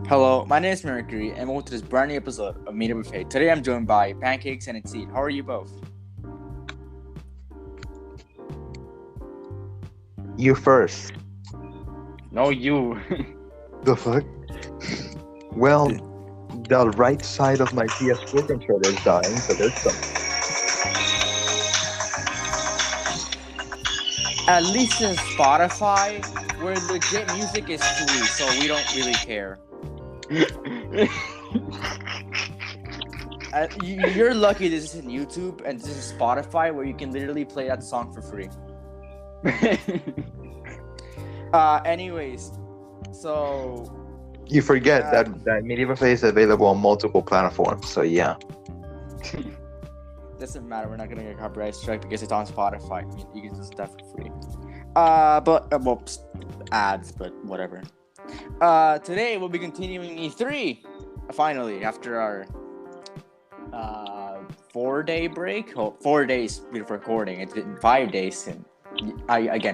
Hello, my name is Mercury, and welcome to this brand new episode of Meet Up with Hate. Today I'm joined by Pancakes and Exceed. How are you both? You first. No, you. The fuck? Well, the right side of my PS4 controller is dying, so there's something. At least in Spotify, where legit music is free, so we don't really care. You're lucky this isn't YouTube and this is Spotify, where you can literally play that song for free. Anyways, so You forget that Medieval Face is available on multiple platforms, so yeah. doesn't matter. We're not gonna get a copyright strike because it's on Spotify. You can just that for free. Well, ads, but whatever. Today we'll be continuing E3. Finally, after our 4-day break. 4 days before recording. It's been 5 days since.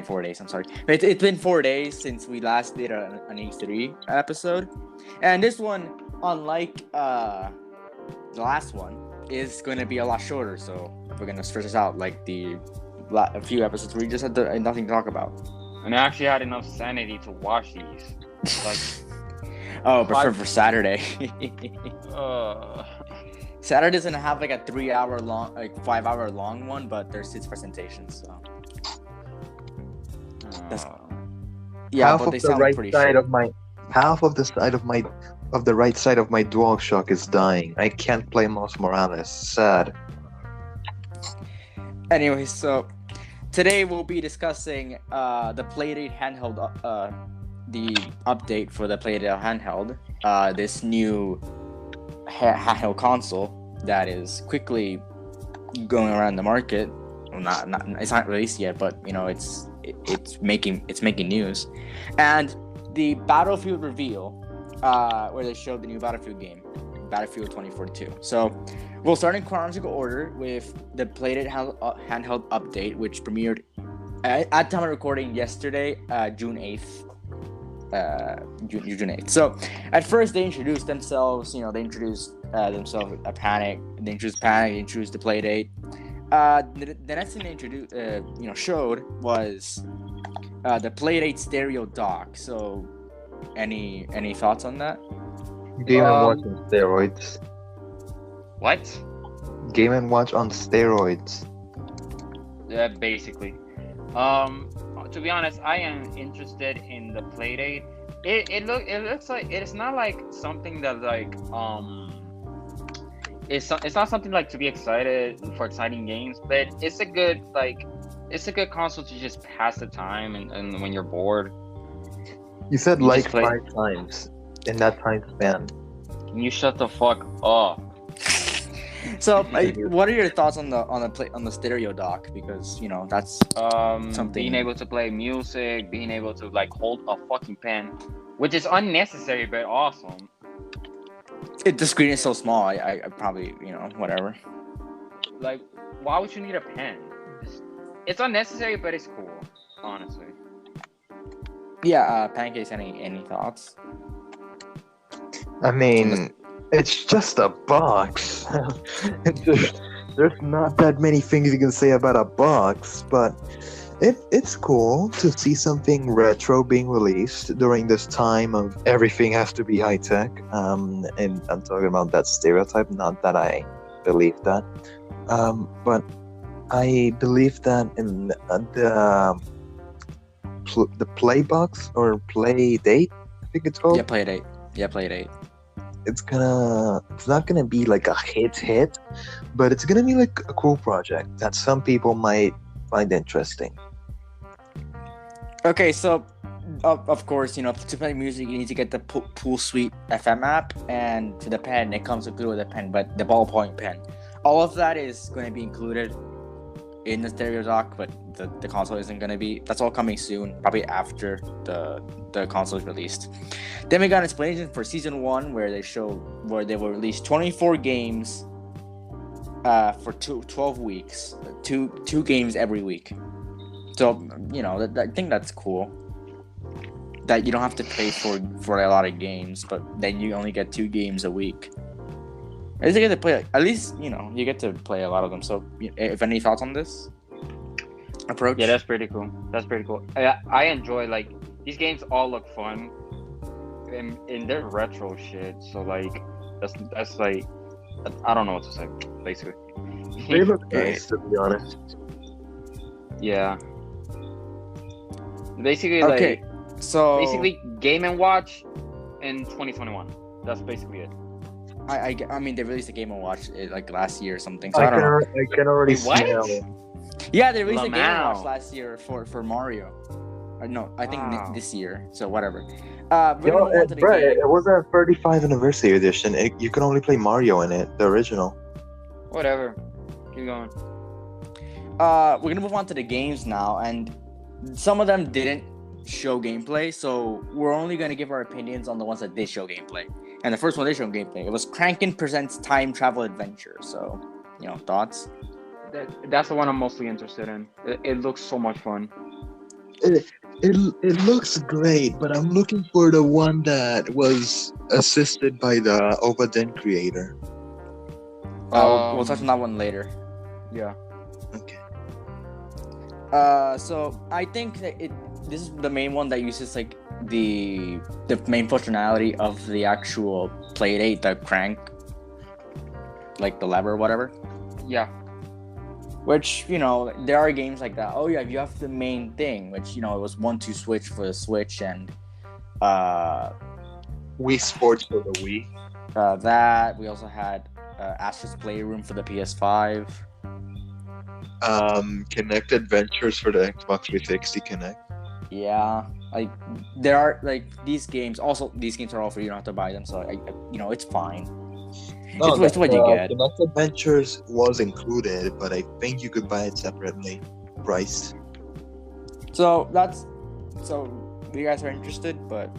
4 days. I'm sorry. It's been 4 days since we last did an E3 episode, and this one, unlike the last one, is going to be a lot shorter. So we're going to stretch this out like a few episodes where we just had nothing to talk about. And I actually had enough sanity to watch these. Like, for Saturday. Saturday doesn't have like a 3-hour long, like 5-hour long one, but there's 6 presentations. So. Half but of they the sound right pretty side short. of the right side of my DualShock is dying. I can't play Miles Morales. Sad. Anyway, so today we'll be discussing the Playdate Handheld, the update for the Playdate Handheld, this new handheld console that is quickly going around the market. Well, not it's not released yet, but you know it's making news, and the Battlefield reveal, where they showed the new Battlefield game, Battlefield 2042. So we'll start in chronological order with the Playdate Handheld update, which premiered at time of recording yesterday, June 8th. June 8th. So at first they introduced themselves. They introduced themselves a Panic. They introduced Panic. They introduced the Playdate. The next thing they introduced, showed was the Playdate stereo dock. So, any thoughts on that? Game and Watch on steroids. what? Game and Watch on steroids. Yeah, basically. To be honest, I am interested in the Playdate. It looks like it's not like something that like It's not something like to be excited for exciting games, but it's a good console to just pass the time and when you're bored. You said You like just play- 5 times in that time span. Can you shut the fuck up? So, what are your thoughts on the stereo dock? Because that's something. Being able to play music, being able to like hold a fucking pen, which is unnecessary but awesome. The screen is so small. I probably whatever. Like, why would you need a pen? It's unnecessary, but it's cool, honestly. Yeah, Pancakes. Any thoughts? I mean, it's just a box. There's not that many things you can say about a box, but it's cool to see something retro being released during this time of everything has to be high tech. And I'm talking about that stereotype, not that I believe that. But I believe that in the Playbox or Playdate, I think it's called. Yeah, Playdate. It's not gonna be like a hit, but it's gonna be like a cool project that some people might find interesting. Okay, so of course, to play music you need to get the Pool Suite FM app, and to the pen it comes included with a pen, but the ballpoint pen. All of that is going to be included in the stereo dock, but the console isn't going to be. That's all coming soon, probably after the console is released. Then we got an explanation for Season 1 where they will release 24 games for 12 weeks, two games every week. So I think that's cool. that you don't have to pay for a lot of games, but then you only get 2 games a week. At least you get to play. At least you get to play a lot of them. So, if any thoughts on this approach? Yeah, that's pretty cool. I enjoy these games. All look fun, and they're retro shit. So that's like I don't know what to say. Basically, They look nice, to be honest. yeah. Basically, Okay, so basically Game and Watch in 2021. That's basically it. I mean, they released a Game & Watch last year or something. So I I don't know. I can already Wait, what? smell. Yeah, they released a Game & Lamau. Watch last year for Mario. Or no, I think Wow. this year. So whatever. We're Yo, gonna move on to the Brett, game. it was a 35th anniversary edition. You can only play Mario in it, the original. Whatever. Keep going. We're gonna move on to the games now, and some of them didn't show gameplay, so we're only gonna give our opinions on the ones that did show gameplay. And the first one did show gameplay. It was Crankin Presents Time Travel Adventure. So, thoughts? That's the one I'm mostly interested in. It looks so much fun. It looks great, but I'm looking for the one that was assisted by the Obadin creator. We'll touch on that one later. Yeah. Okay. So I think that this is the main one that uses the main functionality of the actual Playdate, the crank, the lever or whatever. Yeah. Which, there are games like that. Oh yeah, you have the main thing, which, it was 1-2 switch for the Switch and Wii Sports for the Wii. that. We also had Astro's Playroom for the PS5. Kinect Adventures for the Xbox 360 Kinect. Yeah, there are these games. Also, these games are all free. You don't have to buy them, so it's fine. It's what you get. Kinect Adventures was included, but I think you could buy it separately, priced. So you guys are interested, but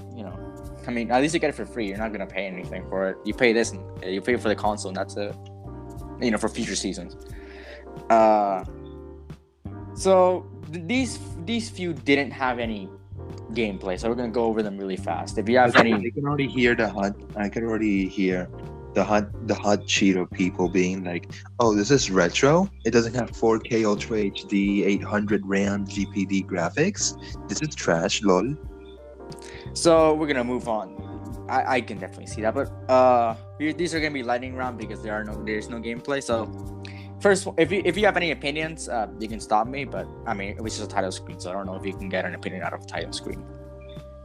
I mean, at least you get it for free. You're not gonna pay anything for it. You pay this, and you pay for the console, and that's it. For future seasons. So these few didn't have any gameplay, so we're gonna go over them really fast. If you have any, I can already hear the HUD. I can already hear the HUD cheat of people being like, "Oh, this is retro. It doesn't have 4K Ultra HD, 800 RAM GPD graphics. This is trash, lol." so we're gonna move on. I can definitely see that, but these are gonna be lightning round because there's no gameplay. So first, if you have any opinions, you can stop me. But I mean, it was just a title screen, so I don't know if you can get an opinion out of a title screen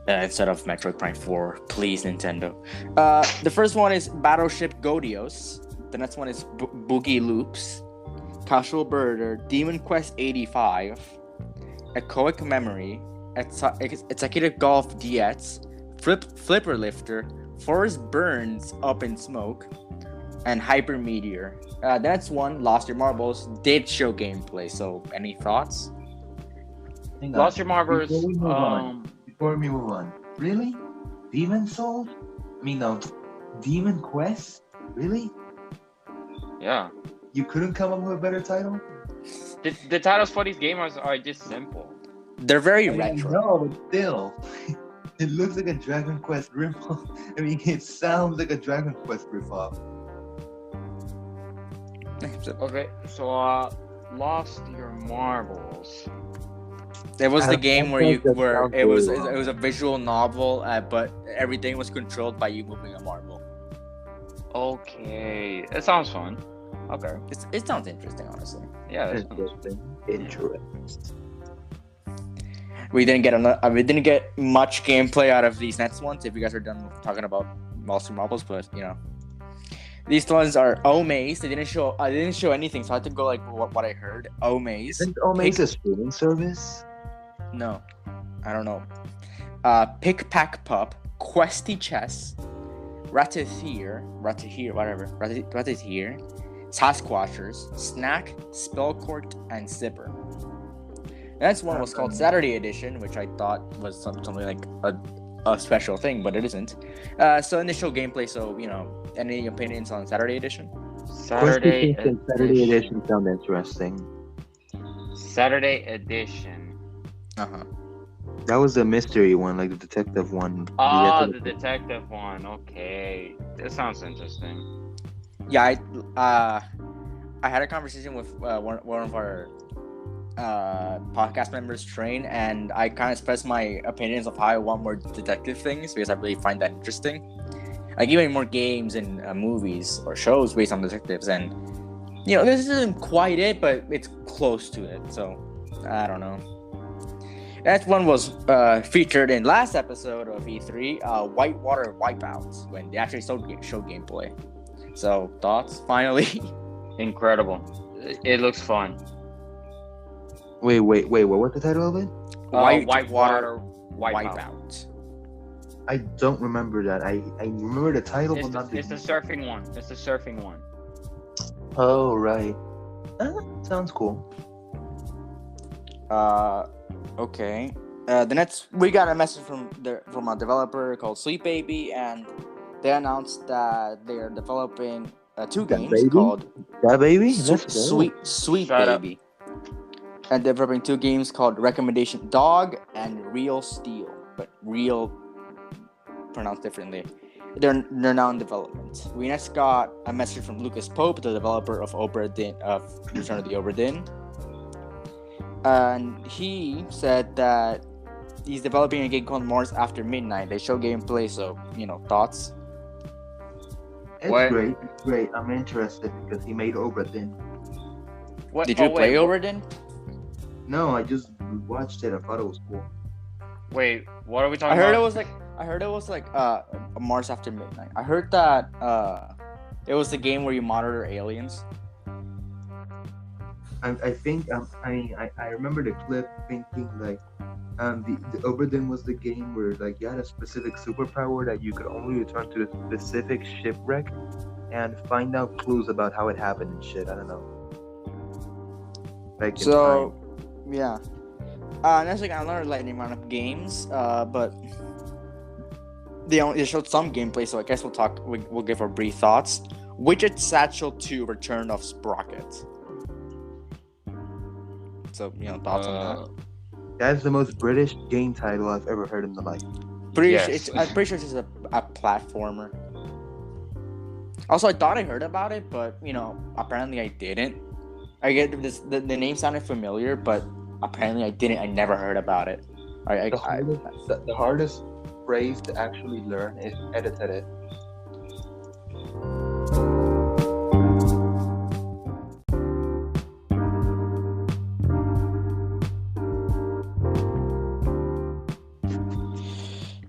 instead of Metroid Prime 4. Please, Nintendo. The first one is Battleship Godios. The next one is Boogie Loops, Casual Birder, Demon Quest 85, Echoic Memory, Executive Golf DX, Flipper Lifter, Forest Burns Up in Smoke, and Hyper Meteor. That's one. Lost Your Marbles did show gameplay. So, any thoughts? Lost Your Marbles. Before we move on, really? Demon Souls? Demon Quest? Really? Yeah. You couldn't come up with a better title? The titles for these gamers are just simple. They're very retro. No, but still. It looks like a Dragon Quest ripoff. I mean, it sounds like a Dragon Quest ripoff. Okay, so Lost Your Marbles. It was the I game don't where think that sounds it was really a visual novel, but everything was controlled by you moving a marble. Okay, it sounds fun. Okay, It sounds interesting, honestly. yeah. Interesting. We didn't get much gameplay out of these next ones. If you guys are done talking about Lost Marbles, but these ones are Omaze. They didn't show anything, so I had to go what I heard. Omaze. Isn't Omaze a streaming service? No, I don't know. Pick Pack Pup, Questy Chess, Ratatouille, Sasquatchers, Snack, Spellcourt, and Zipper. The next one was called Saturday Edition, which I thought was something like a special thing, but it isn't. So initial gameplay. So any opinions on Saturday Edition? Saturday Edition sound interesting. Saturday Edition. That was the mystery one, like the detective one. Oh, the detective one. Okay, that sounds interesting. Yeah, I had a conversation with one of our podcast members, Train, and I kind of expressed my opinions of how I want more detective things because I really find that interesting. Like even more games and movies or shows based on detectives, and this isn't quite it, but it's close to it. So I don't know. That one was featured in last episode of E3, Whitewater Wipeouts, when they actually showed gameplay. So thoughts, finally. Incredible. It looks fun. Wait, what's the title of it? Whitewater Wipeout. I don't remember that. I remember the title, It's but not the... It's the surfing one. It's the surfing one. Oh, right. Sounds cool. Okay. The next, we got a message from a developer called Sleep Baby, and they announced that they are developing two games baby? called That baby? Sweet Shut up. Baby, and they're developing two games called Recommendation Dog and Real Steel, but real pronounced differently. They're now in development. We next got a message from Lucas Pope, the developer of Return of the Obra Dinn. And he said that he's developing a game called Mars After Midnight. They show gameplay, so thoughts. It's What? great. It's great. I'm interested because he made Obra Dinn. What? Did you play wait, Obra Dinn? No, I just watched it. I thought it was cool. Wait, what are we talking I heard about? it was like a Mars After Midnight. I heard that it was the game where you monitor aliens. I think I remember the clip thinking like the Obra Dinn was the game where like you had a specific superpower that you could only return to a specific shipwreck and find out clues about how it happened and shit. I don't know. Like So, yeah. Next week I learned lightning round of games, but they showed some gameplay, so I guess we'll give our brief thoughts. Widget Satchel 2 Return of Sprocket. So, thoughts on that? That's the most British game title I've ever heard in my life. I'm Yes. pretty sure it's just a platformer. Also, I thought I heard about it, but apparently I didn't. I get this. The name sounded familiar, but apparently I didn't. I never heard about it. The hardest phrase to actually learn is edited it.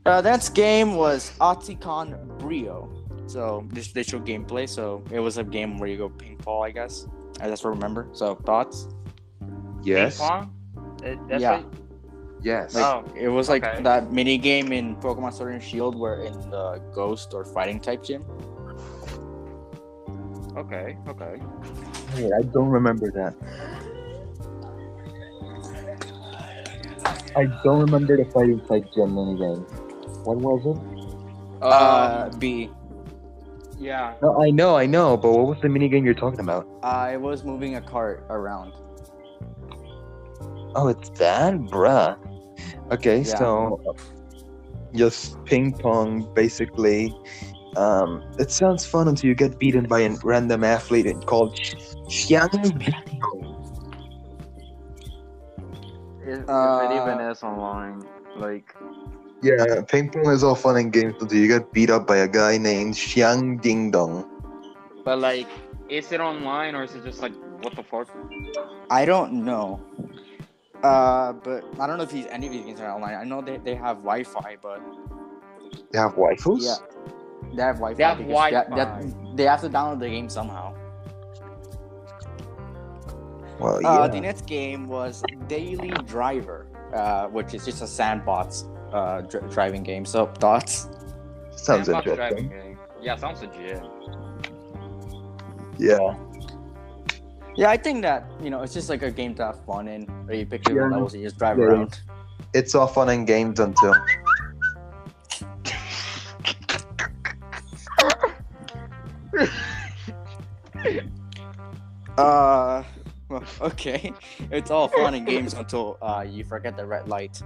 The next game was Oticon Brio. So they showed gameplay. So it was a game where you go ping pong, I guess. That's what I remember. So thoughts? Yes. Ping pong? That's Yeah. what- Yes. It was like okay. that mini game in Pokemon Sword and Shield, where in the Ghost or Fighting type gym. Okay. Wait, I don't remember that. I don't remember the fighting type gym minigame. What was it? B. Yeah. No, I know, but what was the minigame you're talking about? I was moving a cart around. Oh, it's that? Bruh. Okay, Yeah. so just ping pong, basically. It sounds fun until you get beaten by a random athlete called Xiang. If it even is online, like. Yeah, ping pong is all fun and games until you get beat up by a guy named Xiang Ding Dong. But like, is it online or is it just like, what the fuck? I don't know. But I don't know if any of these games are online. I know they have Wi-Fi, but They have waifus? yeah, they have Wi-Fi. They have because Wi-Fi. they have to download the game somehow. Well, yeah. The next game was Daily Driver, which is just a sandbox driving game. So thoughts? Sounds Sandbox interesting. driving game. Yeah, sounds legit. Yeah. Yeah, I think that it's just like a game to have fun in, where you pick your Yeah. levels and you just drive Yeah. around. It's all fun and games until... Well, okay. It's all fun and games until you forget the red light.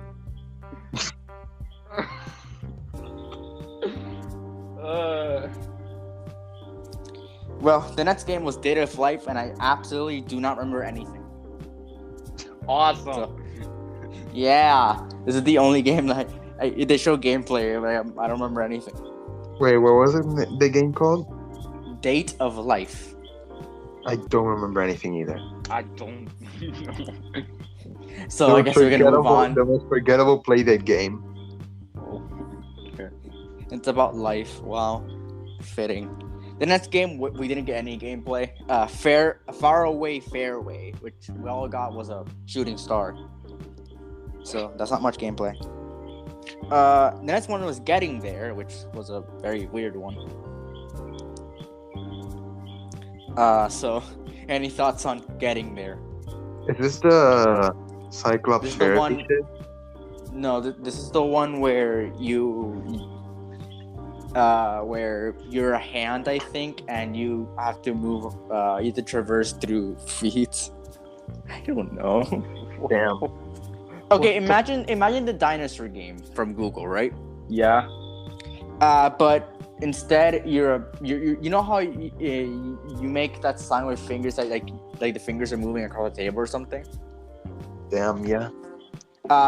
Well, the next game was Data of Life, and I absolutely do not remember anything. Awesome. So, yeah, this is the only game that they show gameplay, but I don't remember anything. Wait, what was it? The game called? Date of Life. I don't remember anything either. I don't. So I guess we're gonna move on. The most forgettable Playdate game. Okay. It's about life. Wow, fitting. The next game we didn't get any gameplay. Far Away Fairway, which we all got was a shooting star. So that's not much gameplay. The next one was Getting There, which was a very weird one. So any thoughts on Getting There? Is this the Cyclops This is the Fairy one. shit? No, this is the one where where you're a hand, I think, and you have to move. You have to traverse through feet. I don't know. Damn. Okay, imagine the dinosaur game from Google, right? Yeah. But instead you know how you make that sign with fingers that like the fingers are moving across the table or something. Damn, yeah.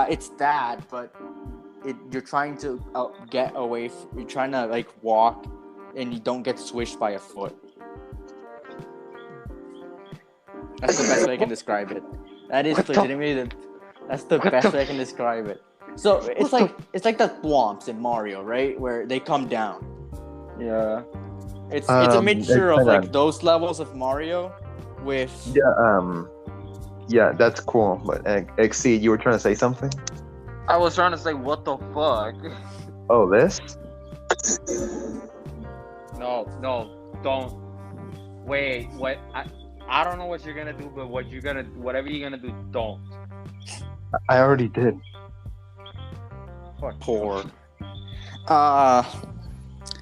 It's that, but you're trying to get away. You're trying to like walk, and you don't get swished by a foot. That's the best way I can describe it. That is legitimately that's the best way I can describe it. So it's like the thwomps in Mario, right, where they come down. Yeah. It's a mixture of like kinda- those levels of Mario with Yeah, that's cool. But Exceed, you were trying to say something? I was trying to say, what the fuck? Oh, this? No, don't. Wait, what? I don't know what you're gonna do, but whatever you're gonna do, don't. I already did. Fuck. poor.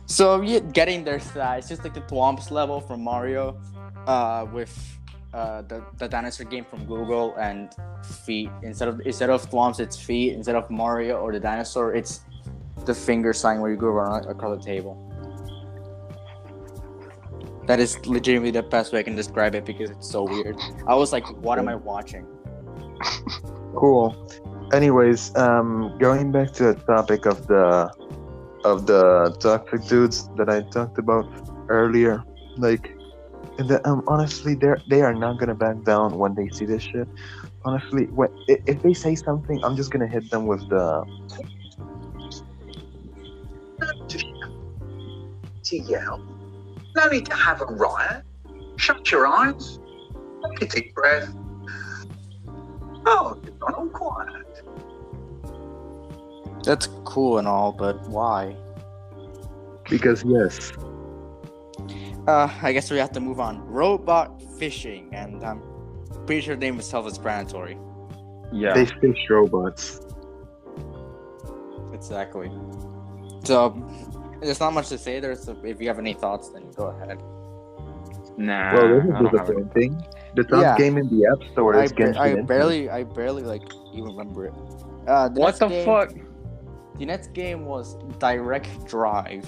So yeah, Getting There side. It's just like the Thwomps level from Mario, with the dinosaur game from Google and feet. Instead of Thwomps, it's feet. Instead of Mario or the dinosaur, it's the finger sign where you go around across the table. That is legitimately the best way I can describe it because it's so weird. I was like, what am I watching? Cool. Anyways, going back to the topic of the toxic dudes that I talked about earlier, like, honestly, they are not gonna back down when they see this shit. Honestly, if they say something, I'm just gonna hit them with the. To yell. No need to have a riot. Shut your eyes. Take a deep breath. Oh, you've gone all quiet. That's cool and all, but why? Because yes. I guess we have to move on. Robot fishing, and I'm pretty sure the name itself is explanatory. Yeah. They fish robots. Exactly. So there's not much to say there. So if you have any thoughts, then go ahead. Nah. Well, this I is don't have any. disappointing. The top Yeah. game in the App Store is Genshin I Impact. barely like even remember it. What the fuck? The next game was Direct Drive.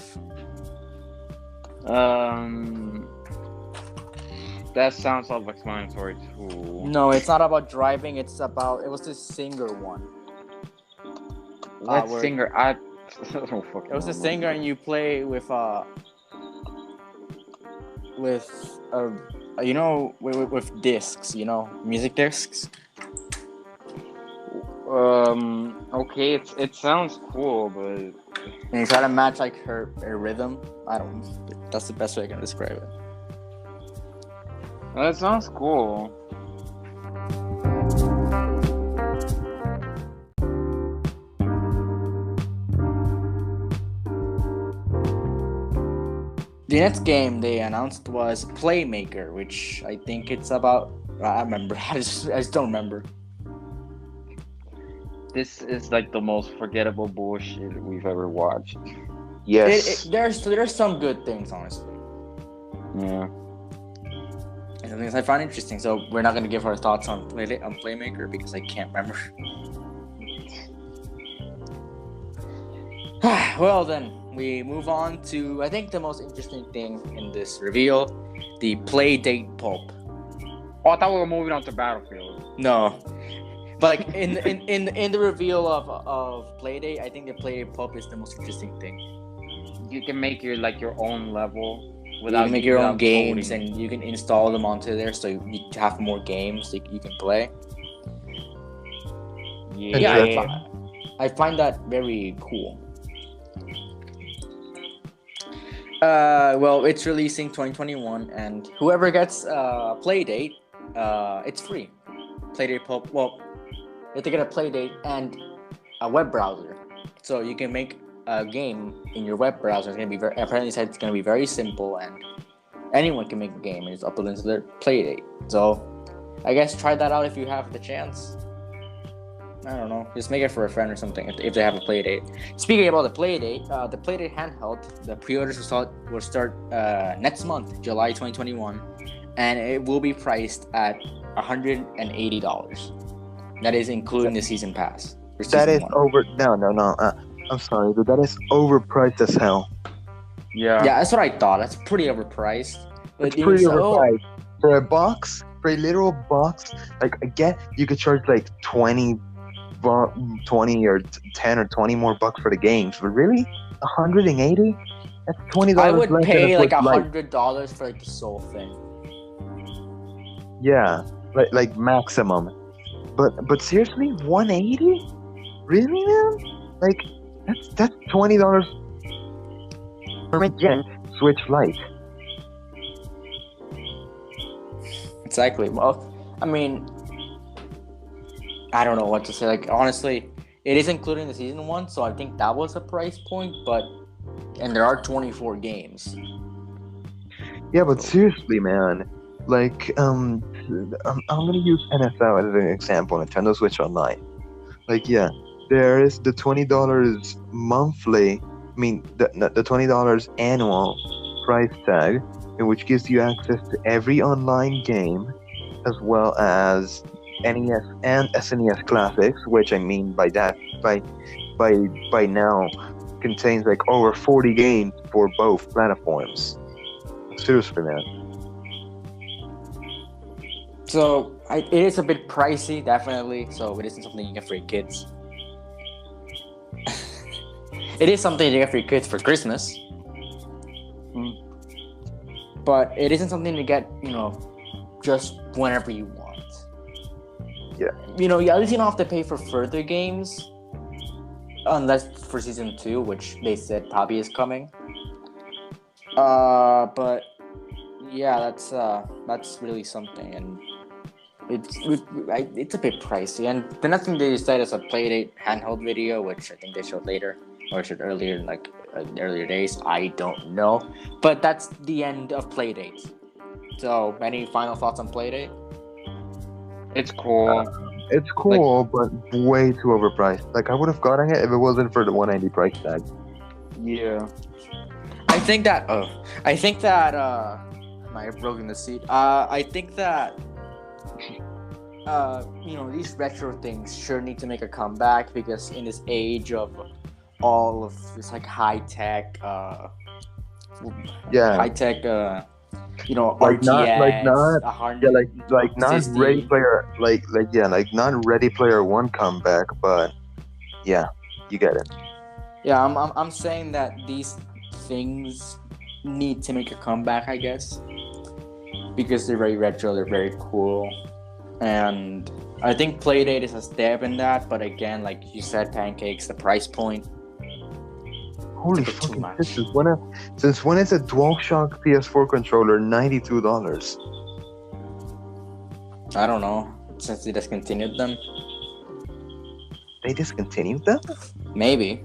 That sounds self-explanatory too. No, it's not about driving. It was the singer one. What where- singer? I don't fucking It was know. a singer, and you play with discs, music discs. Okay, it sounds cool, but And you try to match like her rhythm. That's the best way I can describe it. that sounds cool. The next game they announced was Playmaker, which I think it's about. I remember. I just don't remember. This is like the most forgettable bullshit we've ever watched. Yes. There's some good things, honestly. Yeah. And some things I find interesting. So we're not gonna give our thoughts on Playmaker because I can't remember. Well then, we move on to I think the most interesting thing in this reveal, the Playdate Pulp. Oh, I thought we were moving on to Battlefield. No, but like in the reveal of Playdate, I think the Playdate Pulp is the most interesting thing. You can make your own level You can make your own without games, coding. and you can install them onto there, so you have more games that you can play. Yeah. I find that very cool. Well, it's releasing 2021, and whoever gets Playdate, it's free. Playdate Pulp. Well, you have to get a Playdate and a web browser, so you can make a game in your web browser. It's gonna be apparently said it's gonna be very simple, and anyone can make a game and just upload it into their Playdate. So, I guess try that out if you have the chance. I don't know. Just make it for a friend or something if they have a Playdate. Speaking about the Playdate Handheld, the pre-orders will start next month, July 2021, and it will be priced at $180. That is including the season pass. That is over. No. I'm sorry, but that is overpriced as hell. Yeah. Yeah, that's what I thought. That's pretty overpriced. It's pretty overpriced for a box, for a literal box. Like again, you could charge like 20 or 10 or 20 more bucks for the games, but really 180? That's $20. I would less pay than like Light. $100 for like the soul thing. Yeah, like maximum. But seriously, 180? Really, man? Like that's $20 for my Gen Switch Lite. Exactly. Well, I mean, I don't know what to say. Like, honestly, it is including the season one, so I think that was a price point. And there are 24 games. Yeah, but seriously, man. Like, I'm gonna use NFL as an example. Nintendo Switch Online. Like, yeah, there is the $20 monthly. I mean, the $20 annual price tag, which gives you access to every online game, as well as NES and SNES classics, which I mean by that, by now, contains like over 40 games for both platforms. Seriously, man. So it is a bit pricey, definitely. So it isn't something you get for your kids. It is something you get for your kids for Christmas. But it isn't something to get, just whenever you want. Yeah. At least you don't have to pay for further games. Unless for season 2, which they said probably is coming. But yeah, that's really something, and it's a bit pricey. And the next thing they said is a Playdate handheld video, which I think they showed later, or showed earlier in earlier days. I don't know, but that's the end of Playdate. So, any final thoughts on Playdate? It's cool. It's cool, but way too overpriced. Like, I would have gotten it if it wasn't for the 190 price tag. Yeah. I think that I might have broken the seat. I think that these retro things sure need to make a comeback, because in this age of all of this like high tech RTS, not Ready Player, not Ready Player One comeback, but yeah, you get it. Yeah, I'm saying that these things need to make a comeback, I guess, because they're very retro, they're very cool, and I think Playdate is a step in that. But again, like you said, Pancakes, the price point. Holy fucking shit! Since when is a DualShock PS4 controller $92? I don't know. Since they discontinued them. They discontinued them? Maybe.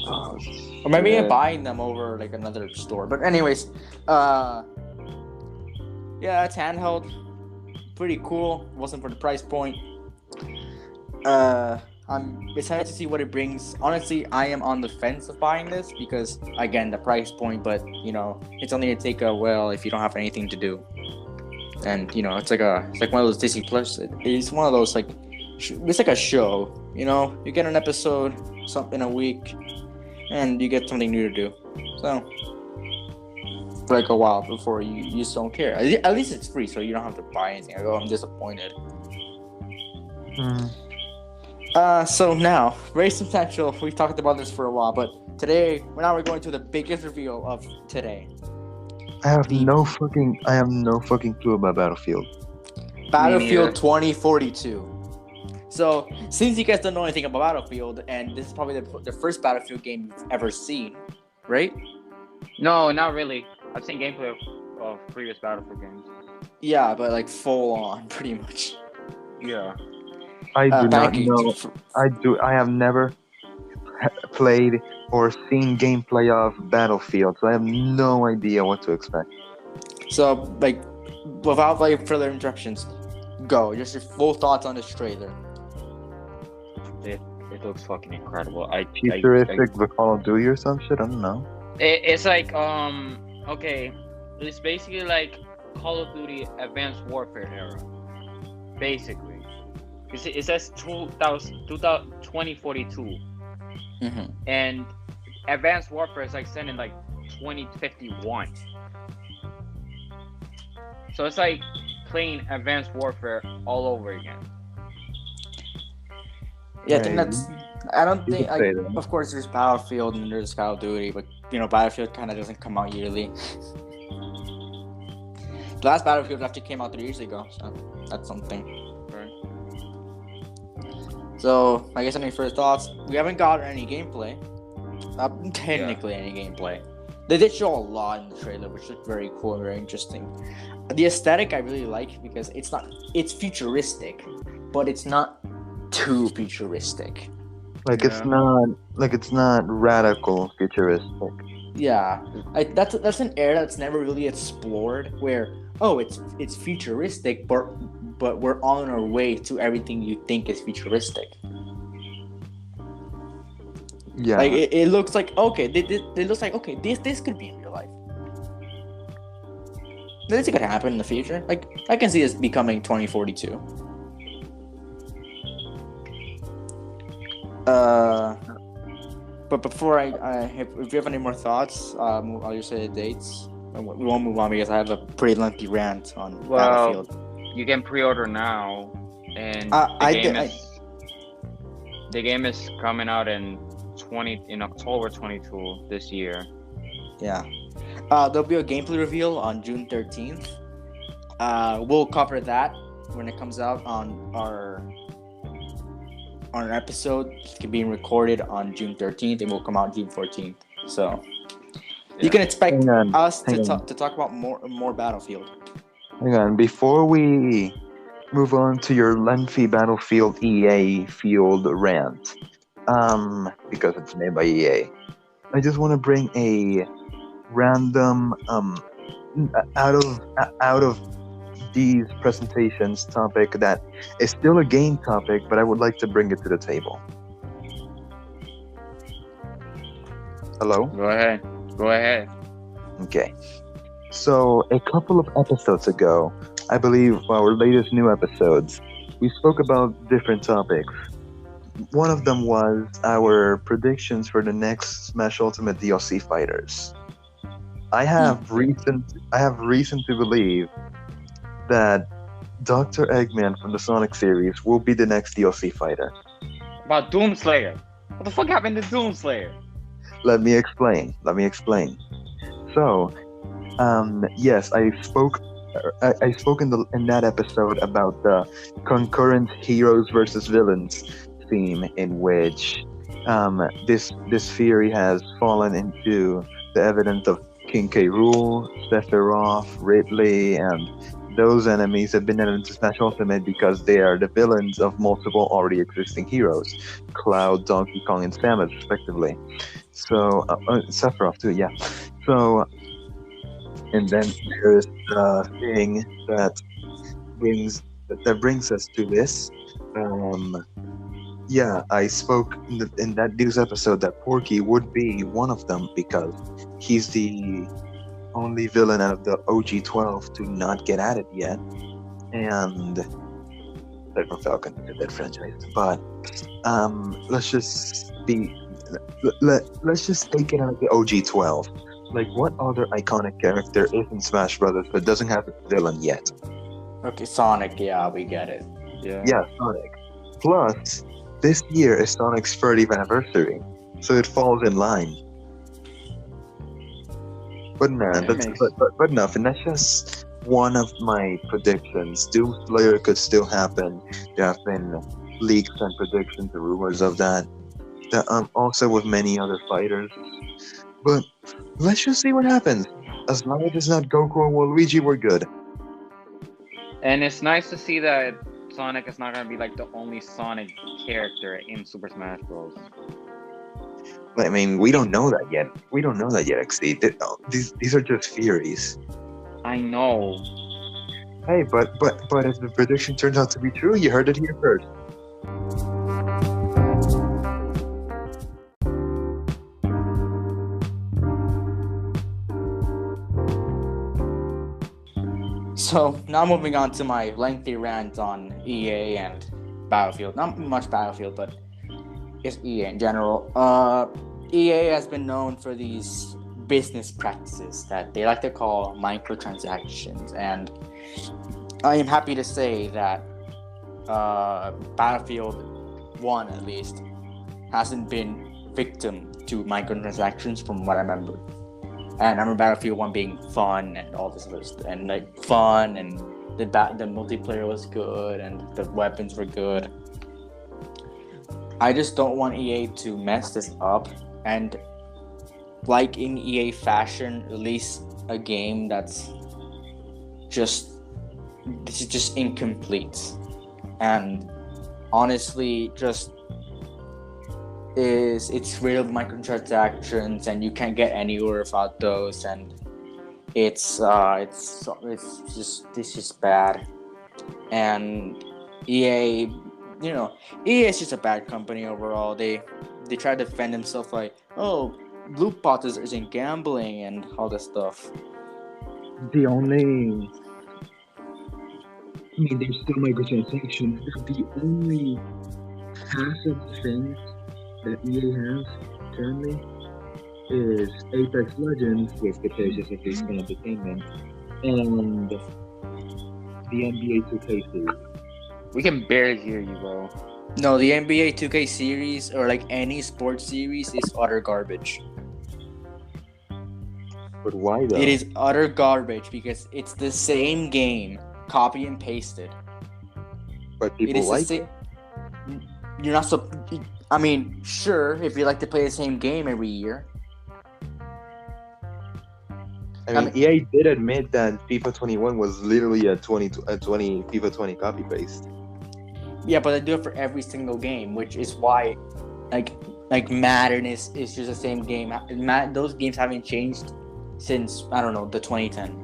Oh, or maybe you're buying them over like another store. But anyways, yeah, it's handheld. Pretty cool. Wasn't for the price point. I'm excited to see what it brings. Honestly, I am on the fence of buying this because, again, the price point. But it's only to take a while if you don't have anything to do. And it's like one of those Disney Plus. It's one of those it's like a show. You get an episode in a week, and you get something new to do. So for like a while before you just don't care. At least it's free, so you don't have to buy anything. I go, I'm disappointed. So now, very substantial. We've talked about this for a while, but today, now we're going to the biggest reveal of today. I have no fucking clue about Battlefield. Battlefield 2042. So, since you guys don't know anything about Battlefield, and this is probably the first Battlefield game you've ever seen, right? No, not really. I've seen gameplay of previous Battlefield games. Yeah, but like full on, pretty much. Yeah. I do not Pancakes. know. I have never played or seen gameplay of Battlefield, so I have no idea what to expect. So, like, without like further interruptions, go. Just your full thoughts on this trailer. It looks fucking incredible. Futuristic the Call of Duty or some shit? I don't know. It's like okay, it's basically like Call of Duty Advanced Warfare era, basically. It says 2042, and Advanced Warfare is like set in like 2051. So it's like playing Advanced Warfare all over again. Yeah, I think that's. I don't think. Like, of course, there's Battlefield and there's Call of Duty, but Battlefield kind of doesn't come out yearly. The last Battlefield actually came out 3 years ago, so that's something. Right. So, I guess any first thoughts? We haven't gotten any gameplay. Technically, any gameplay. They did show a lot in the trailer, which looked very cool and very interesting. The aesthetic I really like because it's futuristic, but it's not too futuristic. It's not radical futuristic. Yeah, that's an era that's never really explored. Where it's futuristic, but we're on our way to everything you think is futuristic. Yeah, like it looks like it looks like this could be in real life. This could happen in the future. Like I can see this becoming 2042. But before if you have any more thoughts, I'll just say the dates. We won't move on because I have a pretty lengthy rant on Battlefield. You can pre-order now, and the game is coming out in October 22 this year. Yeah. There'll be a gameplay reveal on June 13th. We'll cover that when it comes out on our episode. It's being recorded on June 13th and will come out June 14th. So you can expect us to talk about more Battlefield. Hang on, before we move on to your lengthy Battlefield EA field rant, because it's made by EA, I just want to bring a random out of these presentations topic that is still a game topic, but I would like to bring it to the table. Hello? Go ahead. Okay. So a couple of episodes ago, I believe our latest new episodes, we spoke about different topics. One of them was our predictions for the next Smash Ultimate DLC fighters. I have reason to believe that Dr. Eggman from the Sonic series will be the next DLC fighter. About Doomslayer. What the fuck happened to Doomslayer? Let me explain. So, yes, I spoke in that episode about the concurrent heroes versus villains theme, in which this theory has fallen into the evidence of King K. Rool, Sephiroth, Ridley, and those enemies have been added to Smash Ultimate because they are the villains of multiple already existing heroes, Cloud, Donkey Kong, and Samus, respectively. So, Sephiroth too, yeah. So, and then there's the thing that brings us to this. Yeah, I spoke in that news episode that Porky would be one of them because he's the only villain out of the OG 12 to not get added yet, and Red Falcon did that franchise. But let's let's just take it out of the OG 12. Like, what other iconic character is in Smash Brothers but doesn't have a villain yet? Okay, Sonic. Yeah, we get it. Yeah, Sonic. Plus, this year is Sonic's 30th anniversary, so it falls in line. But nah, but nothing. That's just one of my predictions. Doom Slayer could still happen. There have been leaks and predictions and rumors of that. Also with many other fighters. But let's just see what happens. As long as it's not Goku or Waluigi, we're good. And it's nice to see that Sonic is not gonna be like the only Sonic character in Super Smash Bros. I mean, we don't know that yet. Exceed. These are just theories. I know. Hey, but if the prediction turns out to be true, you heard it here first. So now moving on to my lengthy rant on EA and Battlefield. Not much Battlefield, but it's EA in general. EA has been known for these business practices that they like to call microtransactions, and I am happy to say that Battlefield 1 at least hasn't been victim to microtransactions from what I remember. And I remember Battlefield 1 being fun and all this other stuff, and like fun, and the multiplayer was good and the weapons were good. I just don't want EA to mess this up and, like in EA fashion, release a game that's just incomplete, and honestly it's real microtransactions and you can't get anywhere without those, and it's just bad. And EA is just a bad company overall. They try to defend themselves like, oh, loot boxes isn't gambling and all this stuff. There's still microtransactions. The only passive thing that EA has currently is Apex Legends, with the cases of this entertainment, and the NBA 2K series. We can barely hear you, bro. No, the NBA 2K series, or like any sports series, is utter garbage. But why though? It is utter garbage because it's the same game, copy and pasted. But people like it. You're not so. I mean, sure, if you like to play the same game every year. I mean, EA did admit that FIFA 21 was literally a 20 FIFA 20 copy paste. Yeah, but they do it for every single game, which is why, like Madden is just the same game. Those games haven't changed since, I don't know, the 2010.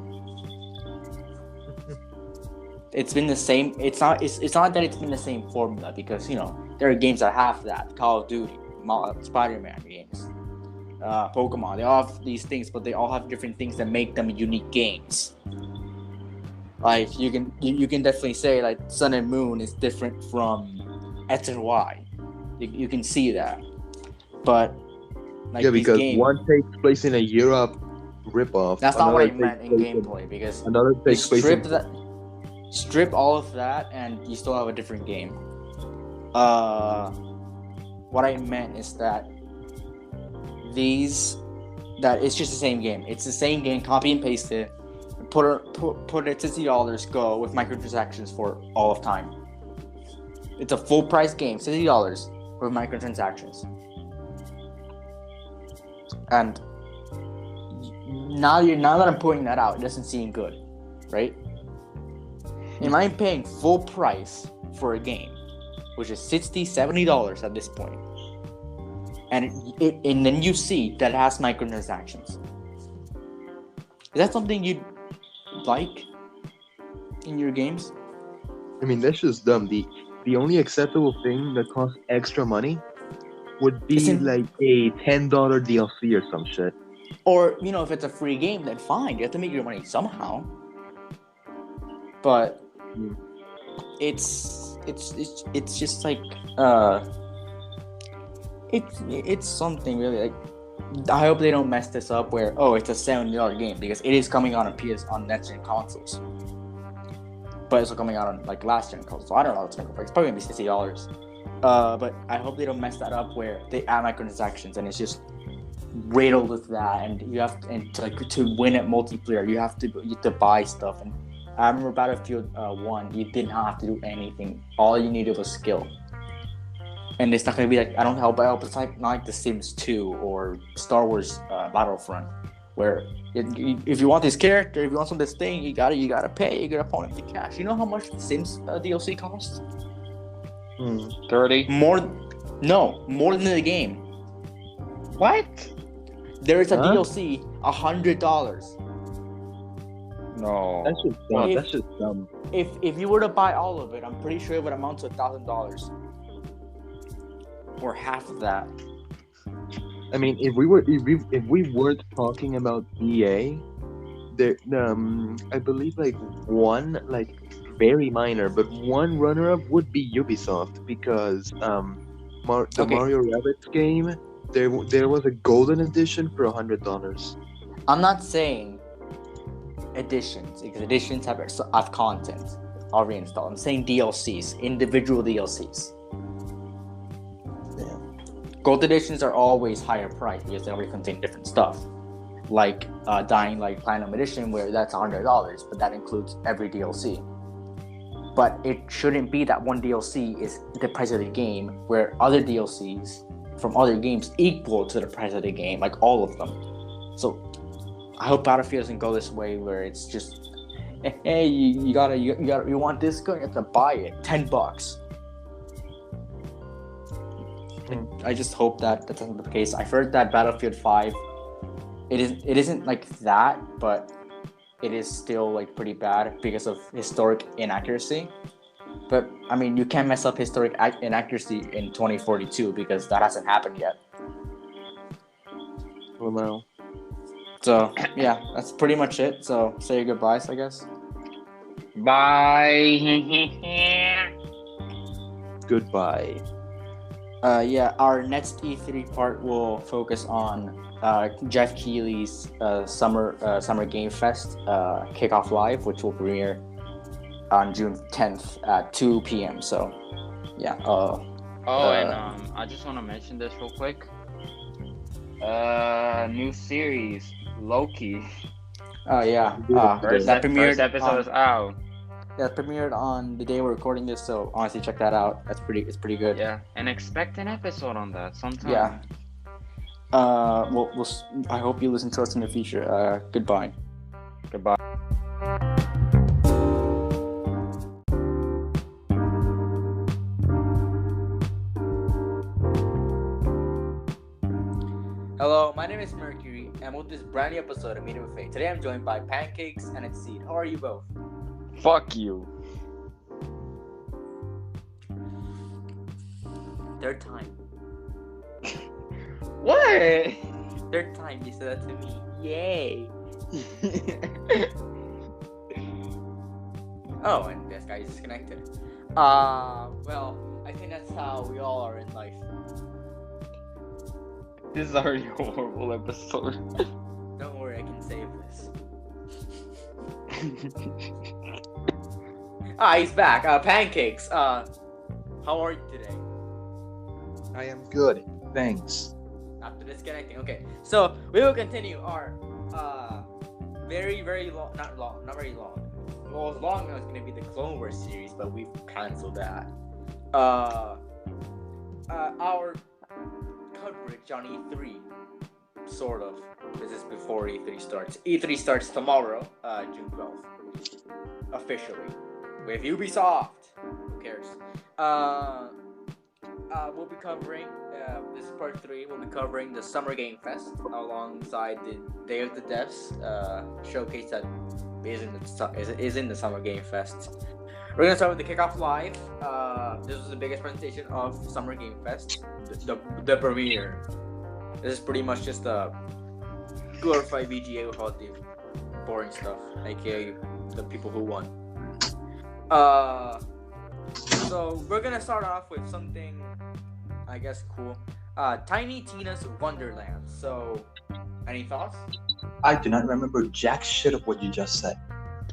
It's been the same. It's not that it's been the same formula, because there are games that have that. Call of Duty, Spider-Man games, Pokemon. They all have these things, but they all have different things that make them unique games. Like you can definitely say like Sun and Moon is different from X and Y. You can see that, but like because games, one takes place in a Europe ripoff. That's not what I meant in gameplay, because another takes place. Strip all of that, and you still have a different game. What I meant is that it's just the same game. It's the same game, copy and paste it, put it $60, go with microtransactions for all of time. It's a full price game, $60 with microtransactions. And now that I'm pointing that out, it doesn't seem good, right? Am I paying full price for a game, which is $60, $70 at this point, and then you see that it has microtransactions? Is that something you'd like in your games? I mean, that's just dumb. The only acceptable thing that costs extra money would be like a $10 DLC or some shit. Or if it's a free game, then fine. You have to make your money somehow. But it's just like it's something really like. I hope they don't mess this up where it's a $70 game because it is coming out on next gen consoles, but it's coming out on like last gen consoles. So I don't know what it's gonna go. It's probably gonna be $60. But I hope they don't mess that up where they add microtransactions and it's just riddled with that, and you have to win at multiplayer you have to buy stuff. And I remember Battlefield 1, you did not have to do anything. All you needed was skill. And it's not going to be like, I don't know, but it's like not like The Sims 2 or Star Wars Battlefront, where if you want this character, if you want this thing, you gotta pay your opponent the cash. You know how much The Sims DLC costs? 30? More than the game. What? There is a DLC, $100. No. That's just dumb. That's just dumb. If you were to buy all of it, I'm pretty sure it would amount to $1,000. Or half of that. I mean, if we weren't talking about EA, there I believe one very minor, but one runner-up would be Ubisoft because Mario Rabbids game, there was a golden edition for $100. I'm not saying editions because editions have content already installed. I'm saying DLCs, individual DLCs. Gold editions are always higher priced because they already contain different stuff. Like Dying Light Platinum Edition, where that's $100, but that includes every DLC. But it shouldn't be that one DLC is the price of the game, where other DLCs from other games equal to the price of the game, like all of them. So I hope Battlefield doesn't go this way, where it's just, hey, you want this gun, you have to buy it, $10. I just hope that that's not the case. I've heard that Battlefield 5, it isn't like that, but it is still like pretty bad because of historic inaccuracy. But I mean, you can't mess up historic inaccuracy in 2042 because that hasn't happened yet. Well, no. So yeah, that's pretty much it. So say your goodbyes, I guess. Bye. Goodbye. Yeah, our next E3 part will focus on Jeff Keighley's Summer Game Fest Kickoff Live, which will premiere on June 10th at 2 p.m. So, yeah. I just want to mention this real quick. New series, Loki. Oh yeah. First episode is out. That premiered on the day we're recording this, so honestly, check that out. It's pretty good. Yeah, and expect an episode on that sometime. Yeah. I hope you listen to us in the future. Goodbye. Goodbye. Hello, my name is Mercury, and with this brand new episode of Meeting with Fate, today I'm joined by Pancakes and Exceed. How are you both? Fuck you. Third time. What? Third time you said that to me. Yay. Oh, and this guy is disconnected. Well, I think that's how we all are in life. This is already a horrible episode. Don't worry, I can save this. He's back. Pancakes. How are you today? I am good, thanks. After disconnecting, okay. So we will continue our very long, not very long. Well, as long as it's gonna be the Clone Wars series, but we've canceled that. Our coverage on E3, sort of. This is before E3 starts. E3 starts tomorrow, June 12th, officially. With Ubisoft. Who cares? We'll be covering, this is part 3, we'll be covering the Summer Game Fest alongside the Day of the Devs showcase that is in the Summer Game Fest. We're going to start with the Kickoff Live. This was the biggest presentation of Summer Game Fest, the premiere. This is pretty much just a glorified VGA with all the boring stuff, aka the people who won. So we're gonna start off with something I guess cool. Tiny Tina's Wonderland. So, any thoughts? I do not remember jack shit of what you just said.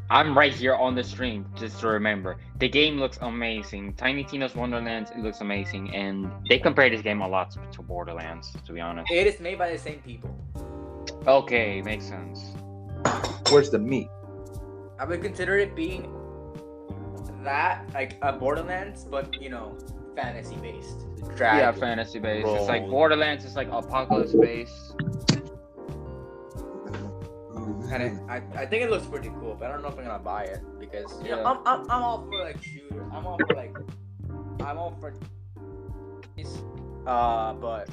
I'm right here on the stream, just to remember. The game looks amazing. Tiny Tina's Wonderlands, it looks amazing, and they compare this game a lot to Borderlands, to be honest. It is made by the same people. Okay, makes sense. Where's the meat? I would consider it being that, like a Borderlands, but fantasy based. Yeah, fantasy based. It's like Borderlands is like apocalypse based. And I think it looks pretty cool, but I don't know if I'm gonna buy it because I'm all for like shooter. I'm all for this. But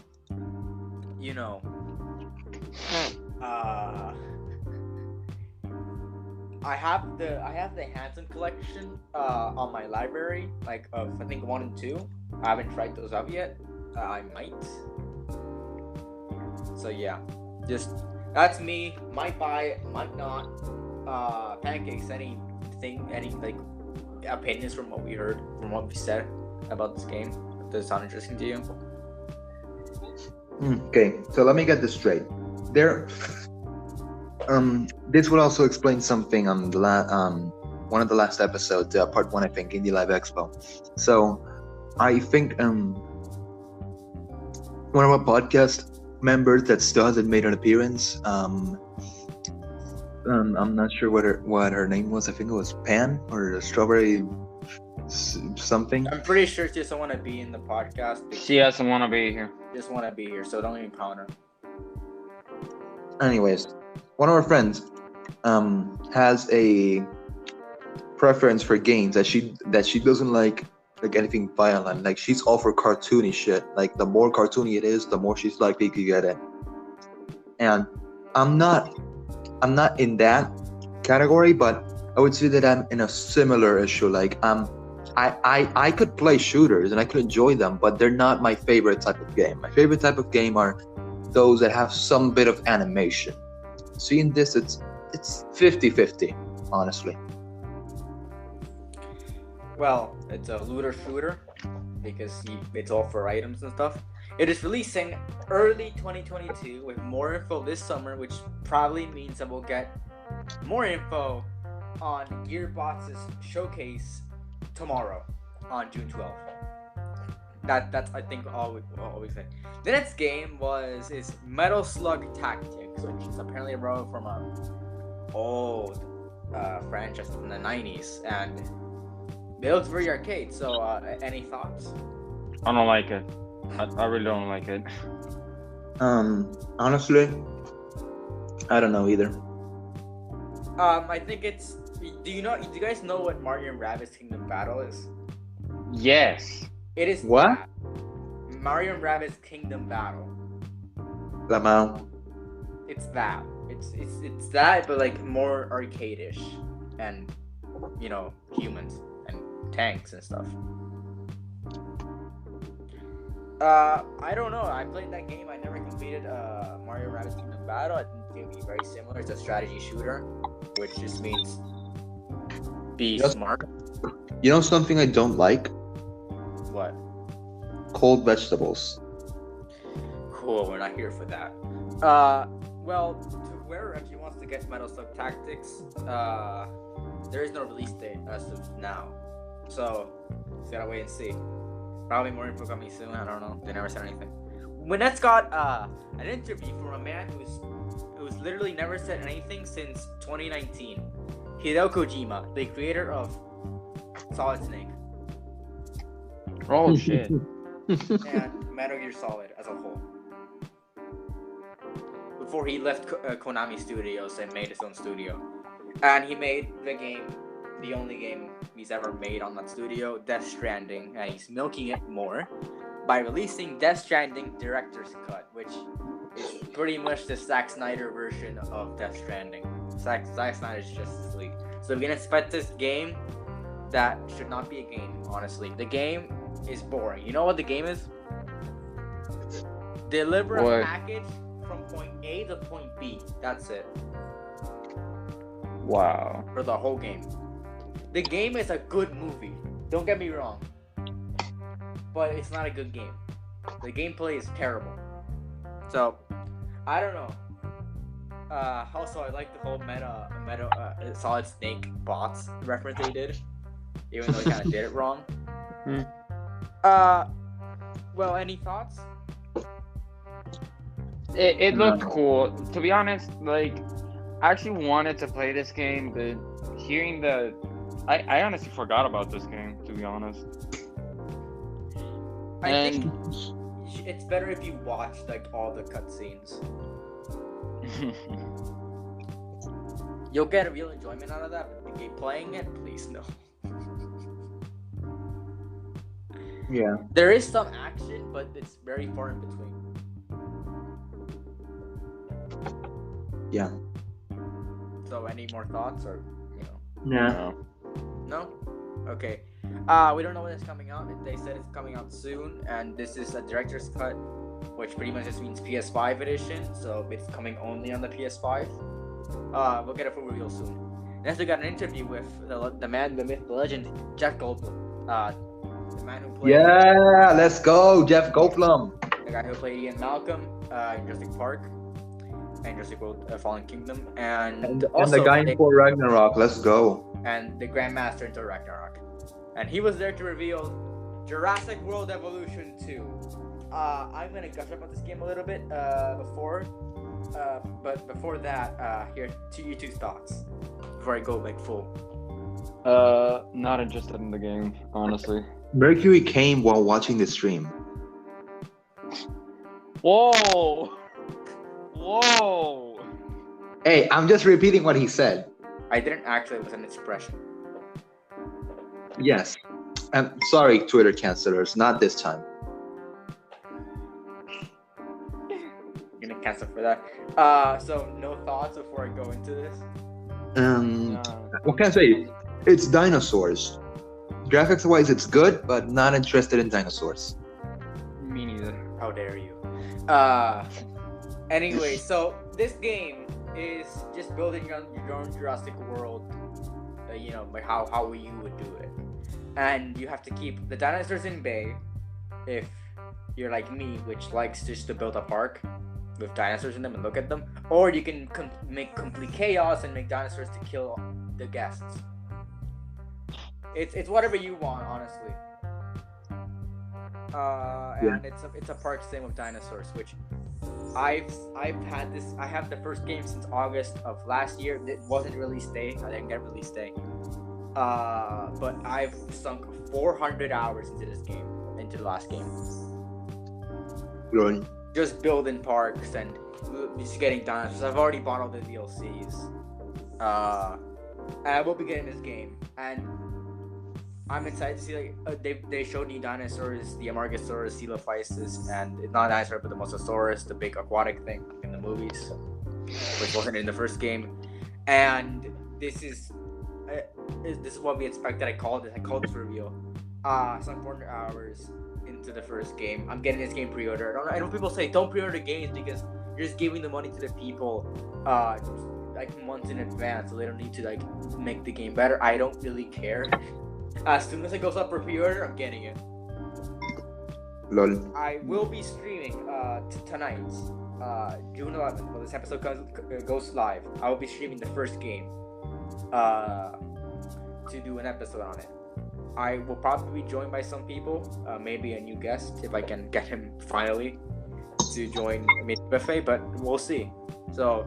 I have the Hanson collection on my library, like of I think 1 and 2. I haven't tried those out yet. I might. So yeah, just. That's me. Might buy it, might not. Pancakes, any like opinions from what we heard, from what we said about this game? Does it sound interesting to you? Okay, so let me get this straight. This will also explain something on the one of the last episodes, part 1, I think, in the Live Expo. So, I think one of our podcast members that still hasn't made an appearance. I'm not sure what her name was. I think it was Pan or Strawberry something. I'm pretty sure she doesn't want to be in the podcast. She doesn't want to be here. Just want to be here, so don't even count her. Anyways, one of our friends has a preference for games that she doesn't like anything violent. Like she's all for cartoony shit. Like the more cartoony it is, the more she's likely to get it. And I'm not in that category, but I would say that I'm in a similar issue. Like I could play shooters and I could enjoy them, but they're not my favorite type of game. My favorite type of game are those that have some bit of animation. Seeing this, it's 50-50, honestly. Well, it's a looter shooter because it's all for items and stuff. It is releasing early 2022 with more info this summer, which probably means that we'll get more info on Gearbox's showcase tomorrow on June 12th. That's I think all we say. The next game is Metal Slug Tactics, which is apparently a road from a old franchise from the 90s, and it looks very arcade. So, any thoughts? I don't like it. I really don't like it. Honestly, I don't know either. I think it's. Do you guys know what Mario & Rabbids Kingdom Battle is? Yes. It is what? that. Mario & Rabbids Kingdom Battle. Lamau. It's that. It's that, but like more arcade-ish, and humans and tanks and stuff. I don't know. I played that game. I never completed Mario & Rabbids Kingdom Battle. I think it would be very similar. It's a strategy shooter, which just means be smart. You know something I don't like? What? Cold vegetables. Cool. We're not here for that. Well, to whoever actually wants to get Metal Slug Tactics, there is no release date as of now, so just gotta wait and see. Probably more info coming soon. I don't know. They never said anything. We next got an interview from a man who's literally never said anything since 2019. Hideo Kojima, the creator of Solid Snake. Oh shit. And Metal Gear Solid as a whole. Before he left Konami Studios and made his own studio. And he made the only game he's ever made on that studio, Death Stranding, and he's milking it more by releasing Death Stranding Director's Cut, which is pretty much the Zack Snyder version of Death Stranding. Zack Snyder's Justice League. So we can expect this game that should not be a game, honestly. The game is boring. You know what the game is? Deliver a package from point A to point B. That's it. Wow. For the whole game. The game is a good movie. Don't get me wrong. But it's not a good game. The gameplay is terrible. So, I don't know. Also, I like the whole meta Solid Snake bots reference they did, even though they kind of did it wrong. Well, any thoughts? It looked cool. To be honest, like, I actually wanted to play this game, but hearing I honestly forgot about this game, to be honest. I think it's better if you watch like all the cutscenes. You'll get a real enjoyment out of that, but playing it, please no. Yeah. There is some action, but it's very far in between. Yeah. So, any more thoughts, or No. No? Okay. We don't know when it's coming out. They said it's coming out soon, and this is a director's cut, which pretty much just means PS5 edition, so it's coming only on the PS5. We'll get a full reveal soon. Next, we got an interview with the man, the myth, the legend, Jeff Goldblum. The man who played... Yeah, let's go, Jeff Goldblum. The guy who played Ian Malcolm in Jurassic Park and Jurassic World Fallen Kingdom, and also the guy in Thor Ragnarok, let's go. And the Grandmaster in Thor Ragnarok. And he was there to reveal Jurassic World Evolution 2. I'm gonna gush about this game a little bit before, but before that, here you two thoughts before I go like full. Not interested in the game, honestly. Mercury came while watching the stream. Whoa! Hey, I'm just repeating what he said. I didn't actually. It was an expression. Yes. I'm sorry, Twitter cancelers, not this time. You're gonna cancel for that. So no thoughts before I go into this. What can I say? It's dinosaurs. Graphics wise, it's good, but not interested in dinosaurs. Me neither. How dare you? Anyway, so this game is just building your own Jurassic World. Like how you would do it, and you have to keep the dinosaurs in bay. If you're like me, which likes just to build a park with dinosaurs in them and look at them, or you can make complete chaos and make dinosaurs to kill the guests. It's whatever you want, honestly. And it's a park same with dinosaurs, which I have the first game since August of last year. It wasn't release day. I didn't get release day. But I've sunk 400 hours into this game, into the last game. Good. Just building parks and just getting dinosaurs. I've already bought all the DLCs. And I will be getting this game, and I'm excited to see they showed new dinosaurs, the Amargasaurus, Coelophysis, and not dinosaur but the Mosasaurus, the big aquatic thing in the movies, which wasn't in the first game. And this is what we expected. I called this reveal. Some 400 hours into the first game. I'm getting this game pre-order. I know people say don't pre-order games because you're just giving the money to the people like months in advance, so they don't need to like make the game better. I don't really care. As soon as it goes up for pre-order, I'm getting it. Lol. I will be streaming tonight, June 11th, when this episode goes live. I will be streaming the first game to do an episode on it. I will probably be joined by some people, maybe a new guest if I can get him finally to join me buffet, but we'll see. So,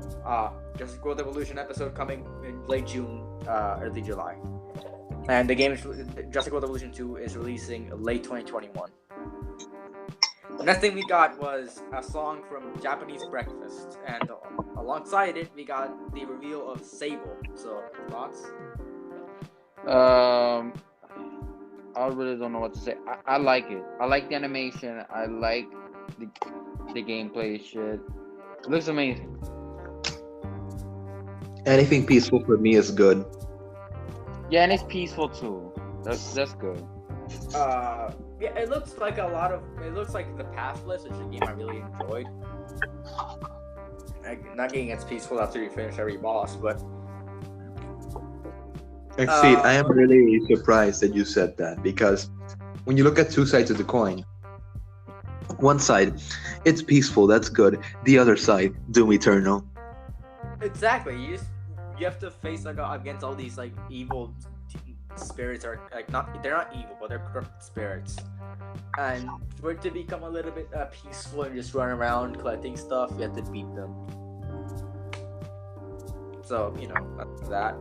Jurassic World Evolution episode coming in late June, early July. And the game, Jurassic World Evolution 2, is releasing late 2021. The next thing we got was a song from Japanese Breakfast, and alongside it, we got the reveal of Sable. So, thoughts? I really don't know what to say. I like it. I like the animation. I like the gameplay shit. It looks amazing. Anything peaceful for me is good. Yeah, and it's peaceful too. That's good. Yeah, it looks like the Pathless, which is a game I really enjoyed. Not getting it's peaceful after you finish every boss, but Exceed, I am really surprised that you said that, because when you look at two sides of the coin, One side, it's peaceful, that's good. The other side, Doom Eternal. Exactly. You have to face like against all these like evil spirits, or like they're not evil, but they're corrupt spirits. And for it to become a little bit peaceful and just run around collecting stuff, you have to beat them. So that's that.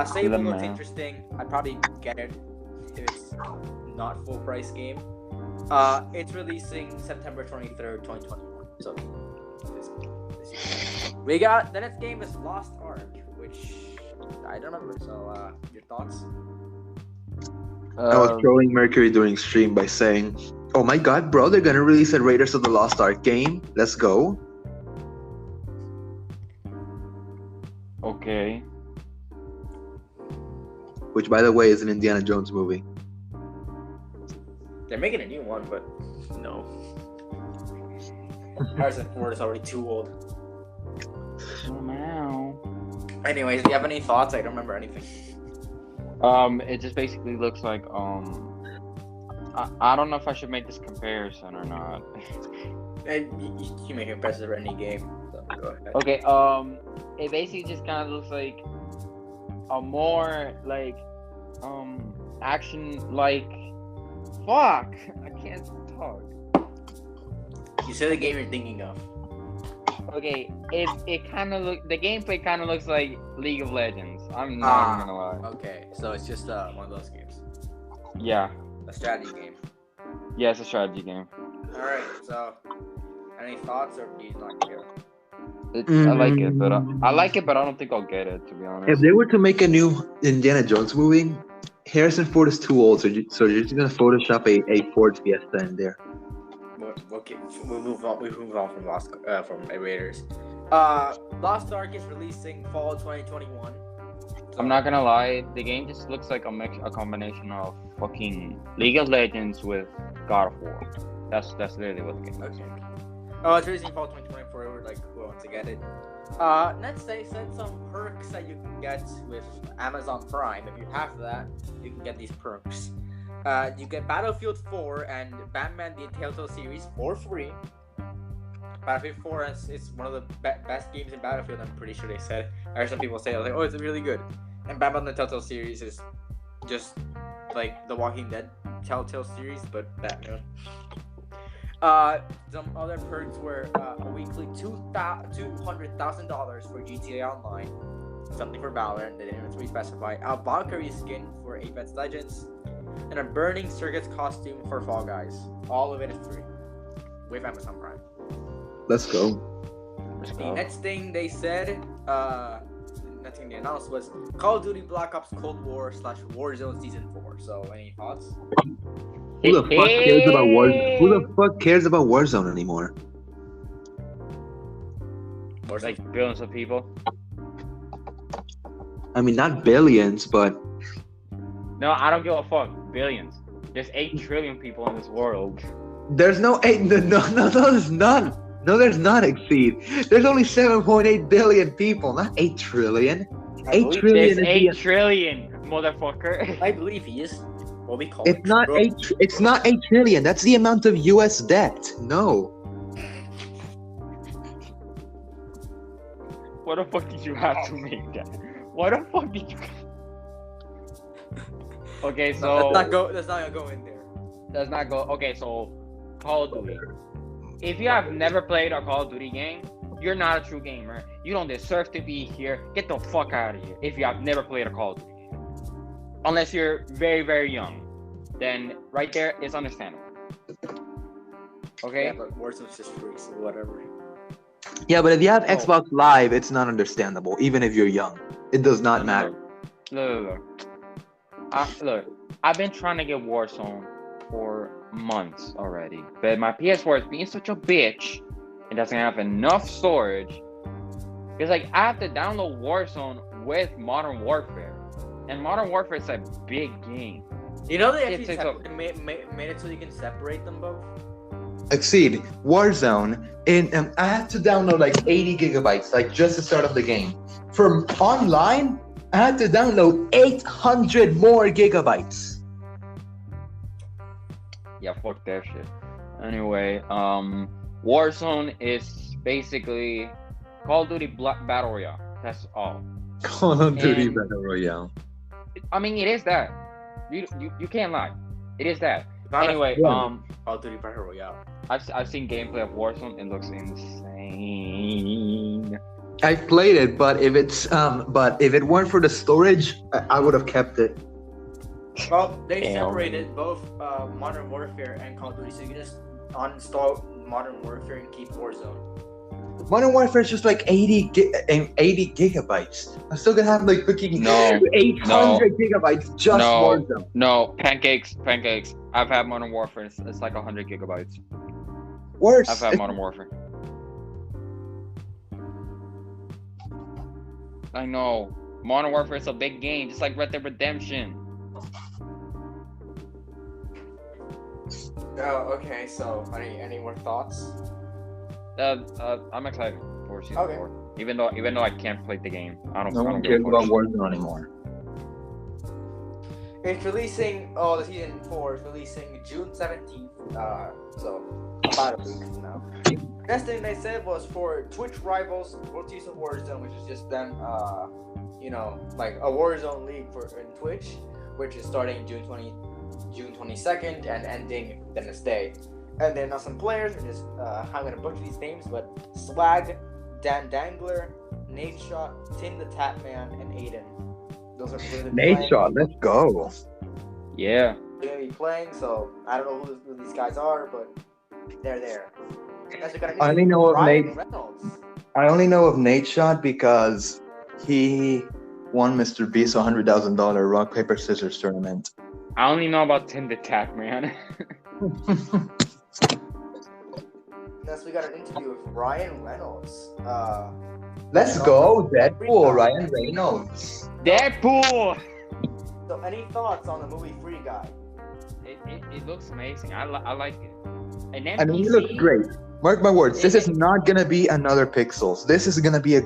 Sable looks interesting. I'd probably get it if it's not full price game. It's releasing September 23rd, 2021. So we got the next game is Lost Ark, which I don't remember. So your thoughts? I was trolling Mercury during stream by saying, "Oh my god, bro, they're gonna release a Raiders of the Lost Ark game. Let's go." Okay. Which, by the way, is an Indiana Jones movie. They're making a new one, but no. Harrison Ford is already too old. Oh, wow. Anyways, do you have any thoughts? I don't remember anything. It just basically looks like I don't know if I should make this comparison or not. You make it best for any game. So go ahead. Okay, it basically just kind of looks like a more like action like fuck. I can't talk. You said the game you're thinking of. Okay, it kind of the gameplay kind of looks like League of Legends. I'm not even gonna lie. Okay, so it's just one of those games. Yeah. A strategy game. Yeah, it's a strategy game. All right. So, any thoughts, or do you not care? I like it, but I don't think I'll get it, to be honest. If they were to make a new Indiana Jones movie, Harrison Ford is too old, so you're just gonna Photoshop a Ford Fiesta in there. Okay, we'll move on. We move on from Raiders. Lost Ark is releasing fall 2021. So, I'm not gonna lie, the game just looks like a combination of fucking League of Legends with God of War. That's literally what the game looks like. Oh, it's releasing fall 2024. Like, who wants to get it? Next, they said some perks that you can get with Amazon Prime. If you have that, you can get these perks. You get Battlefield 4 and Batman the Telltale series for free. Battlefield 4 is one of the best games in Battlefield, I'm pretty sure they said. I heard some people say, like, oh, it's really good. And Batman the Telltale series is just like the Walking Dead Telltale series, but Batman. Some other perks were a weekly $200,000 for GTA Online, something for Valorant, they didn't really specify, a Valkyrie skin for Apex Legends, and a Burning Circuits costume for Fall Guys. All of it is free with Amazon Prime. Let's go. The next thing they said, next thing they announced was Call of Duty Black Ops Cold War / Warzone Season 4. So, any thoughts? Who the fuck cares about Warzone? Who the fuck cares about Warzone anymore? Warzone. Like billions of people. I mean, not billions, but No, I don't give a fuck. Billions. There's 8 trillion people in this world. there's no 8. No, there's none. No, there's not, Exceed. There's only 7.8 billion people, not 8 trillion. 8 trillion. There's 8 trillion, motherfucker. I believe he is what we call It's not 8. It's not 8 trillion. That's the amount of U.S. debt. No. What the fuck did you have to make that? What the fuck did you? Okay, so Let's not go in there. Let's not go. Okay, so Call of Duty. If you have never played a Call of Duty game, you're not a true gamer. You don't deserve to be here. Get the fuck out of here. If you have never played a Call of Duty game, unless you're very, very young, then right there it's understandable. Okay. Yeah, but Warzone's just free, so whatever. Yeah, but if you have Xbox Live, it's not understandable, even if you're young. It does not matter. Look. Look, I've been trying to get Warzone for months already, but my PS4 is being such a bitch. It doesn't have enough storage. It's like I have to download Warzone with Modern Warfare, and Modern Warfare is a big game. You know they actually made it so you can separate them both. Exceed Warzone. I had to download like 80 gigabytes, like just to start up the game. From online, I had to download 800 more gigabytes. Yeah, fuck that shit. Anyway, Warzone is basically Call of Duty Battle Royale. That's all. Call of Duty And- Battle Royale. I mean, it is that. You can't lie. It is that. Not a- Anyway, Call of Duty Battle Royale. I've seen gameplay of Warzone. It looks insane. I've played it, but if it weren't for the storage, I would have kept it. Well, they Damn. separated both Modern Warfare and Call of Duty, so you can just uninstall Modern Warfare and keep Warzone. Modern Warfare is just like 80 gigabytes. I'm still gonna have like fucking No. 800 gigabytes just No. Warzone. No, pancakes. I've had Modern Warfare. It's like 100 gigabytes. Worse. I've had Modern Warfare. I know. Modern Warfare is a big game, just like Red Dead Redemption. Oh, okay. So, any more thoughts? I'm excited for season Okay. 4. Even though I can't play the game, I don't. No I one don't cares give a about fuck. Warzone anymore. It's releasing. Oh, the season 4 is releasing June 17th. So about a week from now. Best thing they said was for Twitch rivals, World Season Warzone, which is just them. Like a Warzone league in Twitch, which is starting June 22nd and ending the next day. And then some players are just I'm gonna butcher these names, but Swag, Dan Dangler, Nate Shot, Tim the Tapman, and Aiden. Those are really Nate Shot, let's go. Yeah. They're gonna be playing, so I don't know who these guys are, but they're there. Next, we got I only know of Ryan Nate. Reynolds. I only know of Nate Shot because he won Mr. Beast's $100,000 rock paper scissors tournament. I only know about Tim the Tap, man. Next, we got an interview with Ryan Reynolds. Let's go, Deadpool, Ryan Reynolds. Deadpool. So, any thoughts on the movie Free Guy? It looks amazing. I like it. An NPC. I mean, he looks great. Mark my words. This is not gonna be another Pixels. This is gonna be a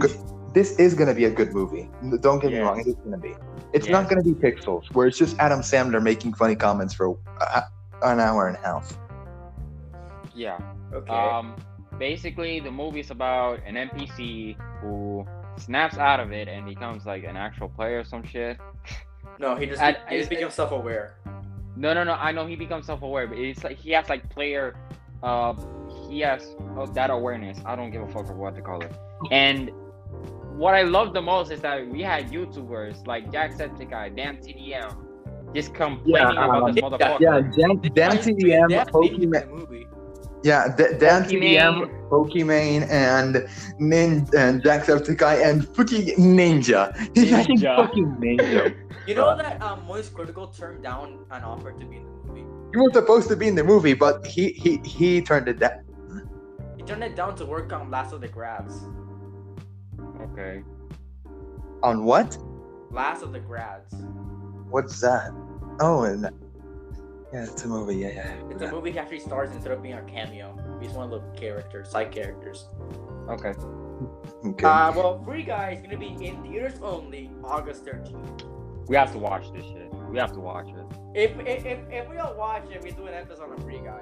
good movie. Don't get me Yes. wrong. It is gonna be. It's Yes. not gonna be Pixels, where it's just Adam Sandler making funny comments for an hour and a half. Yeah. Okay. Basically, the movie is about an NPC who snaps out of it and becomes like an actual player or some shit. No, he just becomes self-aware. No. I know he becomes self-aware, but it's like he has like player. He has that awareness. I don't give a fuck of what they call it. And what I love the most is that we had YouTubers like Jacksepticeye, Dan TDM, just complaining about this motherfucker. Yeah, Dan TDM, Pokemon. Yeah, Dan TDM, Pokemon, and Jacksepticeye, and fucking Ninja. He's fucking Ninja. You know that Moist Critical turned down an offer to be in the movie? He was supposed to be in the movie, but he turned it down. He turned it down to work on Last of the Grads. Okay. On what? Last of the Grads. What's that? Oh, yeah, it's a movie. Yeah. It's a movie he actually stars instead of being a cameo. He's one of the characters, side characters. Okay. Okay. Well, Free Guy is gonna be in theaters only August 13th. We have to watch this shit. We have to watch it. If we don't watch it, we do an episode on Free Guy.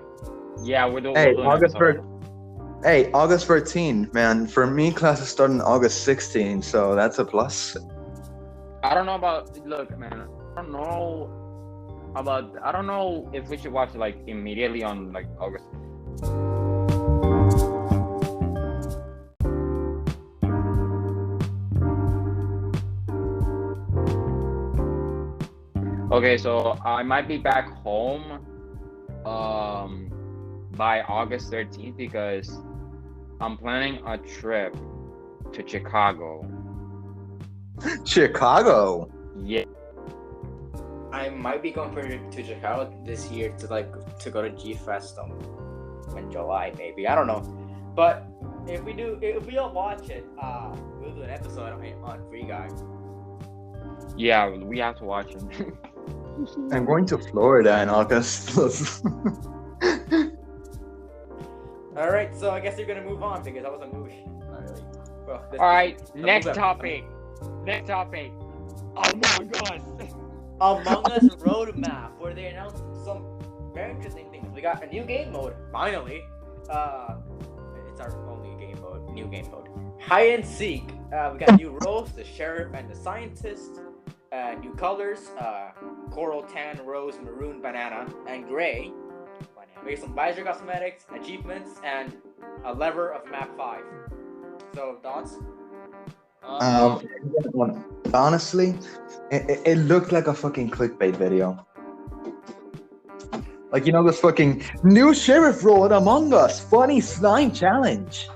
Yeah, we're doing. Hey, we're doing August episode. 1st. Hey, August 13th, man. For me, classes start on August 16th, so that's a plus. I don't know about. Look, man. I don't know if we should watch it like immediately on like August. Okay, so I might be back home by August 13th because I'm planning a trip to Chicago. Chicago. Yeah. I might be going to Chicago this year to go to G Fest in July maybe. I don't know, but if we don't watch it, we'll do an episode on Free Guy. Yeah, we have to watch it. I'm going to Florida in August. All right, so I guess you're gonna move on because that was a movie. Not really. Well, All right, next topic. Next topic. Among Us. Among Us roadmap, where they announced some very interesting things. we got a new game mode. Finally, it's our only game mode. New game mode. Hide and seek. We got new roles: the sheriff and the scientist. New colors: coral, tan, rose, maroon, banana, and gray. Based on Visor cosmetics, achievements, and a lever of map 5. So thoughts? Honestly, it looked like a fucking clickbait video. Like, you know, this fucking new sheriff role in Among Us, funny slime challenge.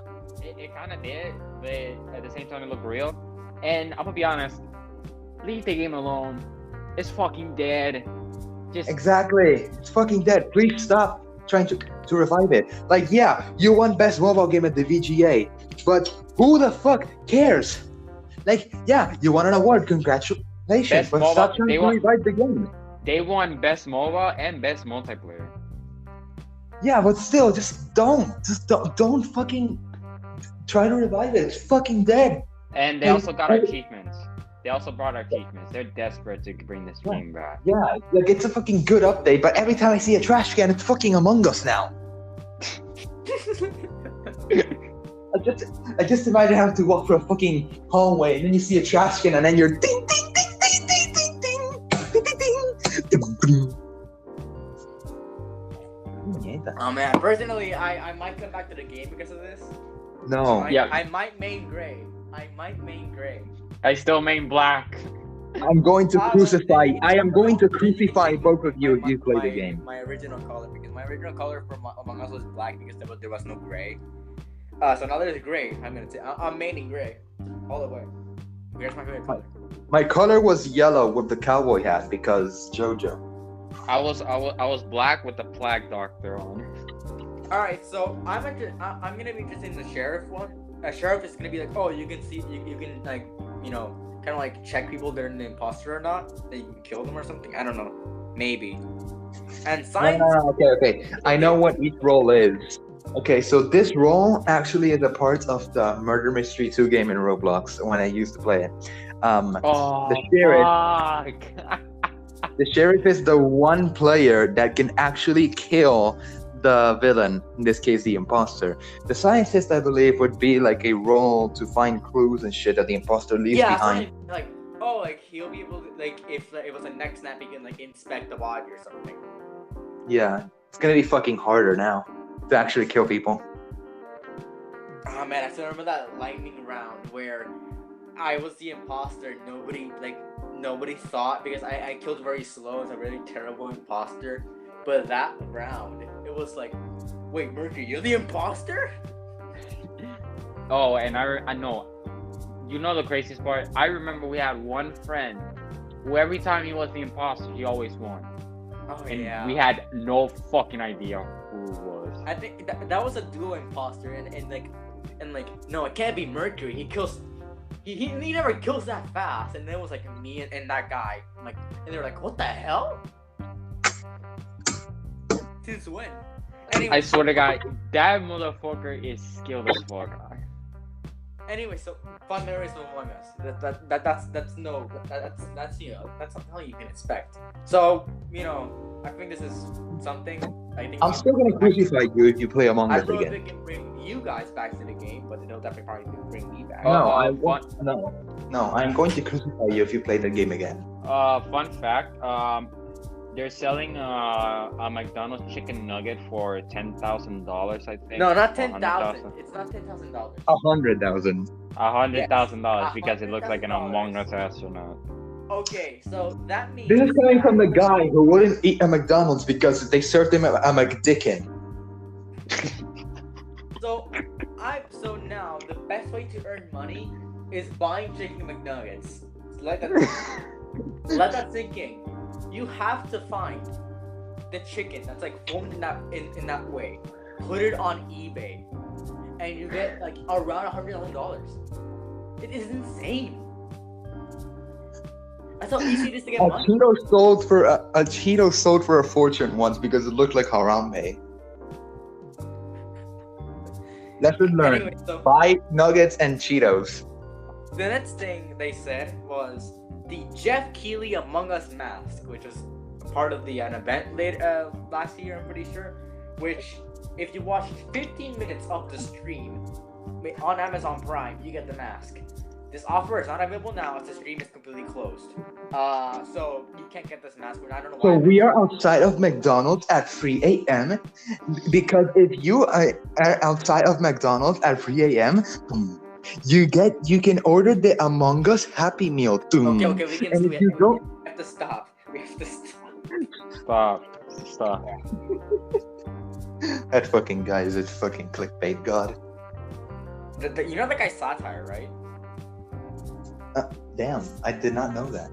It kind of did, but at the same time, it looked real. And I'm gonna be honest, leave the game alone. It's fucking dead. Just Exactly, it's fucking dead. Please stop trying to revive it. Like, yeah, you won best mobile game at the VGA, but who the fuck cares? Like, yeah, you won an award. Congratulations, Best but mobile- stop trying they to won- revive the game. they won best mobile and best multiplayer. Yeah, but still, just don't fucking try to revive it. It's fucking dead. And they also got achievements. They also brought achievements. They're desperate to bring this game back. Yeah, like, it's a fucking good update, but every time I see a trash can, it's fucking Among Us now. I just imagine having to walk through a fucking hallway, and then you see a trash can, and then you're ding ding ding ding ding ding ding ding ding ding. Oh man, personally, I might come back to the game because of this. No. I might main gray. I still main black. I'm going to crucify. I am going to crucify both of you if you play the game. My original color, because my original color for Among Us was black because there was no gray. So now there's gray. I'm maining gray all the way. Here's my favorite color. My color was yellow with the cowboy hat because JoJo. I was black with the plague doctor on. All right, so I'm gonna be interested in the sheriff one. A sheriff is gonna be like, oh, you can see, you can like, you know, kind of like check people they're the imposter or not. That you can kill them or something. I don't know, maybe. And science. Okay. I know what each role is. Okay, so this role actually is a part of the Murder Mystery 2 game in Roblox when I used to play it. The sheriff. The sheriff is the one player that can actually kill the villain, in this case the imposter. The scientist, I believe, would be like a role to find clues and shit that the imposter leaves behind. Like he'll be able to, like, if it was a neck snap, he can like inspect the body or something. Yeah, it's gonna be fucking harder now to actually kill people. Oh man, I still remember that lightning round where I was the imposter. Nobody thought, because I killed very slow. It's a really terrible imposter. But that round, it was like, wait, Mercury, you're the imposter? Oh, and I know. You know the craziest part? I remember we had one friend who every time he was the imposter, he always won. Oh And yeah. we had no fucking idea who it was. I think that was a duo imposter, and no, it can't be Mercury. He kills. He never kills that fast, and then it was like me and that guy. And they were like, what the hell? Since when? Anyway, I swear to God, that motherfucker is skilled as fuck. Anyway, so fun memories of Among Us. That's you know, that's something you can expect. So, you know, I think this is something. I'm still gonna crucify you if you play Among I Us don't know if again. it can bring you guys back to the game, but it'll definitely probably bring me back. No, I'm going to crucify you if you play the game again. Fun fact, they're selling a McDonald's chicken nugget for $10,000, I think. No, not Or 10,000. $100,000. It's not $10,000. 100,000. $100,000 because it looks like an $100,000. Among Us astronaut. Okay, so that means This is coming from the guy who wouldn't eat a McDonald's because they served him a McDickin. So now the best way to earn money is buying chicken McNuggets. Let that sink in. You have to find the chicken that's like formed in that way, put it on eBay, and you get like around $100,000. It is insane. That's how easy it is to get money. A Cheeto sold for a fortune once because it looked like Harambe. Lesson learned. Anyway, so Buy nuggets and Cheetos. the next thing they said was the Jeff Keighley Among Us mask, which was part of an event last year, I'm pretty sure. which if you watch 15 minutes of the stream on Amazon Prime, you get the mask. This offer is not available now as the stream is completely closed. So you can't get this mask. I don't know why. So we are outside of McDonald's at 3 a.m. because if you are outside of McDonald's at 3 a.m., you can order the Among Us Happy Meal. Okay, we can And do if it. you don't, We have to stop. We have to stop. Stop. that fucking guy is a fucking clickbait god. You know the guy Satire, right? Damn, I did not know that.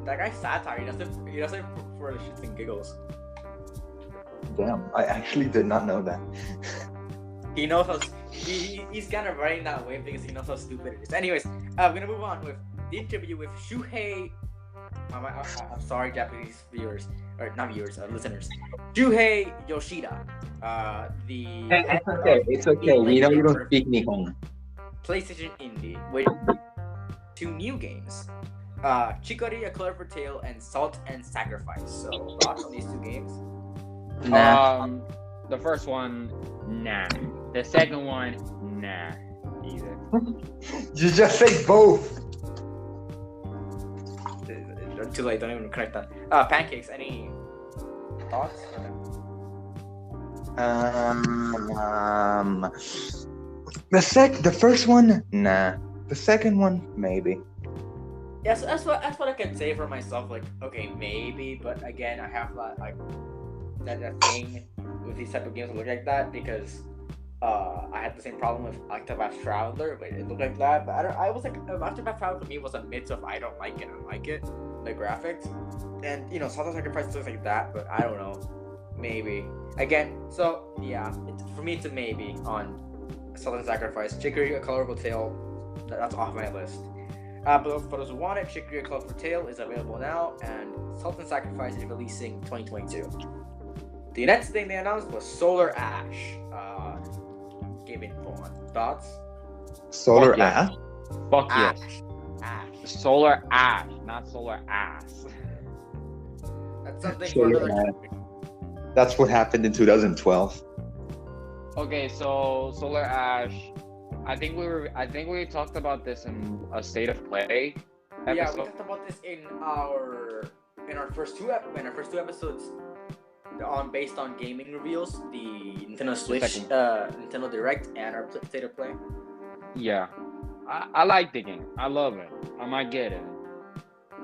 That guy Satire, he does it for the shits and giggles. Damn, I actually did not know that. He knows how he's kind of riding that wave because he knows how stupid it is. Anyways, we're gonna move on with the interview with Shuhei. I'm sorry, Japanese viewers or not viewers, listeners. Shuhei Yoshida. It's okay. We know you don't speak Nihon. PlayStation Indie with 2 new games. Chicory, A Colorful Tale, and Salt and Sacrifice. So, thoughts on these 2 games? Nah. The first one, nah. The second one, nah. Either. You just say both. Too late, don't even correct that. Pancakes, any thoughts? The first one, nah. The second one, maybe. Yes, that's what I can say for myself. Like, okay, maybe, but again, I have that thing with these type of games that look like that because I had the same problem with Octopath Traveler, but it looked like that. But I was like, Octopath Traveler for me was a mix of I don't like it, I like it, the graphics, and Salt and Sacrifice looks like that, but I don't know, maybe. Again, so yeah, for me it's a maybe on Salt and Sacrifice. Chicory, A Colorful Tale, that's off my list. But for those who want it, Chicory, A Colorful Tale is available now, and Salt and Sacrifice is releasing 2022. The next thing they announced was Solar Ash. Game info on. Thoughts? Solar Fuck yes. Ash? Fuck yes. Ash. Solar Ash, not Solar Ass. That's something for Solar another Ash. That's what happened in 2012. Okay, so Solar Ash. I think we talked about this in a State of Play episode. Yeah, we talked about this in our first two episodes based on gaming reveals, the Nintendo Switch, Nintendo Direct, and our State of Play. Yeah, I like the game. I love it. I might get it.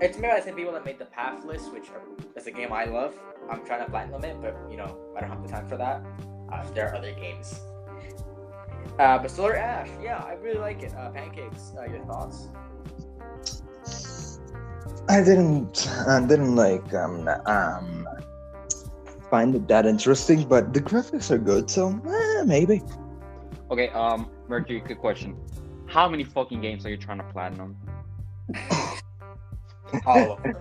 It's made by the same people that made the Pathless, which is a game I love. I'm trying to platinum it, but I don't have the time for that. There are other games. But Solar Ash, yeah, I really like it. Pancakes, your thoughts? I didn't like find it that interesting, but the graphics are good, so maybe. Okay, Mercury, good question. How many fucking games are you trying to platinum? All of them.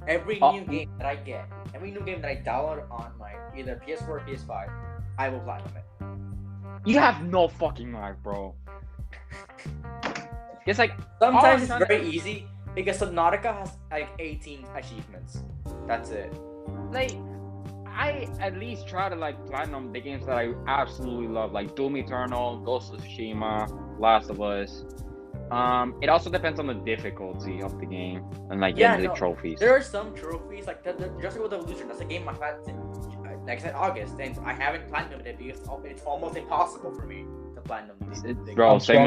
Every new game that I get, every new game that I download on my either PS4 or PS5, I will platinum it. You have no fucking life, bro. It's like Sometimes it's very easy because Subnautica has like 18 achievements. That's it. Like, I at least try to like platinum the games that I absolutely love, like Doom Eternal, Ghost of Tsushima, Last of Us. It also depends on the difficulty of the game and like getting the trophies. There are some trophies like the Jurassic World Evolution. That's a game I've had since like I said August, and I haven't platinumed it because it's almost impossible for me to platinum these things. Bro, same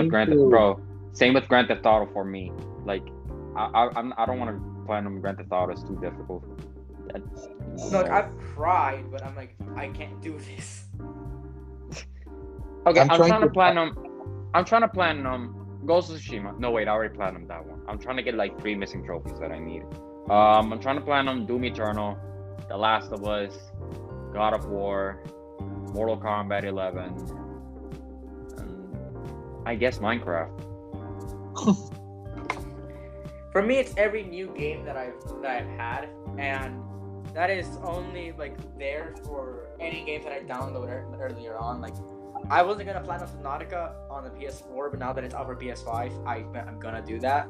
with Grand Theft Auto for me. Like, I don't want to platinum Grand Theft Auto. It's too difficult. Look, I've tried, but I'm like, I can't do this. Okay, I'm trying to platinum Ghost of Tsushima. No, wait, I already platinumed that one. I'm trying to get like 3 missing trophies that I need. I'm trying to platinum Doom Eternal, The Last of Us, God of War, Mortal Kombat 11, and I guess Minecraft. For me, it's every new game that I've had, and that is only like there for any games that I downloaded earlier on. Like, I wasn't gonna platinum Subnautica on the PS4, but now that it's out for PS5, I'm gonna do that.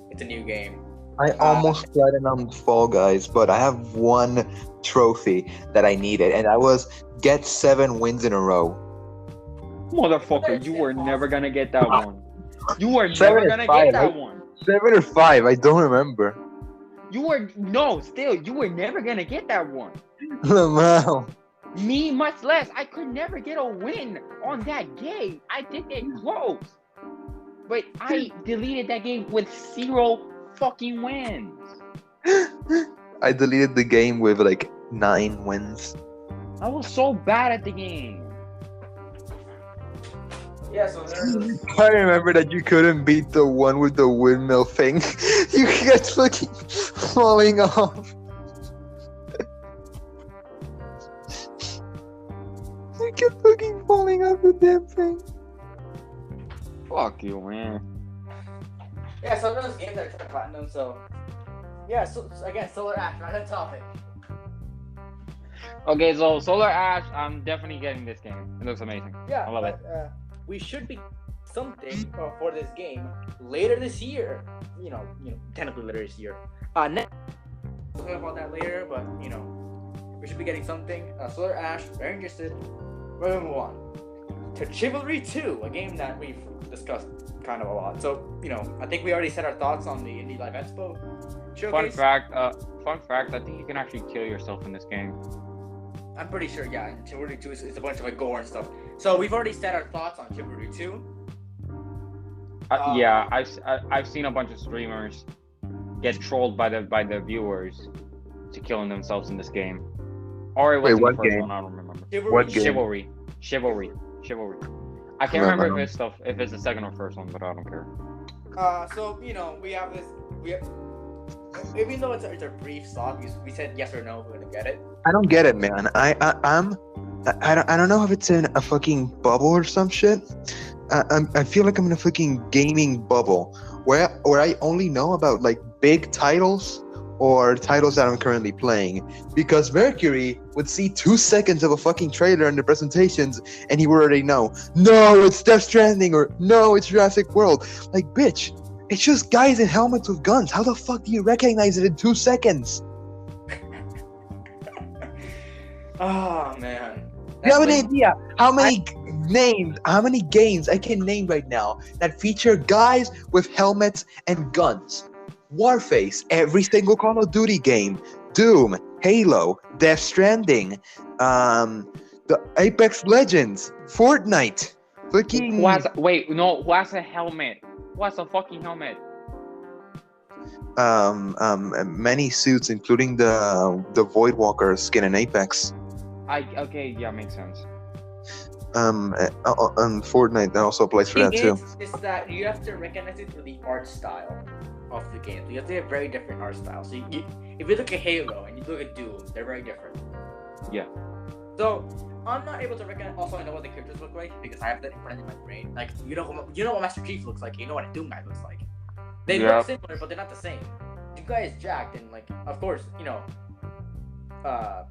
It's a new game. I almost platinum Fall Guys, but I have one trophy that I needed, and I was get 7 wins in a row. Motherfucker, you were never gonna get that one. You were 7 never or gonna 5, get that right? one. 7 or 5, I don't remember. You were never gonna get that one. Wow. Me, much less. I could never get a win on that game. I did get close, but I deleted that game with 0 fucking wins. I deleted the game with like 9 wins. I was so bad at the game. Yeah, so there's I remember that you couldn't beat the one with the windmill thing. You kept fucking falling off. You kept fucking falling off the damn thing. Fuck you, man. yeah, so those games that are platinum. So yeah, so again, Solar Ash, right on topic. Okay, so Solar Ash, I'm definitely getting this game. It looks amazing. Yeah, I love it. We should be something for this game later this year. You know, technically later this year. Next, we'll talk about that later, but we should be getting something. Solar Ash, very interested. We're gonna move on to Chivalry 2, a game that we've discussed kind of a lot. So, I think we already said our thoughts on the Indie Live Expo showcase. Fun fact, I think you can actually kill yourself in this game. I'm pretty sure, yeah. Chivalry 2 is a bunch of gore and stuff. So we've already said our thoughts on Chivalry 2. Yeah, I've seen a bunch of streamers get trolled by the viewers to killing themselves in this game. Or it was what the first game? one, I don't remember. What game? Chivalry. I can't remember if it's the second or first one, but I don't care. So we have this. Even though it's a brief thought, we said yes or no. We're gonna get it. I don't get it, man. I don't know if it's in a fucking bubble or some shit. I feel like I'm in a fucking gaming bubble where I only know about like big titles or titles that I'm currently playing, because Mercury would see 2 seconds of a fucking trailer in the presentations and he would already know, no, it's Death Stranding, or no, it's Jurassic World. Like, bitch, it's just guys in helmets with guns. How the fuck do you recognize it in 2 seconds? Oh man. You have an idea how many games I can name right now that feature guys with helmets and guns? Warface, every single Call of Duty game, Doom, Halo, Death Stranding, the Apex Legends, Fortnite, fucking. Who has a helmet? Who has a fucking helmet? Many suits, including the Voidwalker skin in Apex. Okay, yeah, makes sense. Fortnite also applies for that too. Is that you have to recognize it through the art style of the game. You have to have very different art styles. So if you look at Halo and you look at Doom, they're very different. Yeah. So I'm not able to recognize. Also, I know what the characters look like because I have that imprinted in my brain. Like you know what Master Chief looks like. You know what a Doom guy looks like. They look similar, but they're not the same. Doom guy is jacked and like, of course,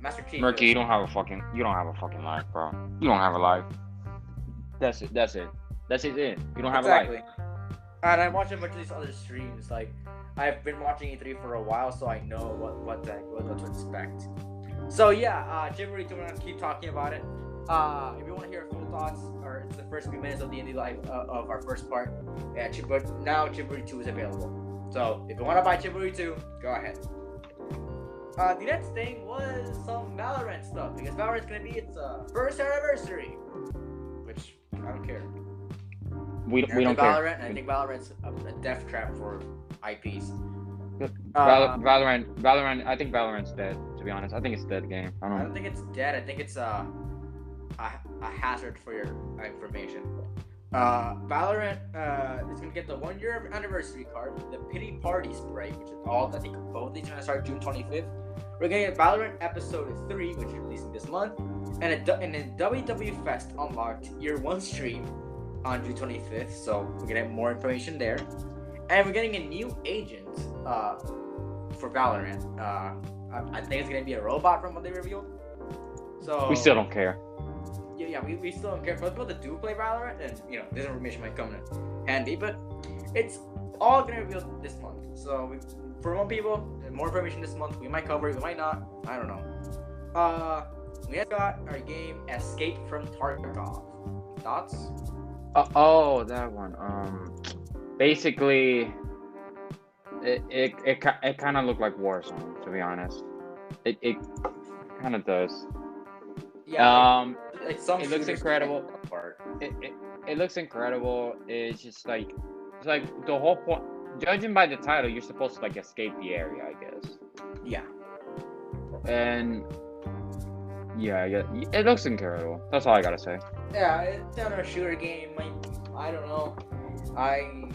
Master Chief. Mercury, you don't have a fucking life, bro. You don't have a life. That's it. You don't have a life. And I watch a bunch of these other streams. Like, I've been watching E3 for a while, so I know what to expect. So yeah, Chivalry 2, we're gonna keep talking about it. If you want to hear full thoughts, or it's the first few minutes of the Indie Live of our first part, now Chivalry 2 is available. So if you want to buy Chivalry 2, go ahead. The next thing was some Valorant stuff, because Valorant's gonna be its first anniversary, which I don't care. We don't care. Valorant, and I think Valorant's a death trap for IPs. Valorant. I think Valorant's dead. To be honest, I think it's a dead game. I don't think it's dead. I think it's a hazard for your information. Valorant is gonna get the 1-year anniversary card, the Pity Party spray, which is all. I think both of these are gonna start June 25th. We're gonna get Valorant Episode 3, which is releasing this month, and a WW Fest Unlocked Year 1 stream on June 25th. So we're gonna have more information there, and we're getting a new agent for Valorant. I think it's gonna be a robot from what they revealed. So we still don't care. Yeah, we still don't care. For people that do play Valorant, and this information might come in handy, but it's all gonna be revealed this month. So for one people, more information this month. We might cover it, we might not. I don't know. We have got our game Escape from Tarkov. Thoughts? Oh, that one. Basically, it kind of looked like Warzone, to be honest. It kind of does. Yeah. Like some it looks shooters incredible. take apart. It looks incredible. It's just like the whole point. Judging by the title, you're supposed to like escape the area, I guess. Yeah. And yeah, it looks incredible. That's all I gotta say. Yeah, it's another shooter game. I don't know. I'm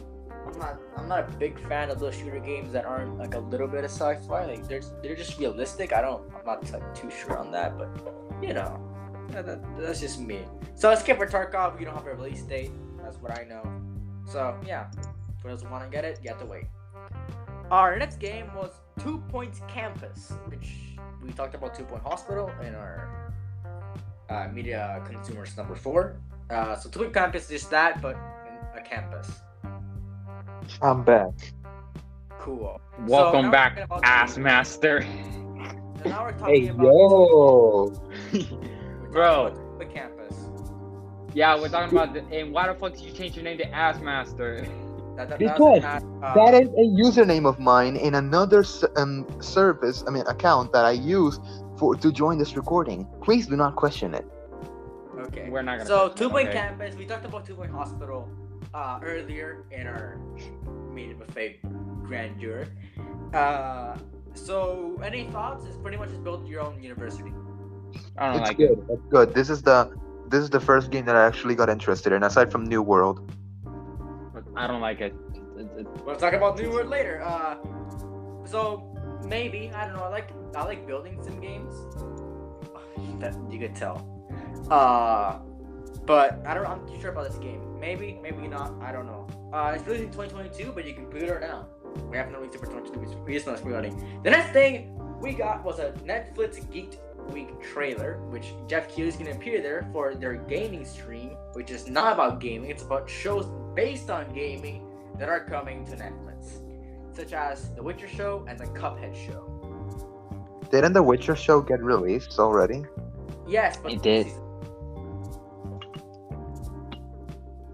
not a big fan of those shooter games that aren't like a little bit of sci-fi. Like they're just realistic. I'm not like, too sure on that, but you know, that's just me. So Escape from Tarkov, you don't have a release date. That's what I know. So yeah, for those who want to get it, you have to wait. Our next game was 2 Point Campus, which we talked about 2 Point Hospital in our media consumers number 4. So 2 Point Campus is just that, but in a campus. I'm back. Cool. Welcome So back, Ass Master. So now we're talking Hey, about yo! Bro. 2 Point Campus. Yeah, we're talking about and why the fuck did you change your name to Ass Master? Because that is a username of mine in another service, account that I use to join this recording. Please do not question it. Okay. We're not gonna. So 2 Point okay. Campus, we talked about 2 Point Hospital earlier in our media buffet grandeur. So any thoughts? It's pretty much just build your own university. I don't It's like good. it. It's good. This is the first game that I actually got interested in, aside from New World. I don't like it. We'll talk about New World later. So maybe I don't know. I like building sim games. That you could tell. But I don't. I'm too sure about this game. Maybe not. I don't know. It's releasing 2022, but you can pre-order now. We have no reason for 2022. We just know it's pre-ordering. The next thing we got was a Netflix Geek Week trailer, which Jeff Keighley is going to appear there for their gaming stream, which is not about gaming. It's about shows based on gaming that are coming to Netflix, such as The Witcher show and the Cuphead show. Didn't the Witcher show get released already? Yes, but It did.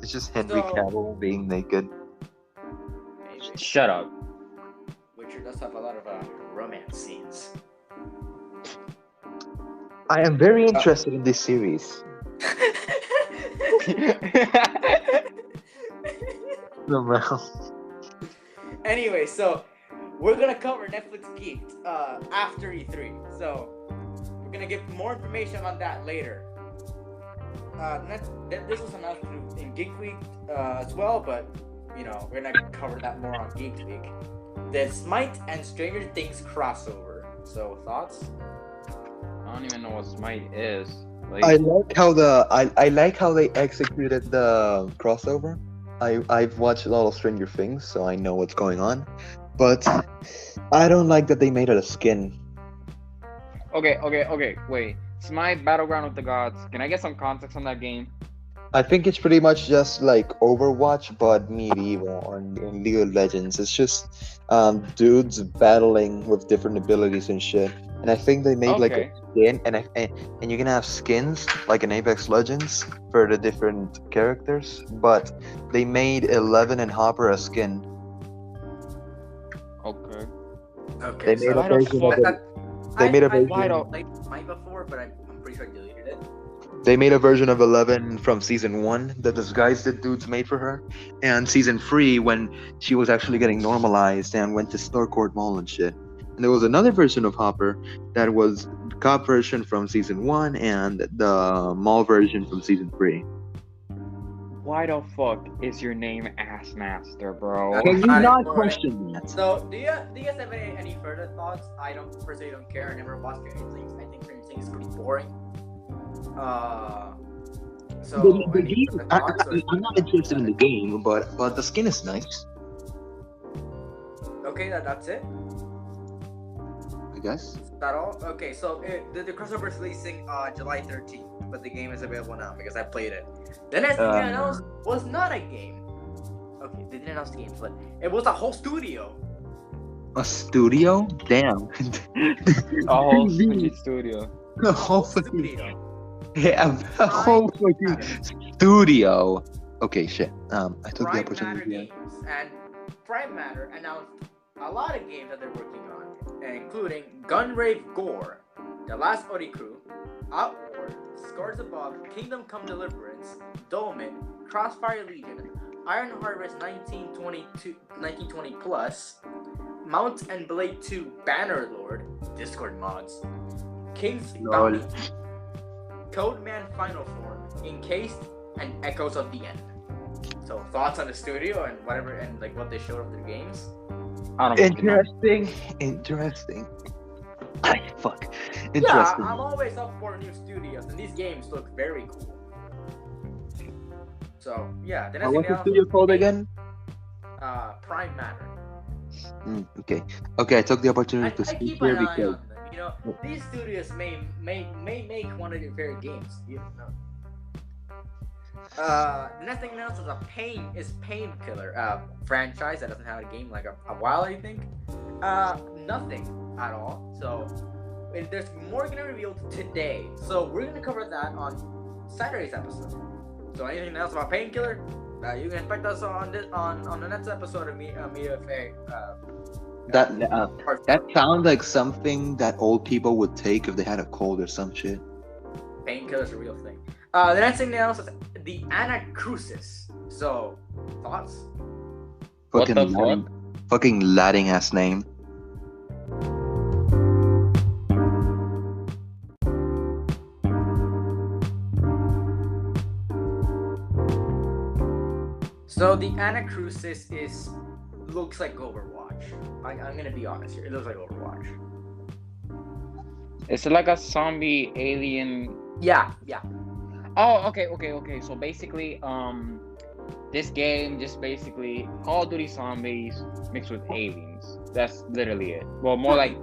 It's just Henry Cavill being naked. Maybe. Shut up. Witcher does have a lot of romance scenes. I am very interested in this series. Anyway, so we're gonna cover Netflix Geeked after E3. So we're gonna give more information on that later. This was announced in Geek Week as well, but you know we're gonna cover that more on Geek Week. The Smite and Stranger Things crossover. So thoughts? I don't even know what Smite is. I like how I like how they executed the crossover. I've watched a lot of Stranger Things, so I know what's going on. But I don't like that they made it a skin. Okay. Wait. Smite Battleground of the Gods. Can I get some context on that game? I think it's pretty much just like Overwatch, but medieval or in League of Legends. It's just dudes battling with different abilities and shit. And I think they made like a skin, and you can have skins like in Apex Legends for the different characters. But they made 11 and Hopper a skin. Okay. Okay. They made a version of it. They made a version. I played Smite before, but I'm pretty sure I deleted it. They made a version of 11 from season 1 that disguised the dudes made for her, and season 3 when she was actually getting normalized and went to Snowcourt Mall and shit. And there was another version of Hopper that was the cop version from season 1 and the mall version from season 3. Why the fuck is your name Ass Master, bro? Can you not question that? So, do you guys have any further thoughts? I personally don't care. I never watched Stranger Things. I think Stranger Things is pretty boring. So The game, I'm not interested in the game, but the skin is nice. Okay, that's it. I guess. Is that all? Okay, so the crossover is releasing July 13th, but the game is available now because I played it. The next thing they announced was not a game. Okay, they didn't announce the games, but it was a whole studio. A studio? Damn. A whole fucking studio. A whole fucking Studio. yeah, a whole fucking studio. Okay, shit. I took the Prime Matter opportunity. Games and Prime Matter announced a lot of games that they're working on, including Gunrave Gore, The Last Oricru, Outward, Scars Above, Kingdom Come Deliverance, Dolmen, Crossfire Legion, Iron Harvest 1920 plus, Mount and Blade 2 Bannerlord, Discord mods, King's Lol. Bounty, Codeman Final Form, Encased, and Echoes of the End. So thoughts on the studio and whatever and like what they showed of their games? I don't fucking know. Interesting. Fuck. Yeah, Interesting. I'm always up for new studios, and these games look very cool. So yeah, the next What's thing the studio called again? Prime Matter. Okay. Okay, I took the opportunity to I speak keep here an eye because on them. You know, these studios may make one of your favorite games. You know. The next thing announced was Painkiller franchise that doesn't have a game like a while, I think. Nothing at all. So there's more gonna be revealed today. So we're gonna cover that on Saturday's episode. So anything else about Painkiller? You can expect us on the next episode of me that sounds like something that old people would take if they had a cold or some shit. Painkiller's a real thing. The next thing announced is the Anacrusis. So thoughts? What the Fucking Latin ass name. So the Anacrusis looks like Overwatch. I'm gonna be honest here. It looks like Overwatch. Is it like a zombie alien? Yeah. Oh, okay. So basically, this game just basically Call of Duty zombies mixed with aliens. That's literally it. Well, more like,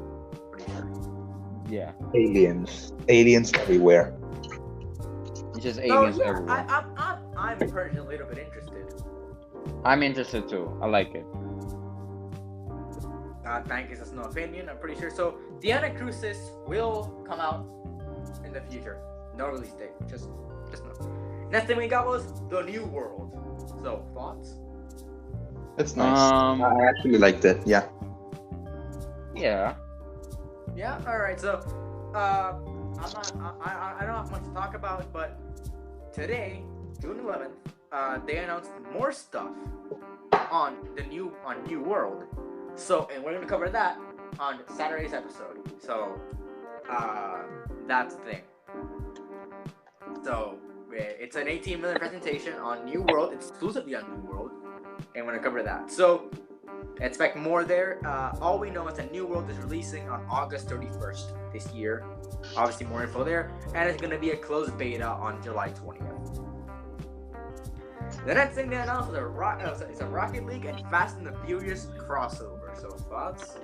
yeah, Aliens everywhere. it's just aliens yeah, everywhere. I'm personally a little bit interested. I'm interested too. I like it. Pancakes has no opinion, I'm pretty sure. So the Anacrusis will come out in the future. No release date. Just no. Next thing we got was the New World. So thoughts? That's nice. I actually liked it. Yeah. Yeah. Yeah. All right. So I don't have much to talk about, but today, June 11th, they announced more stuff on New World. So, and we're gonna cover that on Saturday's episode. So, that's the thing. So, it's an 18-minute presentation on New World, exclusively on New World, and we're gonna cover that. So, expect more there. All we know is that New World is releasing on August 31st this year. Obviously, more info there, and it's gonna be a closed beta on July 20th. The next thing they announced is a Rocket League and Fast and the Furious crossover. So thoughts?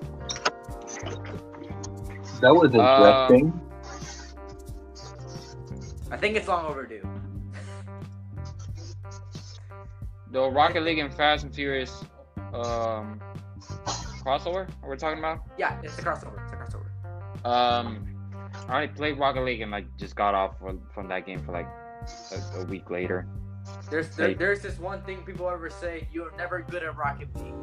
That was interesting. I think it's long overdue. The Rocket League and Fast and Furious crossover we're talking about? Yeah, it's a crossover. I already played Rocket League and like just got off from that game for like a week later. There's this one thing people ever say: you're never good at Rocket League.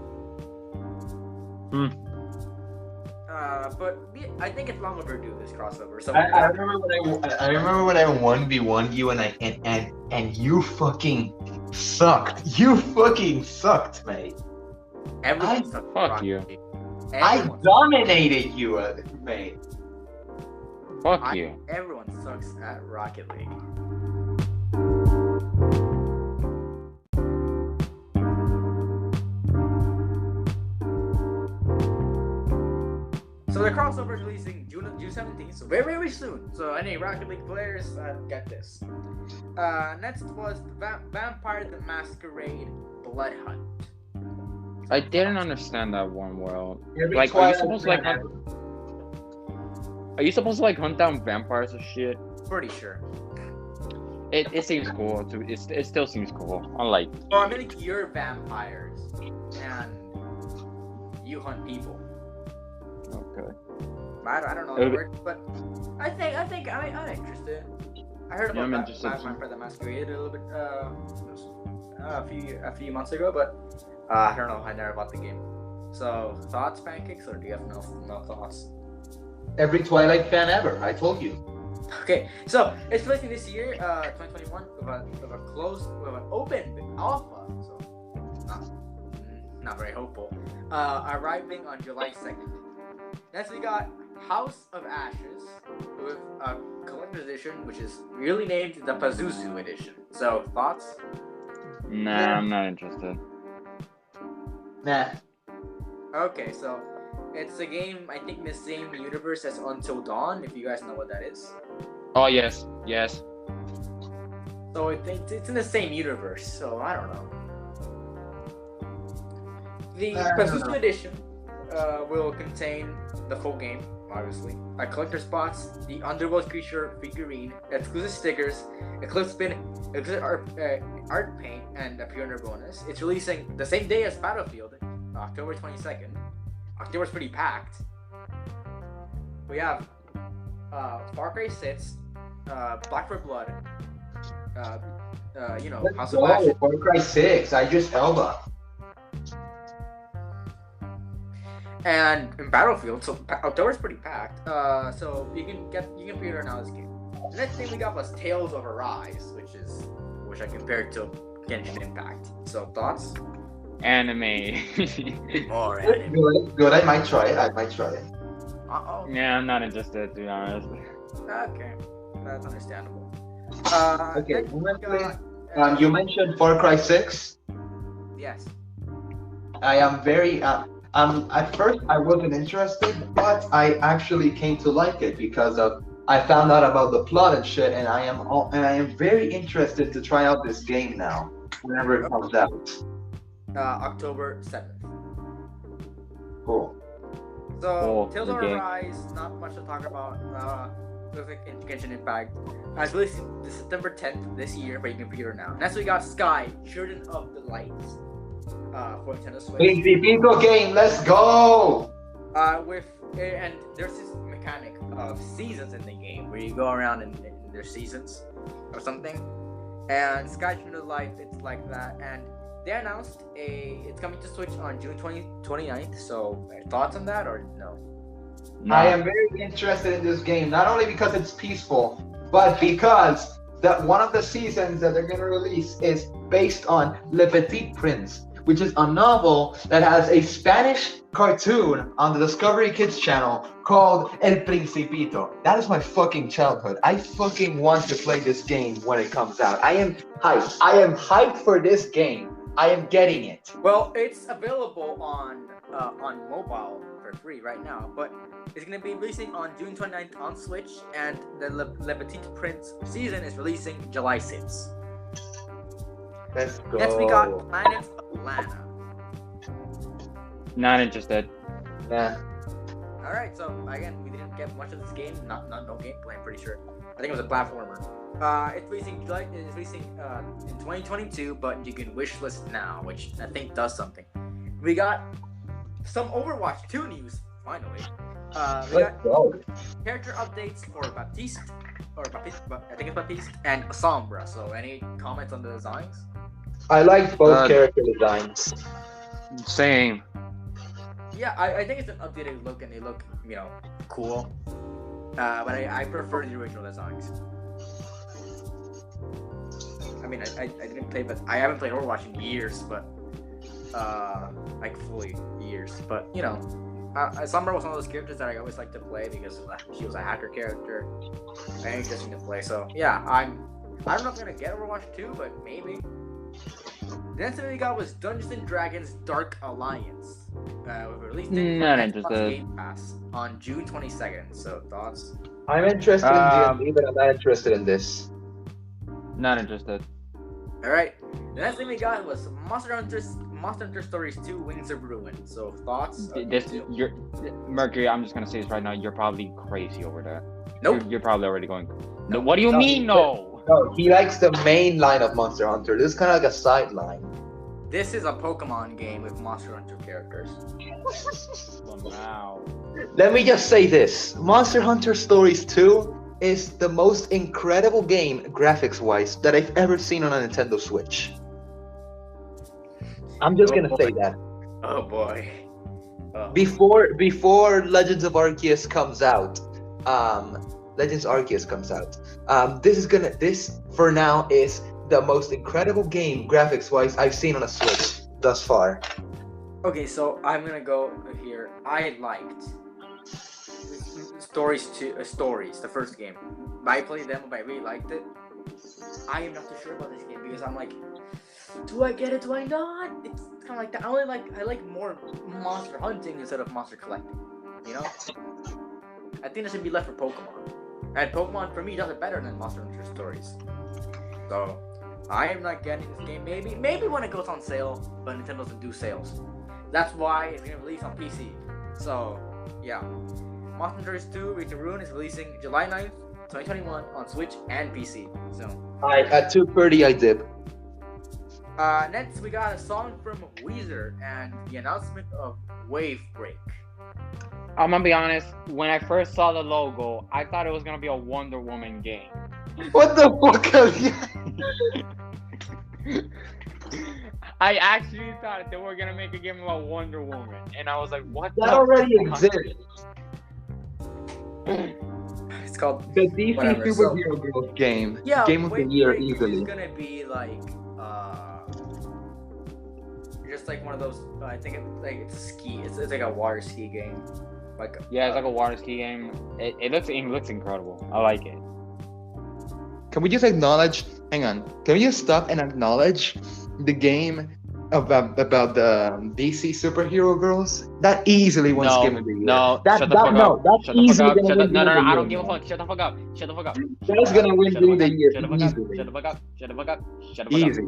But I think it's long overdue, this crossover. So I remember when I 1v1 you and you fucking sucked. You fucking sucked, mate. Everyone sucks at fuck Rocket you. League. I Everyone dominated you, mate. Fuck you. Everyone sucks at Rocket League. So the crossover is releasing June 17th, so very, very soon. So any Rocket League players, get this. Next was Vampire the Masquerade Blood Hunt. I didn't understand that one well. Every Like, Twilight are you supposed to like hunt down vampires or shit? Pretty sure. It seems cool too. It still seems cool. I like. So I mean, you're vampires, and you hunt people. Okay. I don't know the word, but I think I'm interested. I heard about my friend the Masquerade a little bit a few months ago, but I don't know. I never bought the game. So thoughts, Pancakes, or do you have no thoughts? Every Twilight fan ever. I told you. Okay, so it's releasing this year, 2021, with an open alpha. So not very hopeful. Arriving on July 2nd. Next we got House of Ashes with a collector's edition, which is really named the Pazuzu edition. So thoughts? Nah, I'm not interested. Nah. Okay, so it's a game, I think, in the same universe as Until Dawn, if you guys know what that is. Oh yes. So it's in the same universe, so I don't know. The Pazuzu edition will contain the full game, obviously. A collector's box, the Underworld creature figurine, exclusive stickers, eclipse pin, art paint, and a pre-order bonus. It's releasing the same day as Battlefield, October 22nd. October's pretty packed. We have Far Cry 6, Black for Blood, House of Ashes. Far Cry 6. I just held up. And in Battlefield, so October's pretty packed. So you can pre-order now this game. The next thing we got was Tales of Arise, which I compared to Genshin Impact. So thoughts? Anime. More anime. Good. I might try it. Uh-oh. Yeah, I'm not interested, to be honest. Okay, that's understandable. Okay, next we got, you mentioned Far Cry 6. Yes. I am very at first I wasn't interested, but I actually came to like it because I found out about the plot and shit, and I am very interested to try out this game now whenever it comes out. October 7th. Cool. So Tales of Arise, not much to talk about. Looks like Genshin Impact. It's released September 10th this year, but you can pre-order now. Next we got Sky, Children of the Light. For Nintendo Switch. Bingo game, let's go! And there's this mechanic of seasons in the game where you go around in their seasons or something. And Sky Children of the Light, it's like that. And they announced it's coming to Switch on June 29th. So thoughts on that or no? I am very interested in this game, not only because it's peaceful, but because that one of the seasons that they're gonna release is based on Le Petit Prince, which is a novel that has a Spanish cartoon on the Discovery Kids channel called El Principito. That is my fucking childhood. I fucking want to play this game when it comes out. I am hyped. I am hyped for this game. I am getting it. Well, it's available on mobile for free right now, but it's going to be releasing on June 29th on Switch, and the Le Petit Prince season is releasing July 6th. Let's go. Next we got Planets of Lana. Not interested. Yeah. Alright, so again, we didn't get much of this game, no gameplay, I'm pretty sure. I think it was a platformer. It's releasing in 2022, but you can wishlist now, which I think does something. We got some Overwatch 2 news, finally. We got character updates for Baptiste, I think it's Baptiste, and Sombra. So any comments on the designs? I like both character designs. Same. Yeah, I think it's an updated look, and they look, cool. But I prefer the original designs. I mean, I didn't play, but I haven't played Overwatch in years, but like fully years. But Sombra was one of those characters that I always liked to play because she was a hacker character and interesting to play. So yeah, I'm not gonna get Overwatch 2, but maybe. The next thing we got was Dungeons and Dragons Dark Alliance. With a release date for Xbox Game Pass on June 22nd. So thoughts? I'm interested in D&D, but I'm not interested in this. Not interested. Alright. The next thing we got was Monster Hunter Stories 2 Wings of Ruin. So thoughts? Mercury, I'm just gonna say this right now, you're probably crazy over that. Nope. You're probably already going. No, what do you mean no? No, he likes the main line of Monster Hunter. This is kind of like a sideline. This is a Pokemon game with Monster Hunter characters. Wow. Let me just say this: Monster Hunter Stories 2 is the most incredible game, graphics-wise, that I've ever seen on a Nintendo Switch. I'm just gonna say that. Oh boy. Oh. Before Legends of Arceus comes out, this for now is the most incredible game graphics-wise I've seen on a Switch thus far. Okay, so I'm gonna go here. I liked Stories, the first game. I played them, but I really liked it. I am not too sure about this game because I'm like, do I get it? Do I not? It's kind of like that. I like more monster hunting instead of monster collecting. You know? I think that should be left for Pokemon. And Pokemon for me does it better than Monster Hunter Stories. So I am not getting this game. Maybe when it goes on sale, but Nintendo doesn't do sales. That's why it's gonna release on PC. So yeah, Monster Hunter 2: Reach the Ruin is releasing July 9th, 2021 on Switch and PC. So At 2:30 I dip. next we got a song from Weezer and the announcement of Wave Break. I'm gonna be honest. When I first saw the logo, I thought it was gonna be a Wonder Woman game. What the fuck are you? I actually thought they were gonna make a game about Wonder Woman, and I was like, "What?" That already exists. It's called The DC whatever, Superhero Girls game. Yeah, Game of the Wave Year Break easily. is gonna be like just like one of those. I think it's a ski. It's like a water ski game. Like Yeah, it's like a water ski game. It looks incredible. I like it. Can we just acknowledge? Hang on. Can we just stop and acknowledge the game about the DC Superhero Girls? That easily wins Game of the Year. No, That, shut the fuck up. That's Shut the fuck easily up. gonna Shut win the, no, Game no, of no, the I don't Year, give a man. fuck. Shut the fuck up. Shut the fuck up. That's gonna win Game of the Year Shut the fuck up. easily. Shut the fuck up. Shut the fuck up. Shut the fuck up. Easy.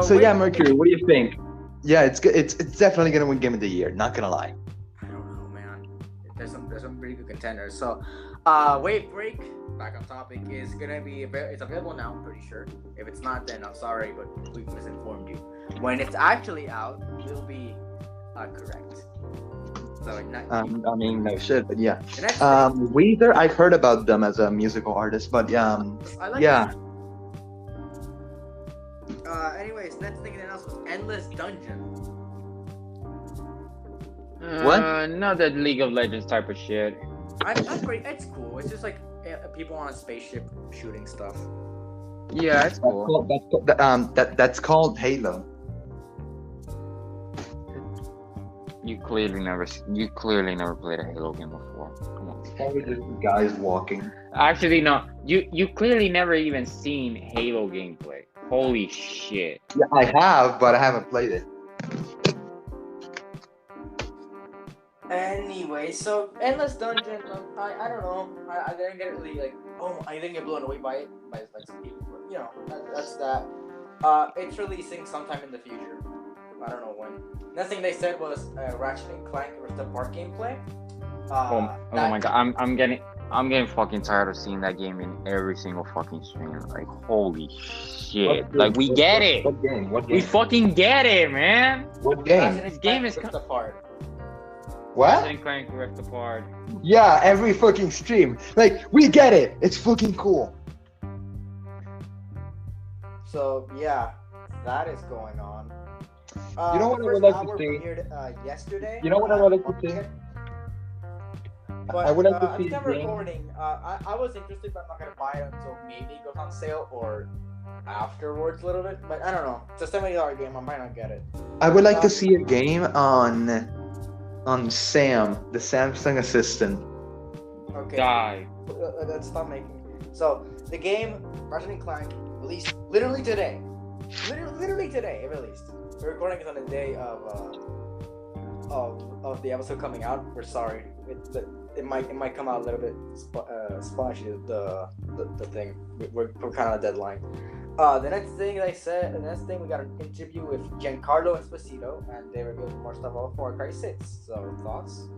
So yeah, Mercury, what do you think? Yeah, it's good. It's definitely gonna win Game of the Year. Not gonna lie. I don't know, man. There's some pretty good contenders. So, Wave Break, back on topic, is gonna be it's available now. I'm pretty sure. If it's not, then I'm sorry, but we misinformed you. When it's actually out, we'll be correct. So I mean, no shit, but yeah. the next Weezer, I've heard about them as a musical artist, but I like yeah. Anyways, next thing they announced was Endless Dungeon. What? Another League of Legends type of shit. It's cool. It's just like people on a spaceship shooting stuff. Yeah, it's cool. That's called Halo. You clearly never played a Halo game before. Come on. Probably just guys walking. Actually, no. You clearly never even seen Halo gameplay. Holy shit. Yeah, I have, but I haven't played it. Anyway, so Endless Dungeon, I don't know. I didn't get really like, I didn't get blown away by it by some people, but you know, that's that. It's releasing sometime in the future. I don't know when. Next thing they said was Ratchet and Clank Rift Apart gameplay. Oh my god, I'm getting fucking tired of seeing that game in every single fucking stream. Like, holy shit. Like, we get it. What game? We fucking get it, man. What game? This game is Rift Apart. What? Ratchet and Clank Rift Apart. Yeah, every fucking stream. Like, we get it. It's fucking cool. So yeah, that is going on. You know what I would like to see? Yesterday. You know what I would like to see? But, I would like to see I'm a game. recording. I was interested, but I'm not gonna buy it until maybe it goes on sale or afterwards a little bit. But I don't know. It's a $70 game. I might not get it. I would like to see a game on Sam, the Samsung Assistant. Okay. Die. Let's stop making. So the game Ratchet and Clank released literally today. Literally today it released. We're recording it on the day of the episode coming out. We're sorry. It might come out a little bit spongy. The thing. We're kind of on a deadline. The next thing we got an interview with Giancarlo Esposito, and they revealed more stuff about Far Cry 6. So thoughts?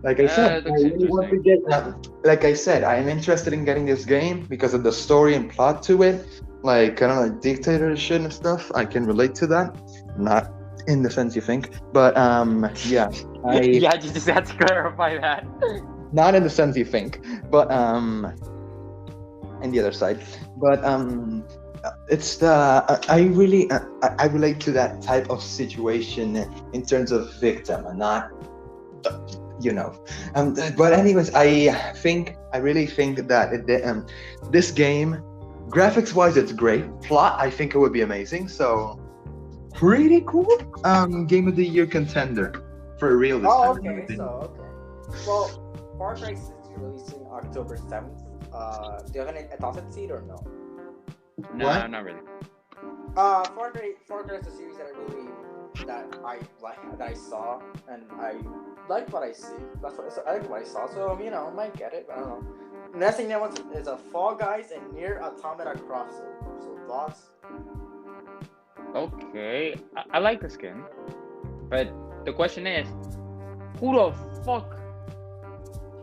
Like I said, That looks like I said, I am interested in getting this game because of the story and plot to it. Like kind of like dictatorship and stuff. I can relate to that. Not in the sense you think, but yeah, you just had to clarify that. not in the sense you think, but in the other side. But it's the I really I relate to that type of situation in terms of victim and not you know. But anyways, I really think that this game, graphics wise, it's great. Plot, I think it would be amazing. So pretty cool. Game of the year contender for real this time. Okay. Well, Far Cry 6 is releasing October 7th. Do you have any thoughts on Seed or no? No, What? not really. Far Cry is a series that I saw, and I like what I see. I like what I saw, so I might get it. I don't know. Next thing that is a Fall Guys and Nier Automata crossover. So thoughts? Okay, I like the skin, but the question is, who the fuck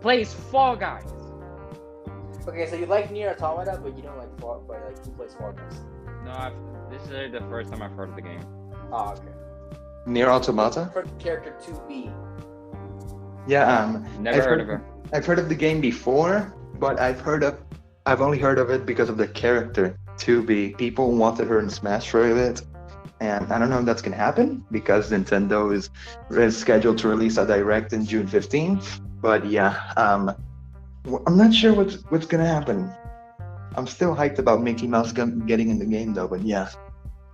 plays Fall Guys? Okay, so you like Nier Automata, but you don't like Fall. But like, who plays Fall Guys? No, this is the first time I've heard of the game. Oh, okay. Nier Automata. For character 2B. Yeah. Never heard of her. I've heard of the game before, but I've only heard of it because of the character 2B. People wanted her in Smash for a bit, and I don't know if that's gonna happen because Nintendo is scheduled to release a direct in June 15th. But yeah, I'm not sure what's gonna happen. I'm still hyped about Mickey Mouse getting in the game though. But yeah.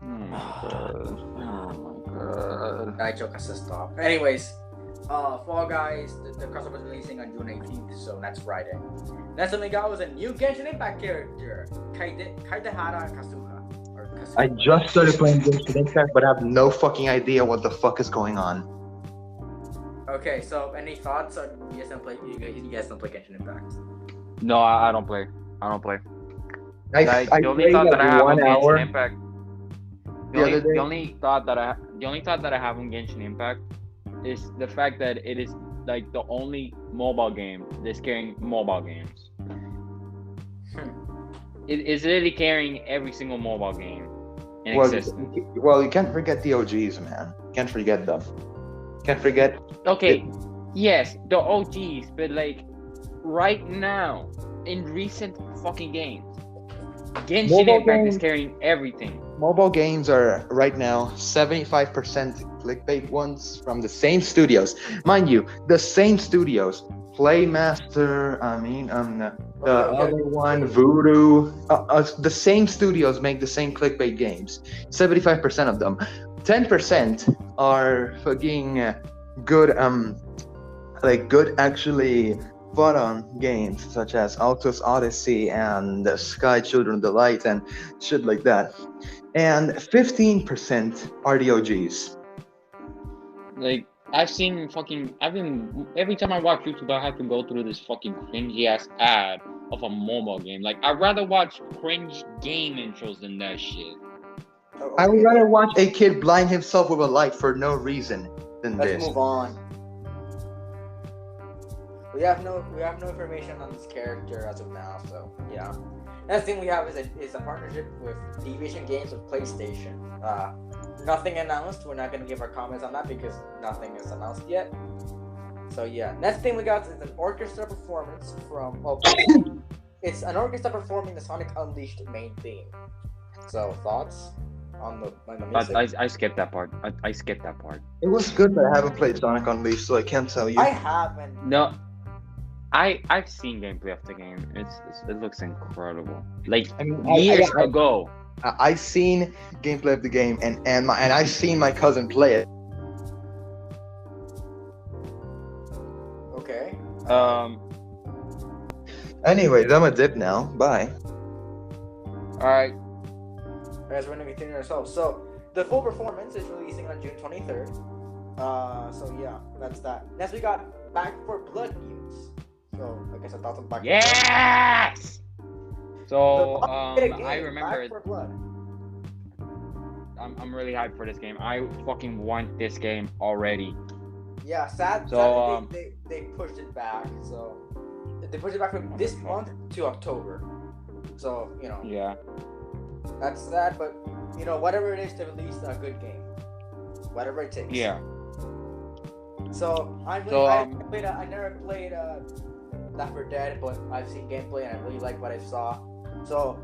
Oh my god. I joke has to stop. Anyways, Fall Guys, the crossover is releasing on June 18th, so that's Friday. Next one we got was a new Genshin Impact character, Kaidehara Kazuha. I just started playing Genshin Impact, but I have no fucking idea what the fuck is going on. Okay, so any thoughts? Or you guys don't play Genshin Impact? No, I don't play. I The only thought that I have on Genshin Impact. The The only thought that I have on Genshin Impact is the fact that it is like the only mobile game that's carrying mobile games. It is literally carrying every single mobile game in existence. Well, you can't forget the OGs, man. Can't forget them. Can't forget. Okay, yes, the OGs, but like right now, in recent fucking games, Genshin Impact is carrying everything. Mobile games are right now 75% clickbait ones from the same studios. Mind you, the same studios. Playmaster, the other one, Voodoo. The same studios make the same clickbait games. 75% of them. 10% are fucking good, good actually fun on games such as Altos Odyssey and Sky Children of the Light and shit like that. And 15% are the OGs. Like, every time I watch YouTube, I have to go through this fucking cringy ass ad of a mobile game. Like, I'd rather watch cringe game intros than that shit. I would rather watch a kid blind himself with a light for no reason than this. Let's move on. We have no information on this character as of now, so yeah. Next thing we have is a partnership with Deviation Games with PlayStation. Nothing announced. We're not gonna give our comments on that because nothing is announced yet. So yeah. Next thing we got is an orchestra performance from. It's an orchestra performing the Sonic Unleashed main theme. So thoughts on the music? I skipped that part. I skipped that part. It was good, but I haven't played Sonic Unleashed, so I can't tell you. I haven't. No. I've seen gameplay of the game. It looks incredible. Like years ago. I've seen gameplay of the game, and I've seen my cousin play it. Okay. Anyways, I'm a dip now. Bye. Alright. Guys, we're gonna continue ourselves. So the full performance is releasing on June 23rd. So yeah, that's that. Next we got Back for Blood news. So I guess I thought of Back. Yes. So I remember. Back for Blood. I'm really hyped for this game. I fucking want this game already. Yeah, sad. So, they pushed it back. So they pushed it back from this month to October. So yeah. that's sad. But whatever it is to release a good game, whatever it takes. Yeah. So I never played Left 4 Dead, but I've seen gameplay and I really like what I saw. So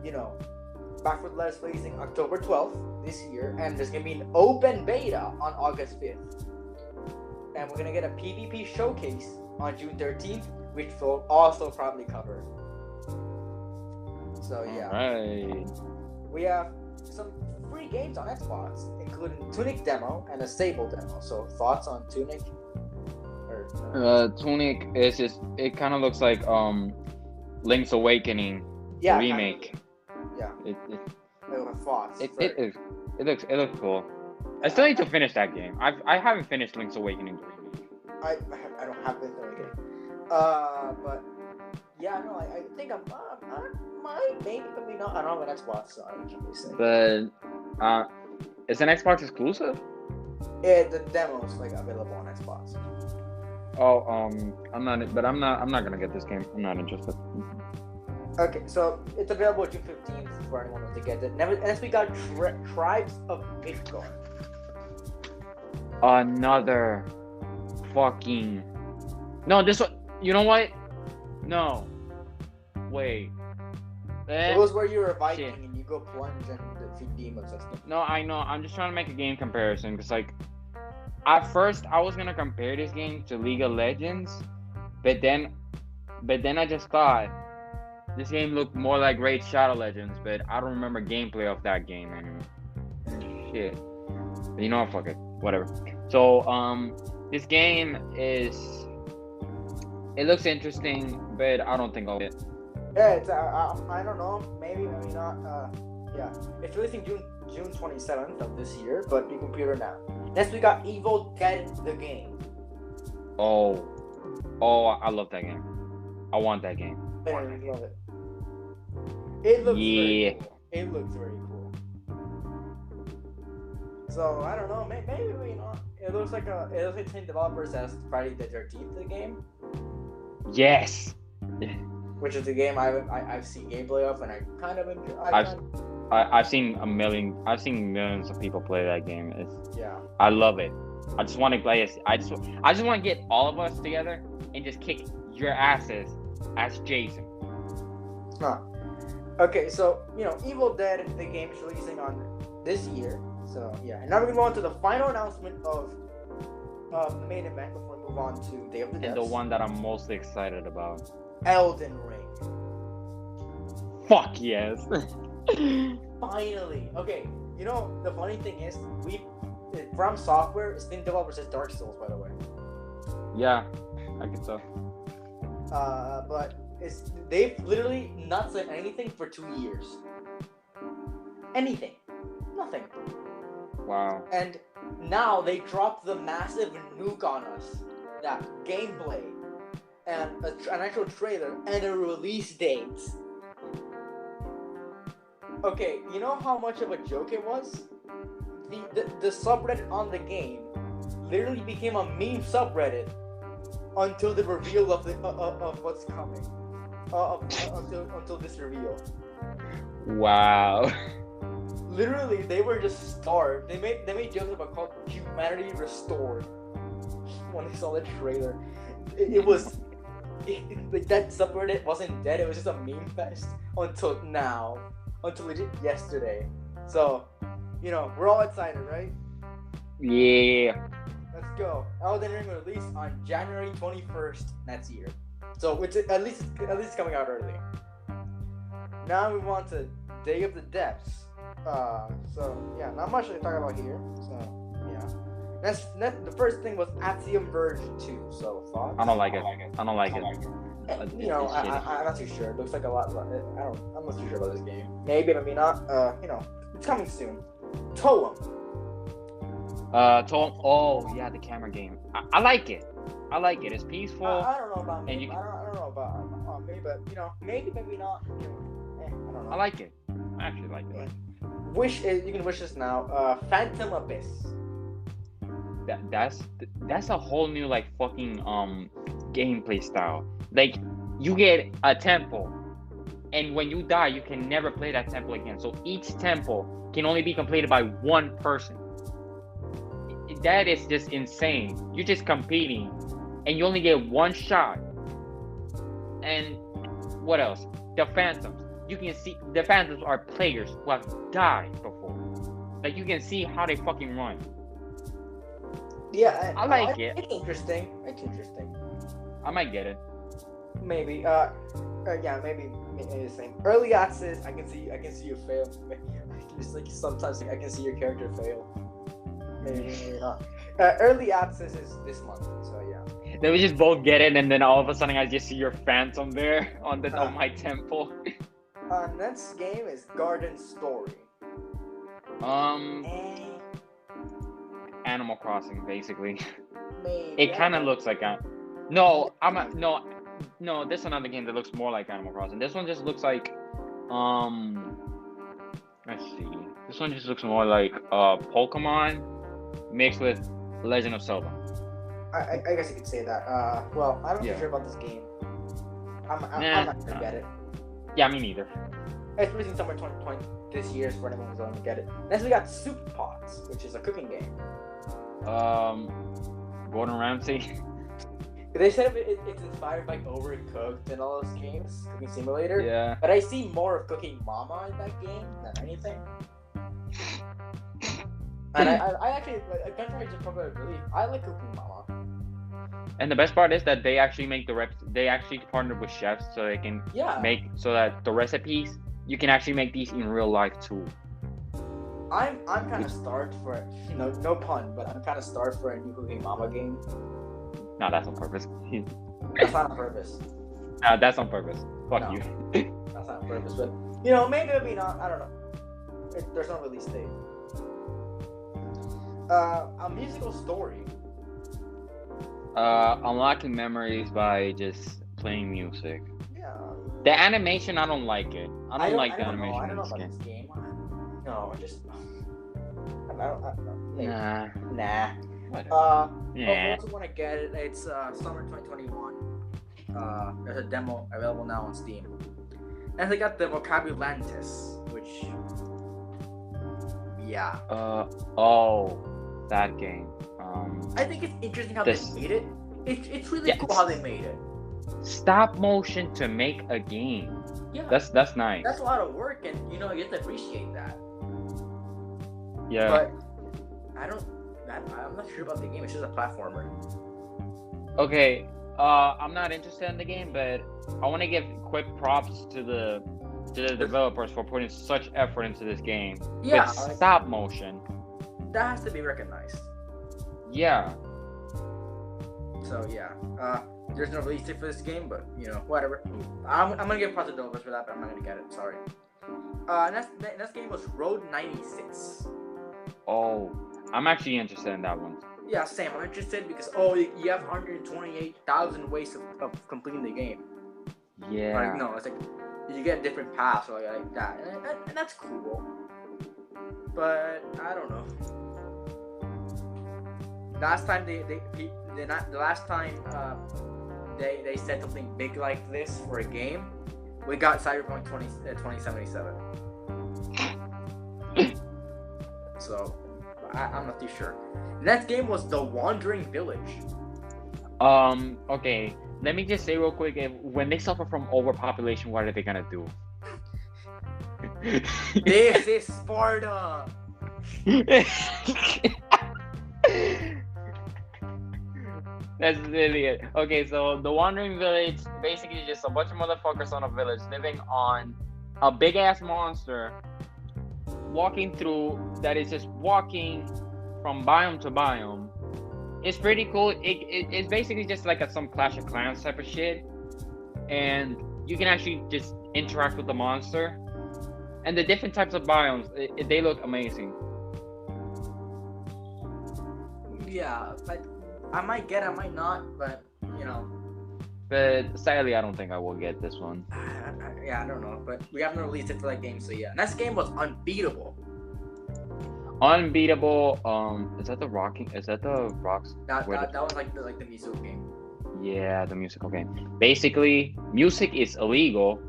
Back 4 Blood is releasing October 12th this year, and there's gonna be an open beta on August 5th. And we're gonna get a PvP showcase on June 13th, which we'll also probably cover. So yeah, Alright. we have some free games on Xbox, including Tunic demo and a Sable demo. So thoughts on Tunic? Tunic is just, it kind of looks like Link's Awakening remake. Yeah. Thoughts. It looks cool. I still need to finish that game. I haven't finished Link's Awakening remake. I don't have Link's Awakening. But yeah, no, I think I might, maybe not. I don't have an Xbox, so I can't really say. But is an Xbox exclusive? The demo's like available on Xbox. Oh, I'm not gonna get this game. I'm not interested. Okay, so it's available June 15th for anyone who wants to get it. Next we got Tribes of Midgard. Another fucking no. This one. You know what? No. Wait. It was where you were a Viking and you go plunge and defeat demons and stuff. No, I know. I'm just trying to make a game comparison because, like, at first I was gonna compare this game to League of Legends, but then I just thought this game looked more like Raid Shadow Legends, but I don't remember gameplay of that game anymore. Shit. But you know what? Fuck it. Whatever. So this game it looks interesting, but I don't think I'll get it. Yeah, it's I don't know, maybe not. Yeah, it's releasing June 27th of this year, but you can pre-order now. Next we got Evil Dead the game. Oh, I love that game. I want that game. I love it. It looks very cool. It looks very cool. So I don't know, maybe not. It looks like the same developers as Friday the 13th the game. Yes. Which is the game I've seen gameplay of, and I kind of enjoy. I've seen millions of people play that game. Yeah. I love it. I just want to play it. I just want to get all of us together and just kick your asses as Jason. Huh. Okay, so Evil Dead the game is releasing on this year. So yeah, and now we're gonna go on to the final announcement of the main event before we move on to Day of the Dead. And the one that I'm most excited about. Elden Ring. Fuck yes. Finally. Okay, the funny thing is, From Software is the same developers as Dark Souls, by the way. Yeah, I can tell. But they've literally not said anything for 2 years. Anything. Nothing. Wow. And now they dropped the massive nuke on us. That gameplay and an actual trailer and a release date. Okay, you know how much of a joke it was? The subreddit on the game literally became a meme subreddit until the reveal of what's coming. Until this reveal. Wow. Literally, they were just starved. They made jokes about called Humanity Restored when they saw the trailer. It was like that subreddit wasn't dead. It was just a meme fest until now, until legit yesterday. So, we're all excited, right? Yeah. Let's go. Elden Ring will release on January 21st next year. So it's at least it's coming out early. Now we move on to Day of the Depths. So yeah, not much to talk about here. So yeah. That's the first thing was Axiom Verge 2. So thoughts? I don't like it. I'm not too sure. It looks like a lot. I'm not too sure about this game. Maybe not. It's coming soon. Toem. Oh yeah, the camera game. I like it. It's peaceful. I don't know about me. I don't know about me, but maybe not. I don't know. I like it. I actually like it. You can wish this now. Phantom Abyss. that's a whole new like fucking gameplay style. Like you get a temple, and when you die, you can never play that temple again. So each temple can only be completed by one person. That is just insane. You're just competing, and you only get one shot. And what else? The phantoms. You can see the phantoms are players who have died before. Like you can see how they fucking run. Yeah, I like it. It's interesting. It's interesting. I might get it. Maybe. Yeah, maybe the same. Early access, I can see you fail. Just like sometimes I can see your character fail. Maybe not. Early access is this month, so yeah. Then we just both get it, and then all of a sudden I just see your phantom there on my temple. Next game is Garden Story. Animal Crossing, basically. Maybe. It kind of looks like no. This is another game that looks more like Animal Crossing. This one just looks like let's see. This one just looks more like Pokemon mixed with Legend of Zelda. I guess you could say that. Well, I'm not sure about this game. I'm not gonna get it. Yeah, me neither. It's releasing somewhere 2020 this year for anyone who's going to get it. Next we got Soup Pots, which is a cooking game. Gordon Ramsay. They said it's inspired by Overcooked and all those games, Cooking Simulator. Yeah. But I see more of Cooking Mama in that game than anything. And I actually, contrary to popular belief, I like Cooking Mama. And the best part is that they actually make they actually partnered with chefs so they can make so that the recipes you can actually make these in real life too. I'm kind of starved for no pun, but I'm kind of starved for a new Cooking Mama game. No, that's on purpose. That's not on purpose. No, that's on purpose. Fuck you. That's not on purpose, but maybe not. I don't know. There's no release date. A musical story. Unlocking memories by just playing music. Yeah. The animation, I don't like it. I don't like the animation. I don't know about this game. No, just. I don't Nah. Nah. Whatever. I also want to get it. It's summer 2021. There's a demo available now on Steam. And they got the Vocabulantis, which. Yeah. That game. I think it's interesting how they made it. It's really cool how they made it. Stop motion to make a game. Yeah. That's nice. That's a lot of work, and you have to appreciate that. Yeah. But I'm not sure about the game. It's just a platformer. Okay. I'm not interested in the game, but I want to give quick props to the developers for putting such effort into this game. Yeah. With stop motion. That has to be recognized. Yeah. So yeah, there's no release date for this game, but whatever. I'm gonna give props to developers for that, but I'm not gonna get it. Sorry. Next game was Road 96. Oh, I'm actually interested in that one. Yeah, same. I'm interested because you have 128,000 ways of completing the game. Yeah. It's like you get different paths or like that, and that's cool. But I don't know. Last time they said something big like this for a game, we got Cyberpunk 2077. So I'm not too sure. The next game was The Wandering Village. Okay. Let me just say real quick, when they suffer from overpopulation, what are they gonna do? This is Sparta. That's literally it. Okay, so the Wandering Village, basically just a bunch of motherfuckers on a village living on a big ass monster that is just walking from biome to biome. It's pretty cool. It's basically just like some Clash of Clans type of shit, and you can actually just interact with the monster. And the different types of biomes, they look amazing. Yeah, I might get it, I might not, but But sadly, I don't think I will get this one. I don't know, but we haven't released it for that game, so yeah. Next game was Unbeatable. Unbeatable. Is that the rocking? Is that the rocks? That was like the musical game. Yeah, the musical game. Basically, music is illegal,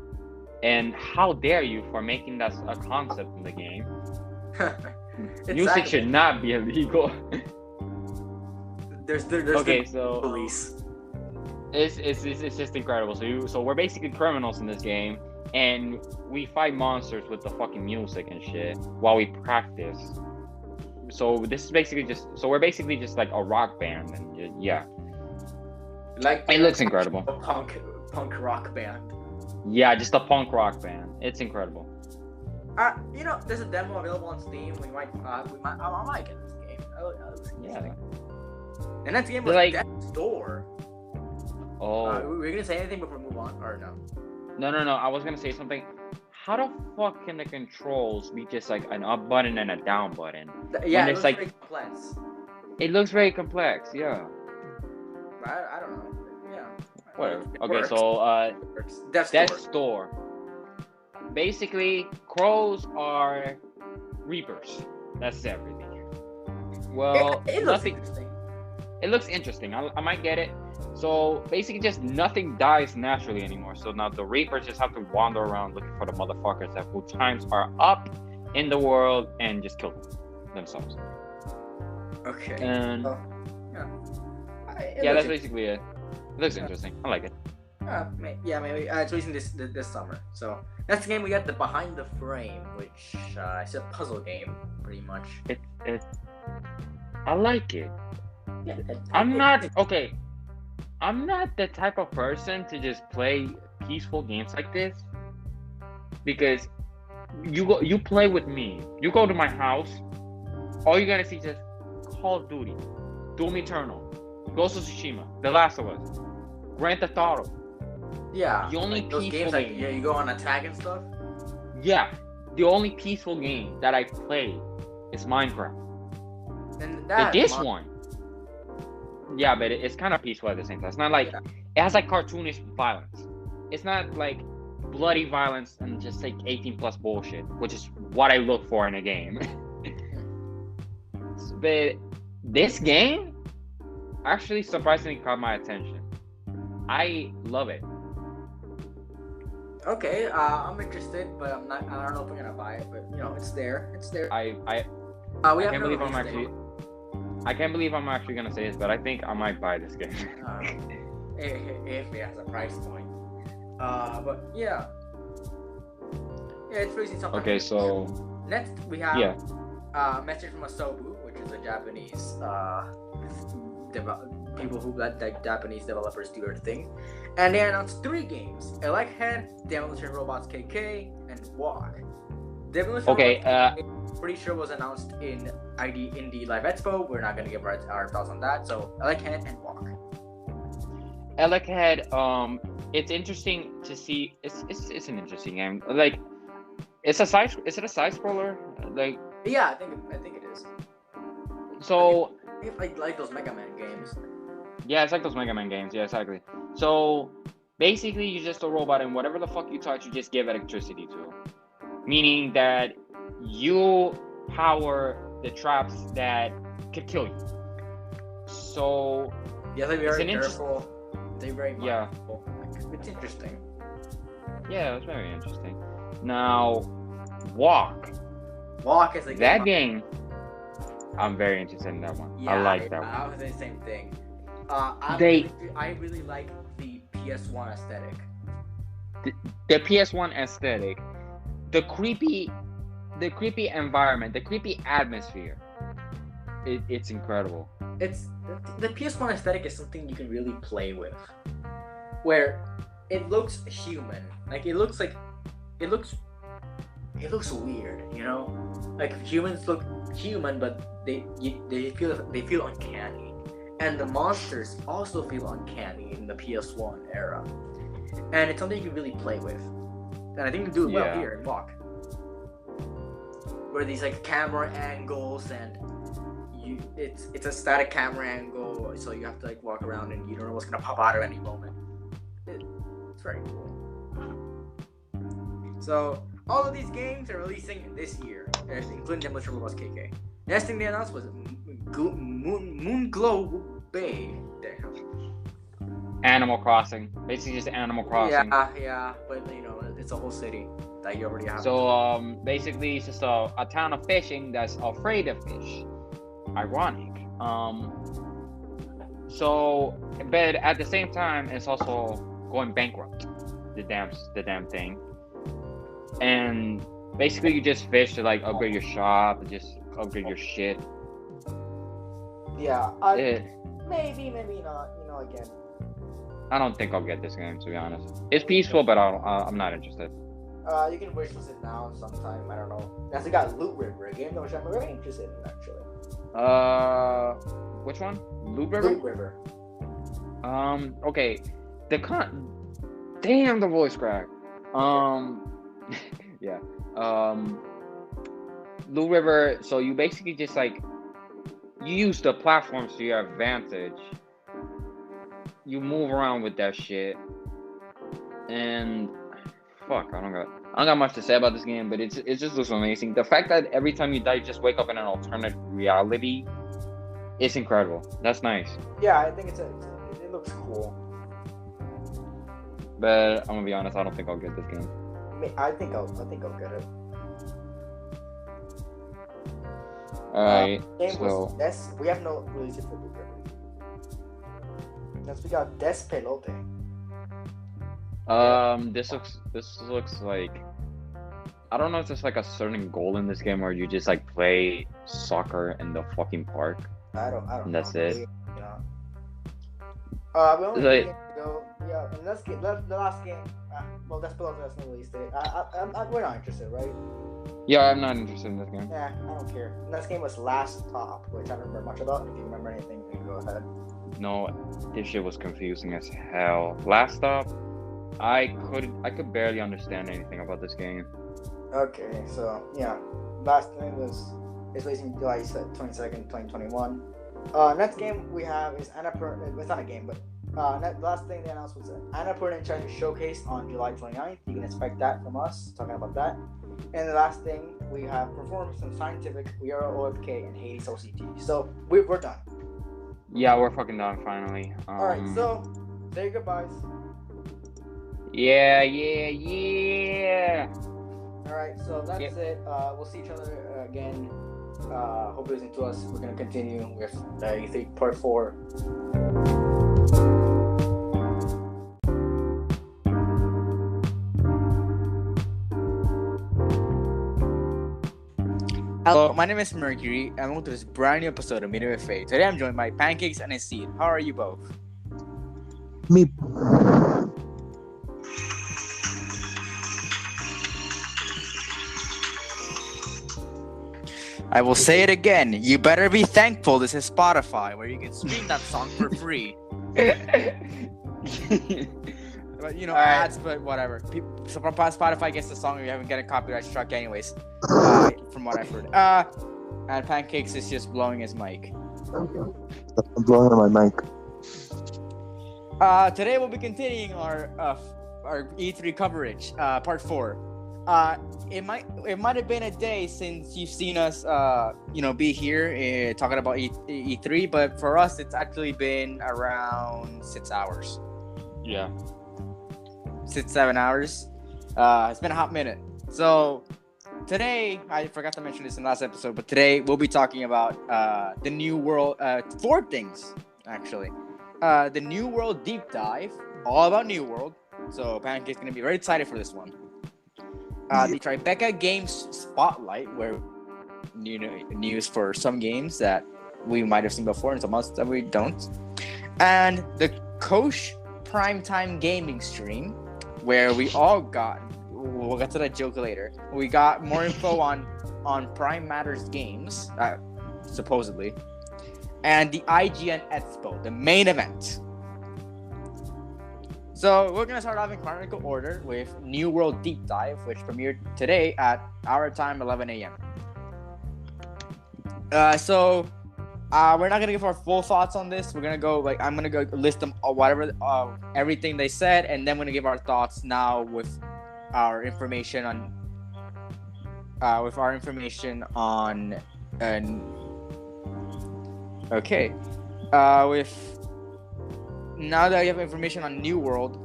and how dare you for making that a concept in the game? Music should not be illegal. There's okay, the so police. it's just incredible. So we're basically criminals in this game, and we fight monsters with the fucking music and shit while we practice. So this is basically we're basically just like a rock band, and yeah. Like it looks incredible. A punk rock band. Yeah, just a punk rock band. It's incredible. There's a demo available on Steam. I might get this game. Yeah. And that game was like Death's Door. Oh. We're gonna say anything before we move on, or no? No. I was gonna say something. How the fuck can the controls be just like an up button and a down button? Yeah, it's like very complex. It looks very complex. Yeah. I don't know. Yeah. Whatever. It Okay, works. so Death's Door. Basically, crows are reapers. That's everything. Well, it looks interesting. It looks interesting. I might get it. So basically, just nothing dies naturally anymore. So now the reapers just have to wander around looking for the motherfuckers that whose times are up in the world and just kill themselves. Okay. And yeah, that's basically it. It looks interesting. I like it. Maybe it's releasing this summer. So that's the game. We got the Behind the Frame, which is a puzzle game, pretty much. I like it. Yeah, I'm not the type of person to just play peaceful games like this, because you play with me. You go to my house, all you're gonna see is just Call of Duty, Doom Eternal, Ghost of Tsushima, The Last of Us, Grand Theft Auto. Yeah, the only those games game, you go on attack and stuff. Yeah, the only peaceful game that I play is Minecraft. And this one. Yeah, but it's kind of peaceful at the same time. It's not like it has like cartoonish violence. It's not like bloody violence and just like 18+ bullshit, which is what I look for in a game. But this game actually surprisingly caught my attention. I love it. Okay, I'm interested, but I'm not. I don't know if I'm gonna buy it, but it's there. It's there. I can't believe I'm actually gonna say this, but I think I might buy this game. If it has a price point. But yeah, it's releasing something. Okay, so next we have a message from Asobu, which is a Japanese people who let Japanese developers do their thing, and they announced 3 games: Electhead, Demolition Robots KK, and Walk. Demolition Robots pretty sure was announced in Indie Live Expo. We're not gonna give our thoughts on that. So Electhead and Walk. Electhead, it's interesting to see. It's an interesting game. Like, is it a side scroller? Like, yeah, I think it is. So it's like those Mega Man games. Yeah, it's like those Mega Man games. Yeah, exactly. So basically, you're just a robot, and whatever the fuck you touch, you just give electricity to. Meaning that you power the traps that could kill you. So yeah, they're very careful. They're very mindful. Yeah. It's interesting. Yeah, it's very interesting. Now, Walk is a game. I'm very interested in that one. Yeah, I like that one. I would say the same thing. I really like the PS1 aesthetic. The PS1 aesthetic, the creepy environment, the creepy atmosphere. It's incredible. It's the PS1 aesthetic is something you can really play with, where it looks human. Like it looks weird, Like humans look human, but they feel uncanny, and the monsters also feel uncanny in the PS1 era, and it's something you can really play with. And I think you do it well here in Walk, where these like camera angles and it's a static camera angle, so you have to like walk around and you don't know what's gonna pop out at any moment. It's very cool. So all of these games are releasing this year, including Demolition Robots KK. Next thing they announced was Moon Glow Bay. Damn. Animal Crossing. Basically just Animal Crossing. Yeah, but you know, it's a whole city that you already have. So basically it's just a town of fishing that's afraid of fish. Ironic. So but at the same time it's also going bankrupt. The damn thing. And basically you just fish to like upgrade your shop, just upgrade your shit. Yeah, maybe not. You know, again. I don't think I'll get this game, to be honest. It's peaceful, but I'm not interested. You can wishlist it now sometime. I don't know. That's we got Loot River, a game which I'm very interested in actually. Which one? Loot River? Loot River. Okay. Damn, the voice crack. Yeah. Loot River. So you basically just like you use the platforms to your advantage. You move around with that shit, and fuck, I don't got much to say about this game, but it just looks amazing. The fact that every time you die, you just wake up in an alternate reality, it's incredible. That's nice. Yeah, I think it looks cool. But I'm gonna be honest, I don't think I'll get this game. I think I'll get it. Alright, so we have no release for Loot River. Next we got Despelote. This looks like, I don't know if there's like a certain goal in this game where you just like play soccer in the fucking park. I don't and know. That's it. Yeah. We only Like, go. Yeah, and the last game. Well, Despelote has no release date. We're not interested, right? yeah, I'm not interested in this game. Yeah, I don't care. And this game was Last Stop, which I don't remember much about. If you remember anything, you can go ahead. No, this shit was confusing as hell. Last Stop, I could barely understand anything about this game. Okay, so yeah, last thing is releasing July 22nd, 2021. Next game we have is Annapurna. It's not a game, but last thing they announced was an Annapurna Enchanted Showcase on July 29th. You can expect that from us, talking about that. And the last thing we have Performance from Scientific, We Are OFK, and Hades OCT. So we're done. Yeah, we're fucking done finally. Alright, so say goodbyes. Yeah. Alright, so that's it. We'll see each other again. Hope you listen to us. We're gonna continue with E3 Part 4. Hello, my name is Mercury, and welcome to this brand new episode of Media with Faith. Today I'm joined by Pancakes and Exceed. How are you both? Me. I will say it again. You better be thankful this is Spotify, where you can stream that song for free. But you know, ads, but whatever. So from Spotify gets the song, we haven't get a copyright struck anyways. From what I've heard. And Pancakes is just blowing his mic. I'm blowing on my mic. Today we'll be continuing our E3 coverage, part 4. It might have been a day since you've seen us, be here talking about E3, but for us, it's actually been around 6 hours. Yeah. 6-7 hours. It's been a hot minute. So today, I forgot to mention this in the last episode, but today we'll be talking about the New World, 4 things actually. The New World deep dive, all about New World. So Pancake's gonna be very excited for this one. The Tribeca Games Spotlight, where news for some games that we might have seen before and some others that we don't, and the Koch Primetime Gaming stream, where we'll get to that joke later. We got more info on Prime Matters games, supposedly, and the IGN Expo, the main event. So we're gonna start off in chronological order with New World Deep Dive, which premiered today at our time, 11 a.m. We're not gonna give our full thoughts on this. We're gonna go I'm gonna go list them everything they said, and then we're gonna give our thoughts now with our information on And okay, with now that you have information on New World,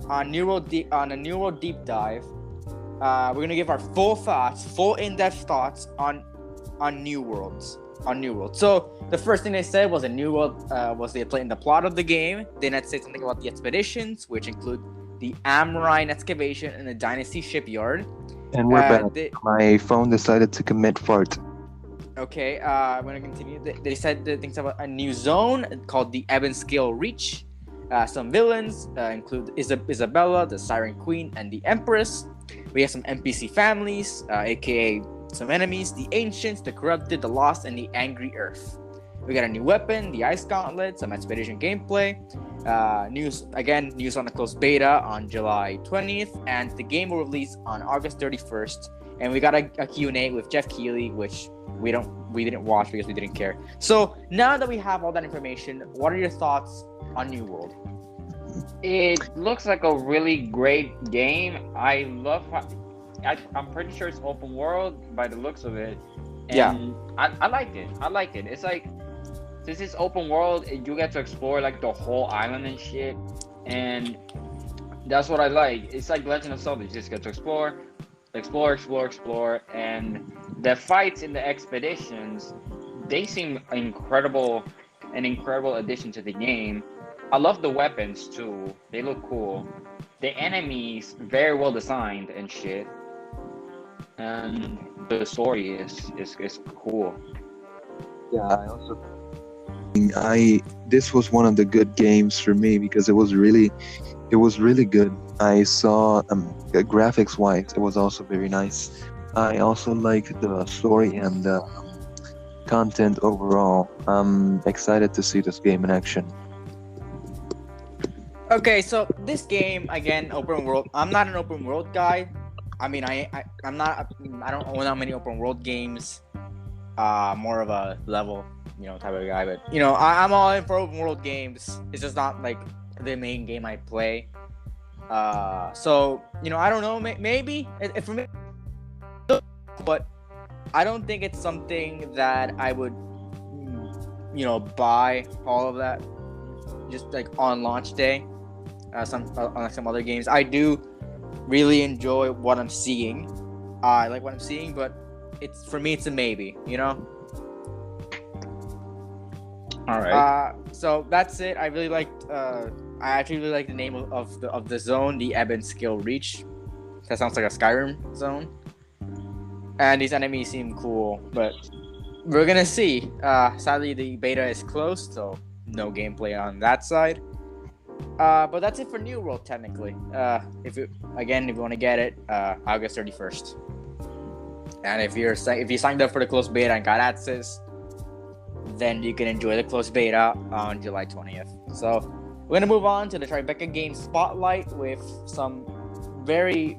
on a New World deep dive, we're gonna give our full in-depth thoughts on New Worlds. So the first thing they said was a New World was they played in the plot of the game. Then they said something about the expeditions, which include the Amrine excavation and the Dynasty shipyard. And we're back. My phone decided to commit fart. Okay, I'm gonna continue. They said the things about a new zone called the Ebb and Scale Reach. Some villains include Isabella, the Siren Queen, and the Empress. We have some NPC families, aka some enemies, the Ancients, the Corrupted, the Lost, and the Angry Earth. We got a new weapon, the Ice Gauntlet, some expedition gameplay. News on the closed beta on July 20th, and the game will release on August 31st. And we got a Q&A with Jeff Keighley, which we didn't watch because we didn't care. So now that we have all that information, what are your thoughts on New World? It looks like a really great game. I love how I'm pretty sure it's open world by the looks of it. And yeah, I like it. It's like, since it's open world, you get to explore like the whole island and shit, and that's what I like. It's like Legend of Zelda. You just get to explore, and the fights in the expeditions, they seem an incredible addition to the game. I love the weapons too. They look cool. The enemies very well designed and shit. And the story is cool. Yeah, this was one of the good games for me because it was really good. I saw graphics wise, it was also very nice. I also liked the story and the content overall. I'm excited to see this game in action. Okay, so this game, again, open world. I'm not an open world guy. I mean, I'm not. I don't own that many open world games. More of a level, type of guy. But I'm all in for open world games. It's just not like the main game I play. So I don't know. Maybe for me, but I don't think it's something that I would, buy all of that just like on launch day. Unlike some other games, I do really enjoy what I'm seeing. I like what I'm seeing, but for me it's a maybe. All right. So that's it. I really liked. I actually really like the name of the zone, the Ebb and Scale Reach. That sounds like a Skyrim zone. And these enemies seem cool, but we're gonna see. Sadly, the beta is closed, so no gameplay on that side. But that's it for New World, technically. If you want to get it, August 31st. And if you signed up for the closed beta and got access, then you can enjoy the closed beta on July 20th. So we're gonna move on to the Tribeca Games Spotlight with some very,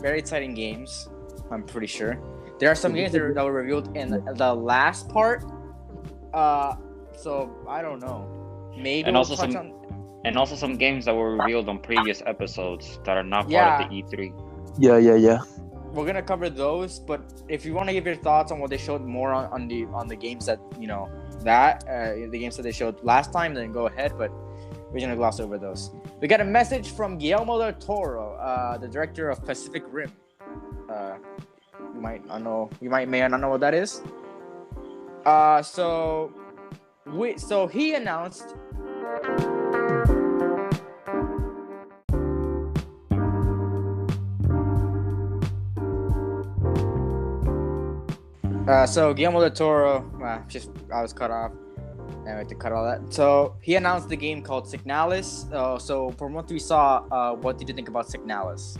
very exciting games. I'm pretty sure there are some games that were revealed in the last part. So I don't know. Maybe and also some games that were revealed on previous episodes that are not part of the E3. Yeah. We're gonna cover those, but if you want to give your thoughts on what they showed more on the games that the games that they showed last time, then go ahead. But we're gonna gloss over those. We got a message from Guillermo del Toro, the director of Pacific Rim. You may not know what that is. So he announced. So Guillermo del Toro, I was cut off. I had to cut all that. So he announced the game called Signalis. So from what we saw, what did you think about Signalis?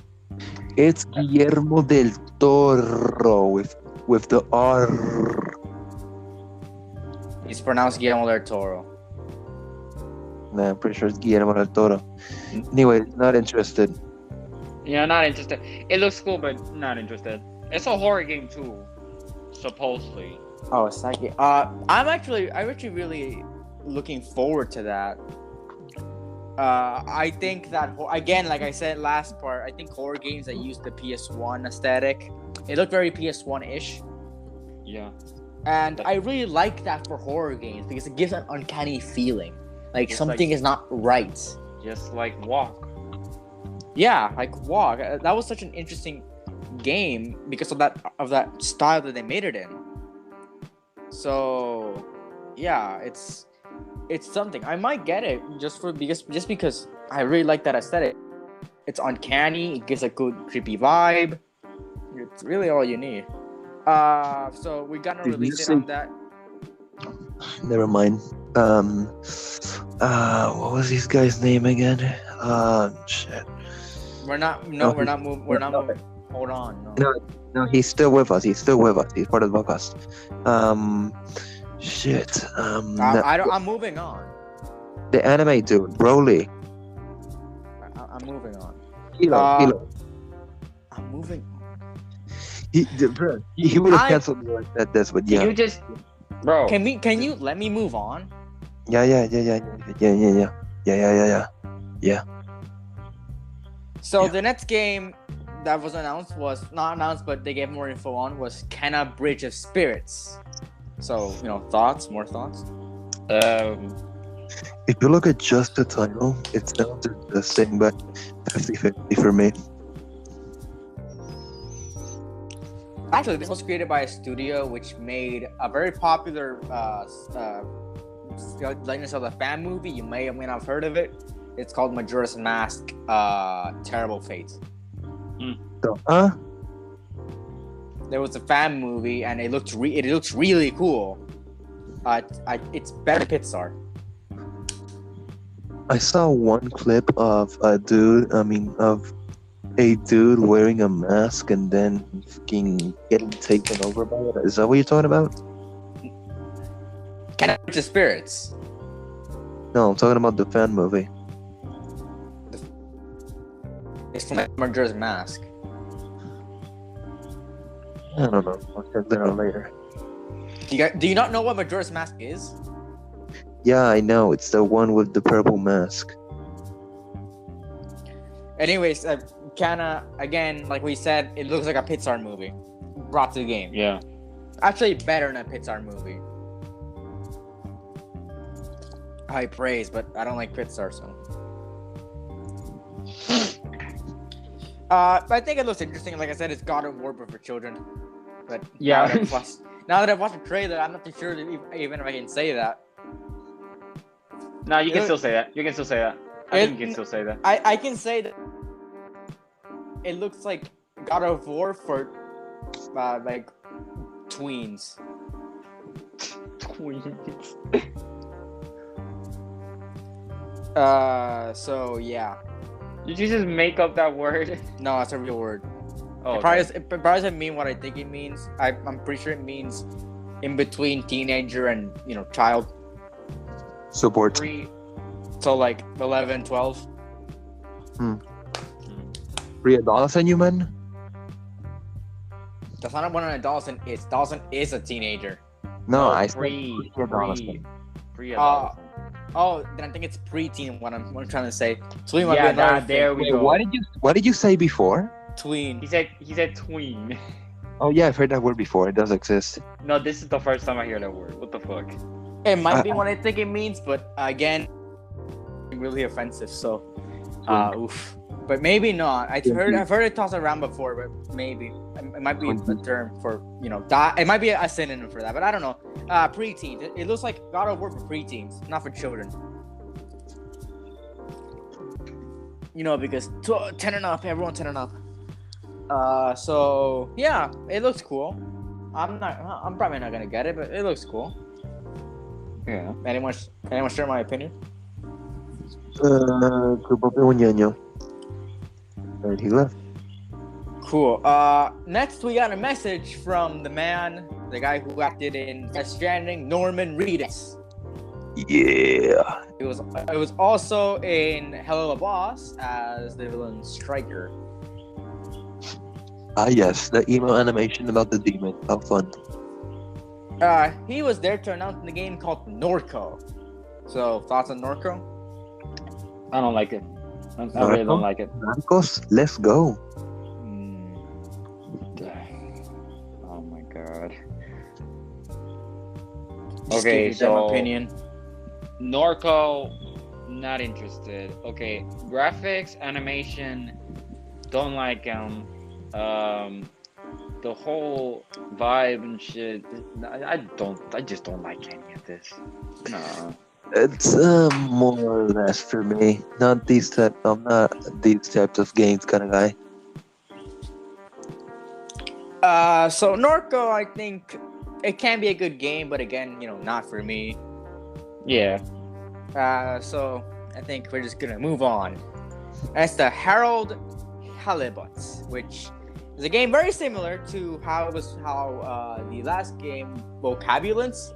It's Guillermo del Toro with the R. It's pronounced Guillermo del Toro. No, I'm pretty sure it's Guillermo del Toro. Anyway, not interested. Yeah, not interested. It looks cool, but not interested. It's a horror game too, supposedly. Oh, it's not. I'm actually really looking forward to that. I think that again, like I said last part, I think horror games that use the PS1 aesthetic, it looked very PS1-ish. Yeah. And I really like that for horror games because it gives an uncanny feeling. Like Just something like- is not right. Just like Walk. Yeah, like Walk. That was such an interesting game because of that style that they made it in. So, yeah, it's something. I might get it just because I really like that aesthetic. It's uncanny. It gives a good creepy vibe. It's really all you need. So we're gonna Did you release it say- on that. Never mind. What was this guy's name again? Shit. We're not. No, We're not moving. We're not no. moving. Hold on. No. No. No, he's still with us. He's part of the podcast. Shit. I'm moving on. The anime dude, Broly. I'm moving on. Kilo. I'm moving. He would have I- canceled me like that. This, but Can yeah. you just, bro? Can you let me move on? Yeah. So Yeah. the next game that was announced was not announced, but they gave more info on was Kenna Bridge of Spirits. So more thoughts. If you look at just the title, it sounds interesting, but 50-50 for me. Actually, this was created by a studio which made a very popular Legends of the Fan movie. You may or may not have heard of it. It's called Majora's Mask. Terrible Fate. So, There was a fan movie, and it looks really cool. It's better than Pixar. I saw one clip of a dude wearing a mask and then fucking getting taken over by it. Is that what you're talking about? Kenna Bridge of Spirits. No, I'm talking about the fan movie. It's from Majora's Mask. I don't know. I'll check that out later. Do you not know what Majora's Mask is? Yeah, I know. It's the one with the purple mask. Anyways, Kenna, again, like we said, it looks like a Pixar movie brought to the game. Yeah. Actually, better than a Pixar movie. High praise, but I don't like Pixar, so. But I think it looks interesting. Like I said, it's God of War but for children. But Yeah. now that I've watched the trailer, I'm not too sure even if I can say that. No, you can It- still say that. You can still say that. I think you can still say that. I can say that it looks like God of War for like tweens. Tweens. So yeah. Did you just make up that word? No, that's a real word. Oh, It probably doesn't mean what I think it means. I'm pretty sure it means in between teenager and child. Support. So like 11, 12. Pre-adolescent, you mean? That's not what an adolescent is. Adolescent is a teenager. No, I said pre-adolescent. Oh, then I think it's preteen. What I'm trying to say. Tween might Yeah, be another there thing. we Wait, go. what did you say before? Tween. He said tween. Oh yeah, I've heard that word before. It does exist. No, this is the first time I hear that word. What the fuck? It might be what I think it means, but again, really offensive. So, oof. But maybe not. I've heard it tossed around before, but maybe it might be a term for it might be a synonym for that. But I don't know. Preteens. It looks like God of War for preteens, not for children. Because 10 and up, everyone 10 and up. So yeah, it looks cool. I'm probably not gonna get it, but it looks cool. Yeah. Anyone share my opinion? And he left. Cool. Next we got a message from the guy who acted in Death Stranding, Norman Reedus. Yeah. It was also in Hello Boss as the villain Striker. Ah yes, the emo animation about the demon. How fun. He was there to announce the game called Norco. So thoughts on Norco? I don't like it. I really don't like it. Narcos, let's go. Oh my god. Just Okay, give your damn so opinion. Norco, not interested. Okay, graphics, animation, don't like them. The whole vibe and shit. I just don't like any of this. No. It's more or less for me. Not these type. I'm not these types of games kind of guy. So Norco, I think it can be a good game, but again, not for me. Yeah. So I think we're just gonna move on. That's the Harold Halibuts, which is a game very similar to how the last game Vocabulance.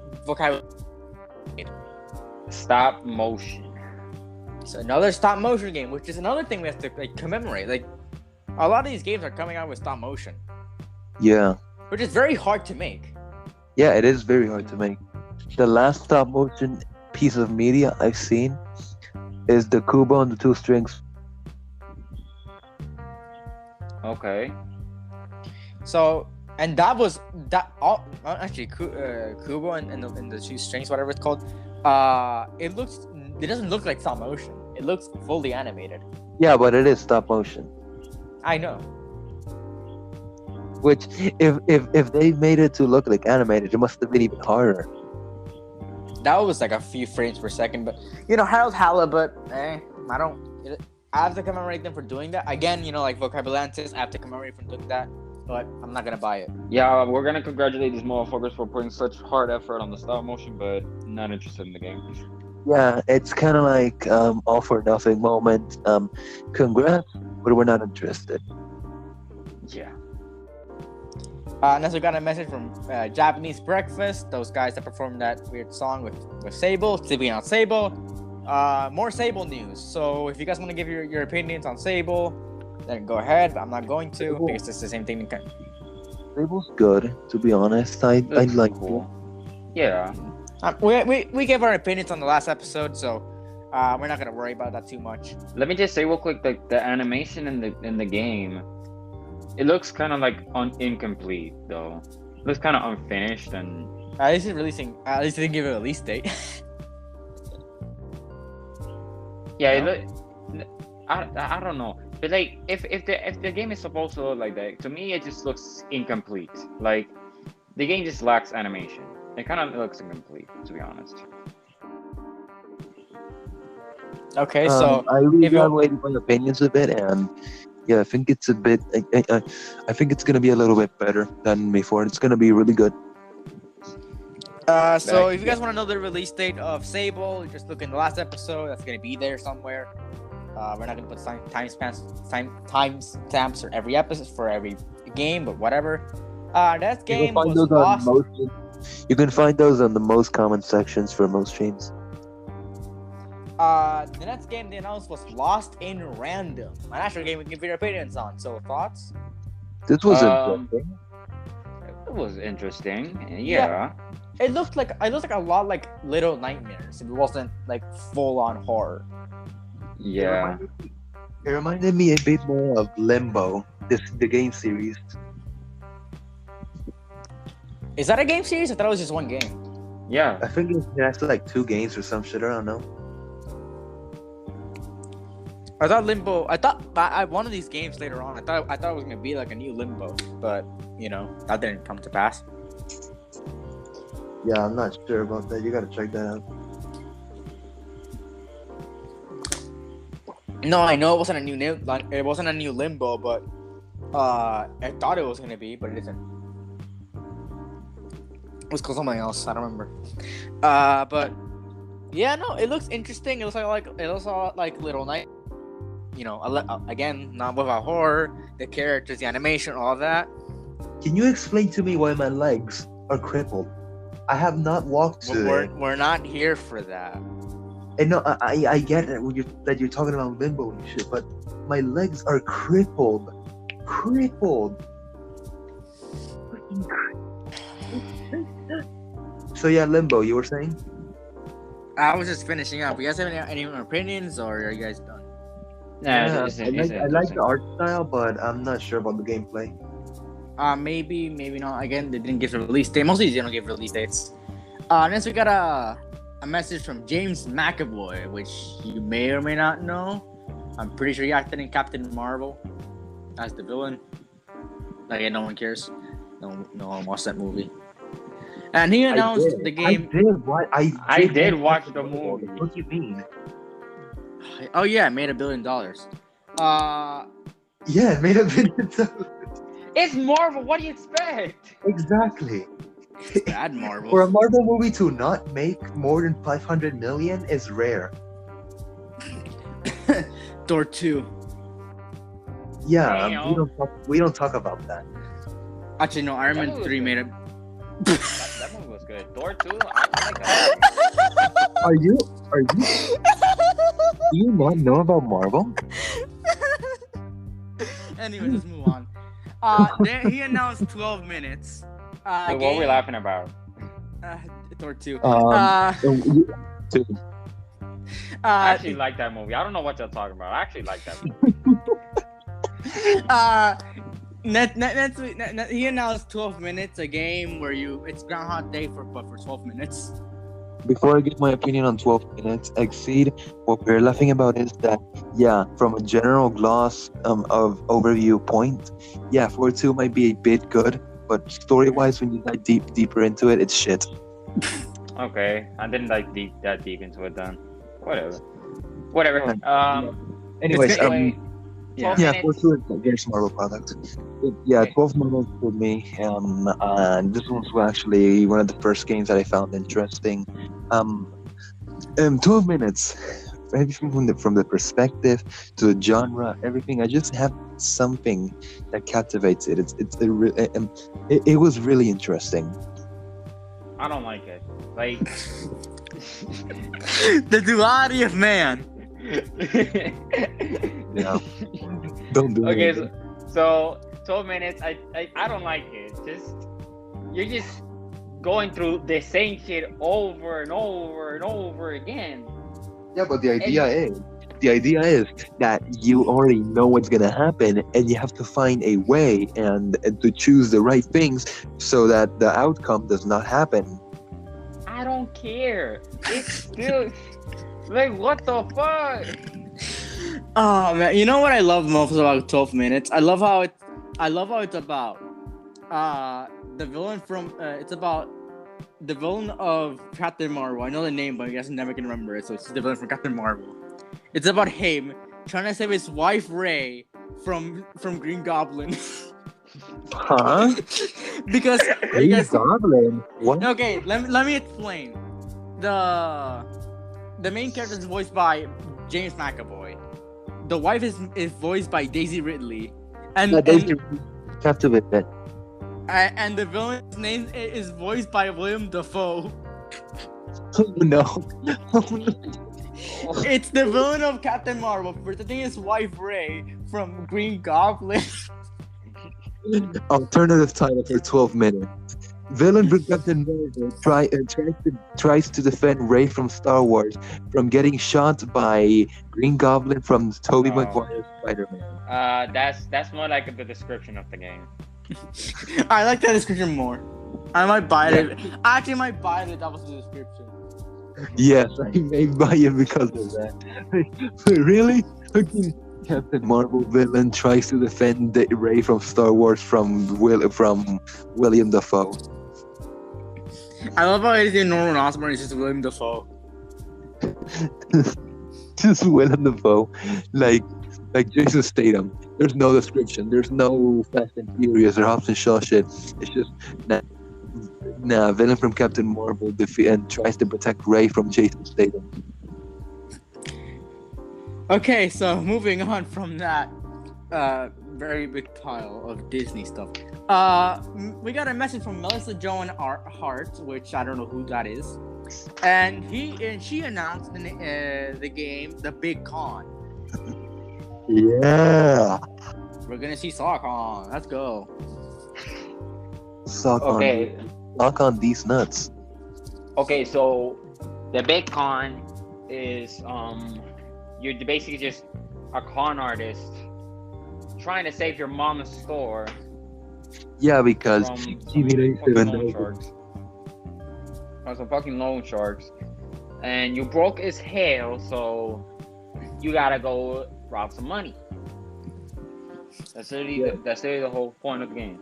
Stop motion. It's another stop motion game, which is another thing we have to commemorate. Like a lot of these games are coming out with stop motion, Yeah. which is very hard to make. Yeah, it is very hard to make. The last stop motion piece of media I've seen is the Kubo and the two strings. Okay. So, and that was that. All actually, Kubo and the two strings, whatever it's called. It doesn't look like stop motion. It looks fully animated. Yeah, but it is stop motion. I know. Which, if they made it to look like animated, it must have been even harder. That was like a few frames per second, but Harold Halibut, I have to commemorate them for doing that. Again, like Vocabulantis, I have to commemorate for doing that, but I'm not gonna buy it. Yeah, we're gonna congratulate these motherfuckers for putting such hard effort on the stop motion, but not interested in the game. Yeah, it's kind of like all for nothing moment. Congrats, but we're not interested. Yeah. Next we got a message from Japanese Breakfast, those guys that performed that weird song with Sable, Tibi on Sable. More Sable news. So if you guys want to give your opinions on Sable, then go ahead. I'm not going to because it's the same thing. Sable's good, to be honest. I like cool. Yeah. We gave our opinions on the last episode, so we're not gonna worry about that too much. Let me just say real quick, the animation in the game, it looks kind of like incomplete though. It looks kind of unfinished and. At least it's releasing. At least they didn't give it a release date. Yeah, I don't know, but like if the game is supposed to look like that, to me it just looks incomplete. Like the game just lacks animation. It kind of looks incomplete, to be honest. Okay, so I reevaluated my opinions a bit, and yeah, I think it's a bit. I think it's gonna be a little bit better than before. It's gonna be really good. So if you guys want to know the release date of Sable, just look in the last episode. That's gonna be there somewhere. We're not gonna put timestamps for every episode for every game, but whatever. That game was awesome. You can find those on the most common sections for most streams. The next game they announced was Lost in Random, an actual game we can give your opinions on. So thoughts? This was interesting. It was interesting. Yeah. It looked like a lot like Little Nightmares. If it wasn't like full on horror. Yeah. It reminded me a bit more of Limbo, the game series. Is that a game series? I thought it was just one game. Yeah. I think it has like 2 games or some shit. I don't know. I thought Limbo. I thought one of these games later on. I thought it was gonna be like a new Limbo, but that didn't come to pass. Yeah, I'm not sure about that. You gotta check that out. No, I know it wasn't a new Limbo, but I thought it was gonna be, but it isn't. It was called something else. I don't remember. But yeah, no, it looks interesting. It looks like Little Night. Again, not without horror, the characters, the animation, all that. Can you explain to me why my legs are crippled? I have not walked today. We're not here for that. And no, I get it that you're talking about Limbo and shit, but my legs are crippled. So yeah, Limbo, you were saying? I was just finishing up. You guys have any opinions, or are you guys done? Nah, I like the art style, but I'm not sure about the gameplay. Maybe not. Again, they didn't give a release date. Most of these don't give release dates. Next we got a message from James McAvoy, which you may or may not know. I'm pretty sure he acted in Captain Marvel as the villain. Like, no one cares. No one watched that movie. And he announced the game. I did watch the movie. What do you mean? Oh yeah, it made $1 billion. Yeah, it made $1 billion. It's Marvel. What do you expect? Exactly. Bad Marvel. For a Marvel movie to not make more than 500 million is rare. Thor 2. Yeah, Damn. we don't talk about that. Actually, no, Iron That Man movie 3 was made it. That movie was good. Thor 2. I like that. Are you? Do you not know about Marvel? Anyway, let's move on. Then he announced 12 minutes. Wait, what were we laughing about? Thor 2. Dude. I actually like that movie. I don't know what you're talking about. I actually like that movie. Next week, he announced 12 minutes, a game where it's Groundhog Day for 12 minutes. Before I give my opinion on 12 minutes, Exceed, what we're laughing about is that, yeah, from a general gloss of overview point, yeah, 4-2 might be a bit good, but story-wise, when you dive deeper into it, it's shit. Okay, I didn't like that deep into it then. Whatever. Anyways, Yeah. yeah, 4-2 is a very Marvel product. Yeah, 12 minutes for me. And this was actually one of the first games that I found interesting. 12 minutes, everything from the perspective to the genre, everything. I just have something that captivates it. It was really interesting. I don't like it. Like The duality of man. Yeah. Don't do Okay, it. so 12 minutes. I don't like it. You're just going through the same shit over and over and over again. Yeah, but the idea is that you already know what's gonna happen, and you have to find a way and to choose the right things so that the outcome does not happen. I don't care. It's still like, what the fuck? Oh man, you know what I love most about 12 minutes? I love how it's about the villain from it's about the villain of Captain Marvel. I know the name, but I guess I'm never gonna remember it. So it's the villain from Captain Marvel. It's about him trying to save his wife Ray from Green Goblin. Huh? because Goblin? What? okay, let me explain. The main character is voiced by James McAvoy. The wife is voiced by Daisy Ridley, and Captivated. and the villain's name is voiced by William Dafoe. Oh no. It's the villain of Captain Marvel protecting his wife Ray from Green Goblin. Alternative title for 12 minutes. Villain from Captain Marvel tries to defend Ray from Star Wars from getting shot by Green Goblin from Tobey Maguire's Spider-Man. That's more like the description of the game. I like that description more. I might buy it. I actually might buy it if that was the description. Yes, I may buy it because of that. Really? Captain Marvel villain tries to defend Ray from Star Wars from William Dafoe. I love how he's in Norman Osborn. It's just William Dafoe. Just William Dafoe, like Jason Statham. There's no description. There's no Fast and Furious or Hobbs and Shaw shit. It's just villain from Captain Marvel and tries to protect Ray from Jason Statham. Okay, so moving on from that very big pile of Disney stuff. We got a message from Melissa Joan Hart, which I don't know who that is, and she announced the game, The Big Con. Yeah. We're gonna see Sawcon. Let's go. Suck on these nuts. Okay, so the big con is you're basically just a con artist trying to save your mom's store. Yeah, because from TV loan sharks. or some fucking loan sharks, and you broke as hell, so you gotta go rob some money. That's literally the whole point of the game.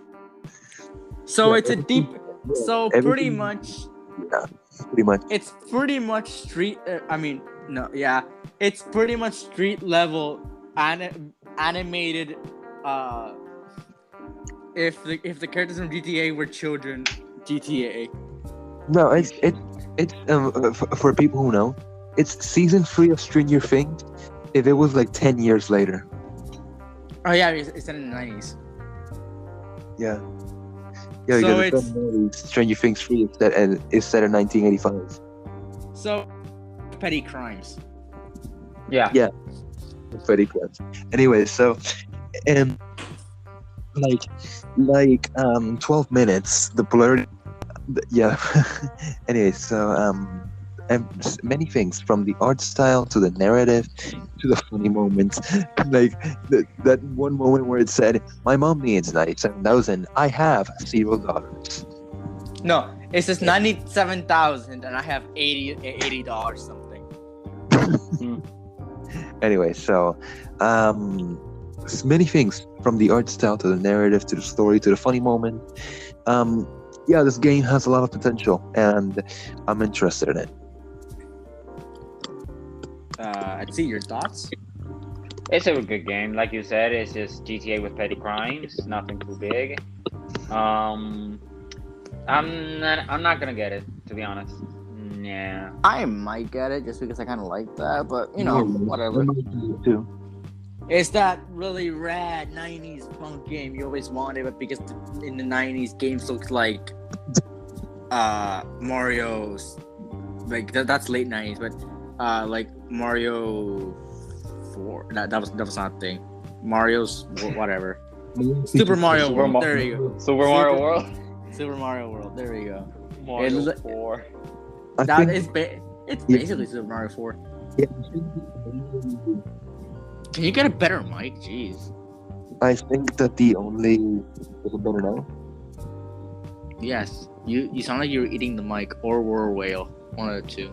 So Yeah, it's a deep. So pretty everything- much, Yeah, pretty much. it's pretty much street. It's pretty much street level animated. If the characters from GTA were children, GTA. No, it's for people who know, it's season 3 of Stranger Things. If it was like 10 years later. Oh yeah, it's set in the 90s. Yeah. So Yeah, it's- because Stranger Things 3 is set in 1985. So petty crimes. Yeah. Yeah. Very good. Anyway, so like 12 minutes, the blurred yeah. Anyway, so many things from the art style to the narrative to the funny moments, like that one moment where it said, "My mom needs 97,000. I have $0." No, it says 97,000, and I have $80 something. Anyway, so many things from the art style to the narrative to the story to the funny moment. Yeah, this game has a lot of potential, and I'm interested in it. I'd see your thoughts. It's a good game, like you said. It's just GTA with petty crimes, nothing too big. I'm not gonna get it, to be honest. Yeah. I might get it just because I kind of like that, but whatever. Too. It's that really rad 90s punk game you always wanted, but because in the 90s games looked like Mario's, like that's late 90s, but like Mario 4. That was not a thing. Mario's whatever. Super Mario World. There you go. Super Mario World. Super Mario World. There you go. Mario 4. It's basically Super Mario 4. Yeah. Can you get a better mic? Jeez. I think that the only is it better now? Yes. You sound like you were eating the mic or were a whale. One of the two.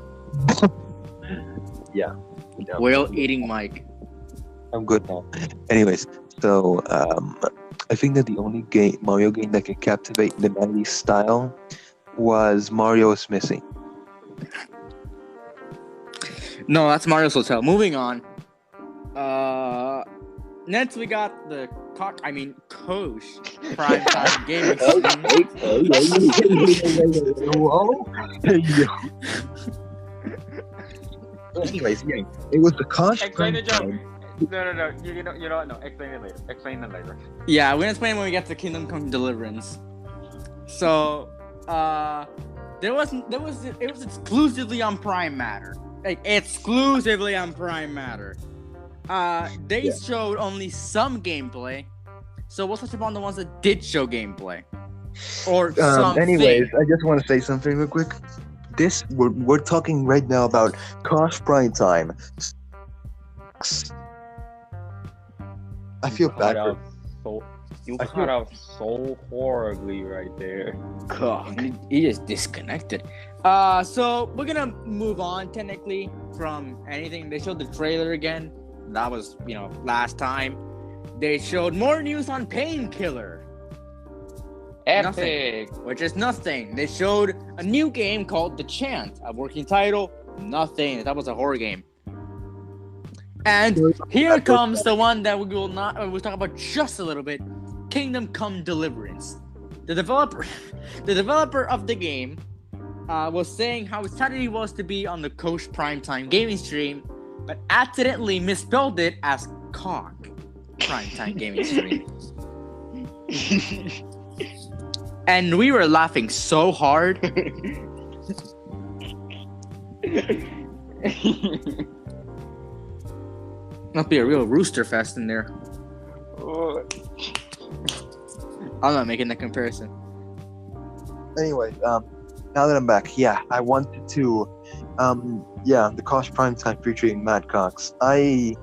Yeah. Whale eating mic. I'm good now. Anyways, so I think that the only Mario game that could captivate the 90s style was Mario is Missing. No, that's Mario's Hotel. Moving on. Next we got the Koch Primetime Gaming. Anyways, yeah, it was the Koch Explain the joke. Primetime. No. You know what? No, explain it later. Explain it later. Yeah, we're gonna explain when we get to Kingdom Come Deliverance. So, it was exclusively on Prime Matter. Like exclusively on Prime Matter. They showed only some gameplay, so we'll touch upon the ones that did show gameplay. Or something. Anyways, I just want to say something real quick. We're talking right now about Koch Primetime. I feel bad for You cut out so horribly right there. God, he just disconnected. So we're gonna move on technically from anything. They showed the trailer again. That was, last time. They showed more news on Painkiller. Epic. Nothing, which is nothing. They showed a new game called The Chant, a working title. Nothing. That was a horror game. And here comes the one that we'll talk about just a little bit. Kingdom Come Deliverance. The developer of the game was saying how excited he was to be on the Koch Primetime Gaming stream, but accidentally misspelled it as Koch Primetime Gaming stream. And we were laughing so hard. Must be a real rooster fest in there. I'm not making that comparison. Anyway, now that I'm back, I wanted to, the Koch Primetime featuring Matt Cox. I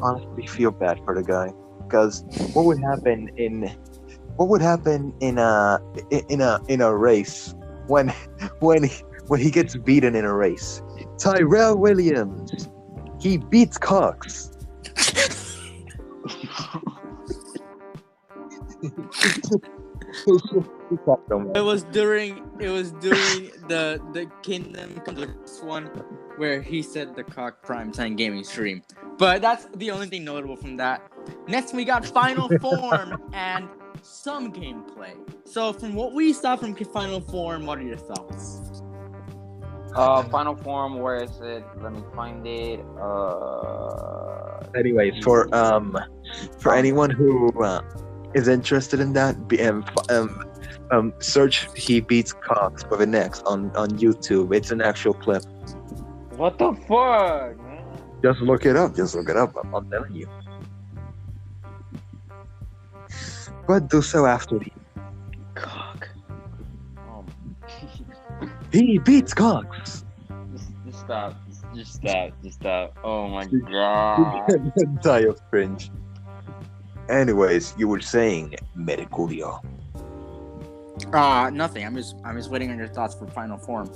honestly feel bad for the guy because what would happen in a race when when he gets beaten in a race. Tyrell Williams, he beats Cox. It was during the Kingdom Deliverance one where he said the Koch Primetime Gaming stream. But that's the only thing notable from that. Next we got Final Form and some gameplay. So from what we saw from Final Form, what are your thoughts? Final Form, where is it? Let me find it. Anyways, for anyone who is interested in that, search "He Beats Cox" with an X on YouTube. It's an actual clip. What the fuck, man? Just look it up. I'm telling you. But do so after the Cock. He beats Cox. Just stop. Oh my god. Die of cringe. Anyways, you were saying Mercurio. Nothing. I'm just waiting on your thoughts for Final Form.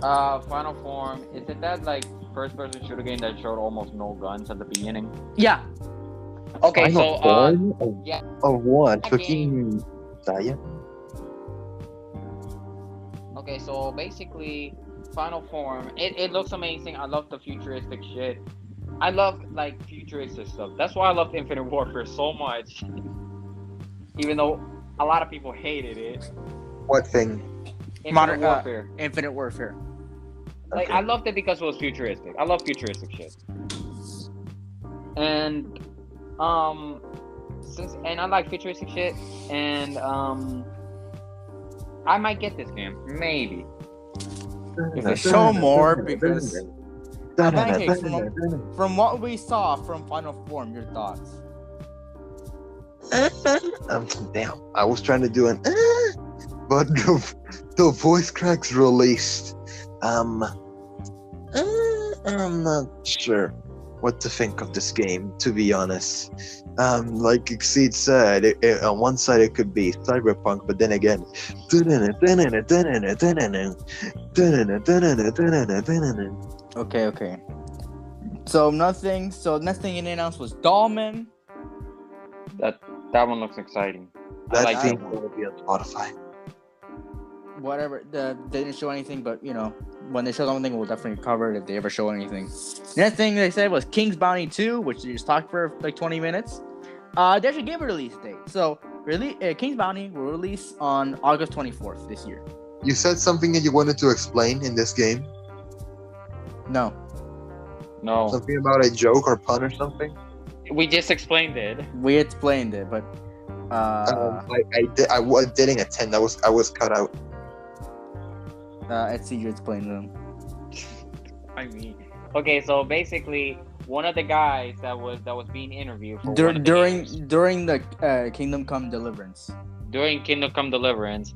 Final Form, is it that like first-person shooter game that showed almost no guns at the beginning? Yeah. Okay, Final so Form? yeah. Of what? That Fucking Saya? Okay, so basically, Final Form, it looks amazing. I love the futuristic shit. I love like futuristic stuff. That's why I loved Infinite Warfare so much. Even though a lot of people hated it. What thing? Infinite Warfare. Infinite Warfare. Like, Okay. I loved it because it was futuristic. I love futuristic shit. And I like futuristic shit, and I might get this game, maybe. If they show more, because Pancakes, from what we saw from Final Form, your thoughts? Damn, I was trying to do an but the voice cracks released. I'm not sure what to think of this game, to be honest. Like Exceed said, on one side it could be cyberpunk, but then again, Okay. So nothing. So next thing you announced was Dahlman. That one looks exciting. I that like thing that one. will be on Spotify. Whatever. They didn't show anything, but you know, when they show something, we'll definitely cover it if they ever show anything. The next thing they said was King's Bounty 2, which they just talked for like 20 minutes. They actually gave a release date. So King's Bounty will release on August 24th this year. You said something that you wanted to explain in this game? No. No, Something about a joke or pun or something? we just explained it. We explained it, but I didn't attend. I was cut out. let's see you explain them. I mean, okay, so basically, one of the guys that was being interviewed for one of the games, During the Kingdom Come Deliverance. during Kingdom Come Deliverance,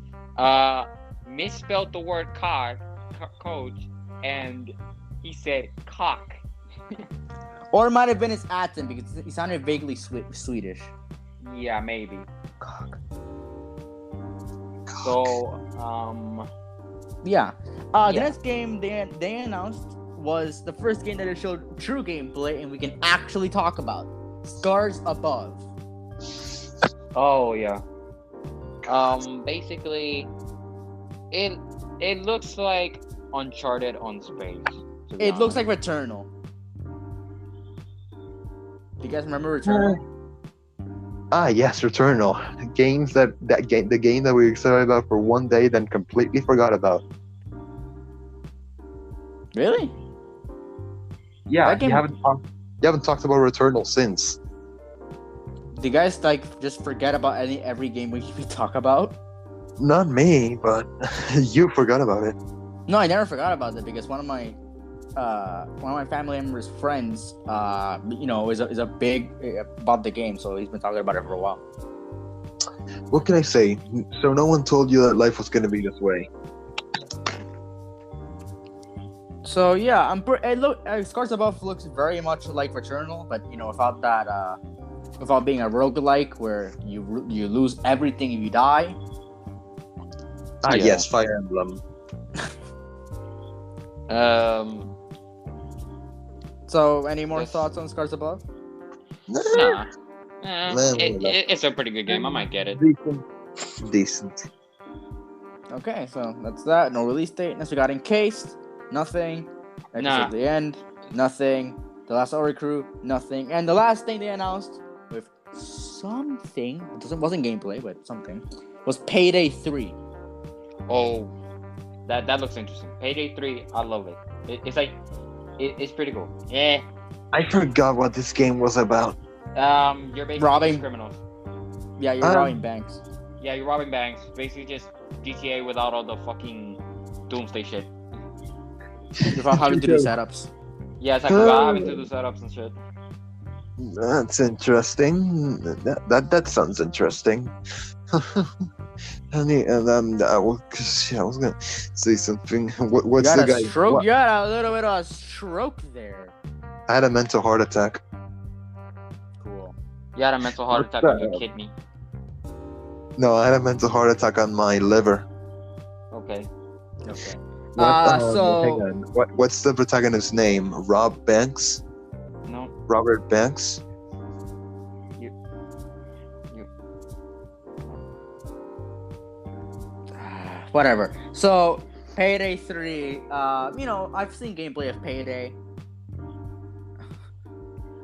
misspelled the word coach, and he said cock. Or it might have been his accent because he sounded vaguely Swedish. Yeah, maybe. Cock. So, Yeah. The Yeah. next game they announced was the first game that it showed true gameplay and we can actually talk about. Scars Above. oh yeah. Basically, it looks like Uncharted on space. to be It looks honest. like Returnal. Do you guys remember Returnal? Ah, yes, Returnal. The game that we were excited about for one day, then completely forgot about. Really? Yeah, That game- you haven't talked about Returnal since. Do you guys like just forget about every game we talk about? Not me, but you forgot about it. No, I never forgot about it because one of my family members' friends, is a big about the game, so he's been talking about it for a while. What can I say? So no one told you that life was going to be this way. So yeah, Scars Above looks very much like Returnal, but without that, without being a roguelike where you lose everything if you die. Ah, Yeah. yes, Fire Emblem. Um, So, any more Yes. thoughts on Scars Above? nah. Man, It's a pretty good game. I might get it. Decent. Okay, so that's that. No release date. Next we got Encased. Nothing. Echoes Nah. of the End. Nothing. The Last Ori Crew. Nothing. And the last thing they announced with something, wasn't gameplay, but something, was Payday 3. Oh, that looks interesting. Payday 3, I love it. It's like, it's pretty cool. Yeah. I forgot what this game was about. You're basically Robbing. just criminals. Yeah, you're robbing banks. Yeah, you're robbing banks. Basically just GTA without all the fucking doomsday shit. Without having to do setups. Yeah, it's like without having to do setups and shit. That's interesting. That sounds interesting. I was gonna say something. What's You the got a guy? stroke? What? You got a little bit of a stroke there. I had a mental heart attack. Cool. You had a mental heart What's attack on that? your kidney. No, I had a mental heart attack on my liver. Okay. Okay. Hang So on. What's the protagonist's name? Rob Banks? No. Robert Banks? whatever. So Payday 3. I've seen gameplay of Payday.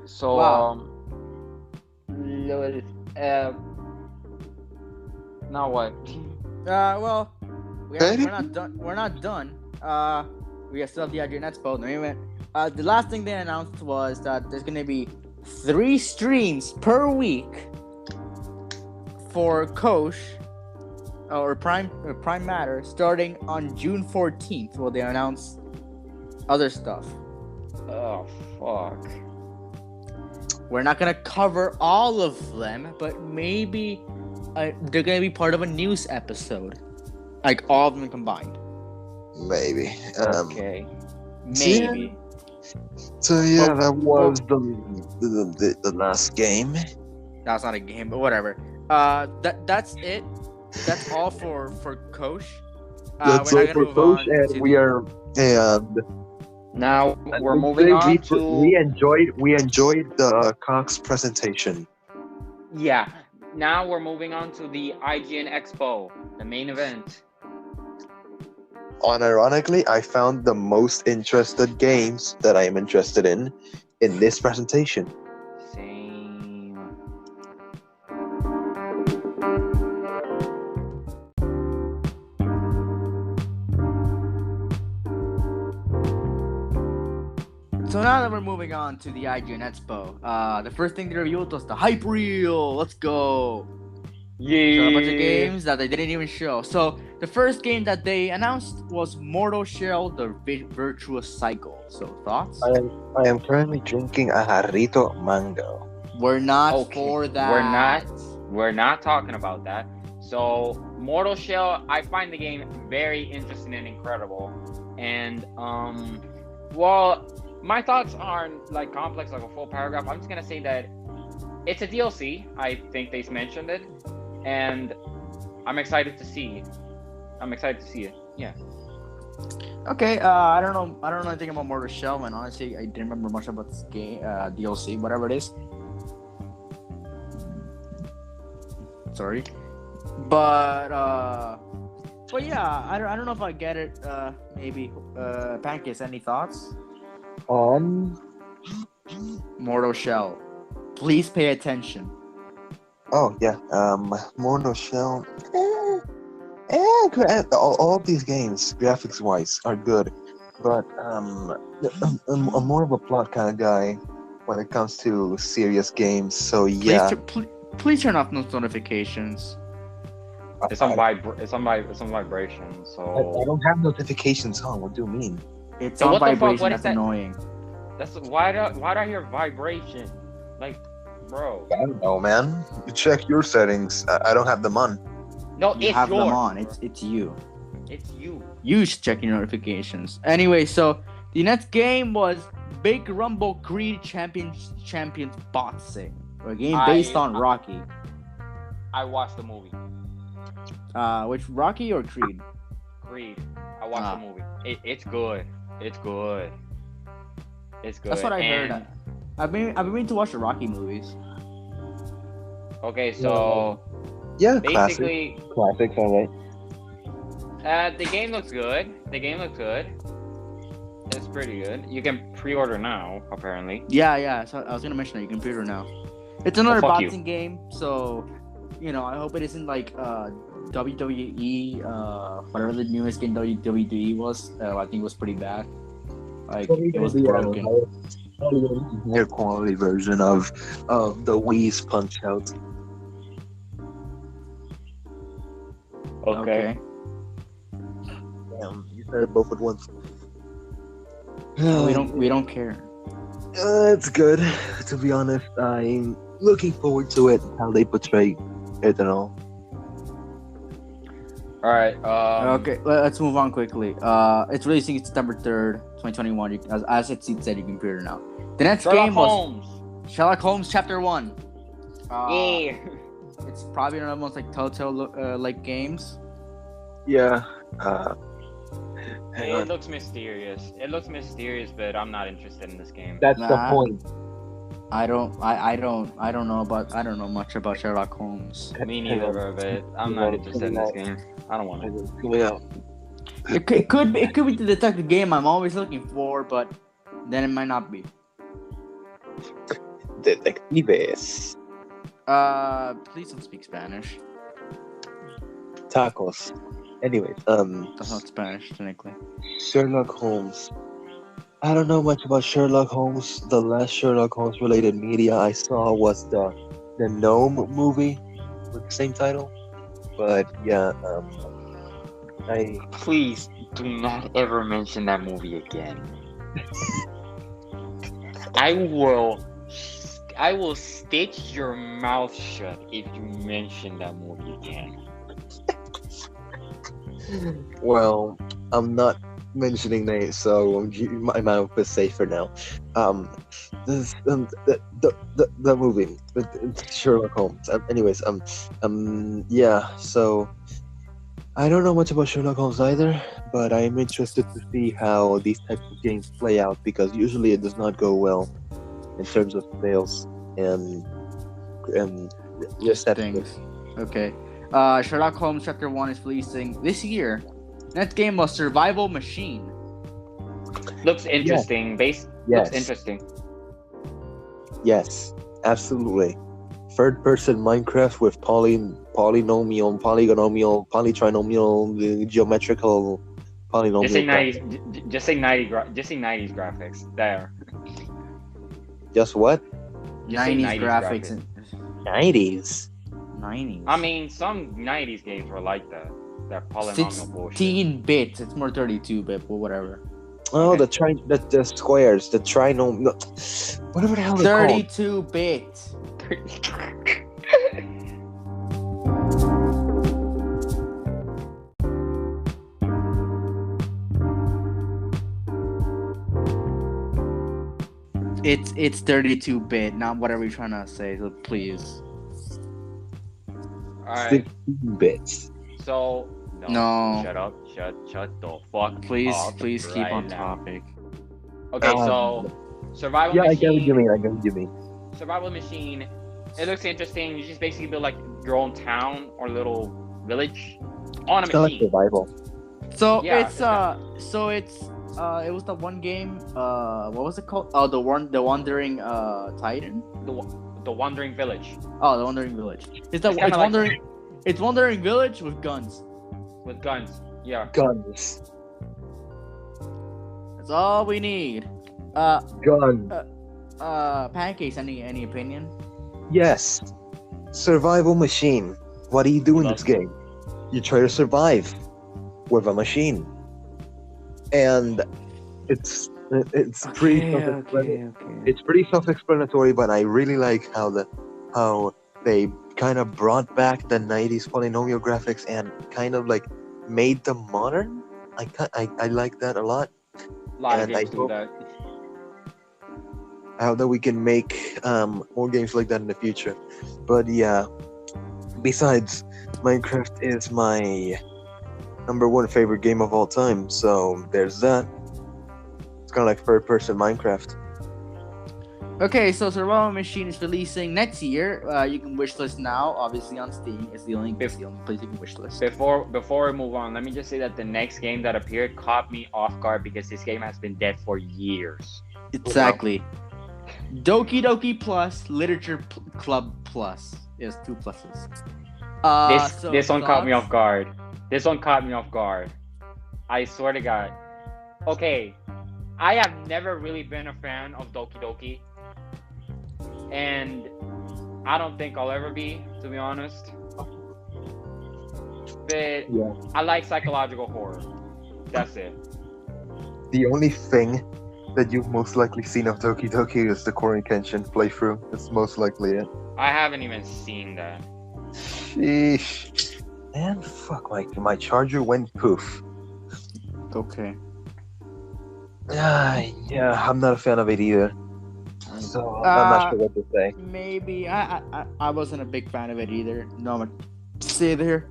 So Wow. Now what? Well, Payday? we're not done. We're not done. We still have the IGN Expo. The last thing they announced was that there's gonna be 3 streams per week for Koch or Prime Matter starting on June 14th. Well, they announced other stuff. Oh fuck. We're not gonna cover all of them, but maybe they're gonna be part of a news episode, like all of them combined. Maybe. Okay. Maybe. So yeah, Well, that was the last game. That's not a game, but whatever. That's it. That's all for Koch. That's we're all not for gonna move Coach, on and to we are Now we're moving on to we enjoyed the Cox presentation. yeah. Now we're moving on to the IGN Expo, the main event. Unironically, I found the most interested games that I am interested in this presentation. Same. So now that we're moving on to the IGN Expo, the first thing they revealed was the hype reel. Let's go. Yeah. So a bunch of games that they didn't even show. So the first game that they announced was Mortal Shell: The Virtuous Cycle. So thoughts? I am currently drinking a jarrito mango. We're not Okay, for that. We're not talking about that. So Mortal Shell, I find the game very interesting and incredible. And well, my thoughts aren't like complex like a full paragraph. I'm just gonna say that it's a DLC. I think they mentioned it, and I'm excited to see. it. Yeah. Okay, I don't know anything about Mortal Shell, and honestly, I didn't remember much about this game, DLC, whatever it is. Sorry, but yeah, I don't know if I get it. Maybe Pancakes, any thoughts? Mortal Shell, please pay attention. Oh yeah, Mono Shell. All of these games, graphics wise, are good, but I'm more of a plot kind of guy when it comes to serious games. So yeah, Please turn off those notifications. It's on vibration. I So don't have notifications on. What do you mean? It's So on what the fuck? vibration. What is That's that? annoying. that's why do I hear vibration? Like, bro. I don't know, man. You check your settings. I don't have them on. No, You it's have yours. them on. It's you. It's you. You should check your notifications. Anyway, so the next game was Big Rumble Creed Champions Boxing, a game based on Rocky. I watched the movie. Which Rocky or Creed? Creed. I watched the movie. It's good. It's good. It's good. That's what I heard. And- I've been meaning to watch the Rocky movies. Okay, so Yeah, basically, classics, alright. the game looks good. The game looks good. It's pretty good. You can pre-order now, apparently. Yeah. So I was gonna mention that you can pre-order now. It's another fuck you. boxing game, so I hope it isn't like WWE. Whatever the newest game WWE was, I think it was pretty bad. Like it was broken. Higher quality version of the Wii's Punch Out. Okay. You said it both at once. We don't care. It's good. To be honest, I'm looking forward to it. How they portray it and all. All right. Okay, let's move on quickly. It's releasing September 3rd, 2021. As it said, you can pre-order now. The next game was Sherlock Holmes Chapter 1. Yeah. It's probably one of the most like Telltale like games. Yeah. It looks mysterious. It looks mysterious, but I'm not interested in this game. That's Nah. the point. I don't know much about Sherlock Holmes. Me neither, but I'm not interested in this game. I don't want it. Yeah. It could be the detective game I'm always looking for, but then it might not be. Detectives. Please don't speak Spanish. Tacos. Anyways, That's not Spanish, technically. Sherlock Holmes. I don't know much about Sherlock Holmes. The last Sherlock Holmes related media I saw was the Gnome movie with the same title. But yeah, Please do not ever mention that movie again. I will stitch your mouth shut if you mention that movie again. well, I'm not mentioning names, so my mouth is safe for now. The movie, Sherlock Holmes. Anyways, yeah. So I don't know much about Sherlock Holmes either, but I am interested to see how these types of games play out because usually it does not go well in terms of sales and Just things. Okay. Sherlock Holmes Chapter 1 is releasing this year. Next game was Survival Machine. Looks interesting. Yes. Looks interesting. Yes, absolutely. Third-person Minecraft with polynomial, polygonomial, polytrinomial, geometrical, polynomial. Just say 90s graphics. There. Just what? Just say 90s graphics. 90s. 90s. I mean, some 90s games were like that. That polynomial bullshit. 16 bits. It's more 32-bit, but whatever. Oh, Okay. the squares, the trinomial, whatever the hell they're called. 32 bits. It's 32 bit, not whatever you're trying to say. So please. Alright. 16 bits. So No. Shut up. Shut the fuck Please up keep right on now. topic. Okay, so Survival Yeah, I Machine. get what you mean. Survival Machine. It looks interesting. You just basically build like your own town or little village on a It's not like machine. survival. So Yeah, it was the one game. What was it called? Oh, the Wandering Titan. The Wandering Village Oh, the Wandering Village. It's kinda like- It's Wandering Village with guns. with guns. Yeah. Guns. That's all we need. Gun. Pancakes. Any opinion? Yes. Survival machine. What do you do in Love this game? You try to survive with a machine. And it's pretty self-explanatory. It's pretty self-explanatory, but I really like how they kind of brought back the 90s polynomial graphics and kind of like made them modern. I like that a lot. A lot of And games I do hope- that. I hope that we can make more games like that in the future. But yeah, besides, Minecraft is my #1 favorite game of all time, so there's that. kind of like third-person Minecraft. Okay, so Survival Machine is releasing next year. You can wishlist now, obviously on Steam. It's the only place you can wishlist. Before we move on, let me just say that the next game that appeared caught me off guard because this game has been dead for years. Exactly. Doki Doki Plus, Literature Club Plus. Yes, 2 pluses. This one caught me off guard. I swear to God. Okay, I have never really been a fan of Doki Doki. And I don't think I'll ever be, to be honest. But Yeah. I like psychological horror. That's it. The only thing that you've most likely seen of Doki Doki is the Korean Kenshin playthrough. That's most likely it. I haven't even seen that. Sheesh. Man, fuck, my charger went poof. Okay. Yeah, I'm not a fan of it either. So I'm not sure what to say. Maybe I wasn't a big fan of it either. No, I'm gonna stay there.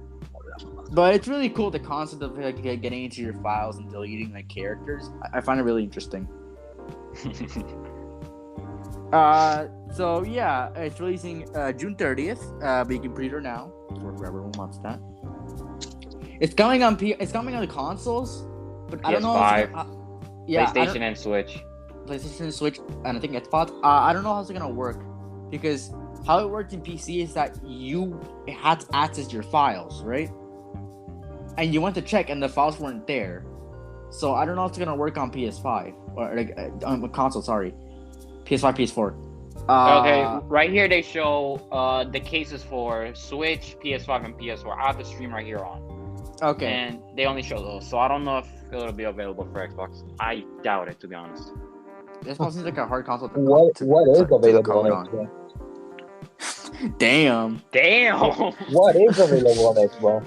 But it's really cool, the concept of like getting into your files and deleting like characters. I find it really interesting. So yeah, it's releasing June 30th. But you can pre-order now for everyone wants that. It's coming on the consoles, but I don't know. PlayStation and Switch. PlayStation and Switch, and I think Xbox. I don't know how it's gonna work, because how it worked in PC is that you had to access your files, right? And you went to check, and the files weren't there. So I don't know if it's gonna work on PS5 or like on console. Sorry, PS5, PS4. Okay, right here they show the cases for Switch, PS5, and PS4. I have the stream right here on. Okay. And they only show those, so I don't know if it'll be available for Xbox. I doubt it, to be honest. Xbox seems like a hard console. What is available on on? Xbox? Damn. What is available on Xbox?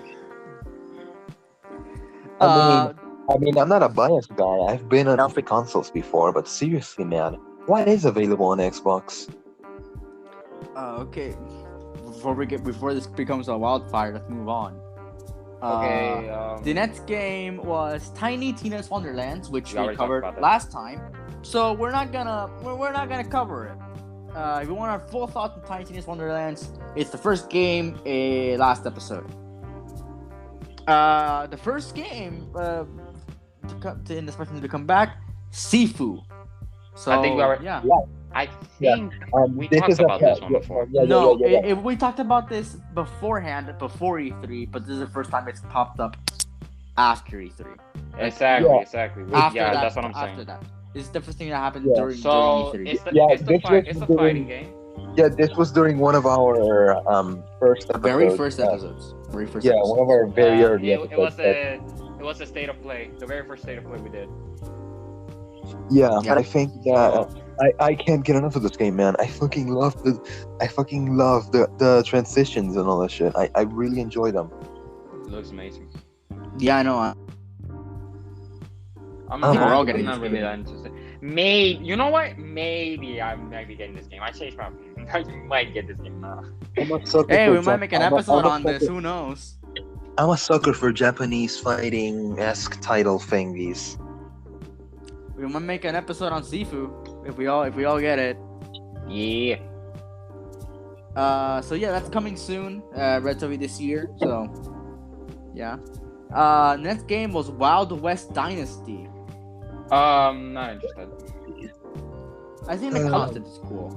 I mean, I'm not a biased guy. I've been on other consoles before, but seriously, man, what is available on Xbox? Okay. Before this becomes a wildfire, let's move on. Okay. The next game was Tiny Tina's Wonderlands, which we already covered talked about that. last time. So we're not gonna cover it. If you want our full thoughts on Tiny Tina's Wonderlands, it's the first game last episode. The first game in this person to come back, Sifu. So I think we already. Yeah. I think we this talked is about this one before. We talked about this beforehand, before E3, but this is the first time it's popped up after E3. Exactly. After that, That's what I'm saying. After that, this is the first thing that happened during So E3. it's the fighting game. Yeah, this was during one of our first episodes. Very first episodes. One of our very early episodes. It was a state of play. The very first state of play we did. Yeah, I think that I can't get enough of this game, man. I fucking love the transitions and all that shit. I really enjoy them. It looks amazing. Yeah, I know. I'm We're all not getting really this that interested. Maybe, you know what? Maybe I might be getting this game. I changed my opinion. I might get this game now. Hey, we might make an episode on this. Who knows? I'm a sucker for Japanese fighting-esque title thingies. We might make an episode on Sifu if we all get it. Yeah. So yeah, that's coming soon. Relatively this year. So yeah. Next game was Wild West Dynasty. Not interested. I think the concept is cool.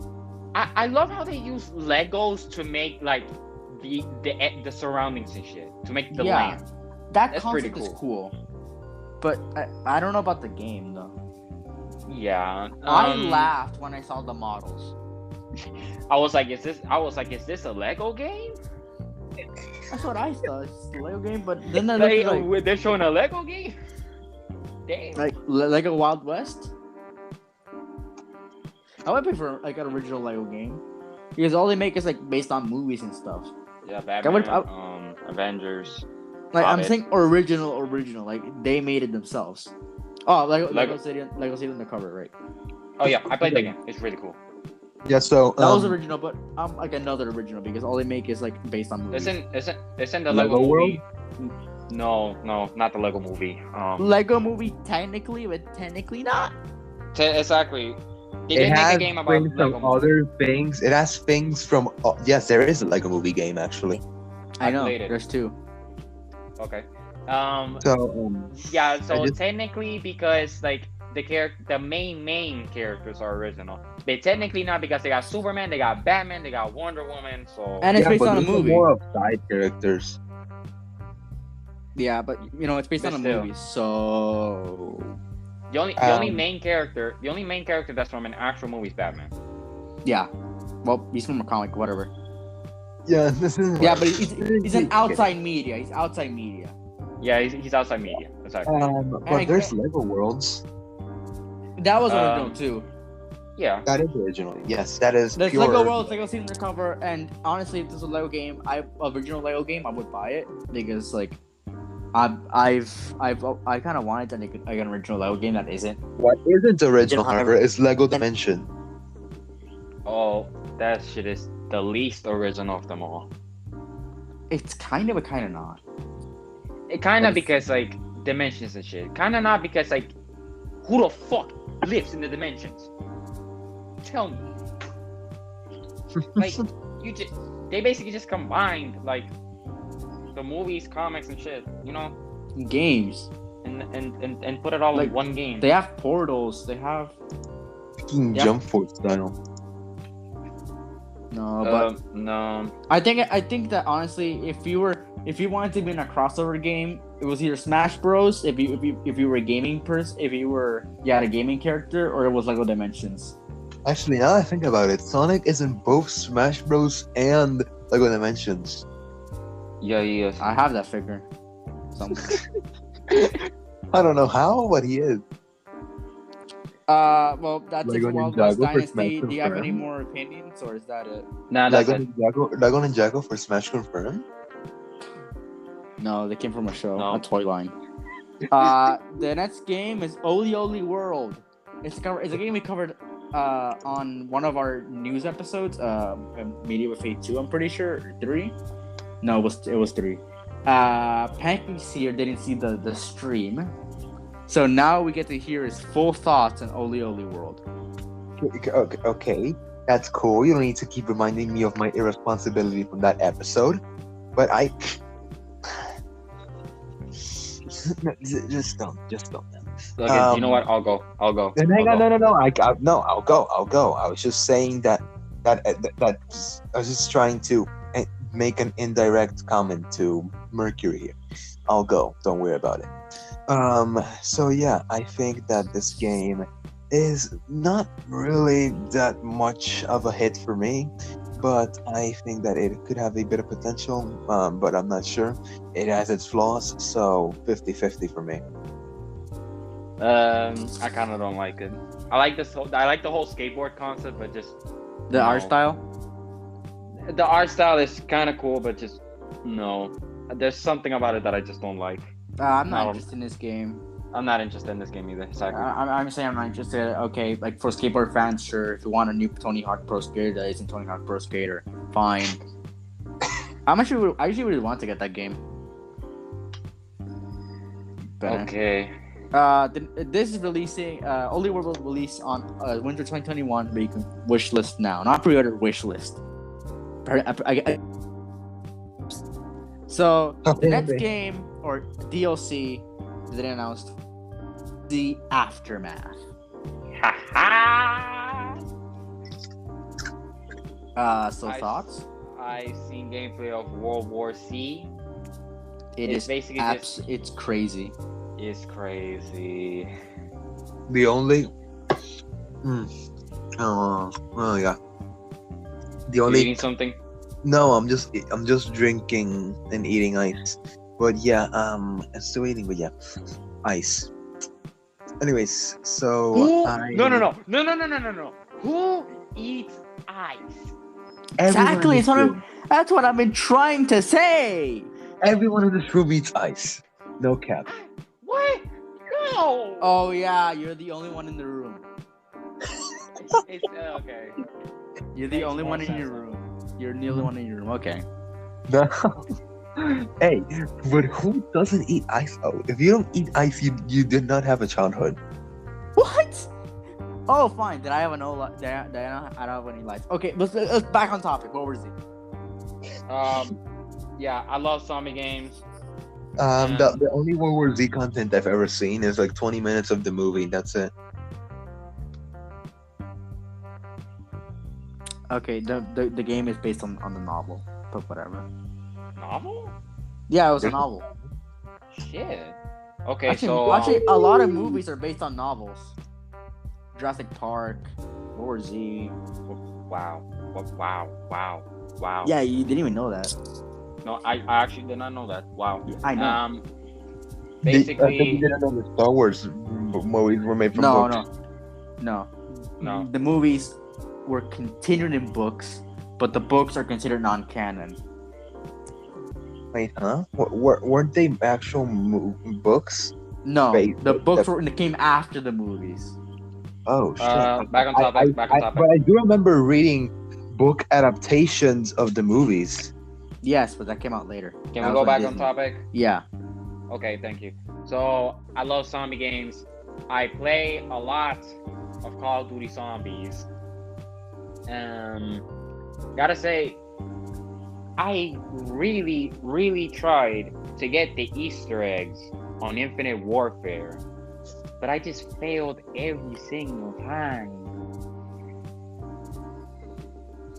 I love how they use Legos to make like the surroundings and shit to make the land. That's pretty concept is cool. But I don't know about the game though. Yeah. I laughed when I saw the models. I was like, is this a Lego game? That's what I thought. It's a Lego game, but then they're showing a Lego game. Damn. Like Lego Wild West. I would prefer like an original Lego game, because all they make is like based on movies and stuff. Yeah, Batman, Avengers. Like I'm saying original. Like they made it themselves. Oh, Lego City on the cover, right? Oh yeah, I played that game. It's really cool. Yeah, so that was original, but I'm like another original because all they make is like based on movies. Isn't the Lego movie? No, not the Lego movie. Lego movie technically, but technically not. Exactly. They It did make has a game about things Lego from other things. It has things from. Yes, there is a Lego Movie game actually. I know. played it. There's two. Okay. So Yeah. So I just- technically, because like the main characters are original. But technically not, because they got Superman, they got Batman, they got Wonder Woman. So And it's yeah, based but on a these are movie. more of side characters. Yeah, but it's based But on a still. movie, so the only Um, main character that's from an actual movie is Batman. yeah. Well, he's from a comic, whatever. Yeah, this is. Yeah, but he's an outside media. He's outside media. Yeah, he's outside media. Exactly. But there's Lego Worlds. That was original too. Yeah. That is original. Yes, that is There's pure. Lego Worlds, Lego Season Recover, and honestly, if this is a Lego game, original Lego game, I would buy it because like, I kind of wanted to make an original Lego game that isn't. What isn't original, Yeah, however, is Lego Dimension. Oh, that shit is the least original of them all. It's kind of, but kind of not. It kind of But it's- because like dimensions and shit. Kind of not because like who the fuck lives in the dimensions? Tell me. Like they basically just combined like the movies, comics, and shit. Games. And put it all Like, in one game. They have portals. They have Fucking Yeah. Jump Force style. no, but No. I think that honestly, if you wanted to be in a crossover game, it was either Smash Bros. If you were a gaming person, if you were a gaming character, or it was Lego Dimensions. Actually, now that I think about it, Sonic is in both Smash Bros. And Lego Dimensions. Yeah, he is. I have that figure. Somewhere. I don't know how, but he is. Well, that's it Lego for Wild Ninjago West for Dynasty. Smash Do you have any confirmed. more opinions, or is that it? Nah, that's Lego it. Ninjago for Smash confirmed. No, they came from a show, No. a toy line. The next game is Oli Oli World. It's a game we covered on one of our news episodes, Media with Fate 2, I'm pretty sure, or 3. No, it was 3. Pancakes here didn't see the stream, so now we get to hear his full thoughts on Oli Oli World. Okay, that's cool. You don't need to keep reminding me of my irresponsibility from that episode. But I just don't. Okay, you know what? I'll go. No, I'll no. I'll go. I was just saying that I was just trying to make an indirect comment to Mercury here. I'll go. Don't worry about it. So yeah, I think that this game is not really that much of a hit for me, but I think that it could have a bit of potential, but I'm not sure. It has its flaws, so 50-50 for me. I kind of don't like it. I like the whole skateboard concept, but just The No. art style. the art style is kind of cool, but just no. There's something about it that I just don't like. I'm not No. interested in this game. I'm not interested in this game either. Exactly. I'm saying I'm not interested. Okay, like for skateboard fans, sure. If you want a new Tony Hawk Pro Skater that isn't Tony Hawk Pro Skater, fine. I actually really want to get that game. But, Okay. this is releasing. Only World will release on winter 2021, but you can wish list now, not pre-order, wish list. So the next game or DLC that they announced, the Aftermath. So I- thoughts? I seen gameplay of World War C. It It's is basically it's crazy. It's crazy. The only. Oh yeah. The You only. eating something? No, I'm just drinking and eating ice. But yeah, I'm still eating. But yeah, ice. Anyways, so No. Who eats ice? Exactly, that's what I've been trying to say. Everyone in this room eats ice. No cap. What? No. Oh yeah, you're the only one in the room. It's okay. You're the Makes only more one in sense. your room. You're the only one in your room. Okay. No. Hey, but who doesn't eat ice? Oh, if you don't eat ice, you did not have a childhood. What? Oh, fine. Did I have no? Did I not have any lights? Okay, let's back on topic. What was it? Yeah, I love zombie games. The only World War Z content I've ever seen is like 20 minutes of the movie. That's it. Okay, the game is based on the novel, but whatever. Novel? Yeah, it was a There's- novel. Shit. Okay, Actually, a lot of movies are based on novels. Jurassic Park, World War Z. wow. Yeah, you didn't even know that. No, I actually did not know that. Wow. I know. I think Basically, you didn't know the Star Wars movies were made from books. No. No. The movies were continued in books, but the books are considered non-canon. Wait, huh? Weren't they actual books? No, Wait, the books came after the movies. Oh shit! back on topic. Back on topic. But I do remember reading book adaptations of the movies. Yes, but that came out later. Can That we was go back Disney. on topic? Yeah. Okay, thank you. So, I love zombie games. I play a lot of Call of Duty Zombies. Gotta say, I really, really tried to get the Easter eggs on Infinite Warfare, but I just failed every single time.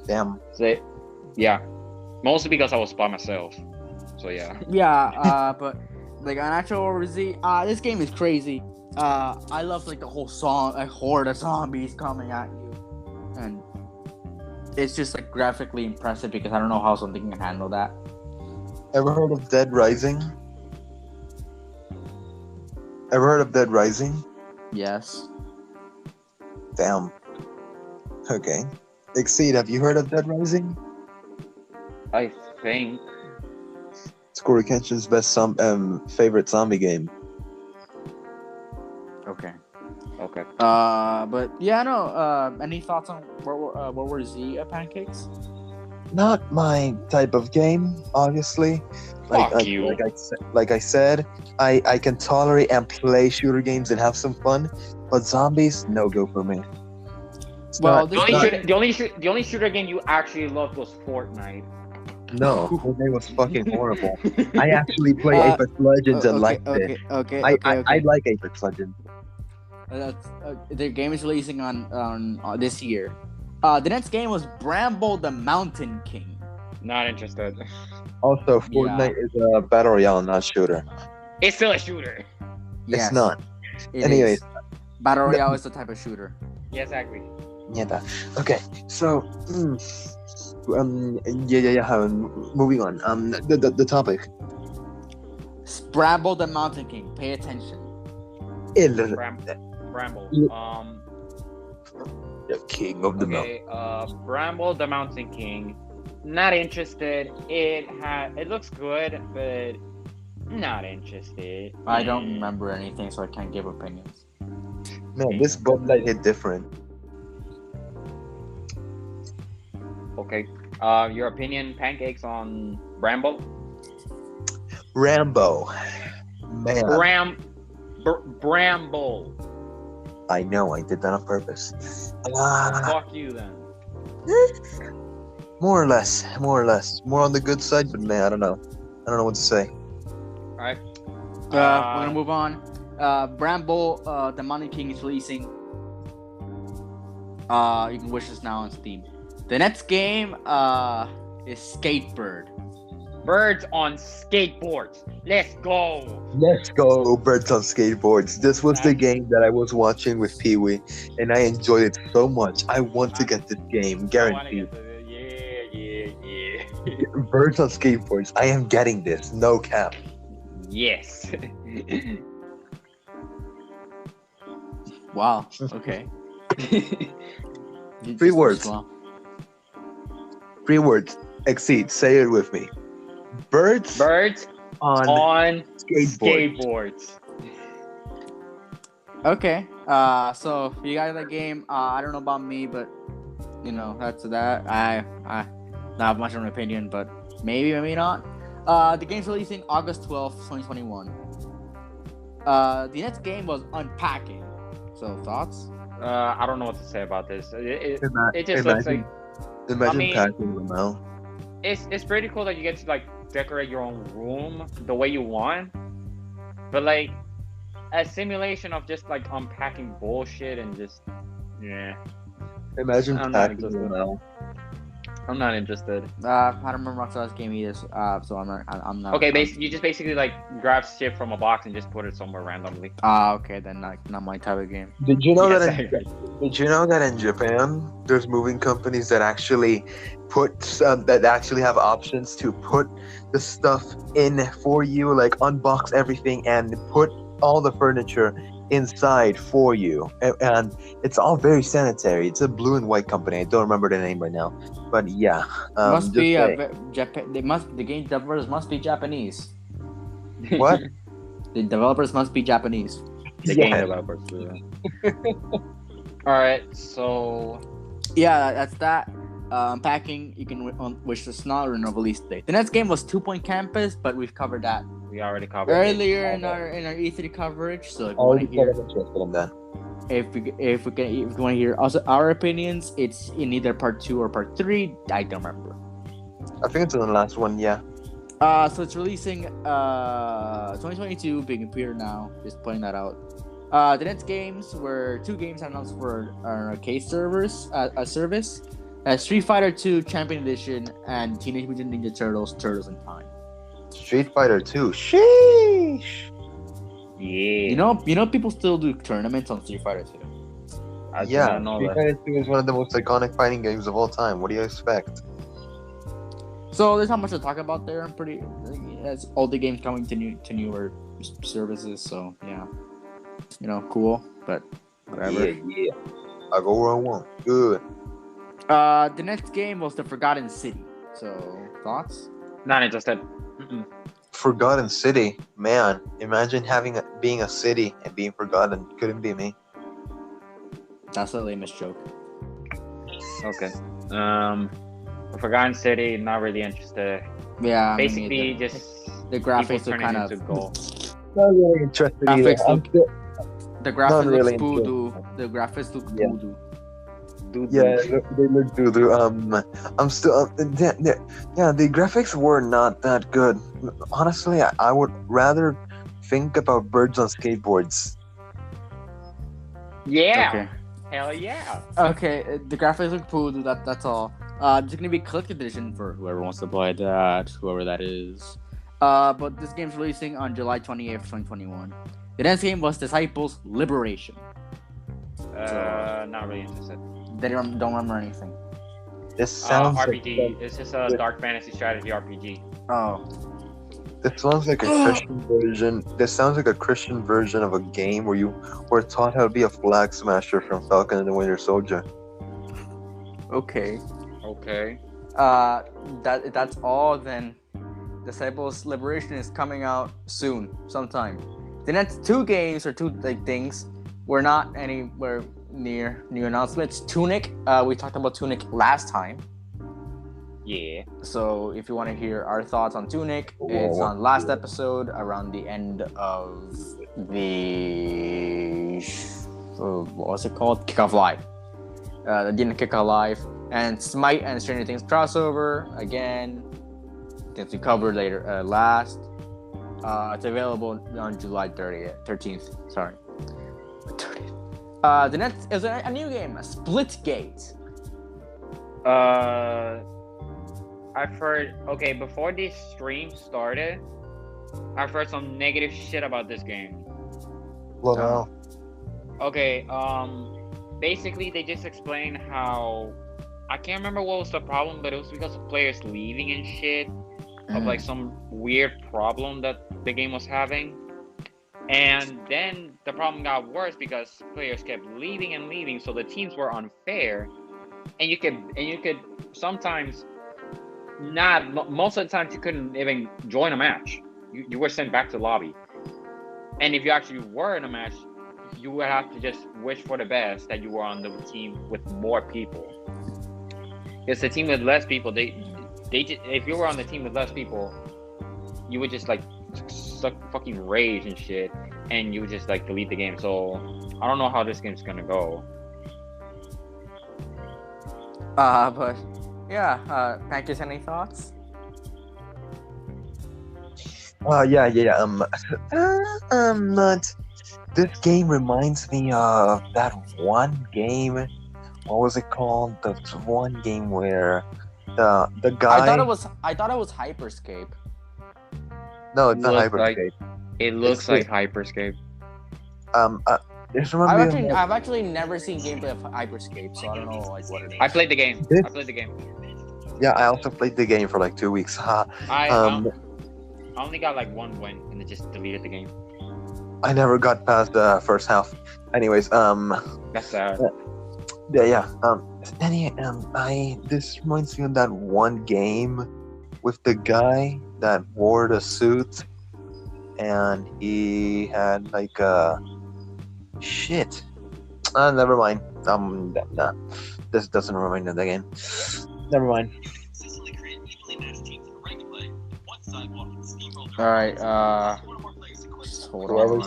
Damn. So, yeah, mostly because I was by myself. So yeah. Yeah, but like on actual World War Z, this game is crazy. I love like the whole song, like horde of zombies coming at you, and it's just like graphically impressive because I don't know how something can handle that. Ever heard of Dead Rising? Ever heard of Dead Rising? Yes. Damn. Okay. Exceed, have you heard of Dead Rising? I think. It's Corey Kenshin's best favorite zombie game. Okay. Okay. But yeah, no. Any thoughts on World War Z, Pancakes? Not my type of game, obviously. Fuck you. Like I said, I can tolerate and play shooter games and have some fun, but zombies, no go for me. Well, The only shooter game you actually loved was Fortnite. No, that was fucking horrible. I actually play Apex Legends and liked it. Okay. I like Apex Legends. The game is releasing on this year. The next game was Bramble the Mountain King. Not interested. Also, Fortnite is a battle royale, not shooter. It's still a shooter. Yes, It's not. it Anyways. is. Battle Royale is the type of shooter. Yes, exactly. Yeah. Okay. So, moving on. The topic. Bramble the Mountain King. Pay attention. Bramble. The king of the mountain. Okay. Bramble the Mountain King. Not interested. It looks good, but not interested. I don't remember anything, so I can't give opinions. Man, this Bud Light hit different. Okay. Your opinion, Pancakes, on Bramble? Rambo. Man. Bramble. I know, I did that on purpose. Fuck you then. More or less. More on the good side, but man, I don't know what to say. Alright. We're gonna move on. Bramble, the Mountain King is releasing. You can wish this now on Steam. The next game is Skatebird. Birds on skateboards. Let's go. Let's go, Birds on Skateboards. This was the game that I was watching with Piwi, and I enjoyed it so much. I want to get this game, guaranteed. Yeah. Birds on Skateboards. I am getting this, no cap. Yes. Wow. Okay. 3 words. 3 words. Exceed. Say it with me. Birds on skateboards. Okay. So you guys that game? I don't know about me, but you know that's that. I don't have much of an opinion, but maybe not. The game's releasing August 12th, 2021. The next game was Unpacking. So thoughts? I don't know what to say about this. It just Imagine, looks like imagine mean- packing them out. it's pretty cool that you get to like decorate your own room the way you want, but like a simulation of just like unpacking bullshit and just Imagine I'm not packing interested. them out. I'm not interested. I don't remember much of this game either, so I'm not. Okay, you just basically like grab shit from a box and just put it somewhere randomly. Okay, then not my type of game. Did you know Yes, that? I agree. Did you know that in Japan, there's moving companies that actually that actually have options to put the stuff in for you, like unbox everything and put all the furniture inside for you, and it's all very sanitary. It's a blue and white company. I don't remember the name right now, but yeah, Must just be saying. Japan. The game developers must be Japanese. What? The developers must be Japanese. The game developers. All right, so Yeah, that's that. Packing, you can wish us not or no release date. The next game was 2 Point Campus, but we've covered that we already covered earlier it. in our E3 coverage. So if you want to hear, interested in that. if you want to hear also our opinions, it's in either part 2 or part 3. I don't remember. I think it's in the last one. Yeah. So it's releasing 2022, being computer now. Just pointing that out. The next games were 2 games announced for our arcade servers service. Street Fighter 2 Champion Edition and Teenage Mutant Ninja Turtles: Turtles in Time. Street Fighter 2. Sheesh. Yeah. You know people still do tournaments on Street Fighter 2. I Yeah, did not know Street that. Fighter 2 is one of the most iconic fighting games of all time. What do you expect? So there's not much to talk about there. As all the games coming to newer services. So yeah, cool, but whatever. Yeah. I go where I want. Good. The next game was The Forgotten City. So thoughts? Not interested. Forgotten City. Man, imagine being a city and being forgotten. Couldn't be me. That's a lamest joke. Okay. Forgotten City, not really interested. Yeah. Basically, just the graphics people are turning kind into of. gold. Not really interested Graphics either. The graphics Not really look voodoo. The graphics look Yeah. voodoo. Yeah, they look doo-doo. I'm still. The graphics were not that good. Honestly, I would rather think about birds on skateboards. Yeah. Okay. Hell yeah. Okay, the graphics look voodoo. That's all. There's gonna be a collector's edition for whoever wants to buy that, whoever that is. But this game's releasing on July 28th, 2021. The next game was Disciples Liberation. Not really interested. They don't remember anything. This sounds RPG. It's just a dark fantasy strategy RPG. Oh. This sounds like a Christian version. This sounds like a Christian version of a game where you were taught how to be a flag smasher from Falcon and the Winter Soldier. Okay. Okay. That's all then. Disciples Liberation is coming out soon, sometime. The next 2 games or 2 things were not anywhere near new announcements. Tunic, we talked about Tunic last time. Yeah. So if you want to hear our thoughts on Tunic, it's on last episode around the end of the what was it called? Kickoff Live. The end of Kickoff Live and Smite and Stranger Things crossover again. Things we covered later last. It's available on July 13th. Sorry. 30th. The next is a new game, Splitgate. I've heard. Okay, before this stream started, I've heard some negative shit about this game. Well, no. Okay. Basically, they just explained how I can't remember what was the problem, but it was because of players leaving and shit. Of like some weird problem that the game was having, and then the problem got worse because players kept leaving, so the teams were unfair, and you could sometimes not, most of the times you couldn't even join a match. You were sent back to the lobby, and if you actually were in a match, you would have to just wish for the best that you were on the team with more people, because the team with less people, if you were on the team with less people, you would just like suck fucking rage and shit, and you would just like delete the game. So I don't know how this game's gonna go. But yeah, Pancakes, any thoughts? Yeah. Not. This game reminds me of that one game. What was it called? The one game where the guy. I thought it was Hyperscape. No, it's not Look like- Hyperscape. It looks It's like Hyperscape. Just remember. I've actually never seen gameplay of Hyperscape, so I don't know like what it is. I played the game. This- I played the game. Yeah, I also played the game for like 2 weeks. Ha. I Um, only got like one win and it just deleted the game. I never got past the first half. Anyways, That's sad. yeah. This reminds me of that one game with the guy that wore the suit, and he had like shit. Never mind. Nah, this doesn't remind me of the game. Never mind. All right. Hold on.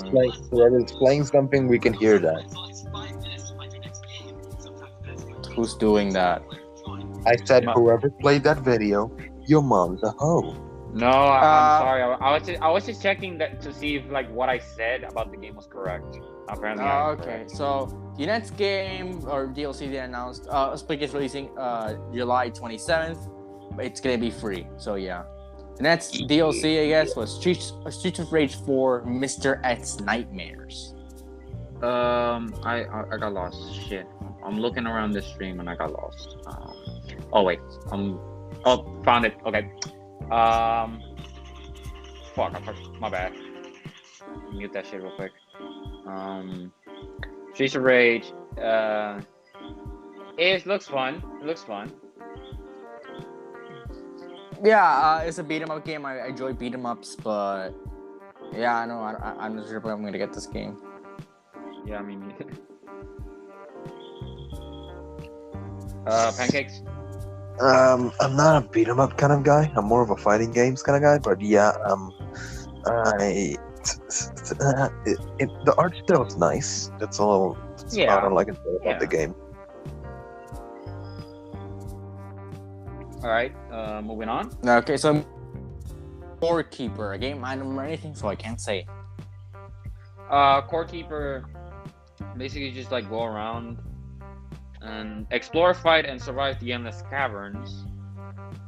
Whoever's playing something, we can hear that. Who's doing that? I said whoever played that video, your mom's a hoe. No, I'm sorry. I was just checking that to see if like what I said about the game was correct. Apparently, I'm Okay. correct. So the next game or DLC they announced, Split is releasing July 27th. It's gonna be free. So yeah. The next DLC, I guess, was Streets of Rage 4 Mr. X Nightmares. I got lost. Shit. I'm looking around this stream and I got lost. Oh wait. Oh, found it. Okay. Fuck. My bad. Mute that shit real quick. Streets of Rage. It looks fun. It looks fun. Yeah, it's a beat 'em up game. I enjoy beat 'em ups, but yeah, I know I'm not sure if I'm gonna get this game. Yeah, I mean. Pancakes. I'm not a beat 'em up kind of guy. I'm more of a fighting games kind of guy. But yeah, the art style is nice. That's all. Yeah. I don't like it about the game. All right. Moving on. Okay, so Core Keeper, a game I don't remember anything, so I can't say. Core Keeper. Basically, just like go around and explore, fight, and survive the endless caverns.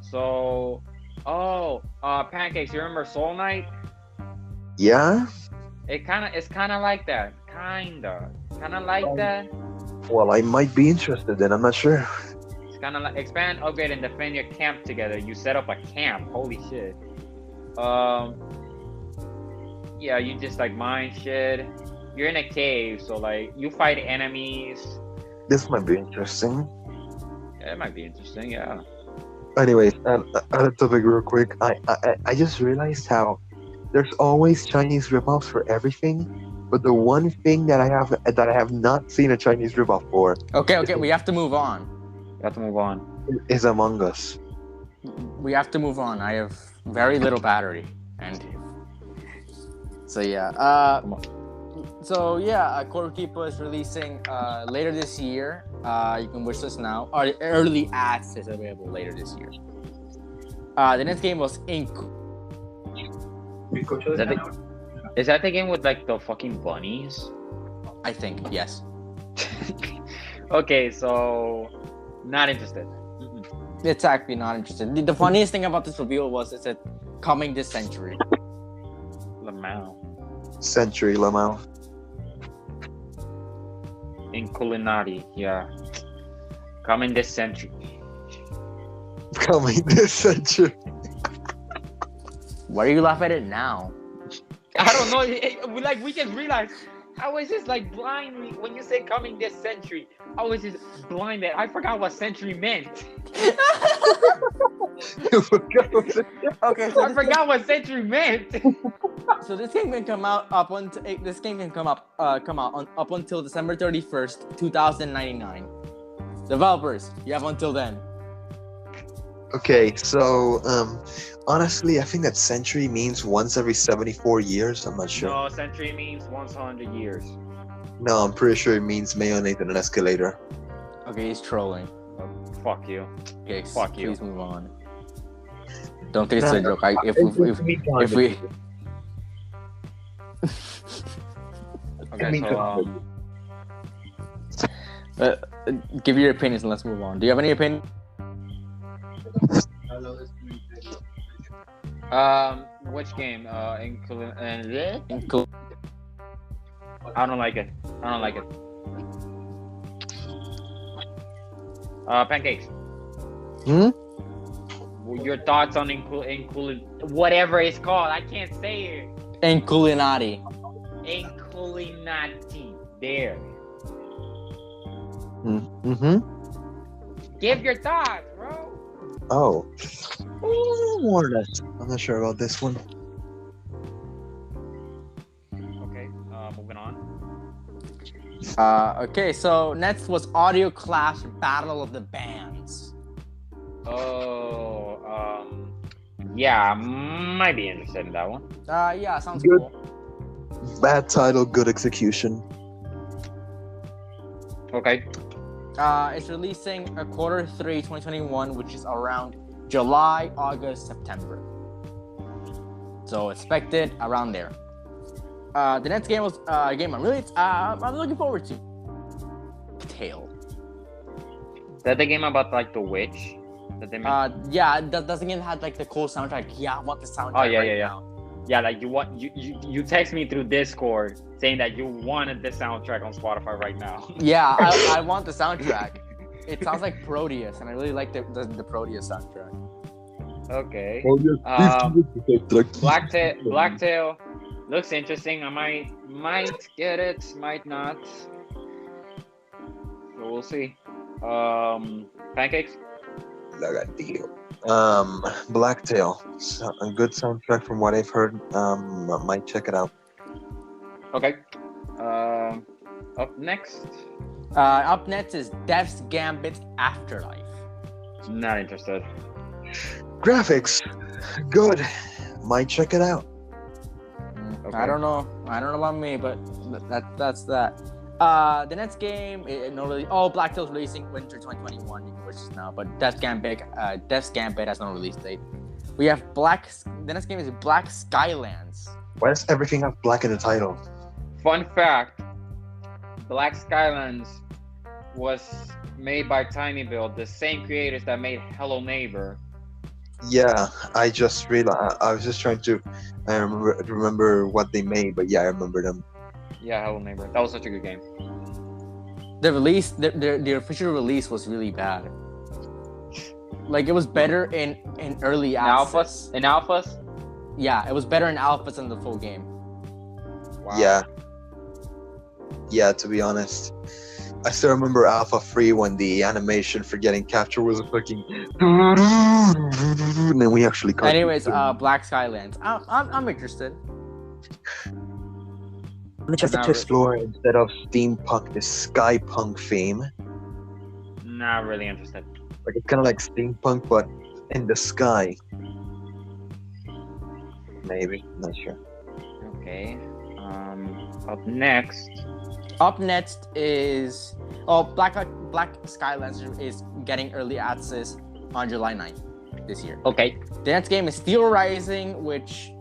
So, Pancakes. You remember Soul Knight? Yeah. It's kind of like that. Kind of like that. Well, I might be interested. Then I'm not sure. It's kind of like expand, upgrade, and defend your camp together. You set up a camp. Holy shit. Yeah, you just like mine shit. You're in a cave, so like you fight enemies. This might be interesting. Yeah, it might be interesting. Yeah. Anyways, other topic real quick. I just realized how there's always Chinese ripoffs for everything, but the one thing that I have not seen a Chinese ripoff for Okay, we have to move on. You have to move on. is Among Us. We have to move on. I have very little battery, and so yeah. So yeah, Core Keeper is releasing later this year. You can wish this now. Or early access available later this year. The next game was Ink. Is that the game with like the fucking bunnies? I think yes. Okay, so not interested. It's actually not interesting. The funniest thing about this reveal was it said coming this century. Lamau. Century Lamau. In culinary, yeah. Coming this century. Coming this century. Why are you laughing at it now? I don't know. We just realized. I was just like blindly when you say coming this century. I was just blinded. I forgot what century meant. You forgot what it- Okay, so I forgot what century meant. So this game can come out up until up until December 31st, 2099. Developers, you have until then. Okay, so honestly, I think that century means once every 74 years. I'm not sure. No, century means once 100 years. No, I'm pretty sure it means mayonnaise and an escalator. Okay, he's trolling. Fuck you. Okay, Fuck you. please move on. Don't think it's a joke. If we Okay, so give your opinions and let's move on. Do you have any opinion? which game? Include Include. I don't like it. Pancakes. Hmm? Your thoughts on include whatever it's called. I can't say it. Inculinati. Inculinati. There. Mm-hmm. Give your thoughts, bro. Oh. More or less. I'm not sure about this one. Okay. Moving on. Okay, so next was Audio Clash Battle of the Bands. Oh, yeah, might be interested in that one. Yeah, sounds Good. cool. Bad title, good execution. Okay. It's releasing quarter 3 2021, which is around July, August, September. So expected around there. The next game was a game I'm looking forward to. Tale. Is that the game about like the witch that they made? Yeah, that's the game that had like the cool soundtrack. Yeah, I want the soundtrack. Oh yeah, right yeah. now. Yeah, like you text me through Discord saying that you wanted the soundtrack on Spotify right now. Yeah, I want the soundtrack. It sounds like Proteus, and I really like the Proteus soundtrack. Okay. Oh, yes. Blacktail looks interesting. I might get it, might not. So we'll see. Pancakes. Blacktail. So, a good soundtrack from what I've heard. I might check it out. Okay. Up next. Up next is Death's Gambit Afterlife. Not interested. Graphics, good. Might check it out. Okay. I don't know about me, but that's that. The next game, Blacktail's releasing winter 2021, which is now, but Death's Gambit has no release date. We have the next game is Black Skylands. Why does everything have black in the title? Fun fact: Black Skylands was made by Tiny Build, the same creators that made Hello Neighbor. Yeah, I just realized. I was just trying to remember what they made, but yeah, I remember them. Yeah, Hello Neighbor. That was such a good game. The release, their official release was really bad. Like it was better in early access. In alphas? Yeah, it was better in alphas than the full game. Wow. Yeah, to be honest. I still remember Alpha 3 when the animation for getting captured was a fucking and then we actually caught Anyways, Black Skylands. I'm interested. I'm interested to explore instead of steampunk, the skypunk theme. Not really interested. Like it's kind of like steampunk, but in the sky. Maybe, not sure. Okay. Up next. Up next is Black Skylands is getting early access on July 9th this year. Okay. The next game is Steel Rising, which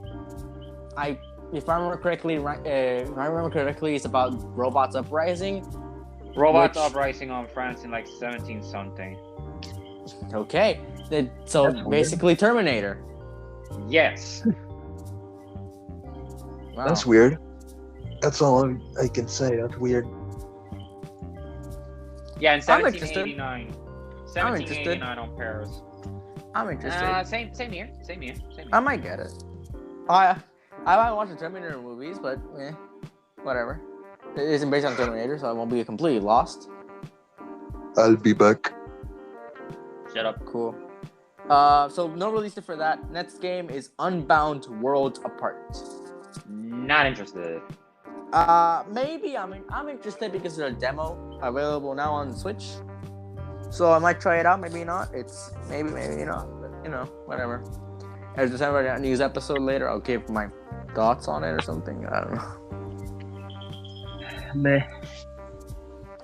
if I remember correctly, it's about robots uprising. Robots uprising on France in like 17 something. Okay. So basically Terminator. Yes. Wow. That's weird. That's all I can say. That's weird. Yeah, in I'm interested. 1789. 1789 on Paris. I'm interested. Same here. I might get it. I might watch the Terminator movies, but whatever. It isn't based on Terminator, so I won't be completely lost. I'll be back. Shut up. Cool. So no release date for that. Next game is Unbound Worlds Apart. Not interested. Maybe I'm interested because there's a demo available now on Switch. So I might try it out, maybe not. It's maybe not, but whatever. As December news episode later, I'll give my thoughts on it or something. I don't know. Meh.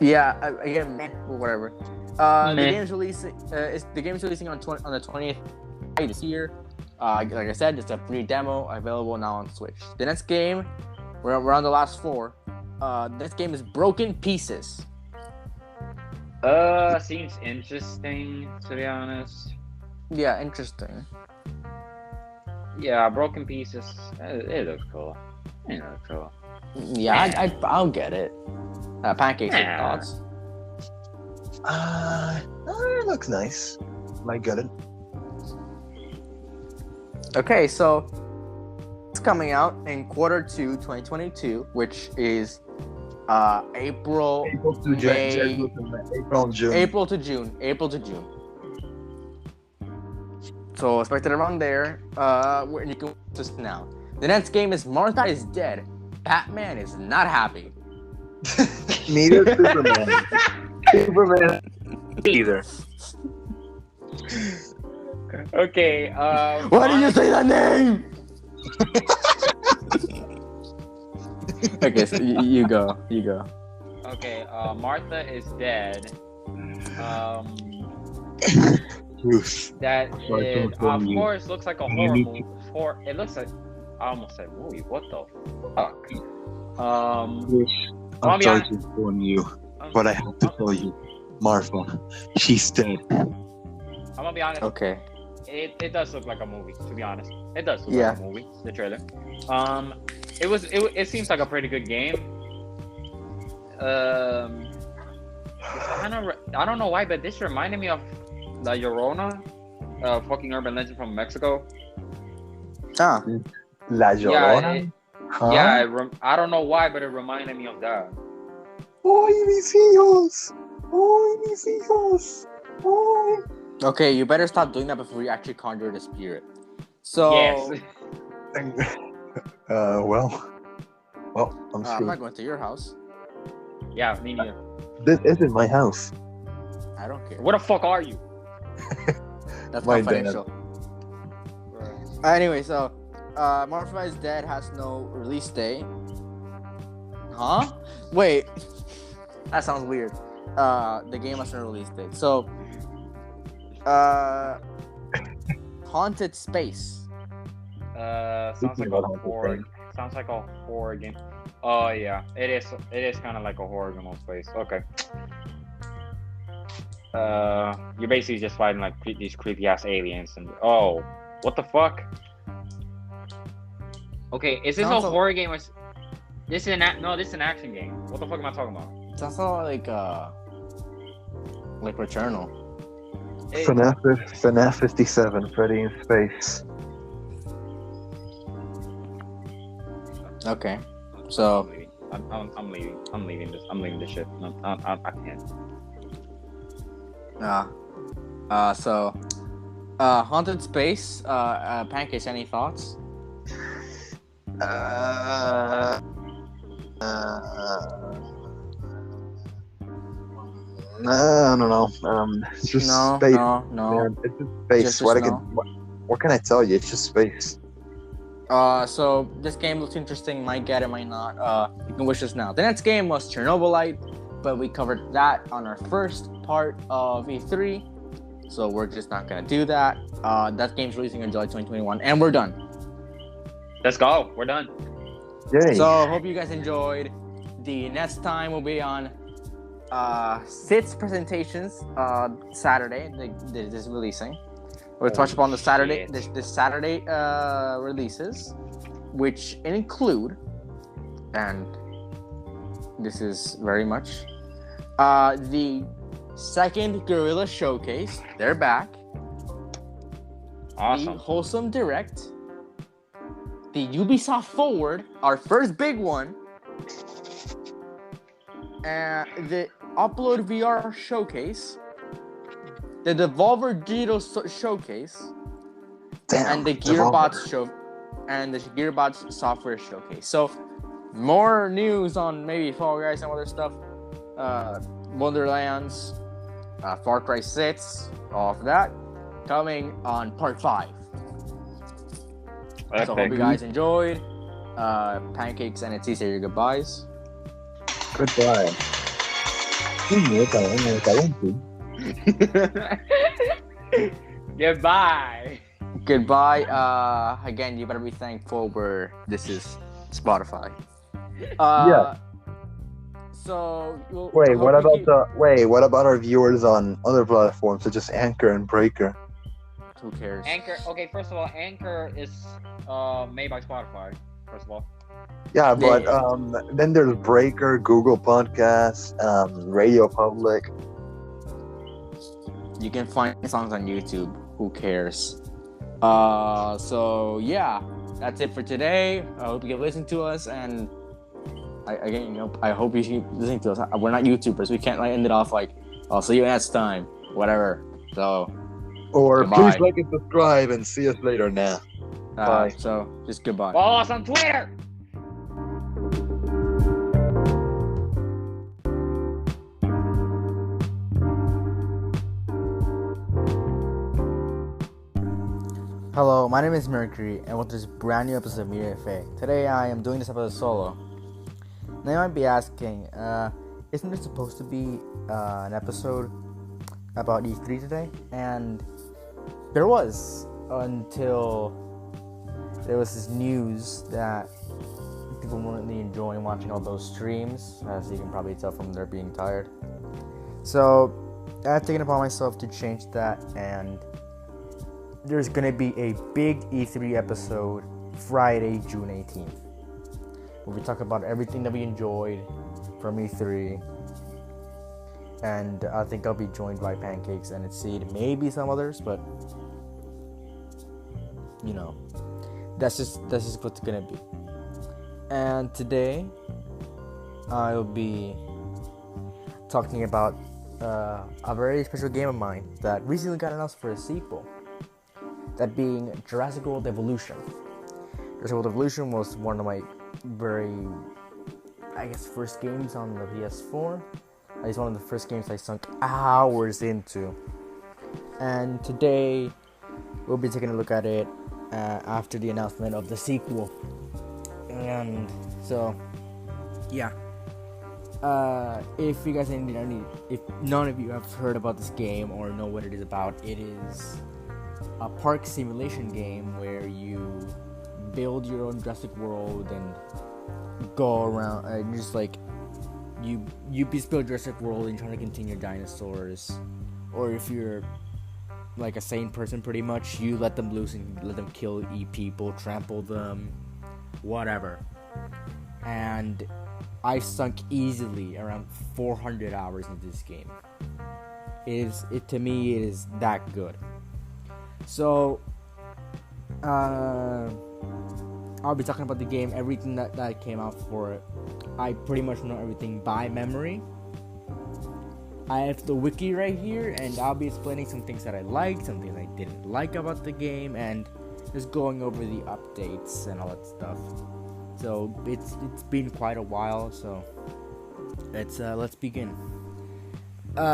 Yeah, again, whatever. The Meh. game's releasing. The game's releasing on the 20th this year. Like I said, it's a free demo available now on Switch. The next game, we're on the last 4. This game is Broken Pieces. Seems interesting, to be honest. Yeah, interesting. Yeah, Broken Pieces. It looks cool. It looks cool. Yeah, I'll get it. Pancakes, your thoughts? It looks nice. I get it. Okay, so it's coming out in Q2 2022, which is April to June. May- April and June. April to June. So expect it around there. And you can watch this now. The next game is Martha is Dead. Batman is not happy. Neither Superman. Superman either. Okay. Why did you say that name? Okay, so you go. Okay. Martha is Dead. Oof. That So I is, don't of you. course looks like a horror movie. It looks like I almost said movie. What the fuck? I'll I'm be sorry honest. to inform you, but I have to tell you, Martha, she's dead. I'm gonna be honest. Okay. It does look like a movie. To be honest, it does look Yeah. like a movie. The trailer. It seems like a pretty good game. I don't know why, but this reminded me of La Llorona, fucking urban legend from Mexico. Ah. La Yeah, Llorona? Huh? yeah. I don't know why, but it reminded me of that. ¡Ay, mis hijos! ¡Ay, mis hijos! ¡Ay! Okay, you better stop doing that before you actually conjure the spirit. So, Yes. Well, I'm I'm screwed. not going to your house. Yeah, me neither. This isn't my house. I don't care. Where the fuck are you? That's My confidential. Anyway, so Martha is Dead has no release date. Huh? Wait, that sounds weird. The game has no release date. So, Haunted Space. Sounds like a horror. Sounds like a horror game. Oh yeah, it is. It is kind of like a horror game on space. Okay. You're basically just fighting like these creepy ass aliens and what the fuck? Okay, is this Sounds a like- horror game or this is this is an action game? What the fuck am I talking about? Sounds like Returnal. FNAF 57, Freddy in Space. Okay, so I'm leaving. I'm leaving this. I'm leaving this shit. No, I can't. so Haunted Space. Pancakes. Any thoughts? I don't know. It's just No, space. no. Man. It's just space. Just What, no. what can I tell you? It's just space. So this game looks interesting. Might get it, might not. You can wish us now. The next game was Chernobylite, but we covered that on our first part of E3. So we're just not gonna do that. That game's releasing in July 2021, and we're done. Let's go. We're done. Yay. So hope you guys enjoyed. The next time will be on Sid's presentations. Saturday. This is releasing. We'll touch upon the Saturday, shit. this Saturday releases, which include, and this is very much, the second Guerrilla Showcase. They're back. Awesome. The Wholesome Direct. The Ubisoft Forward, our first big one. And the Upload VR Showcase. The Devolver Digital Showcase. Damn, And the Devolver. Gearbox Software Showcase. So, more news on maybe Fall Guys and other stuff. Wonderlands, Far Cry 6, all of that coming on part 5. So hope you guys enjoyed. Pancakes and Exceed, say your goodbyes. Goodbye. Goodbye. Goodbye. Again, you better be thankful where this is Spotify. Yeah. So Wait, what about our viewers on other platforms such as Anchor and Breaker? Who cares? Anchor. Okay, first of all, Anchor is made by Spotify. First of all. Yeah, but Yeah. then there's Breaker, Google Podcasts, Radio Public. You can find songs on YouTube. Who cares? So yeah, that's it for today. I hope you can listen to us, and I hope you keep listening to us. We're not YouTubers. We can't end it off like, "I'll see you next time," whatever. So, Or goodbye. please like and subscribe, and see us later now. Bye. So just goodbye. Follow us on Twitter. Hello, my name is Mercury, and welcome to this brand new episode of Media FA. Today I am doing this episode solo. Now you might be asking, isn't there supposed to be an episode about E3 today? And there was, until there was this news that people weren't really enjoying watching all those streams, as you can probably tell from their being tired. So I've taken it upon myself to change that, and there's going to be a big E3 episode Friday, June 18th. Where we talk about everything that we enjoyed from E3. And I think I'll be joined by Pancakes and Exceed. Maybe some others, but you know, that's just what it's going to be. And today I'll be talking about a very special game of mine that recently got announced for a sequel. That being Jurassic World Evolution. Jurassic World Evolution was one of my very, first games on the PS4. It's one of the first games I sunk hours into. And today, we'll be taking a look at it after the announcement of the sequel. And so, yeah. If you guys if none of you have heard about this game or know what it is about, it is a park simulation game where you build your own Jurassic World and go around and just like you build Jurassic World and trying to continue dinosaurs, or if you're like a sane person, pretty much you let them loose and let them kill, eat people, trample them, whatever. And I sunk easily around 400 hours into this game. To me it is that good. So, I'll be talking about the game, everything that came out for it. I pretty much know everything by memory. I have the wiki right here, and I'll be explaining some things that I liked, some things I didn't like about the game, and just going over the updates and all that stuff. So, it's been quite a while, so let's begin.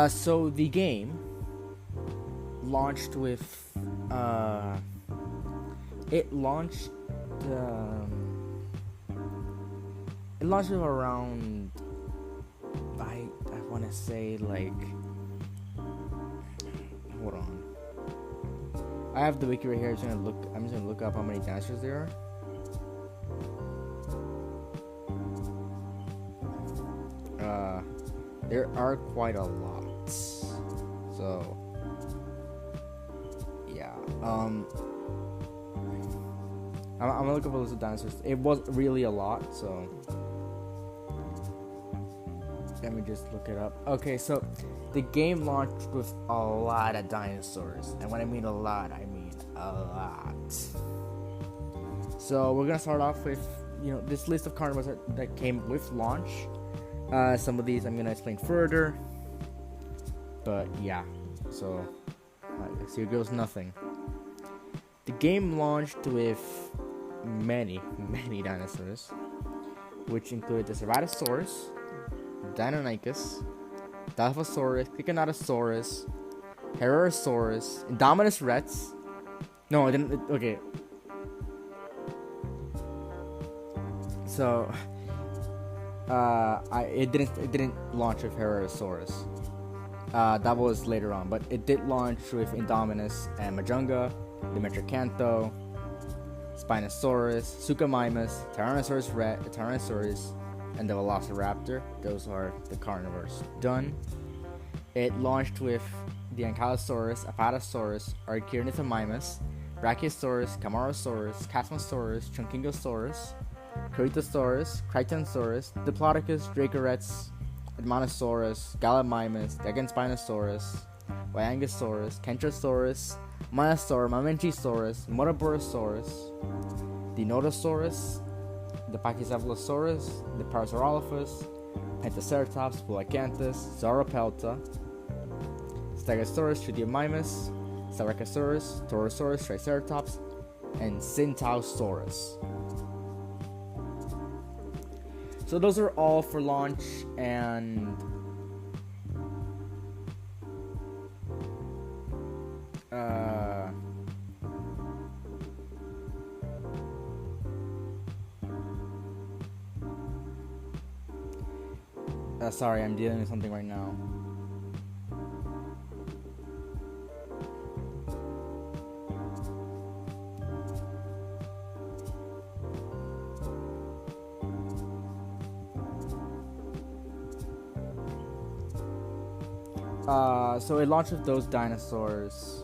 So the game launched with it launched with around I want to say like, hold on, I have the wiki right here. I'm just gonna look up how many dinosaurs there are. There are quite a lot, so yeah. I'm gonna look up a list of dinosaurs. It was really a lot, so let me just look it up. Okay, so the game launched with a lot of dinosaurs, and when I mean a lot, I mean a lot. So we're gonna start off with this list of carnivores that came with launch. Some of these I'm gonna explain further, but yeah. So here goes nothing. The game launched with many dinosaurs, which include the Ceratosaurus, Deinonychus, Dilophosaurus, Echinotosaurus, Herosaurus, Indominus Rex. No, I didn't. Okay. So, it didn't launch with Herosaurus. That was later on, but it did launch with Indominus and Majunga, Dimetricanto, Spinosaurus, Suchomimus, Tyrannosaurus Rex, Tyrannosaurus, and the Velociraptor. Those are the carnivores done. It launched with the Ankylosaurus, Apatosaurus, Archaeornithomimus, Brachiosaurus, Camarasaurus, Casmosaurus, Chunkingosaurus, Cretosaurus, Crichtonsaurus, Diplodocus, Dracorex, Edmontosaurus, Gallimimus, Degenspinosaurus, Wyangosaurus, Kentrosaurus, Minosaur, Mamenchisaurus, Motoborosaurus, the Nodosaurus, the Pachycephalosaurus, the Parasaurolophus, Pentaceratops, Pulacanthus, Sauropelta, Stegosaurus, Tritiomymus, Styracosaurus, Torosaurus, Triceratops, and Syntausaurus. So those are all for launch, and sorry, I'm dealing with something right now. So it launched with those dinosaurs.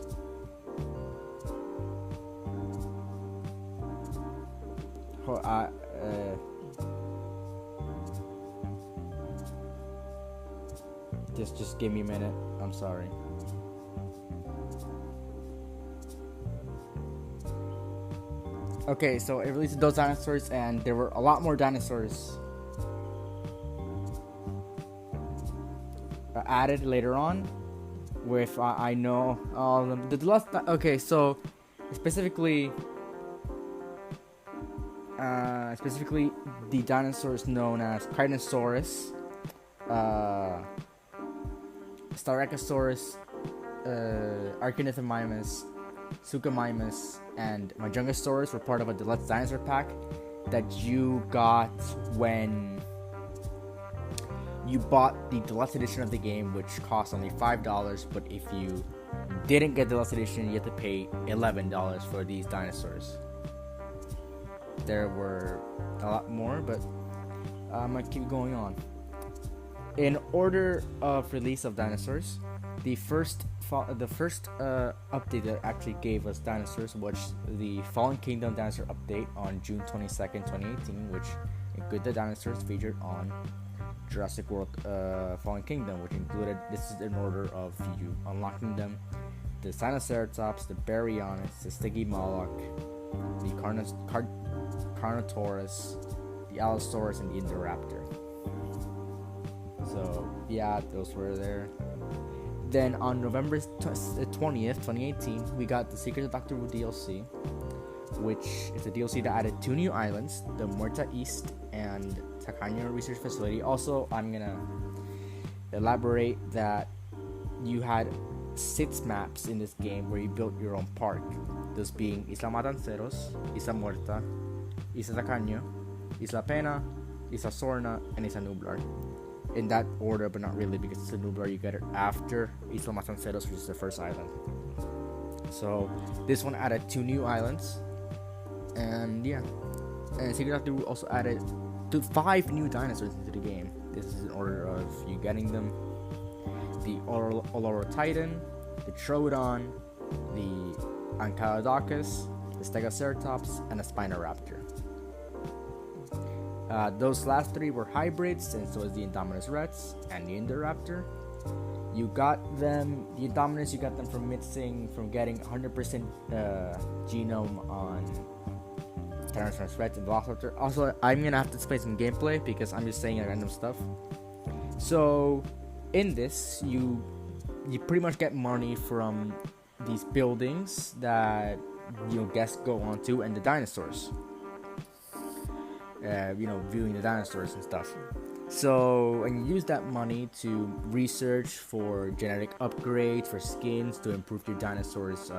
Just give me a minute. I'm sorry. Okay, so it released those dinosaurs, and there were a lot more dinosaurs added later on. With I know the last. Okay, so specifically the dinosaurs known as Crinosaurus, Styracosaurus, Archaeornithomimus, Suchomimus, and Majungasaurus were part of a deluxe dinosaur pack that you got when you bought the deluxe edition of the game, which cost only $5, but if you didn't get the deluxe edition, you had to pay $11 for these dinosaurs. There were a lot more, but I'm gonna keep going on. In order of release of dinosaurs, the first update that actually gave us dinosaurs was the Fallen Kingdom dinosaur update on June 22nd, 2018, which included the dinosaurs featured on Jurassic World Fallen Kingdom, which included, this is in order of you unlocking them, the Sinoceratops, the Baryonyx, the Stygimoloch, the Carnotaurus, the Allosaurus, and the Indoraptor. So yeah, those were there. Then on November 20th, 2018, we got the Secrets of Dr. Wu DLC, which is a DLC that added 2 new islands, the Muerta East and Tacaño Research Facility. Also, I'm gonna elaborate that you had 6 maps in this game where you built your own park, those being Isla Matanceros, Isla Muerta, Isla Tacaño, Isla Pena, Isla Sorna, and Isla Nublar. In that order, but not really, because Isla Nublar you get it after Isla Matanceros, which is the first island. So this one added 2 new islands, and yeah, and Secret Doctor Wu also added 5 new dinosaurs into the game. This is in order of you getting them: the Olorotitan, the Troodon, the Ankylodocus, the Stegoceratops, and the Spinoraptor. Those last 3 were hybrids, and so is the Indominus Rex and the Indoraptor. You got them, the Indominus, you got them from getting 100% genome on Tyrannosaurus Rex and Velociraptor. Also, I'm gonna have to display some gameplay because I'm just saying random stuff. So, in this, you pretty much get money from these buildings that guests go onto, and the dinosaurs. Viewing the dinosaurs and stuff. So, and you use that money to research for genetic upgrades, for skins, to improve your dinosaurs'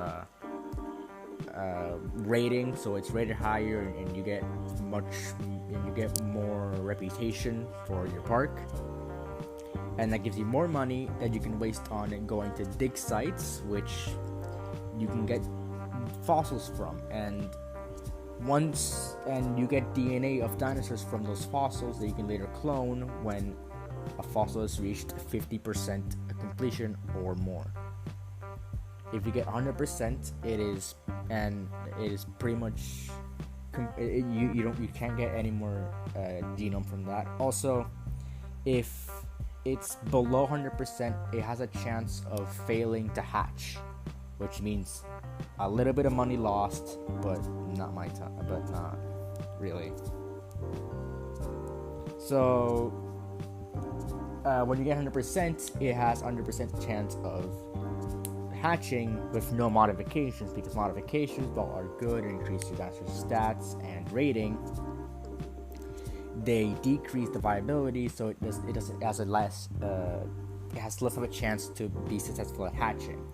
rating, so it's rated higher, and you get more reputation for your park. and that gives you more money that you can waste on going to dig sites, which you can get fossils from, and you get DNA of dinosaurs from those fossils that you can later clone when a fossil has reached 50% completion or more. If you get 100%, it is pretty much you can't get any more genome from that. Also, if it's below 100%, it has a chance of failing to hatch, which means a little bit of money lost, but not really. So when you get 100%, it has 100% chance of hatching with no modifications, because modifications, while are good and increase your dinosaur's stats and rating, they decrease the viability, so it has less of a chance to be successful at hatching.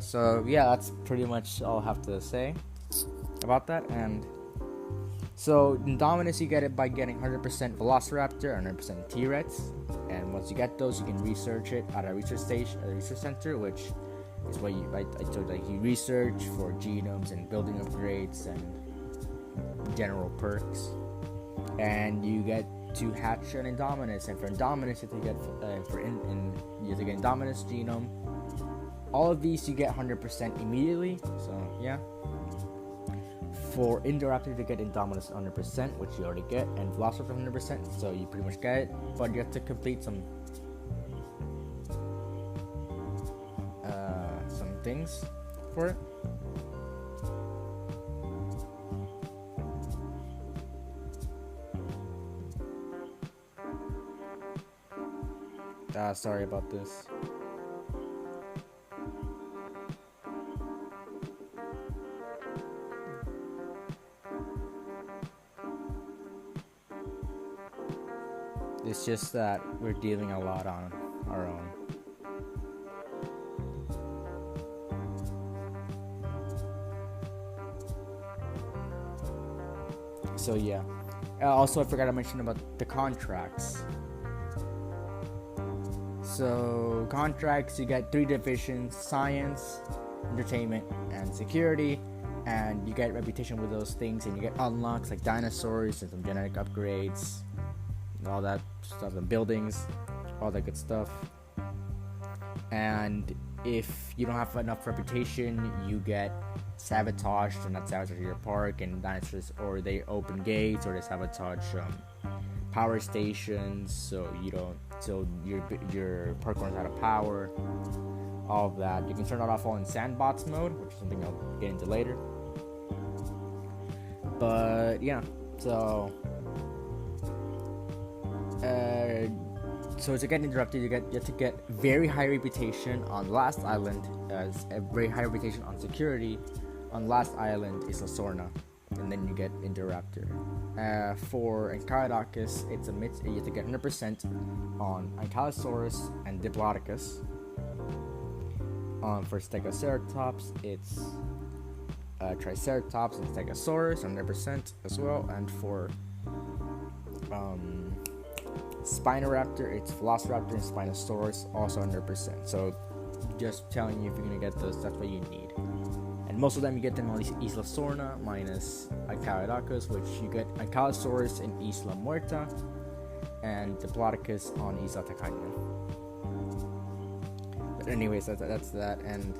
So yeah, that's pretty much all I have to say about that. And so Indominus, you get it by getting 100% Velociraptor and 100% T-Rex, and once you get those, you can research it at a research center, which is what I told, like, you research for genomes and building upgrades and general perks, and you get to hatch an Indominus. And for Indominus, you have to get you have to get Indominus genome. All of these you get 100% immediately. So yeah. For Indoraptor, to get Indominus 100%, which you already get, and Velociraptor 100%, so you pretty much get it, but you have to complete some things for it. Sorry about this. It's just that we're dealing a lot on our own. So yeah. Also, I forgot to mention about the contracts. So contracts, you get 3 divisions: science, entertainment, and security. And you get reputation with those things, and you get unlocks like dinosaurs and some genetic upgrades, all that stuff, and buildings, all that good stuff. And if you don't have enough reputation, you get sabotaged, and that sabotage your park and dinosaurs, or they open gates, or they sabotage power stations, so your park runs out of power. All of that. You can turn it off all in sandbox mode, which is something I'll get into later. But yeah, so to get interrupted, you have to get very high reputation on last island, as a very high reputation on security on last island is Lasorna, and then you get Indoraptor. For Enchiriodocus, it's a mix. You have to get 100% on Ankylosaurus and Diplodocus. For Stegoceratops, it's Triceratops and Stegosaurus, 100% as well. And for Spinoraptor, it's Velociraptor and Spinosaurus, also 100%. So just telling you, if you're gonna get those, that's what you need. And most of them you get them on Isla Sorna minus Ankylosaurus, which you get Ankylosaurus in Isla Muerta and Diplodocus on Isla Tacaño. But anyways, that's that. And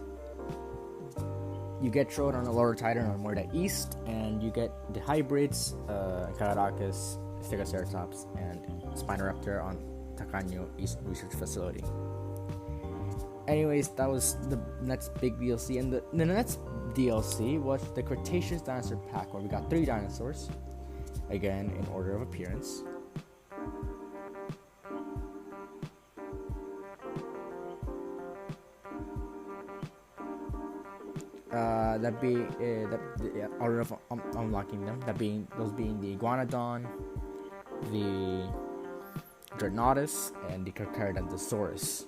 you get Trode on the Lower Titan on Muerta East, and you get the hybrids, Ankylosaurus, Stegoceratops, and Spinoraptor on Tacaño East Research Facility. Anyways, that was the next big DLC, and the next DLC was the Cretaceous Dinosaur Pack, where we got 3 dinosaurs, again in order of appearance. Order of unlocking them. Those being the Iguanodon, the Dreadnoughtus, and the Carcharodontosaurus.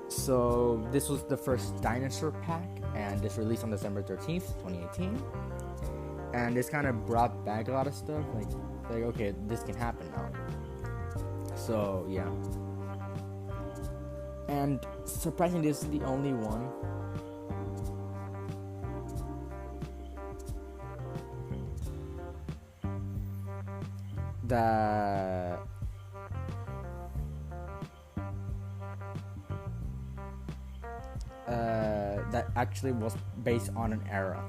So this was the first dinosaur pack, and this released on December 13th, 2018. and this kind of brought back a lot of stuff. Like okay, this can happen now. So yeah, and surprisingly, this is the only one that that actually was based on an era.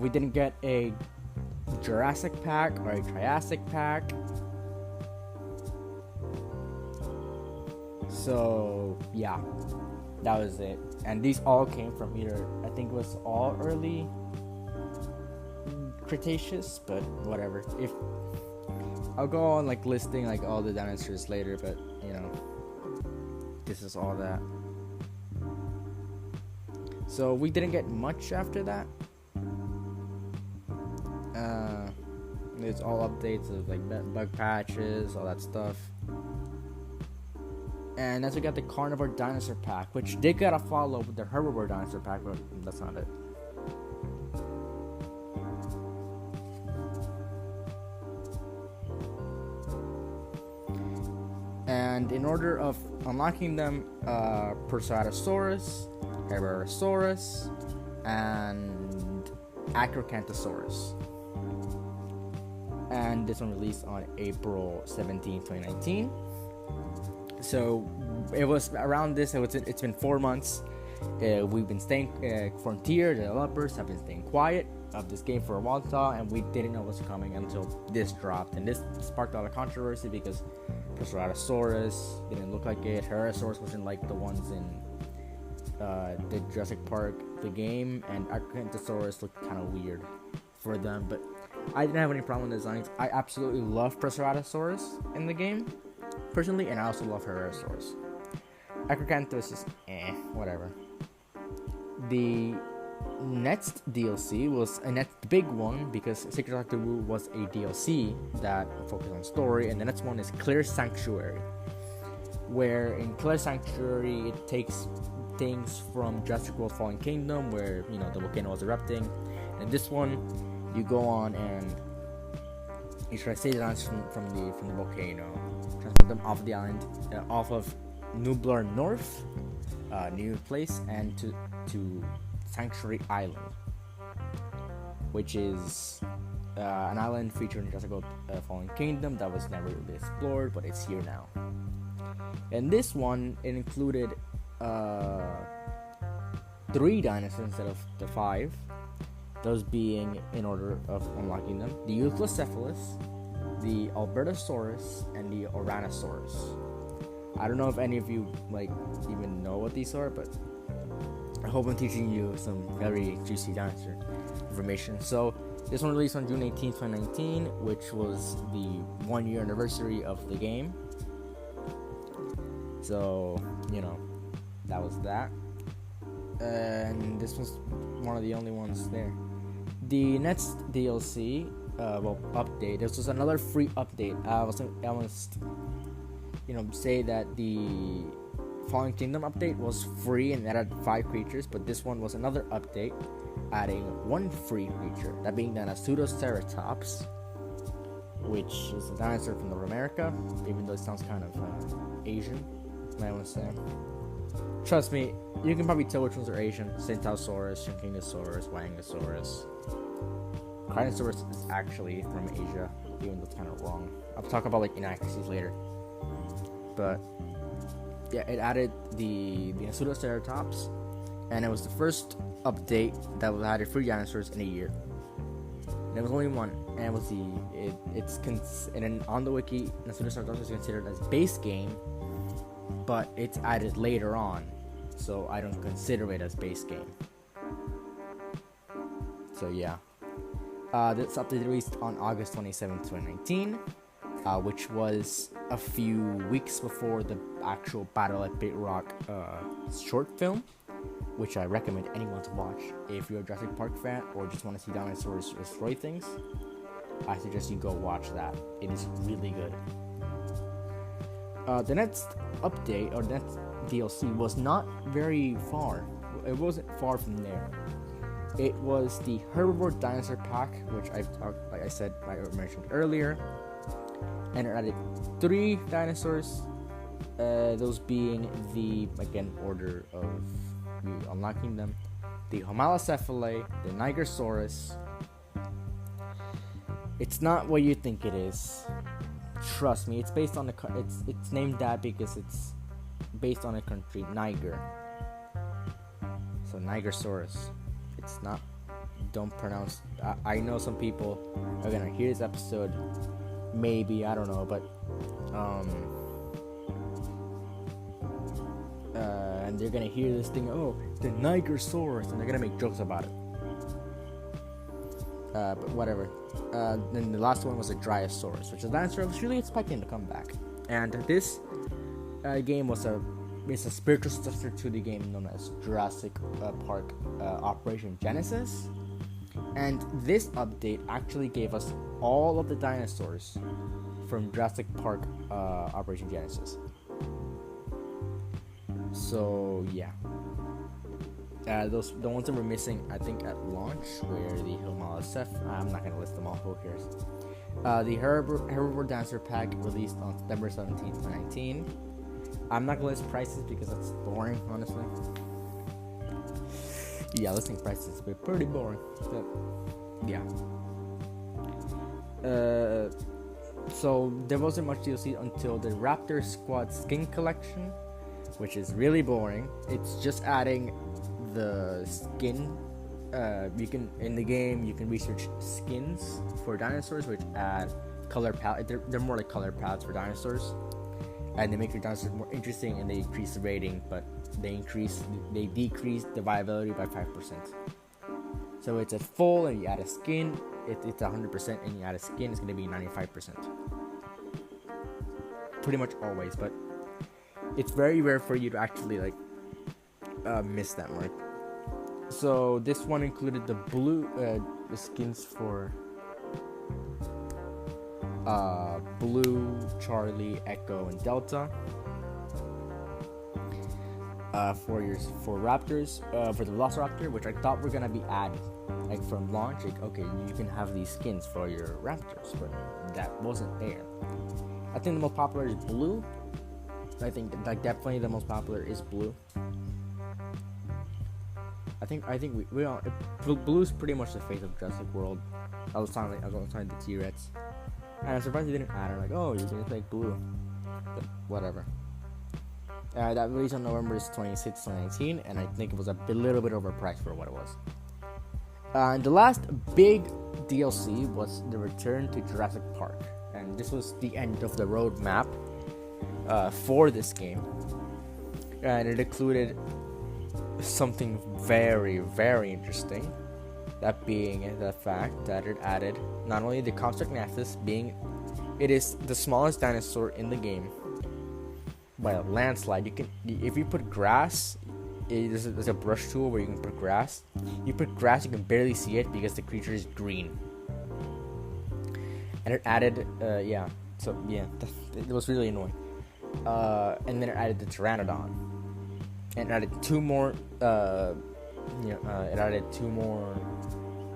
We didn't get a Jurassic pack or a Triassic pack. So yeah, that was it. And these all came from either, I think it was all early Cretaceous, but whatever. If I'll go on like listing like all the dinosaurs later, but you know, this is all that. So we didn't get much after that. It's all updates of like bug patches, all that stuff. And as we got the Carnivore Dinosaur Pack, which did get a follow with the Herbivore Dinosaur Pack, but that's not it. And in order of unlocking them, Proceratosaurus, Herbarosaurus, and Acrocanthosaurus. And this one released on April 17, 2019. So it was around this. It's been 4 months. We've been staying. Frontier, the developers, have been staying quiet of this game for a while now, and we didn't know what's coming until this dropped. And this sparked a lot of controversy because Proceratosaurus didn't look like it. Herbarosaurus wasn't like the ones in the Jurassic Park, the game, and Acrocanthosaurus looked kind of weird for them. But I didn't have any problem with designs. I absolutely love Proceratosaurus in the game, personally, and I also love Herbarosaurus. Acrocanthosaurus is whatever. The next DLC was a next big one because Secret Doctor Wu was a DLC that focused on story, and the next one is Clear Sanctuary, where in Clear Sanctuary it takes things from Jurassic World Fallen Kingdom, where you know the volcano was erupting, and this one you go on and you try to save the dinosaurs from the volcano, transport them off the island, off of Nublar North, new place, and to Sanctuary Island, which is an island featured in Jurassic World Fallen Kingdom that was never really explored, but it's here now. And this one, it included 3 dinosaurs instead of the 5. Those being, in order of unlocking them, the Euthlocephalus, the Albertosaurus, and the Oranosaurus. I don't know if any of you like even know what these are, but I hope I'm teaching you some very juicy dinosaur information. So this one released on June 18, 2019, which was the 1-year anniversary of the game. So, you know, that was that. And this was one of the only ones there. The next DLC, update. This was another free update. I almost, say that the Fallen Kingdom update was free and added 5 creatures, but this one was another update, adding 1 free creature, that being the Pseudoceratops, which is a dinosaur from North America, even though it sounds kind of Asian, I want to say. Trust me, you can probably tell which ones are Asian. Centaurosaurus, Shankingosaurus, Wangosaurus. Crinosaurus is actually from Asia, even though it's kind of wrong. I'll talk about like inaccuracies later. But yeah, it added the Pseudoceratops, and it was the first update that was added 3 dinosaurs in a year. And it was only one, and it was and then on the wiki, the Pseudoceratops is considered as base game, but it's added later on, so I don't consider it as base game. So yeah, this update released on August 27, 2019, which was a few weeks before the actual Battle at Big Rock short film, which I recommend anyone to watch. If you're a Jurassic Park fan or just want to see dinosaurs destroy things, I suggest you go watch that. It is really good. The next update, or the next DLC was not very far. It wasn't far from there. It was the Herbivore Dinosaur Pack, which I mentioned earlier, and it added 3 dinosaurs. Those being the, again, order of you unlocking them: the Homalocephalae, the Nigersaurus. It's not what you think it is. Trust me, it's based on it's named that because it's based on a country, Niger. So Nigersaurus. It's not. Don't pronounce. I know some people are gonna hear this episode. Maybe, I don't know, but and they're gonna hear this thing. Oh, the Nigersaurus, and they're gonna make jokes about it. But whatever. Then the last one was a Dryosaurus, which is a dinosaur I was really expecting to come back. And this game was a spiritual successor to the game known as Jurassic Park Operation Genesis. And this update actually gave us all of the dinosaurs from Jurassic Park Operation Genesis. So yeah. The ones that were missing, I think, at launch were the Homalocephalae. I'm not gonna list them all. Who cares? The Herbivore Dinosaur Pack released on September 17th, 2019. I'm not gonna list prices because that's boring, honestly. Yeah, listing prices is pretty boring. But yeah. So there wasn't much DLC until the Raptor Squad Skin Collection, which is really boring. It's just adding the skin. You can, in the game, you can research skins for dinosaurs, which add color palette. They're more like color palettes for dinosaurs, and they make your dinosaurs more interesting, and they increase the rating, but they decrease the viability by 5%. So it's a full, and you add a skin. It's 100%, and you add a skin, it's gonna be 95%. Pretty much always, but it's very rare for you to actually miss that mark. So this one included the blue, the skins for Blue, Charlie, Echo, and Delta. For Raptors, for the Velociraptor, which I thought were gonna be added from launch. Okay, you can have these skins for your Raptors, but that wasn't there. I think the most popular is Blue. I think definitely the most popular is Blue. I think we all, Blue's pretty much the face of Jurassic World. I was talking the T-Rex, and I'm surprised they didn't add it. Oh, you're gonna take Blue, but whatever. That released on November 26, 2019, and I think it was a little bit overpriced for what it was. And the last big DLC was the return to Jurassic Park, and this was the end of the roadmap for this game, and it included something very, very interesting, that being the fact that it added not only the Compsognathus, being it is the smallest dinosaur in the game by a landslide. You can, if you put grass, there's a brush tool where you can put grass. You put grass, you can barely see it because the creature is green. And it added, it was really annoying. And then it added the Pteranodon, and it added two more. It added 2 more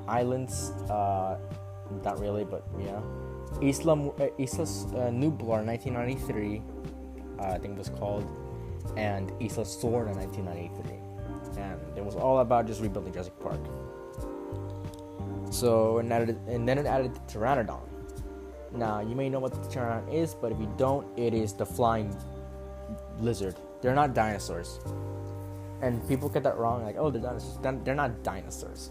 islands. Not really, but yeah. Islas Nublar 1993, I think it was called, and Isla Sorna 1993, and it was all about just rebuilding Jurassic Park. So and then it added the Pteranodon. Now you may know what the Pteranodon is, but if you don't, it is the flying lizard. They're not dinosaurs, and people get that wrong. Like, oh, they're dinosaurs. They're not dinosaurs.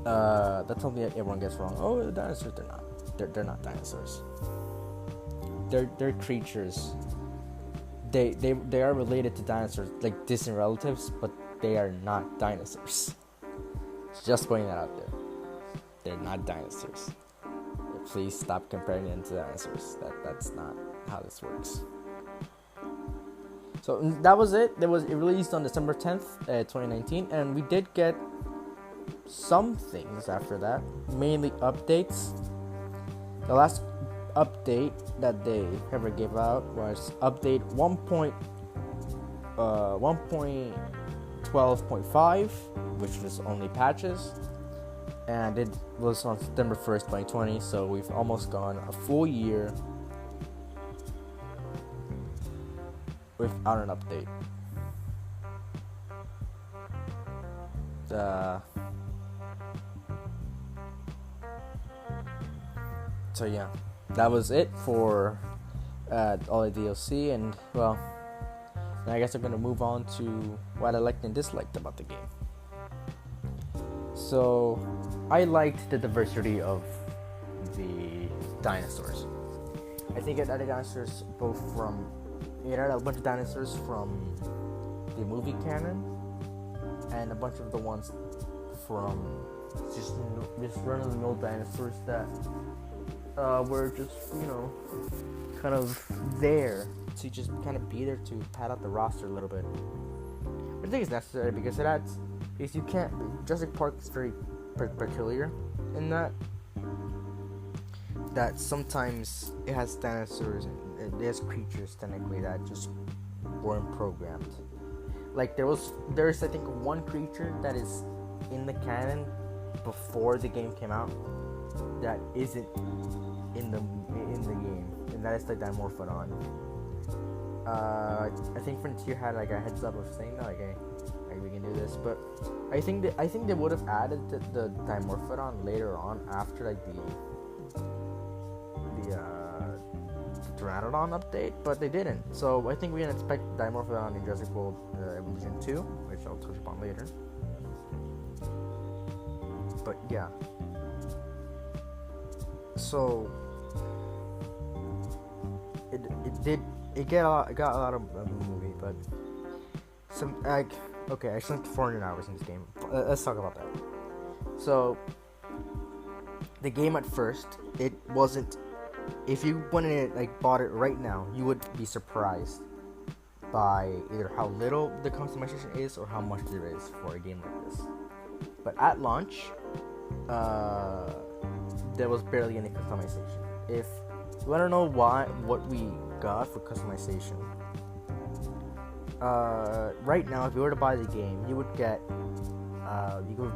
That's something that everyone gets wrong. Oh, the dinosaurs. They're not. They're not dinosaurs. They're creatures. They are related to dinosaurs, like distant relatives, but they are not dinosaurs. Just putting that out there. They're not dinosaurs. Please stop comparing them to dinosaurs. That's not how this works. So that was it. It released on December 10th, 2019, and we did get some things after that, mainly updates. The last update that they ever gave out was update 1.12.5, which was only patches, and it was on September 1st, 2020. So we've almost gone a full year without an update. So yeah, that was it for all the DLC, and well, now I guess I'm gonna move on to what I liked and disliked about the game. So I liked the diversity of the dinosaurs. I think it added dinosaurs both from a bunch of dinosaurs from the movie canon, and a bunch of the ones from just run-of-the-mill dinosaurs that were just, kind of there to just kind of be there to pad out the roster a little bit. But I think it's necessary because you can't. Jurassic Park is very peculiar in that sometimes it has dinosaurs and it has creatures technically that just weren't programmed. Like there's I think one creature that is in the canon before the game came out that isn't in the game, and that is the Dimorphodon. I think Frontier had like a heads up of saying that like, hey, we can do this, but I think they would have added the Dimorphodon later on after like the Pteranodon update, but they didn't. So I think we can expect Dimorphodon in Jurassic World Evolution 2, which I'll touch upon later. But yeah. So it got a lot of movie, but some like okay, I spent 400 hours in this game. Let's talk about that. So the game at first, it wasn't. If you went in it, like bought it right now, you would be surprised by either how little the customization is or how much there is for a game like this. But at launch, there was barely any customization. If you want to know what we got for customization, right now, if you were to buy the game, you would get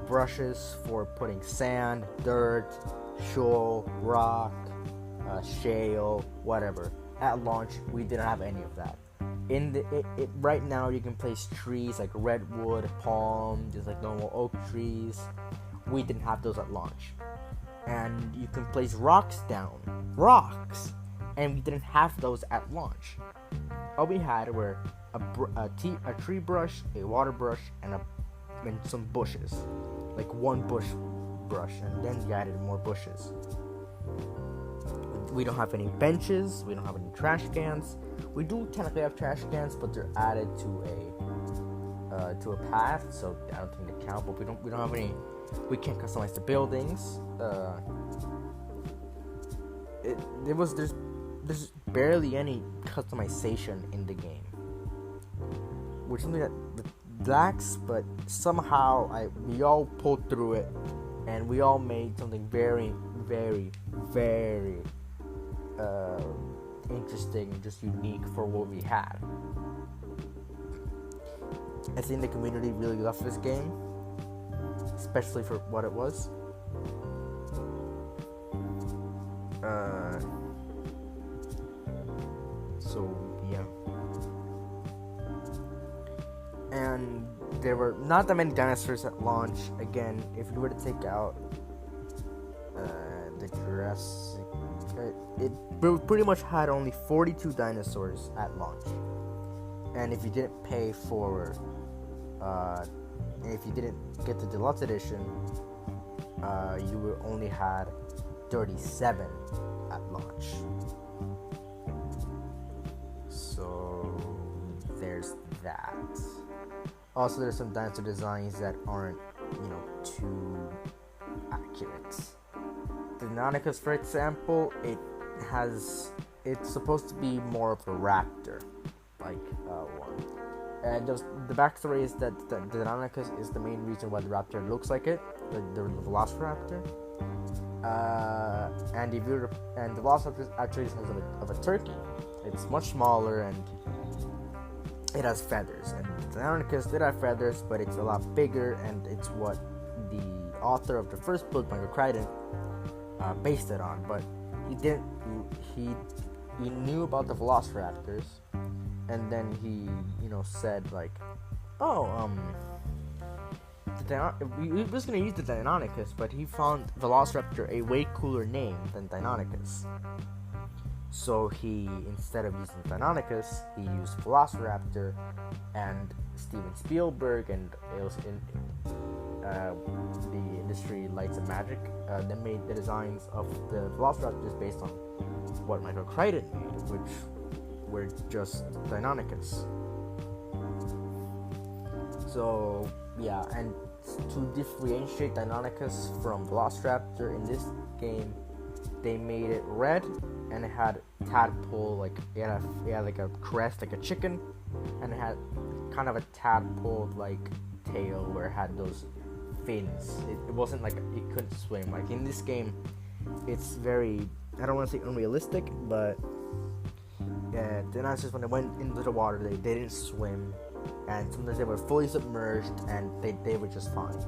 brushes for putting sand, dirt, shoal, rock, shale, whatever. At launch, we didn't have any of that. Right now, you can place trees like redwood, palm, just like normal oak trees. We didn't have those at launch. And you can place rocks down, and we didn't have those at launch. All we had were a tree brush, a water brush, and some bushes, like one bush brush, and then you added more bushes. We don't have any benches. We don't have any trash cans. We do technically have trash cans, but they're added to a path, so I don't think they count. But we don't have any. We can't customize the buildings. There's barely any customization in the game, which is something that lacks. But somehow we all pulled through it, and we all made something very, very, very interesting and just unique for what we had. I think the community really loved this game, especially for what it was. So yeah, and there were not that many dinosaurs at launch. Again, if you were to take out the Jurassic, it pretty much had only 42 dinosaurs at launch. And if you didn't pay for, if you didn't get the deluxe edition, you only had 37 at launch. So there's that. Also, there's some dinosaur designs that aren't, too accurate. The Deinonychus, for example, it's supposed to be more of a raptor, like one. And the backstory is that the Deinonychus is the main reason why the raptor looks like it, the Velociraptor. And if you're and the Velociraptor actually is of a turkey. It's much smaller and it has feathers. And Deinonychus did have feathers, but it's a lot bigger, and it's what the author of the first book, Michael Crichton, based it on. But he didn't. He knew about the Velociraptors, and then he said like, oh he was gonna use the Deinonychus, but he found Velociraptor a way cooler name than Deinonychus. So he, instead of using Deinonychus, he used Velociraptor, and Steven Spielberg and it was in the industry Lights and Magic. They made the designs of the Velociraptors based on what Michael Crichton made, which were just Deinonychus. So yeah, and to differentiate Deinonychus from Velociraptor in this game, they made it red, and it had tadpole, like it had like a crest like a chicken, and it had kind of a tadpole like tail where it had those fins. It wasn't like it couldn't swim. Like in this game, it's very, I don't want to say unrealistic, but yeah, the dinosaurs, when they went into the water, they didn't swim, and sometimes they were fully submerged and they were just fine.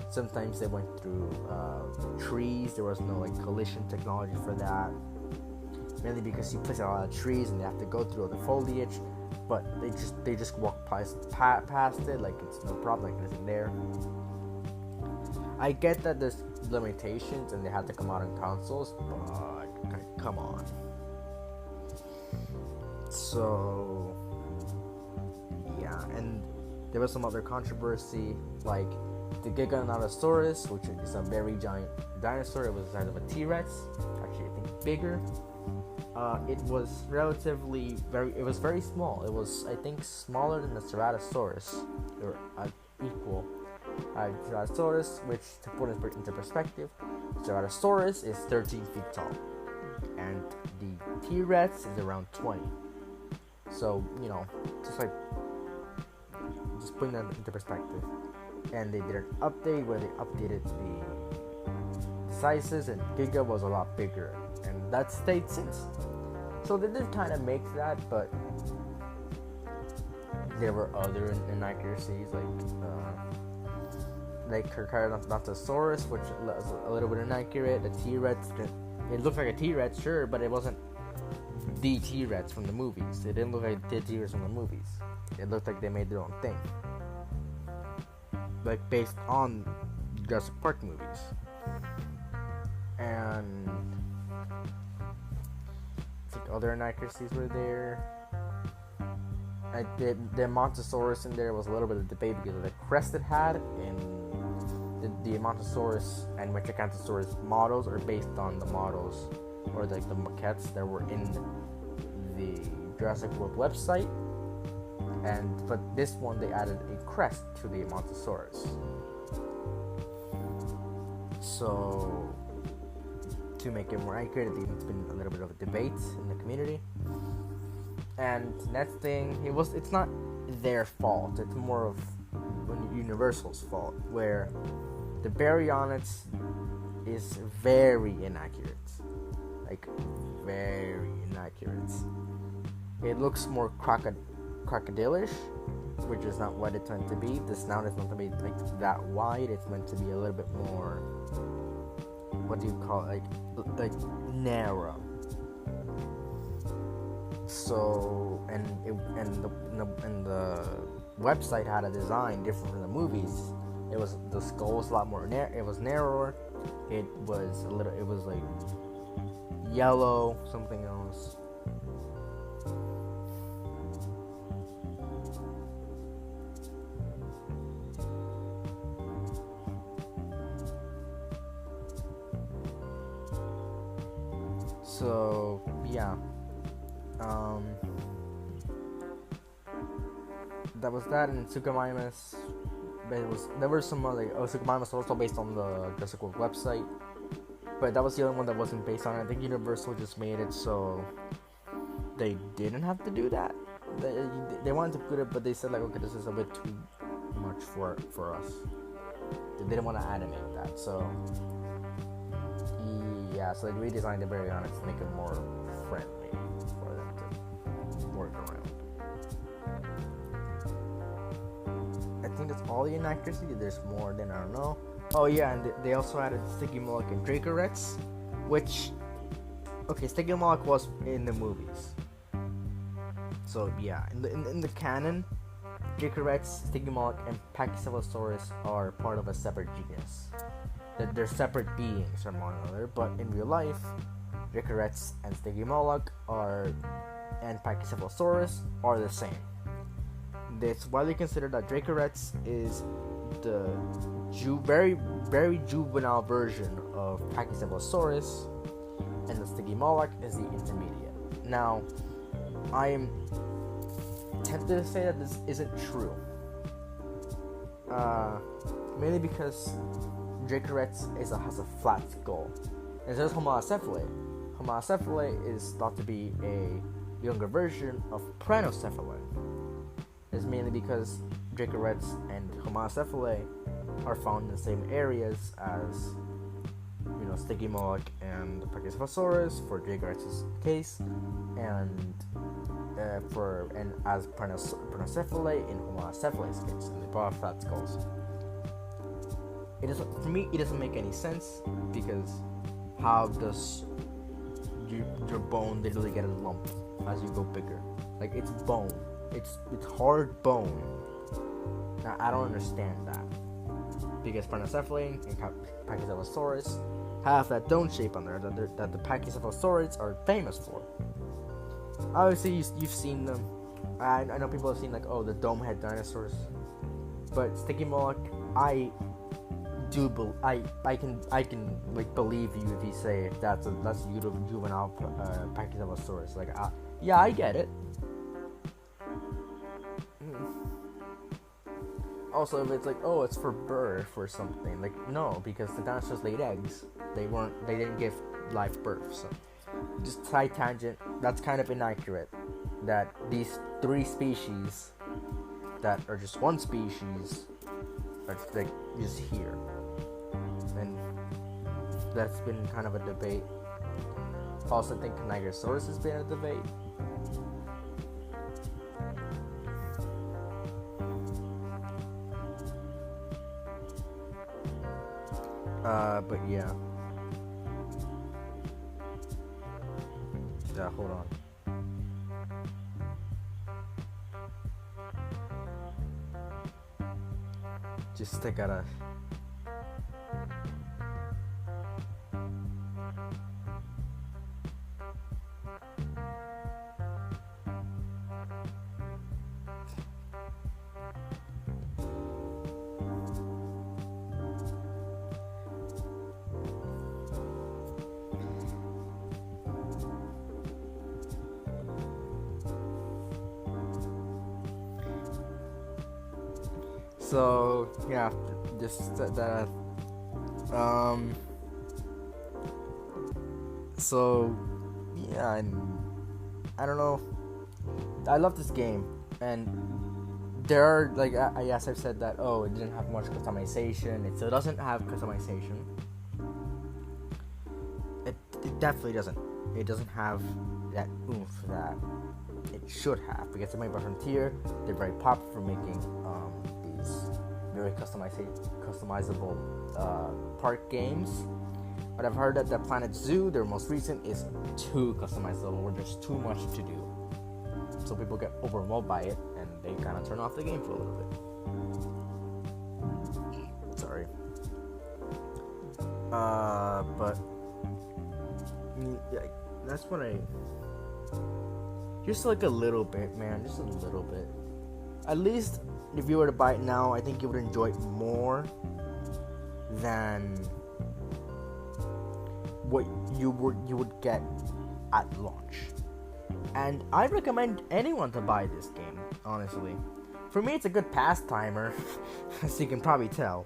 Sometimes they went through trees. There was no like collision technology for that, mainly because you place a lot of trees and they have to go through all the foliage, but they just walk past it like it's no problem, like nothing there. I get that there's limitations and they had to come out on consoles, but come on. So yeah, and there was some other controversy, like the Giganotosaurus, which is a very giant dinosaur. It was the size of a T-Rex, actually I think bigger. It was it was very small. It was, I think, smaller than the Ceratosaurus, or equal. Ceratosaurus, which, to put it into perspective, Ceratosaurus is 13 feet tall, and the T-Rex is around 20. So, just putting that into perspective. And they did an update where they updated the sizes, and Giga was a lot bigger, and that stayed since. So they did kind of make that, but there were other inaccuracies, like Carcharodontosaurus, which was a little bit inaccurate. The T-Rex, it looked like a T-Rex, sure, but it wasn't the T-Rex from the movies. It didn't look like the T-Rex from the movies. It looked like they made their own thing, like based on Jurassic Park movies. And I think other inaccuracies were there. The Montosaurus in there was a little bit of debate because of the crest it had, and the Montosaurus and Metriacanthosaurus models are based on the models or like the maquettes that were in the Jurassic World website. But this one they added a crest to the Montosaurus. So to make it more accurate, it's been a little bit of a debate in the community. And next thing, it's not their fault. It's more of Universal's fault, where the Baryonyx is very inaccurate. Like, very inaccurate. It looks more crocodilish, which is not what it's meant to be. The snout is meant to be like that wide. It's meant to be a little bit more, what do you call it? Like narrow. So and the website had a design different from the movies. The skull was a lot more it was narrower. It was like yellow, something else. So yeah, that was that. And Tsukamimas, there were some other. Tsukamimas was also based on the Jurassic World website, but that was the only one that wasn't based on it. I think Universal just made it so they didn't have to do that. They wanted to put it, but they said like, okay, this is a bit too much for us. They didn't want to animate that, so Yeah, so they redesigned the Baryon to make it more friendly for them to work around. I think that's all the inaccuracy. There's more than I don't know. Oh yeah, and they also added Sticky Moloch and Dracorettes, which, okay, Sticky Moloch was in the movies. So yeah, in the canon, Dracorettes, Sticky Moloch, and Pachycephalosaurus are part of a separate genus. They're separate beings from one another, but in real life, Dracorettes and Sticky Moloch and Pachycephalosaurus are the same. It's widely considered that Dracorettes is the very, very juvenile version of Pachycephalosaurus, and the Sticky Moloch is the intermediate. Now, I am tempted to say that this isn't true. Mainly because Dracorettes has a flat skull. And so does Homalocephalae. Homalocephalae is thought to be a younger version of Pranocephalae. It's mainly because Dracorettes and Homalocephalae are found in the same areas as, Sticky Moloch and Pachycephalosaurus for Dracorettes' case, and as Pranocephalae in Homalocephalae's case, and they both have flat skulls. For me, it doesn't make any sense, because how does your bone literally get a lump as you go bigger? Like, it's bone. It's hard bone. Now, I don't understand that. Because Pranocephalae and Pachycephalosaurus have that dome shape on there that the Pachycephalosaurids are famous for. Obviously, you've seen them. I know people have seen, like, the dome head dinosaurs. But Sticky Moloch, I can like believe you if you say that's juvenile Pachycephalosaurus. Like, yeah, I get it. Also, if it's like, it's for birth or something, like, no, because the dinosaurs laid eggs. They didn't give live birth. So, just side tangent. That's kind of inaccurate. That these three species that are just one species are like just here. And that's been kind of a debate. Also, I think Nigrosaurus has been a debate. But yeah. Yeah, hold on. Just I gotta. So yeah, just that. So yeah, I don't know. I love this game, and there are like yes, I've said that. Oh, it didn't have much customization. It still doesn't have customization. It definitely doesn't. It doesn't have that oomph that it should have, because they're made by Frontier. They're very popular for making these very customizable park games. But I've heard that the Planet Zoo, their most recent, is too customizable, where there's too much to do. So people get overwhelmed by it, and they kind of turn off the game for a little bit. Sorry. But yeah, that's what just like a little bit, man, just a little bit. At least if you were to buy it now, I think you would enjoy it more than what you would get at launch. And I recommend anyone to buy this game, honestly. For me, it's a good pastimer, as you can probably tell.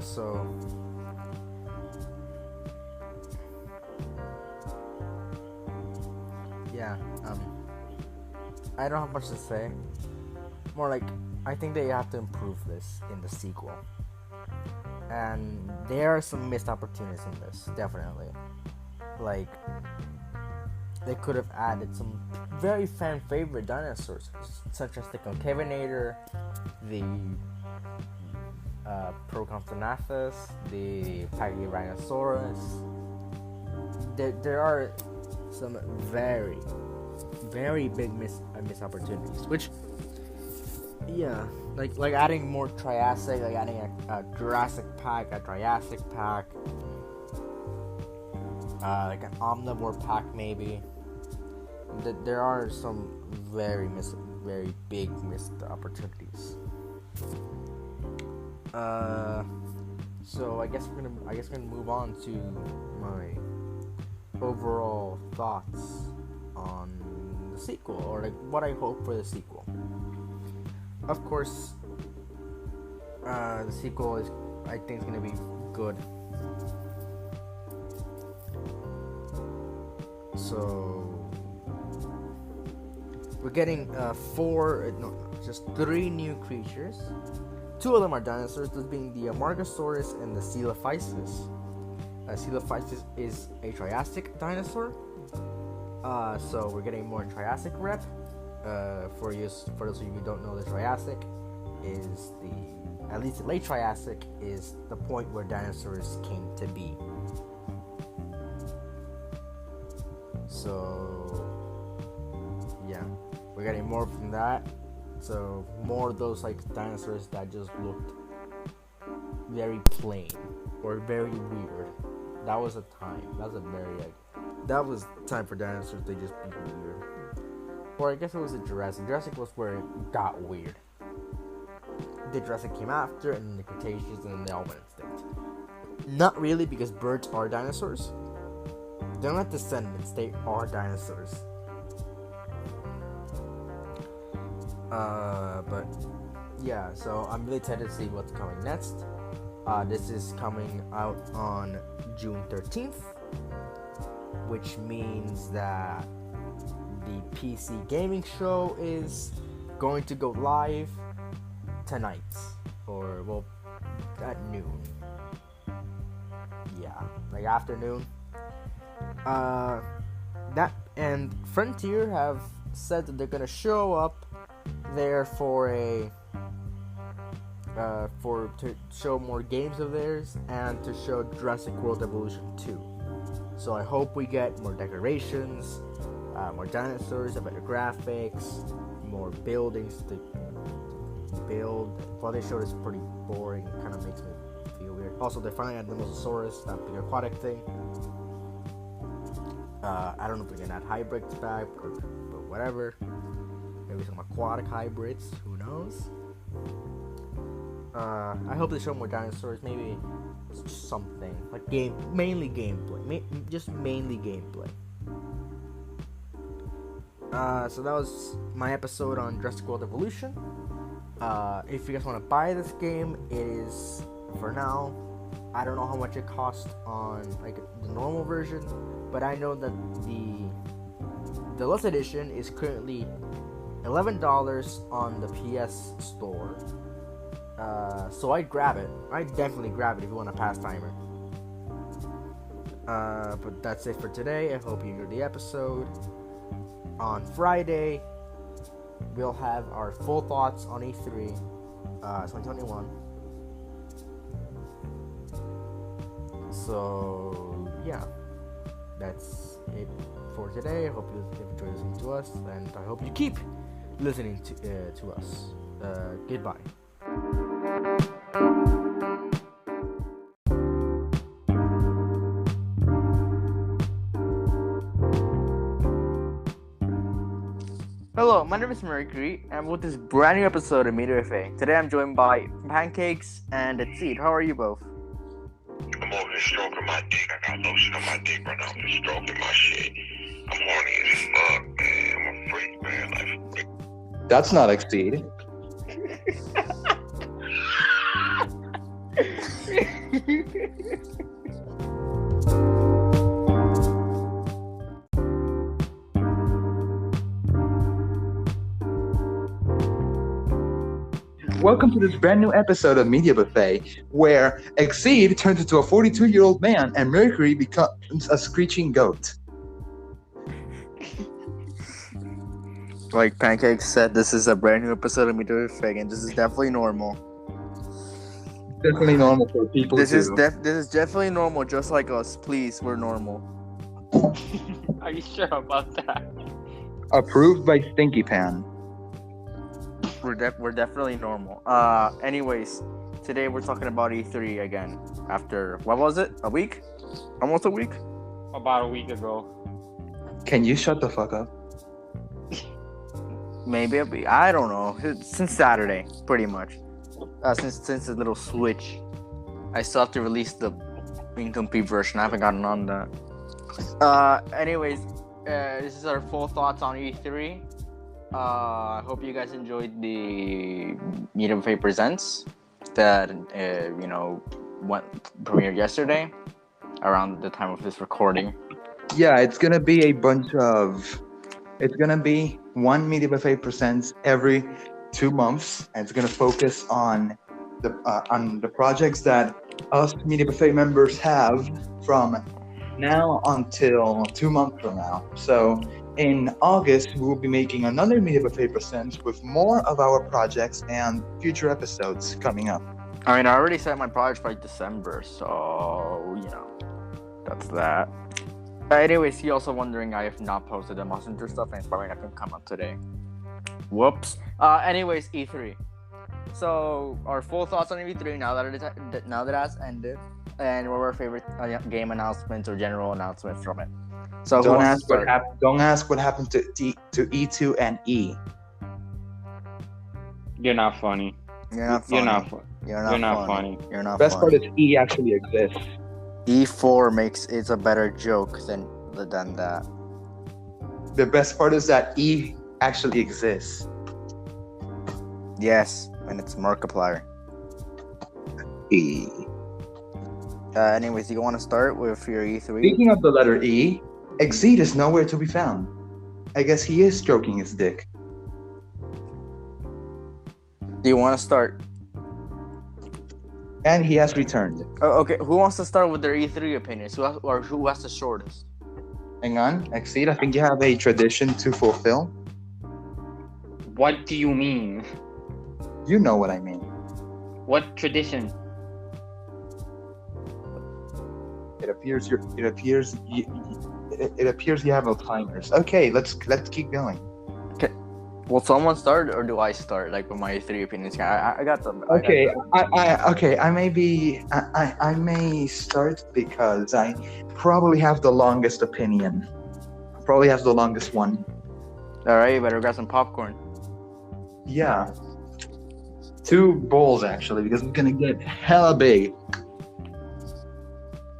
So yeah, I don't have much to say. More like, I think they have to improve this in the sequel. And there are some missed opportunities in this, definitely. Like, they could have added some very fan favorite dinosaurs, such as the Concavinator, the Procontonathus, the Pachyrhinosaurus. There are some very, very big missed opportunities, which, yeah, like adding more Triassic, like adding a Jurassic pack, a Triassic pack, like an Omnivore pack maybe. There are some very big missed opportunities. So I guess we're gonna move on to my overall thoughts on the sequel, or like what I hope for the sequel. Of course, the sequel is, I think, is gonna be good. So we're getting just 3 new creatures. 2 of them are dinosaurs, those being the Amargasaurus and the Coelophysis. Coelophysis is a Triassic dinosaur. So we're getting more Triassic rep. For those of you who don't know, the Triassic is at least the late Triassic is the point where dinosaurs came to be. So yeah, we're getting more from that. So more of those like dinosaurs that just looked very plain or very weird. That was a time. That was time for dinosaurs to just be weird. Or I guess it was a Jurassic. Jurassic was where it got weird. The Jurassic came after, and then the Cretaceous, and then they all went extinct. Not really, because birds are dinosaurs. They're not descendants, they are dinosaurs. But yeah, so I'm really excited to see what's coming next. This is coming out on June 13th, which means that the PC gaming show is going to go live tonight, or well, at noon. Yeah, like afternoon. That and Frontier have said that they're gonna show up there to show more games of theirs and to show Jurassic World Evolution 2. So I hope we get more decorations, more dinosaurs, better graphics, more buildings to build. What they showed is pretty boring. It kind of makes me feel weird. Also, they finally had the Mosasaurus, that big aquatic thing. I don't know if we can add hybrids back, but whatever. Maybe some aquatic hybrids. Who knows? I hope they show more dinosaurs. Maybe something like mainly gameplay. Just mainly gameplay. So that was my episode on Jurassic World Evolution. If you guys want to buy this game, it is, for now, I don't know how much it costs on like the normal version, but I know that the Deluxe Edition is currently $11 on the PS Store. So I'd grab it. I'd definitely grab it if you want a pastimer. But that's it for today. I hope you enjoyed the episode. On Friday, we'll have our full thoughts on E3 2021. So yeah, that's it for today. I hope you enjoyed listening to us, and I hope you keep listening to us. Goodbye. Hello, my name is Mercury, and with this brand new episode of Media FA. Today I'm joined by Pancakes and Exceed. How are you both? I'm over here stroking my dick. I got lotion on my dick right now. I'm just stroking my shit. I'm horny as fuck, man. I'm a freak, man. Like, That's not Exceed. Welcome to this brand new episode of Media Buffet, where Exceed turns into a 42-year-old man and Mercury becomes a screeching goat. Like Pancakes said, this is a brand new episode of Media Buffet, and this is definitely normal. Definitely normal for people This too. is definitely normal, just like us. Please, we're normal. Are you sure about that? Approved by Stinky Pan. We're definitely normal. Anyways, today we're talking about E3 again. After what was it? A week? Almost a week? About a week ago. Can you shut the fuck up? Maybe a week. I don't know. Since Saturday, pretty much. Since the little switch, I still have to release the incomplete version. I haven't gotten on that. Anyways, this is our full thoughts on E3. I hope you guys enjoyed the Media Buffet Presents that premiered yesterday around the time of this recording. Yeah, it's gonna be it's gonna be one Media Buffet Presents every 2 months, and it's gonna focus on the projects that us Media Buffet members have from now until 2 months from now. So in August, we will be making another Media Buffet Presents with more of our projects and future episodes coming up. I mean, I already set my project for December, so that's that. Anyways, he also wondering I have not posted the Messenger stuff, and it's probably not gonna come out today. Whoops. Anyways, E3. So our full thoughts on E3 now that it has ended, and what were our favorite game announcements or general announcements from it. So don't ask what happened to E2 and E. You're not funny. You're not funny. You're not funny. Best part is E actually exists. E4 it's a better joke than that. The best part is that E actually exists. Yes, and it's Markiplier. E. Anyways, you want to start with your E3? Speaking of the letter E, Exceed is nowhere to be found. I guess he is stroking his dick. Do you want to start? And he has returned. Oh, okay, who wants to start with their E3 opinions? Who has the shortest? Hang on, Exceed, I think you have a tradition to fulfill. What do you mean? You know what I mean. What tradition? It appears you have Alzheimer's. Okay, let's keep going. Okay, will someone start or do I start? Like with my three opinions. I got them. Okay, I may start because I probably have the longest opinion. Probably have the longest one. All right, you better grab some popcorn. Yeah. 2 bowls actually, because it's gonna get hella big.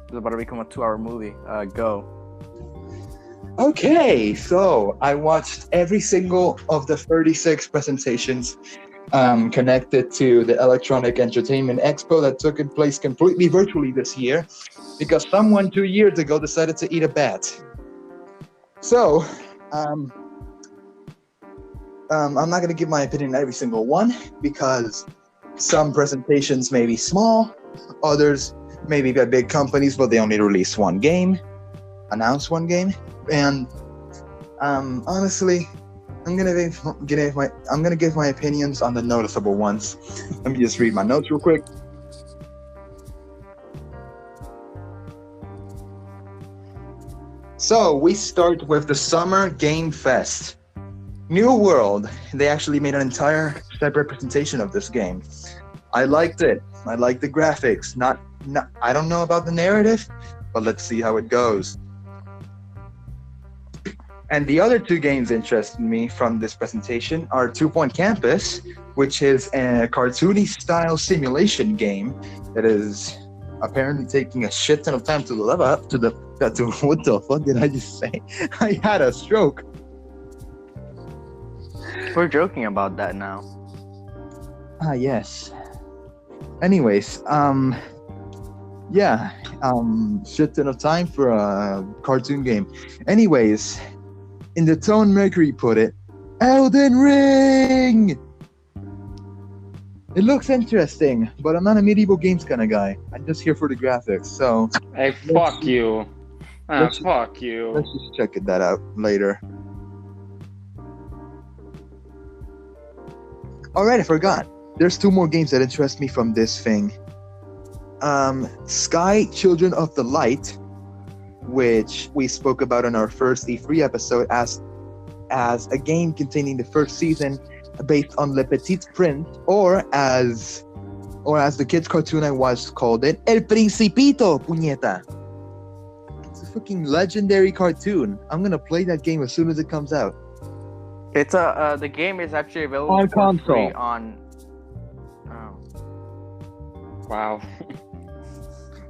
It's about to become a 2-hour movie. Go. Okay, so I watched every single of the 36 presentations connected to the Electronic Entertainment Expo that took place completely virtually this year because someone 2 years ago decided to eat a bat. So, I'm not going to give my opinion on every single one because some presentations may be small, others may be by big companies, but they only release announce one game, and honestly, I'm gonna give my opinions on the noticeable ones. Let me just read my notes real quick. So we start with the Summer Game Fest. New World. They actually made an entire separate presentation of this game. I liked it. I liked the graphics. Not. I don't know about the narrative, but let's see how it goes. And the other 2 games interested me from this presentation are 2 Point Campus, which is a cartoony style simulation game that is apparently taking a shit ton of time to level up to what the fuck did I just say? I had a stroke. We're joking about that now. Yes. Anyways, Yeah, shit ton of time for a cartoon game. Anyways, in the tone Mercury put it, Elden Ring! It looks interesting, but I'm not a medieval games kind of guy. I'm just here for the graphics, so Hey, fuck you. let's- Fuck you. let's just check that out later. Alright, I forgot. There's 2 more games that interest me from this thing. Sky Children of the Light, which we spoke about in our first E3 episode as a game containing the first season based on Le Petit Prince, or as the kids cartoon I watched called it, El Principito, puñeta. It's a fucking legendary cartoon. I'm gonna play that game as soon as it comes out. It's the game is actually available On for console. free on. Oh. Wow.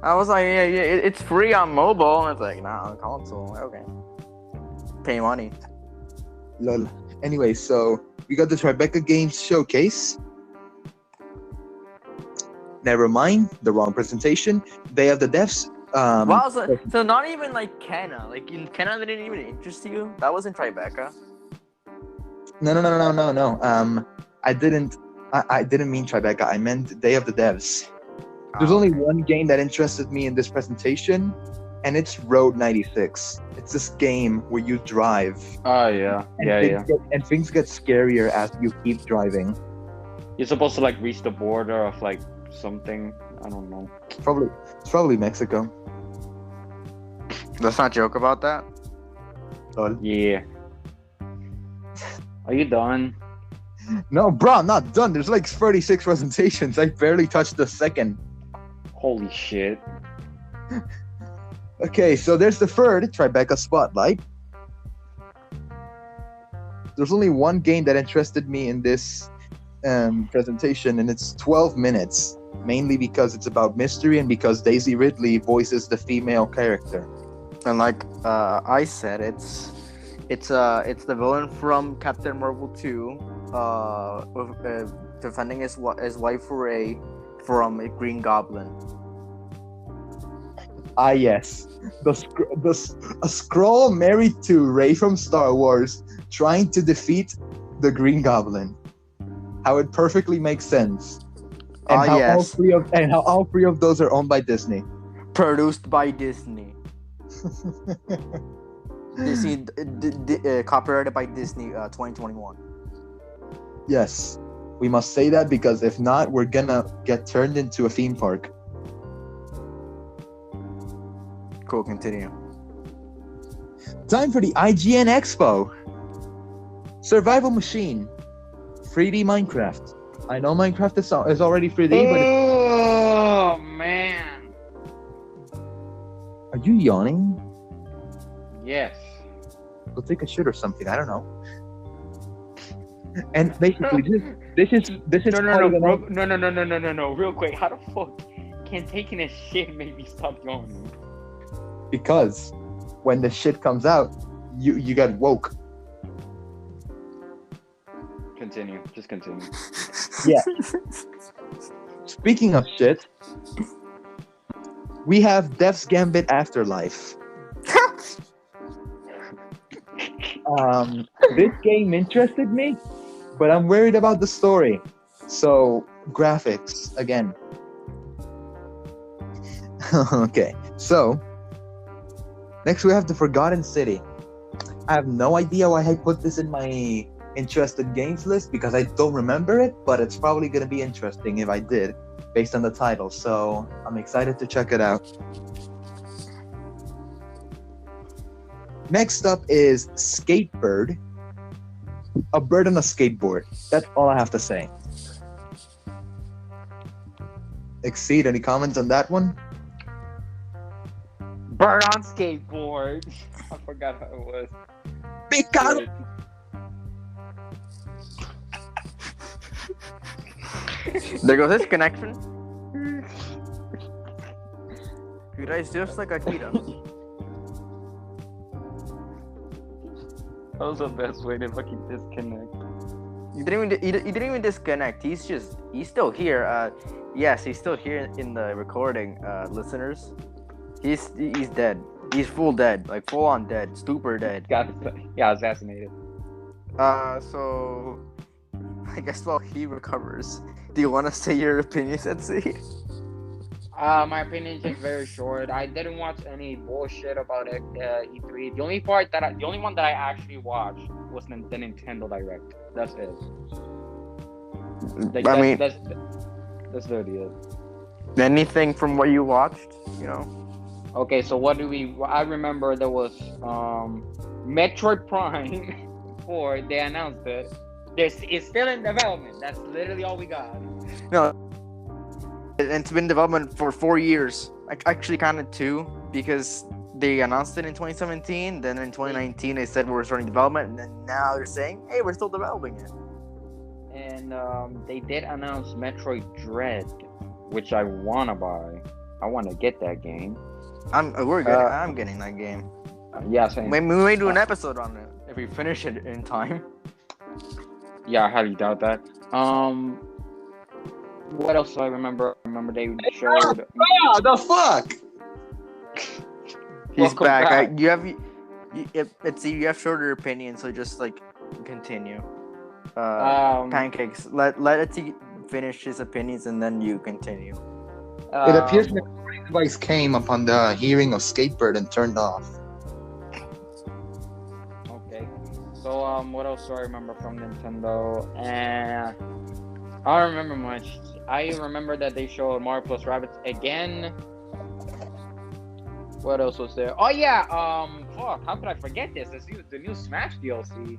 I was like, yeah, it's free on mobile. And it's like, nah, on console. Okay. Pay money. Lol. Anyway, so we got the Tribeca Games Showcase. Never mind, the wrong presentation. Day of the Devs. Wow, so not even like Kenna. Like Kenna didn't even interest you. That was in Tribeca. No. I didn't mean Tribeca. I meant Day of the Devs. There's Oh, only okay. one game that interested me in this presentation, and it's Road 96. It's this game where you drive. Oh, yeah. And things get scarier as you keep driving. You're supposed to, like, reach the border of, like, something. I don't know. It's probably Mexico. Let's not joke about that. Lol. Yeah. Are you done? No, bro, I'm not done. There's like 36 presentations. I barely touched the second. Holy shit. Okay, so there's the third Tribeca Spotlight. There's only one game that interested me in this presentation, and it's 12 minutes, mainly because it's about mystery and because Daisy Ridley voices the female character. And like I said, it's the villain from Captain Marvel 2, defending his wife Ray from a Green Goblin. Ah, yes. A Skrull married to Rey from Star Wars trying to defeat the Green Goblin. How it perfectly makes sense. And how Yes. all three of those are owned by Disney. Produced by Disney. Disney, copyrighted by Disney, 2021. Yes. We must say that because if not, we're gonna get turned into a theme park. Cool, continue. Time for the IGN Expo. Survival Machine. 3D Minecraft. I know Minecraft is already 3D, but Oh, man. are you yawning? Yes. Go take a shit or something. I don't know. And basically, this is No, part of no. Real quick. How the fuck can taking a shit make me stop yawning? because when the shit comes out, you get woke. Continue. Just continue. Yeah. Speaking of shit, we have Death's Gambit Afterlife. This game interested me, but I'm worried about the story. So, graphics again. Okay, so next we have the Forgotten City. I have no idea why I put this in my interested games list because I don't remember it, but it's probably going to be interesting if I did, based on the title. So I'm excited to check it out. Next up is Skatebird. A bird on a skateboard. That's all I have to say. Exceed, any comments on that one? Bird on skateboard. I forgot how it was. Picado! There goes his connection. You guys just like Akira. That was the best way to fucking disconnect. He didn't even disconnect. He's still here. Yes, he's still here in the recording, listeners. He's dead. He's full dead, like full on dead, stupor dead. got assassinated. So I guess while he recovers, do you want to say your opinions, Etsy? My opinion is very short. I didn't watch any bullshit about E3. The only one that I actually watched was the Nintendo Direct. That's it. Like, that's literally it. Anything from what you watched, you know? Okay, so what do we? I remember there was Metroid Prime 4. They announced it. It's still in development. That's literally all we got. No, it's been in development for 4 years. Actually, kind of 2, because they announced it in 2017. Then in 2019, they said we're starting development, and then now they're saying, "Hey, we're still developing it." And they did announce Metroid Dread, which I wanna buy. I wanna get that game. I'm getting that game. Yeah, same. We may do an episode on it if we finish it in time. Yeah, I highly doubt that. What else do I remember? I remember they showed. Oh, the fuck! He's Welcome back. back. You have shorter opinions, so just like continue. Pancakes. Let Etsy finish his opinions and then you continue. It appears the recording device came upon the hearing of Skatebird and turned off. Okay. So what else do I remember from Nintendo? I don't remember much. I remember that they showed Mario plus Rabbids again. What else was there? Oh yeah, fuck, how could I forget this? The new Smash DLC.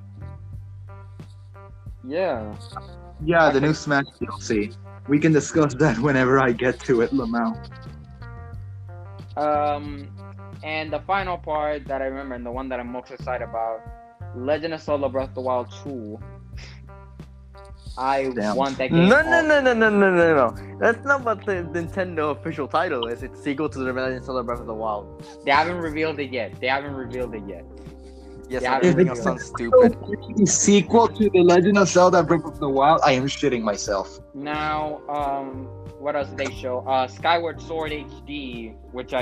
Yeah. Yeah, the new Smash DLC. We can discuss that whenever I get to it, Lamau. And the final part that I remember, and the one that I'm most excited about, Legend of Zelda Breath of the Wild 2. I want that game. No. That's not what the Nintendo official title is. It's sequel to the Legend of Zelda Breath of the Wild. They haven't revealed it yet. Yes, Yeah, everything else sounds stupid. The sequel to the Legend of Zelda Breath of the Wild, I am shitting myself. Now, what else did they show? Skyward Sword HD, which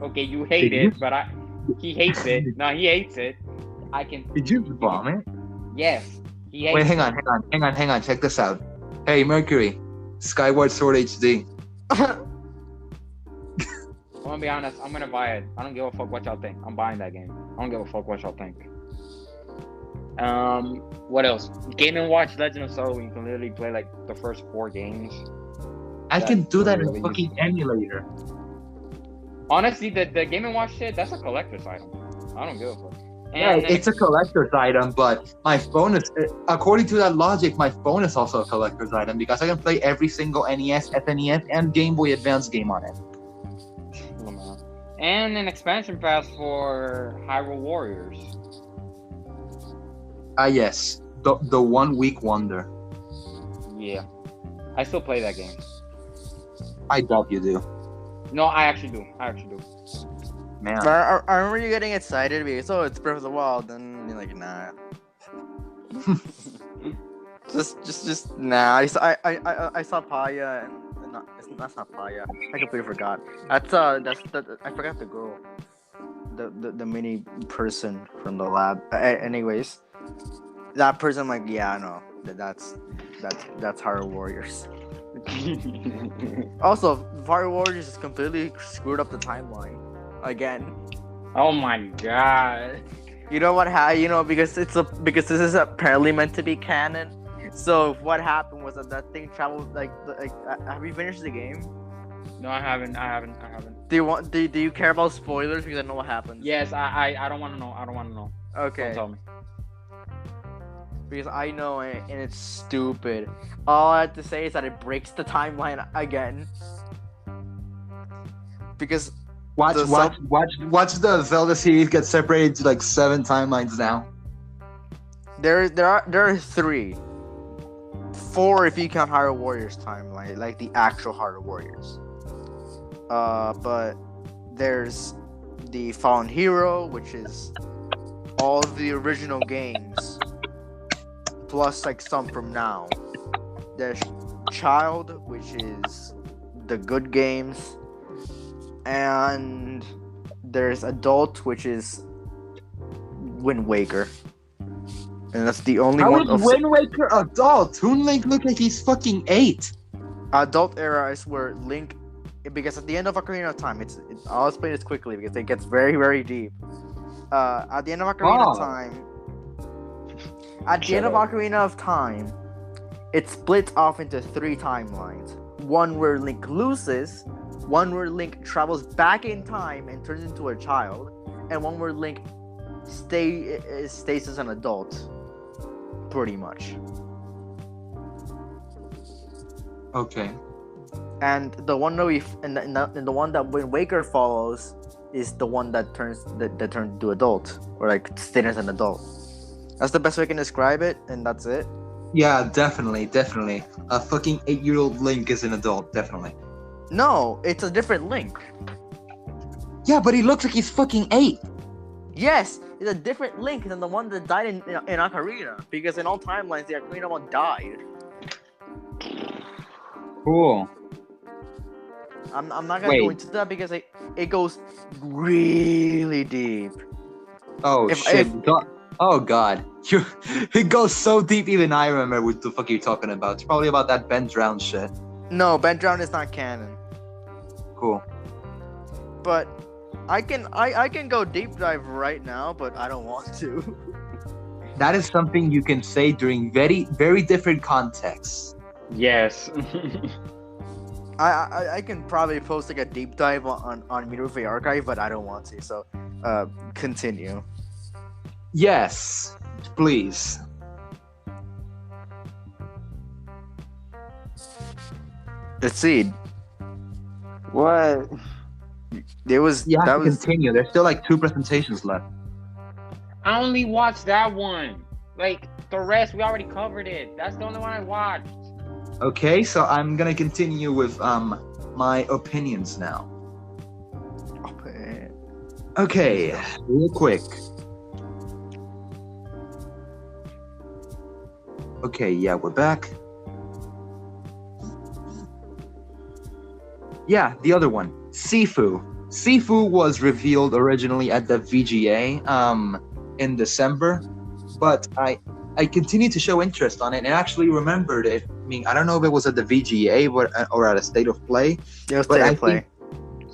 okay, you hate it, but he hates it. No, he hates it. Did you vomit? Yes, he hates Wait, it. hang on. Check this out. Hey, Mercury, Skyward Sword HD. I'm gonna be honest, I'm gonna buy it. I don't give a fuck what y'all think. I'm buying that game. I don't give a fuck what y'all think. What else? Game & Watch Legend of Zelda, you can literally play like the first 4 games. I can do that in really fucking emulator. Honestly, the Game & Watch shit, that's a collector's item. I don't give a fuck. Yeah, And it's a collector's item, but my phone is, according to that logic, my phone is also a collector's item because I can play every single NES, SNES, and Game Boy Advance game on it. And an expansion pass for Hyrule Warriors. Yes. The 1 week wonder. Yeah. I still play that game. I doubt you do. No, I actually do. Man. I remember you getting excited because it's Breath of the Wild, and you're like, nah. just nah. I saw Paya and that's not Paya. I completely forgot. I forgot the girl, the mini person from the lab. Anyways, that person, I'm like, yeah, I know that's Hyrule Warriors. Also, Hyrule Warriors just completely screwed up the timeline again. Oh my god. You know what? Because this is apparently meant to be canon. So what happened was that thing traveled like have you finished the game? No, I haven't. Do you care about spoilers? Because I know what happens. Yes, I don't want to know. Okay. Don't tell me. Because I know it and it's stupid. All I have to say is that it breaks the timeline again. Because Watch the Zelda series get separated to like 7 timelines now. There are 3. 4 if you count Hyrule Warriors timeline, like the actual Hyrule Warriors. But there's the Fallen Hero, which is all of the original games plus like some from now. There's Child, which is the good games, and there's Adult, which is Wind Waker, and that's the only How one is of Wind Waker adult? Toon Link look like he's fucking 8. Adult era is where Link, because at the end of Ocarina of Time, I'll explain this quickly because it gets very, very deep. At the end of Ocarina of Time, it splits off into 3 timelines. One where Link loses, one where Link travels back in time and turns into a child, and one where Link stays as an adult, pretty much. Okay. And the one that the one that Wind Waker follows is the one that turns into adult, or like stays as an adult. That's the best way I can describe it, and that's it. Yeah, definitely. A fucking 8-year-old Link is an adult, definitely. No, it's a different Link. Yeah, but he looks like he's fucking 8. Yes, it's a different Link than the one that died in Ocarina, because in all timelines the Ocarina one died. Cool. I'm not gonna go into that because it goes really deep. Oh shit! Oh god, it goes so deep. Even I remember what the fuck you're talking about. It's probably about that Ben Drown shit. No, Ben Drown is not canon. Cool. But I can go deep dive right now, but I don't want to. That is something you can say during very, very different contexts. Yes. I can probably post like a deep dive on Mirufe Archive, but I don't want to. So, continue. Yes, please. Exceed. What? There was. You have that to was. continue. There's still like 2 presentations left. I only watched that one. Like the rest, we already covered it. That's the only one I watched. Okay, so I'm gonna continue with my opinions now. Okay, real quick. Okay, yeah, we're back. Yeah, the other one, Sifu. Sifu was revealed originally at the VGA in December, but I continued to show interest on it and actually remembered it. I mean, I don't know if it was at the VGA or at a State of Play. It was State of Play.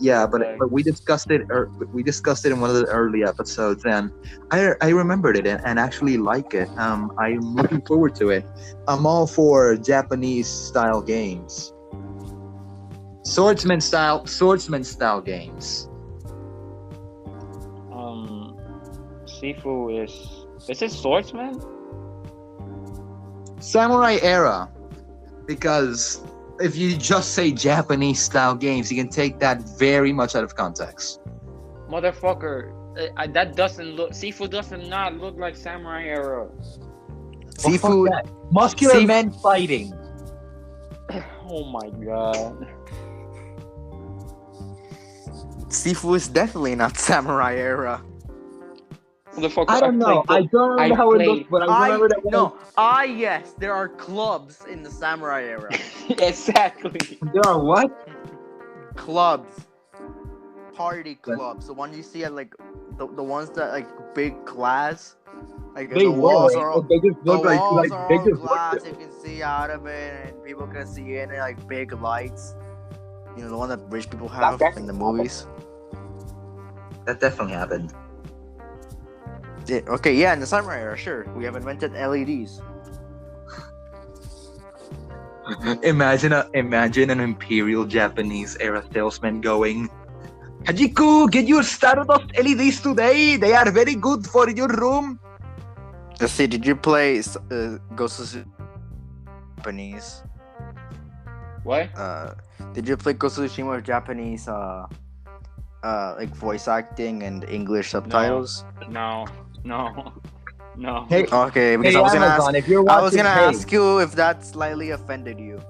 Yeah, but we discussed it in one of the early episodes, and I remembered it and actually like it. I'm looking forward to it. I'm all for Japanese style games, swordsman style games. Sifu is it swordsman? Samurai era, because if you just say Japanese style games, you can take that very much out of context. Motherfucker, that doesn't look. Sifu does not look like samurai era. Sifu, muscular men fighting. Oh my god. Sifu is definitely not samurai era. Motherfucker, I don't know. I don't remember how it looks, but I remember that. Yes, there are clubs in the samurai era. Exactly. There are what? Clubs. Party clubs. The one you see at like the ones that like big glass. Like They the walls were. are all, They just look the walls like are they all just glass. look. You can see out of it, and people can see in it like big lights. You know, the one that rich people have in the movies. That definitely happened. Okay, yeah, in the samurai era, sure. We have invented LEDs. Imagine an Imperial Japanese era salesman going, Hajiku, get your Stardust LEDs today. They are very good for your room. Let's see, did you play Ghost of Japanese? What? Did you play Ghost of Tsushima with Japanese like voice acting and English subtitles? No. Hey, okay, because hey, I was gonna Amazon, ask. if you're I was watching, gonna ask you if that slightly offended you.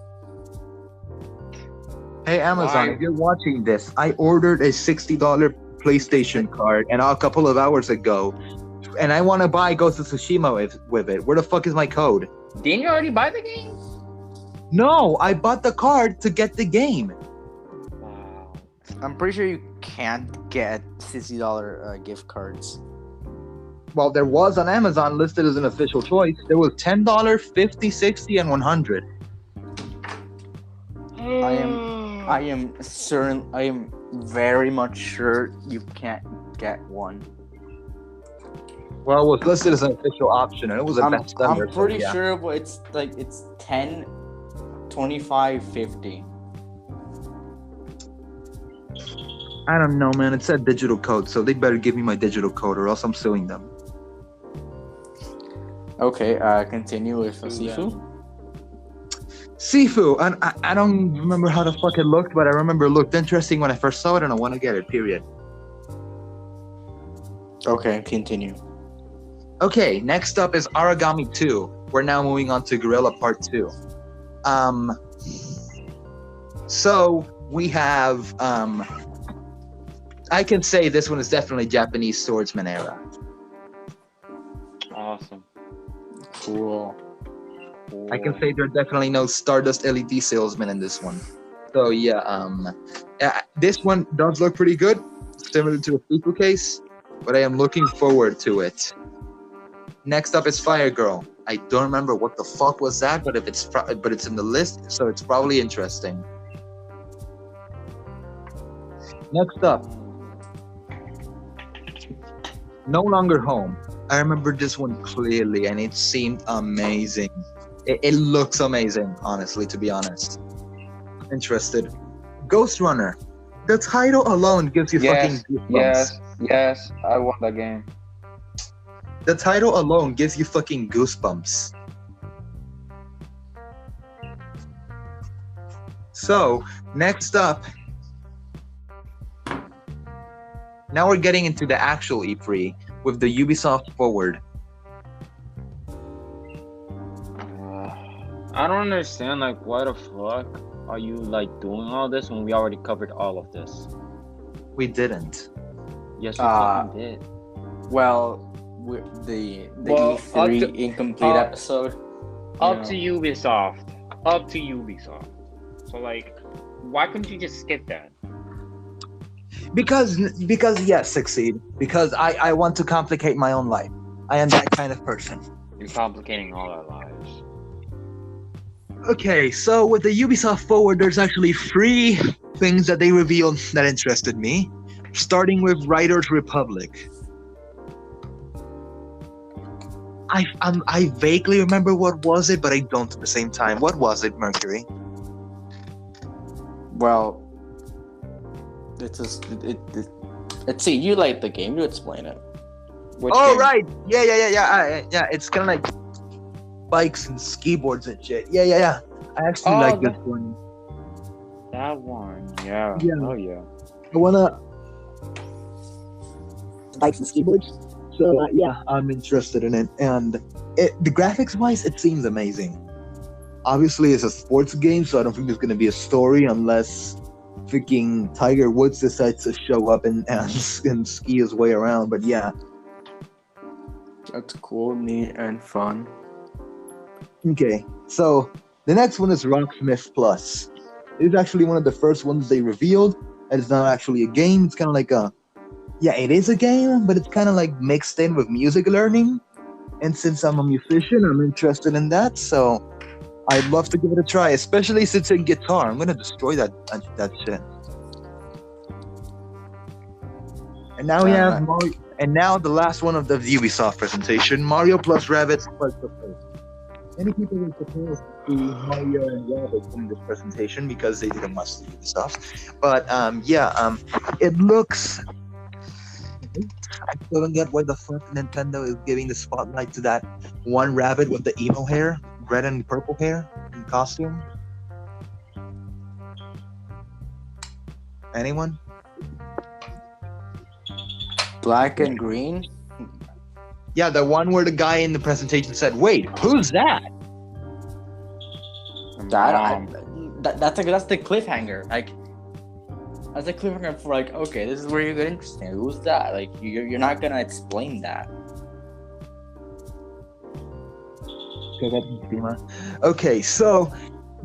Hey Amazon, Why? if you're watching this, I ordered a $60 PlayStation card, and a couple of hours ago, and I want to buy Ghost of Tsushima with it. Where the fuck is my code? Didn't you already buy the game? No, I bought the card to get the game. Wow. I'm pretty sure you can't get $60 gift cards. Well, there was on Amazon listed as an official choice. There was $10, $50, $60, and $100. I am certain. I am very much sure you can't get one. Well, it was listed as an official option, and it was a bestseller. I'm pretty sure it's 10, 25, 50. I don't know, man. It said digital code, so they better give me my digital code, or else I'm suing them. Okay, continue with Sifu. Sifu, and I don't remember how the fuck it looked, but I remember it looked interesting when I first saw it, and I want to get it, period. Okay, continue. Okay, next up is Origami 2. We're now moving on to Gorilla Part 2. So we have, I can say this one is definitely Japanese swordsman era. Awesome. Cool. I can say there are definitely no Stardust LED salesman in this one. So yeah, this one does look pretty good, similar to a Fuku case, but I am looking forward to it. Next up is Fire Girl. I don't remember what the fuck was that, but it's in the list, so it's probably interesting. Next up, No Longer Home. I remember this one clearly, and it seemed amazing. It looks amazing, honestly, to be honest. I'm interested. Ghost Runner. The title alone gives you fucking goosebumps. Yes, I want that game. The title alone gives you fucking goosebumps. So, next up. Now we're getting into the actual E3 with the Ubisoft Forward. I don't understand, like, why the fuck are you, like, doing all this when we already covered all of this? We didn't. Yes, we fucking did. Well, the E3 incomplete episode. Up to Ubisoft. Up to Ubisoft. So, like, why couldn't you just skip that? Because yes, Succeed. Because I want to complicate my own life. I am that kind of person. You're complicating all our lives. Okay, so with the Ubisoft Forward, there's actually 3 things that they revealed that interested me. Starting with Riders Republic. I vaguely remember what was it, but I don't at the same time. What was it, Mercury? Well, let's see. You like the game. You explain it. Which game? Right. Yeah. It's kind of like bikes and skateboards and shit. Yeah. I actually like this one. That one. Yeah. Oh yeah. I wanna bikes and skateboards. So yeah, I'm interested in it, and the graphics wise, it seems amazing. Obviously, it's a sports game, so I don't think there's gonna be a story unless freaking Tiger Woods decides to show up and ski his way around. But yeah, that's cool, neat, and fun. Okay, so the next one is Rocksmith Plus. It's actually one of the first ones they revealed. And it's not actually a game. It's kind of like it is a game, but it's kind of like mixed in with music learning. And since I'm a musician, I'm interested in that. So I'd love to give it a try, especially since in guitar. I'm gonna destroy that shit. And now we have Mario. And now the last one of the Ubisoft presentation: Mario plus Rabbids Sparks of Hope. Many people were supposed to see Mario and Rabbids in this presentation because they didn't much to Ubisoft. But it looks. I still don't get why the fuck Nintendo is giving the spotlight to that one rabbit with the emo hair, red and purple hair in costume. Anyone? Black and green? Yeah, the one where the guy in the presentation said, "Wait, who's that?" That's the cliffhanger. Like, that's a cliffhanger for like, okay, this is where you get interesting. Who's that? Like, you're not gonna explain that. Okay, so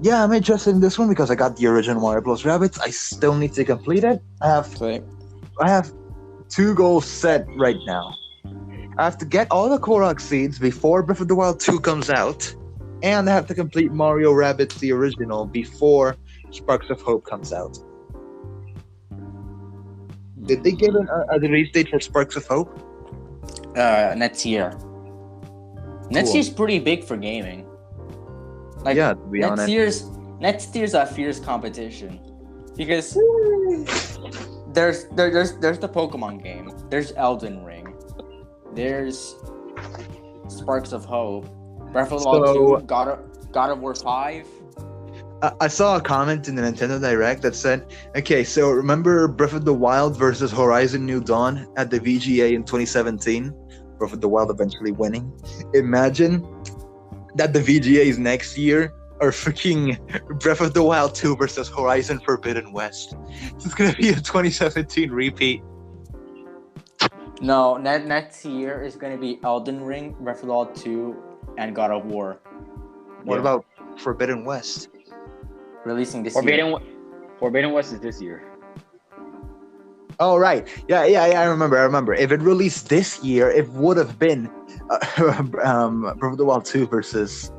yeah, I'm interested in this one because I got the original Mario Bros. Rabbids. I still need to complete it. I have 2 goals set right now. I have to get all the Korok seeds before Breath of the Wild 2 comes out, and I have to complete Mario Rabbids the original before Sparks of Hope comes out. Did they give a release date for Sparks of Hope? Next year. Next year's pretty big for gaming. Like, yeah, to be honest. Next year's a fierce competition because there's the Pokemon game, there's Elden Ring, there's Sparks of Hope, Breath of the Wild 2, God of War 5. I saw a comment in the Nintendo Direct that said, okay, so remember Breath of the Wild versus Horizon New Dawn at the VGA in 2017? Breath of the Wild eventually winning. Imagine that the VGAs next year are freaking Breath of the Wild 2 versus Horizon Forbidden West. It's going to be a 2017 repeat. No, next year is going to be Elden Ring, Breath of the Wild 2, and God of War. What about Forbidden West? Releasing this year. Forbidden West is this year. Oh, right. Yeah, I remember. If it released this year, it would have been Breath of the Wild 2 versus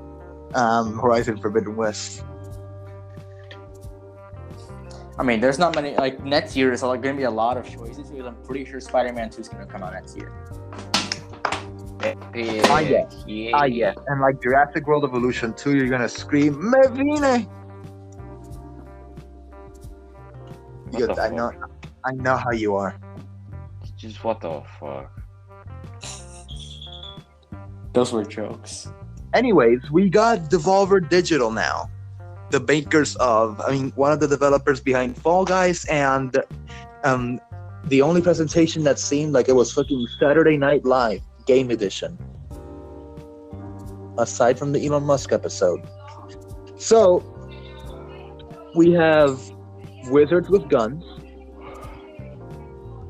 Horizon Forbidden West. I mean, there's not many, like, next year is going to be a lot of choices because I'm pretty sure Spider-Man 2 is going to come out next year. Yes. And like Jurassic World Evolution 2, you're going to scream, Mevine! Because I know how you are. Just what the fuck? Those were jokes. Anyways, we got Devolver Digital now. The makers of, one of the developers behind Fall Guys, and the only presentation that seemed like it was fucking Saturday Night Live Game Edition. Aside from the Elon Musk episode. So, we have Wizards with Guns.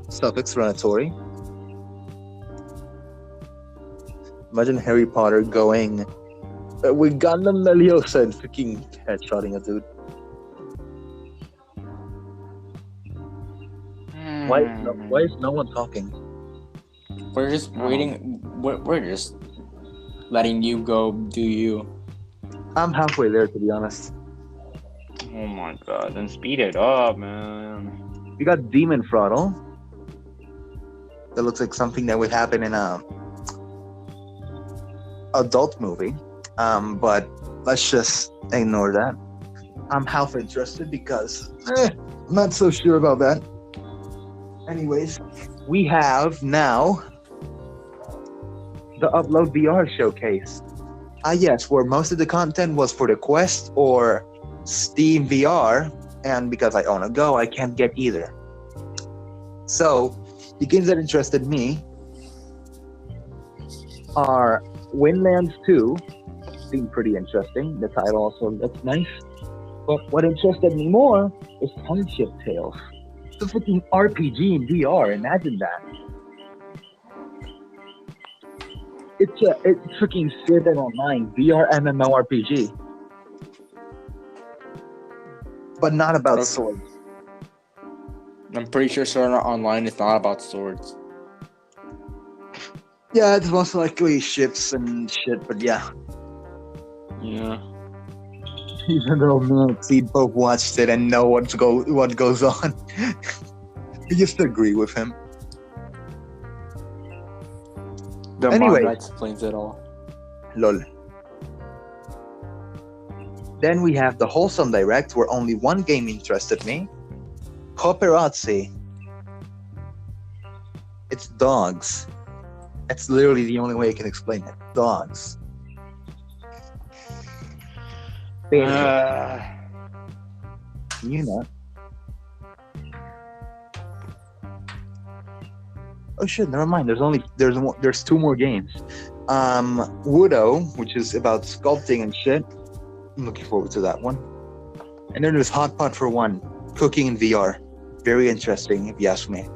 Self-explanatory. Imagine Harry Potter going with Gundam Meliosa and freaking headshotting a dude. Why is no one talking? We're just waiting. We're just letting you go do you. I'm halfway there, to be honest. Oh my god, then speed it up, man. We got Demon Throttle. That looks like something that would happen in a adult movie. But let's just ignore that. I'm half interested because I'm not so sure about that. Anyways, we have now the Upload VR showcase. Yes, where most of the content was for the Quest or Steam VR, and because I own a Go, I can't get either. So, the games that interested me are Windlands 2, seemed pretty interesting. The title also looks nice. But what interested me more is Hardship Tales. It's a freaking RPG in VR, imagine that. It's freaking Civ Online VR MMORPG. But not about swords. I'm pretty sure Sword Art Online is not about swords. Yeah, it's most likely ships and shit, but yeah. Yeah. Even though me and Exceed both watched it and know what goes on. I just agree with him. The anyway, manga explains it all. Lol. Then we have the Wholesome Direct, where only one game interested me. Cooperazzi. It's dogs. That's literally the only way I can explain it. Dogs. You know. Oh shit! Never mind. There's 2 more games. Wudo, which is about sculpting and shit. I'm looking forward to that one. And then there's Hot Pot for 1, cooking in VR. Very interesting, if you ask me.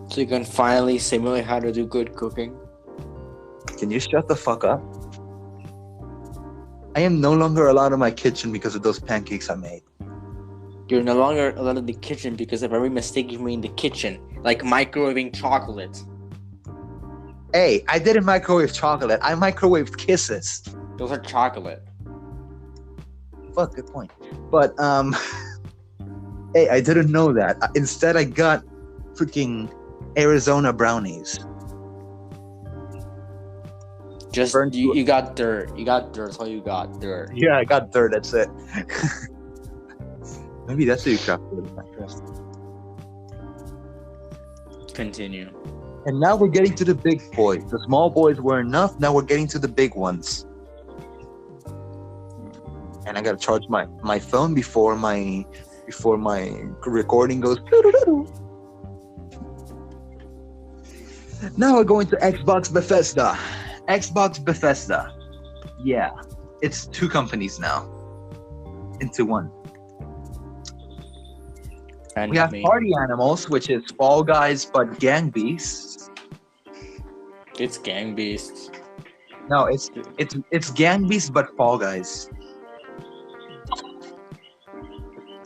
So you can finally simulate how to do good cooking. Can you shut the fuck up? I am no longer allowed in my kitchen because of those pancakes I made. You're no longer allowed in the kitchen because of every mistake you made in the kitchen, like microwaving chocolate. Hey, I didn't microwave chocolate. I microwaved kisses. Those are chocolate. Fuck, good point. But hey, I didn't know that. Instead, I got freaking Arizona brownies. Just you got dirt. You got dirt. That's all you got. Dirt. Yeah, I got dirt. That's it. Maybe that's what you got for the breakfast. Continue. And now we're getting to the big boys. The small boys were enough. Now we're getting to the big ones. And I gotta charge my phone before my recording goes. Now we're going to Xbox Bethesda. Xbox Bethesda. Yeah, it's two companies now into one. And we have Party Animals, which is Fall Guys but Gang Beasts. It's Gang Beasts. No, it's Gang Beasts but Fall Guys.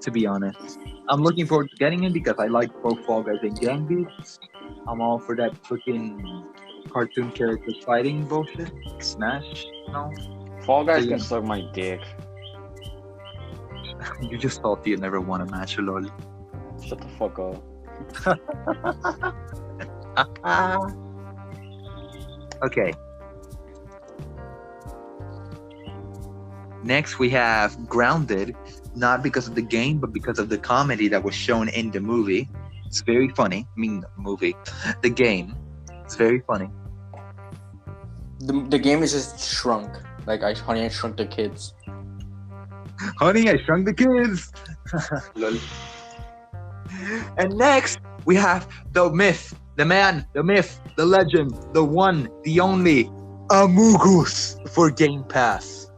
To be honest, I'm looking forward to getting it because I like both Fall Guys and Gang Beasts. I'm all for that freaking cartoon characters fighting bullshit. Smash, no. Fall Guys can suck my dick. You just thought you'd never won a match, lol. Shut the fuck up. Okay. Next we have Grounded, not because of the game, but because of the comedy that was shown in the movie. It's very funny. I mean, the movie. The game. It's very funny. The game is just shrunk. Like Honey, I Shrunk the Kids. Honey, I Shrunk the Kids. Lol. And next, we have the myth, the man, the myth, the legend, the one, the only, Amogus for Game Pass.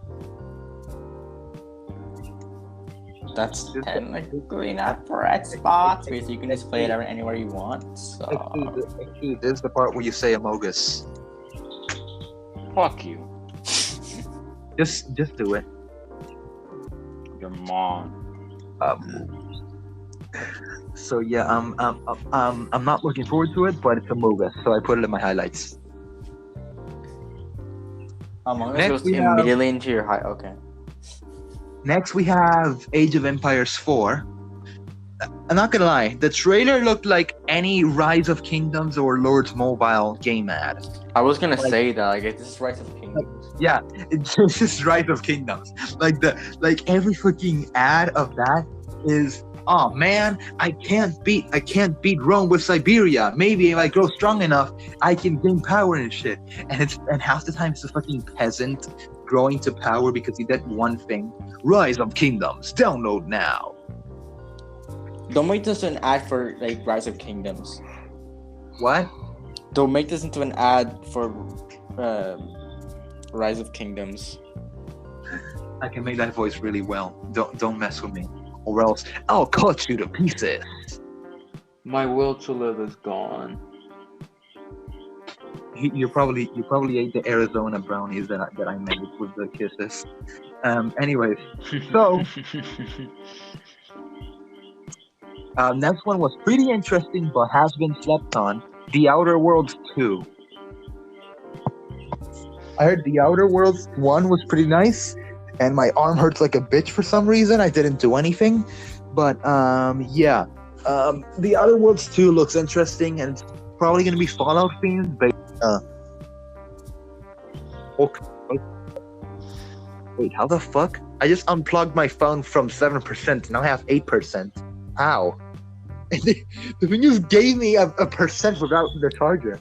That's technically not for Xbox, because you can just play it anywhere you want. So. Actually, this is the part where you say Amogus. Fuck you. Just do it. Your mom. So yeah, I'm not looking forward to it, but it's Amogus, so I put it in my highlights. Among Us goes immediately into your high. Okay. Next we have Age of Empires 4. I'm not gonna lie, the trailer looked like any Rise of Kingdoms or Lords Mobile game ad. I was gonna say that, like, this is Rise of Kingdoms. Yeah, it's just Rise of Kingdoms. Like every fucking ad of that is, oh man, I can't beat Rome with Siberia. Maybe if I grow strong enough, I can gain power and shit. And half the time it's a fucking peasant growing to power because he did one thing. Rise of Kingdoms, download now. Don't make this an ad for like Rise of Kingdoms. What? Don't make this into an ad for Rise of Kingdoms. I can make that voice really well. Don't mess with me, or else I'll cut you to pieces. My will to live is gone. You probably ate the Arizona brownies that I made with the kisses. Anyways, so next one was pretty interesting, but has been slept on. The Outer Worlds 2. I heard The Outer Worlds 1 was pretty nice, and my arm hurts like a bitch for some reason. I didn't do anything, but yeah. The Outer Worlds 2 looks interesting, and it's probably gonna be Fallout themed. But okay. Wait, how the fuck? I just unplugged my phone from 7%. Now I have 8%. How? The thing just gave me a percent without the charger.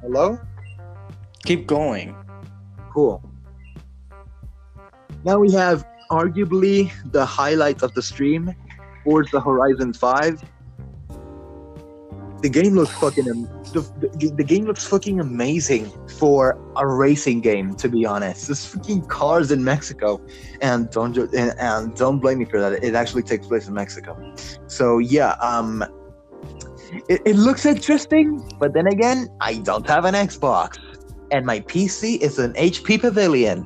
Hello? Keep going. Cool. Now we have arguably the highlight of the stream, Forza Horizon 5. The game looks fucking the game looks fucking amazing for a racing game, to be honest. There's fucking cars in Mexico, and don't blame me for that. It actually takes place in Mexico. So yeah, it looks interesting, but then again, I don't have an Xbox. and my PC is an HP Pavilion,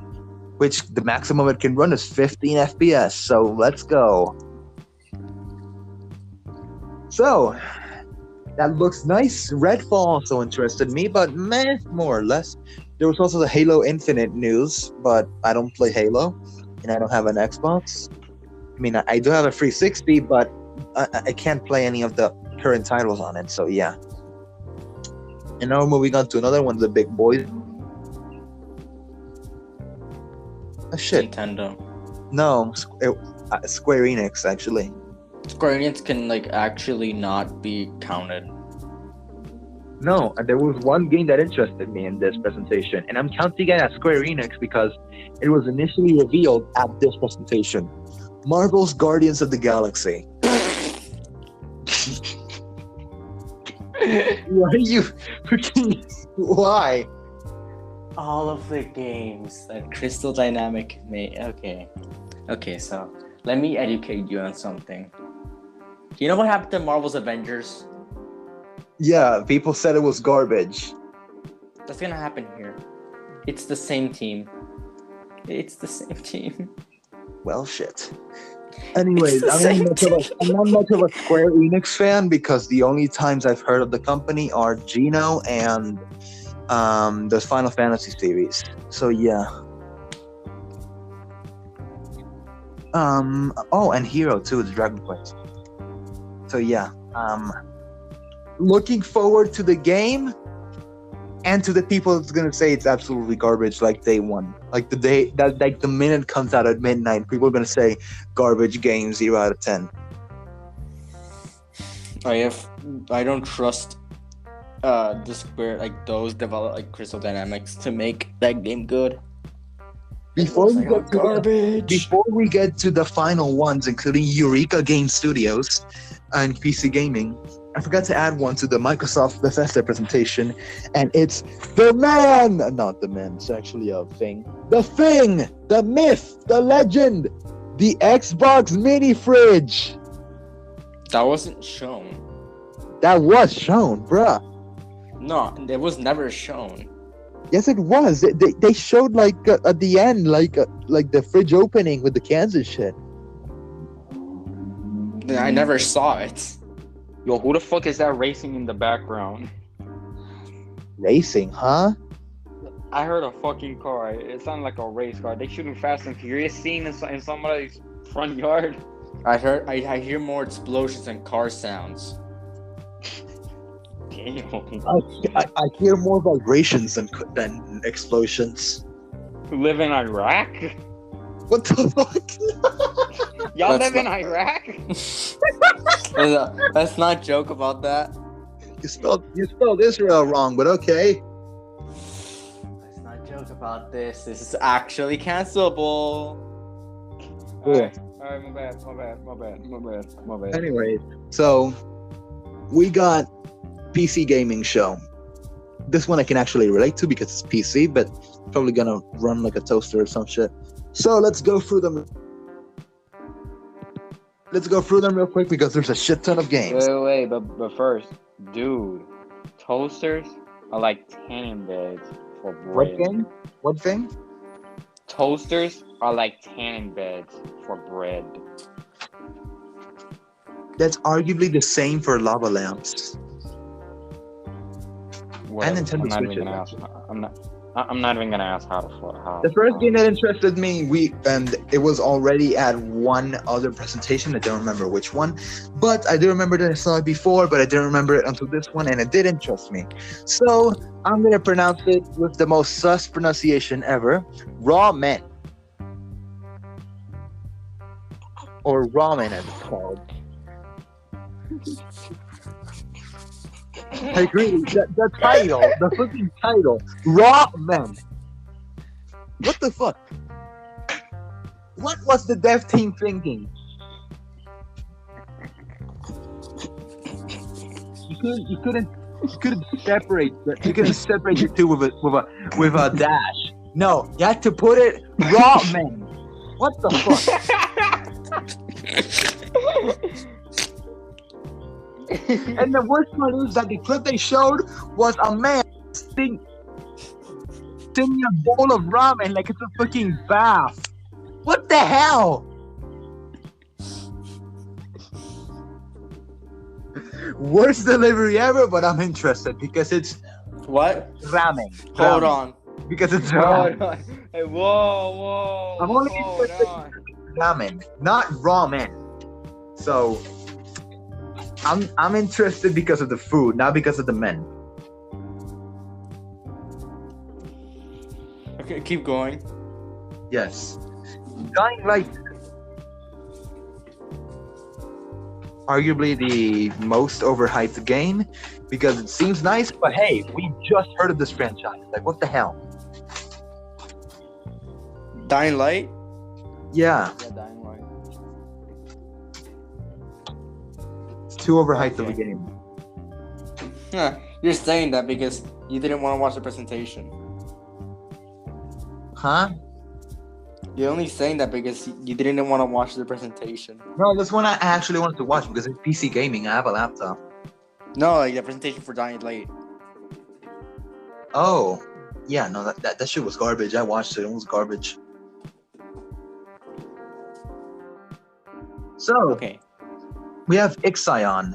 which the maximum it can run is 15 FPS. So let's go. So that looks nice. Redfall also interested me, but meh, more or less. There was also the Halo Infinite news, but I don't play Halo, and I don't have an Xbox. I mean, I do have a 360, but I can't play any of the current titles on it, so yeah. And now we're moving on to another one of the big boys. Oh, shit. Nintendo. No, Square Enix, actually. Square Enix can actually not be counted. No, there was one game that interested me in this presentation, and I'm counting it as Square Enix because it was initially revealed at this presentation. Marvel's Guardians of the Galaxy. Why are you freaking... Why? All of the games that Crystal Dynamic made. Okay, so let me educate you on something. Do you know what happened to Marvel's Avengers? Yeah, people said it was garbage. That's gonna happen here. It's the same team. Well, shit. Anyways, I'm not much of a Square Enix fan because the only times I've heard of the company are Geno and the Final Fantasy series. So yeah. And Hero too, the Dragon Quest. So yeah. Looking forward to the game and to the people that's gonna say it's absolutely garbage like day one. Like the day that the minute it comes out at midnight, people are gonna say garbage game, 0 out of 10. I don't trust the Square those develop Crystal Dynamics to make that game good. Before we get to the final ones, including Eureka Game Studios and PC Gaming, I forgot to add one to the Microsoft Bethesda presentation, and it's the man! Not the man, it's actually a thing. The thing! The myth! The legend! The Xbox Mini Fridge! That wasn't shown. That was shown, bruh. No, it was never shown. Yes, it was. They showed at the end, like the fridge opening with the cans and shit. I never saw it. Yo, who the fuck is that racing in the background? Racing, huh? I heard a fucking car. It sounded like a race car. They shooting Fast and Furious scene in somebody's front yard. I hear more explosions and car sounds. Damn. I hear more vibrations than explosions. You live in Iraq? What the fuck? Y'all live in Iraq? Let's not joke about that. You spelled Israel wrong, but okay. Let's not joke about this. This is actually cancelable. Alright, my bad. Anyway, so we got PC gaming show. This one I can actually relate to because it's PC, but probably gonna run like a toaster or some shit. So let's go through them. Real quick because there's a shit ton of games. Wait, but first, dude, toasters are like tanning beds for bread. What thing? Toasters are like tanning beds for bread. That's arguably the same for lava lamps. Whatever. And Nintendo Switches. I'm not even gonna ask how. The first game that interested me, it was already at one other presentation. I don't remember which one, but I do remember that I saw it before, but I didn't remember it until this one, and it did interest me. So I'm gonna pronounce it with the most sus pronunciation ever: ramen, or ramen as it's called. I agree. The title, the fucking title, ramen. What the fuck? What was the dev team thinking? You couldn't separate the two with a dash. No, you had to put it ramen. What the fuck? And the worst part is that the clip they showed was a man send me a bowl of ramen like it's a fucking bath. What the hell? Worst delivery ever, but I'm interested because it's What? ramen. Hold Ramen. on. Because it's Hold ramen. on. Hey, whoa. I'm only Hold interested on. in ramen, not ramen. So I'm interested because of the food, not because of the men. Okay, keep going. Yes. Dying Light. Arguably the most overhyped game because it seems nice, but hey, we just heard of this franchise. Like, what the hell? Dying Light? Yeah, Yeah, Dying Light. it's too overhyped of a Okay. game. Huh, you're saying that because you didn't want to watch the presentation. Huh? You're only saying that because you didn't want to watch the presentation. No, this one I actually wanted to watch because it's PC gaming. I have a laptop. No, like the presentation for Dying Light. Oh, yeah, no, that shit was garbage. I watched it. It was garbage. So, Okay. we have Ixion.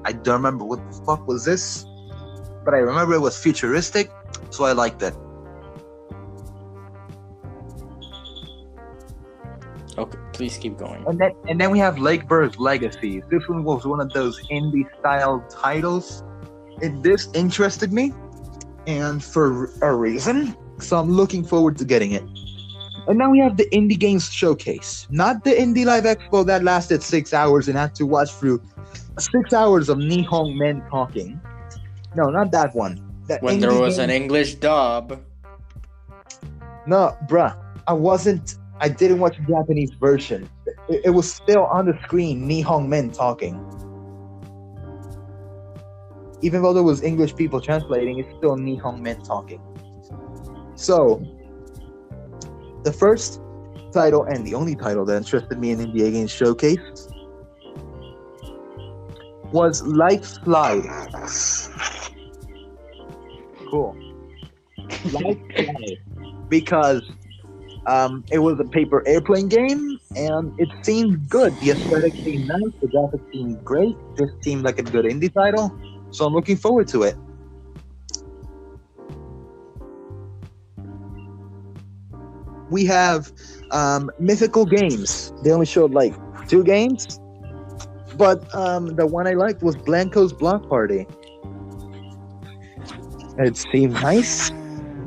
I don't remember what the fuck was this, but I remember it was futuristic, so I liked it. Okay, please keep going. And then we have Lake Bird's Legacy. This one was one of those indie style titles. This interested me, and for a reason, so I'm looking forward to getting it. And now we have the Indie Games Showcase, not the Indie Live Expo that lasted 6 hours and had to watch through 6 hours of Nihon men talking. No, not that one. That When there Indie was an Games- English dub. No, bruh, I didn't watch the Japanese version. It was still on the screen, Nihon men talking. Even though there was English people translating, it's still Nihon men talking. So, the first title and the only title that interested me in Indie Games Showcase was Light Slide. Cool. Light Slide. Because it was a paper airplane game, and it seemed good. The aesthetic seemed nice, the graphics seemed great. This seemed like a good indie title, so I'm looking forward to it. We have Mythical Games. They only showed like 2 games, but the one I liked was Blanco's Block Party. It seemed nice.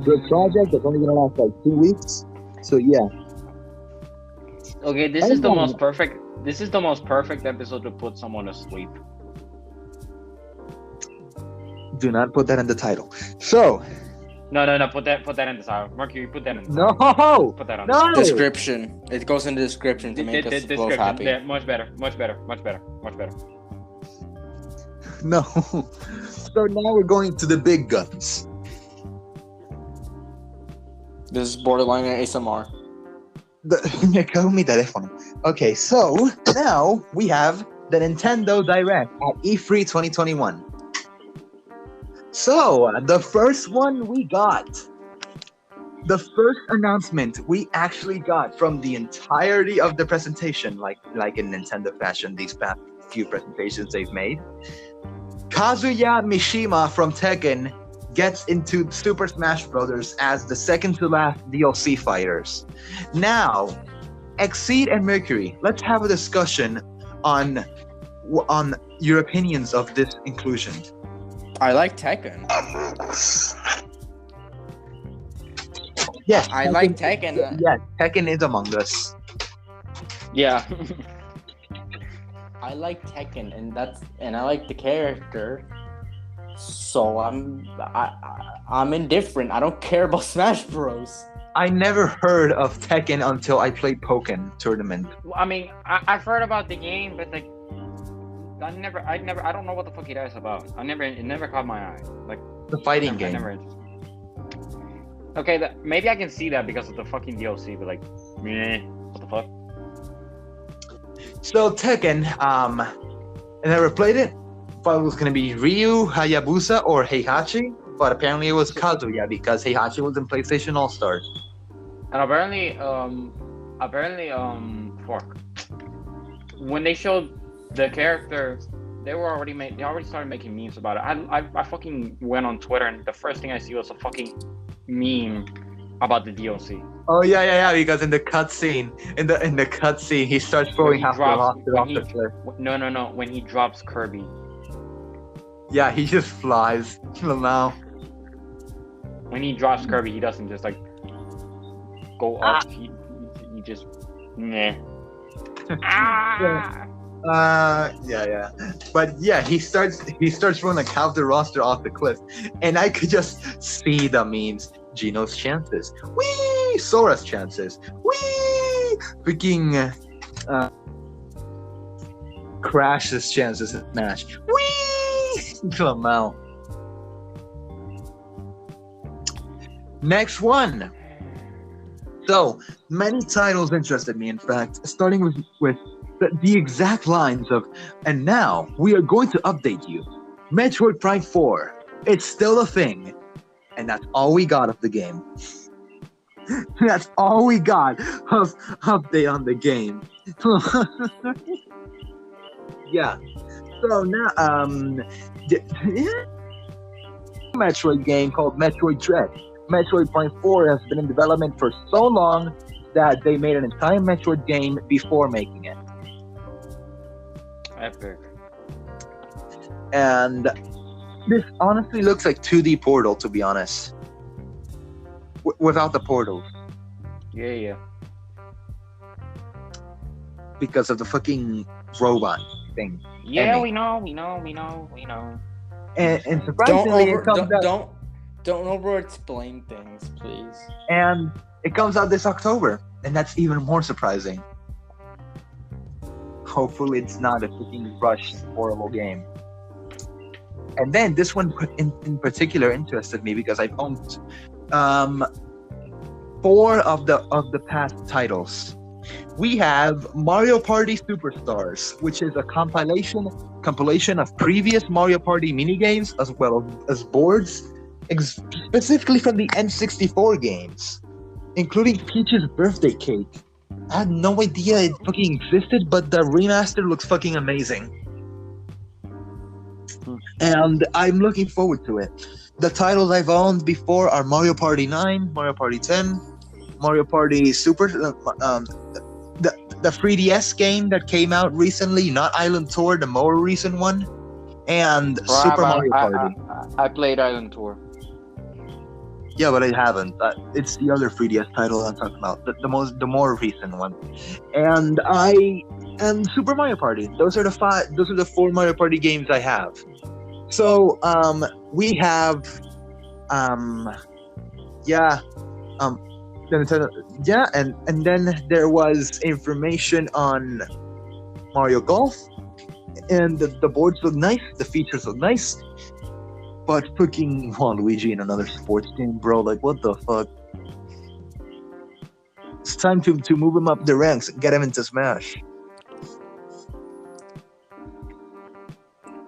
Good project. It's only gonna last like 2 weeks. So yeah. Okay, this is the most perfect. This is the most perfect episode to put someone to sleep. Do not put that in the title. So No. Put that in the title. Mercury, put that in the no, title. Put that on. no. Description. It goes in the description to make us both happy. Yeah, much better. No. So now we're going to the big guns. This is borderline ASMR. Me cago en mi teléfono. Okay, so now we have the Nintendo Direct at E3 2021. So the first one we got, the first announcement we actually got from the entirety of the presentation, like in Nintendo fashion, these past few presentations they've made. Kazuya Mishima from Tekken gets into Super Smash Bros. As the second to last DLC fighters. Now, Exceed and Mercury, let's have a discussion on your opinions of this inclusion. I like Tekken. Yes, I like Tekken. Yes, Tekken is among us. Yeah. I like Tekken, and I like the character. So I'm indifferent. I don't care about Smash Bros. I never heard of Tekken until I played Pokken tournament. I mean, I've heard about the game, but like, I don't know what the fuck it is about. It never caught my eye. Like The fighting game. Okay, maybe I can see that because of the fucking DLC, but like, meh, what the fuck? So Tekken, I never played it. Thought it was gonna be Ryu, Hayabusa, or Heihachi. But apparently it was Kazuya because Heihachi was in PlayStation All Stars. And apparently, fuck. When they showed the character, they already started making memes about it. I fucking went on Twitter and the first thing I see was a fucking meme about the DLC. Oh yeah, because in the cutscene, he starts throwing half the roster off the cliff. No, when he drops Kirby. Yeah, he just flies. Now. When he drops Kirby, he doesn't just like go up. He just meh. Yeah. But yeah, he starts throwing like half the roster off the cliff, and I could just see the memes. Geno's chances, wee! Sora's chances, wee! Freaking Crash's chances in Smash, wee! Come out. Next one. So many titles interested me. In fact, starting with the exact lines of, and now we are going to update you. Metroid Prime 4. It's still a thing. And that's all we got of the game. That's all we got of update on the game. Yeah. So now, Metroid game called Metroid Dread. Metroid Prime 4 has been in development for so long that they made an entire Metroid game before making it. Epic. And this honestly looks like 2D Portal, to be honest. Without the portals. Yeah. Because of the fucking robot thing. Yeah, we know. And surprisingly, Don't over-explain things, please. And it comes out this October, and that's even more surprising. Hopefully it's not a freaking rushed, horrible game. And then this one in particular interested me because I've owned 4 of the past titles. We have Mario Party Superstars, which is a compilation of previous Mario Party minigames as well as boards, specifically from the N64 games, including Peach's birthday cake. I had no idea it fucking existed, but the remaster looks fucking amazing. And I'm looking forward to it. The titles I've owned before are Mario Party 9, Mario Party 10, Mario Party Super, the 3DS game that came out recently, not Island Tour, the more recent one, and Super Mario Party. I played Island Tour. Yeah, but I haven't. It's the other 3DS title I'm talking about, the more recent one, and Super Mario Party. Those are the 4 Mario Party games I have. So we have and then there was information on Mario Golf, and the boards look nice, the features look nice. But freaking Waluigi in another sports game, bro. Like, what the fuck? It's time to move him up the ranks and get him into Smash.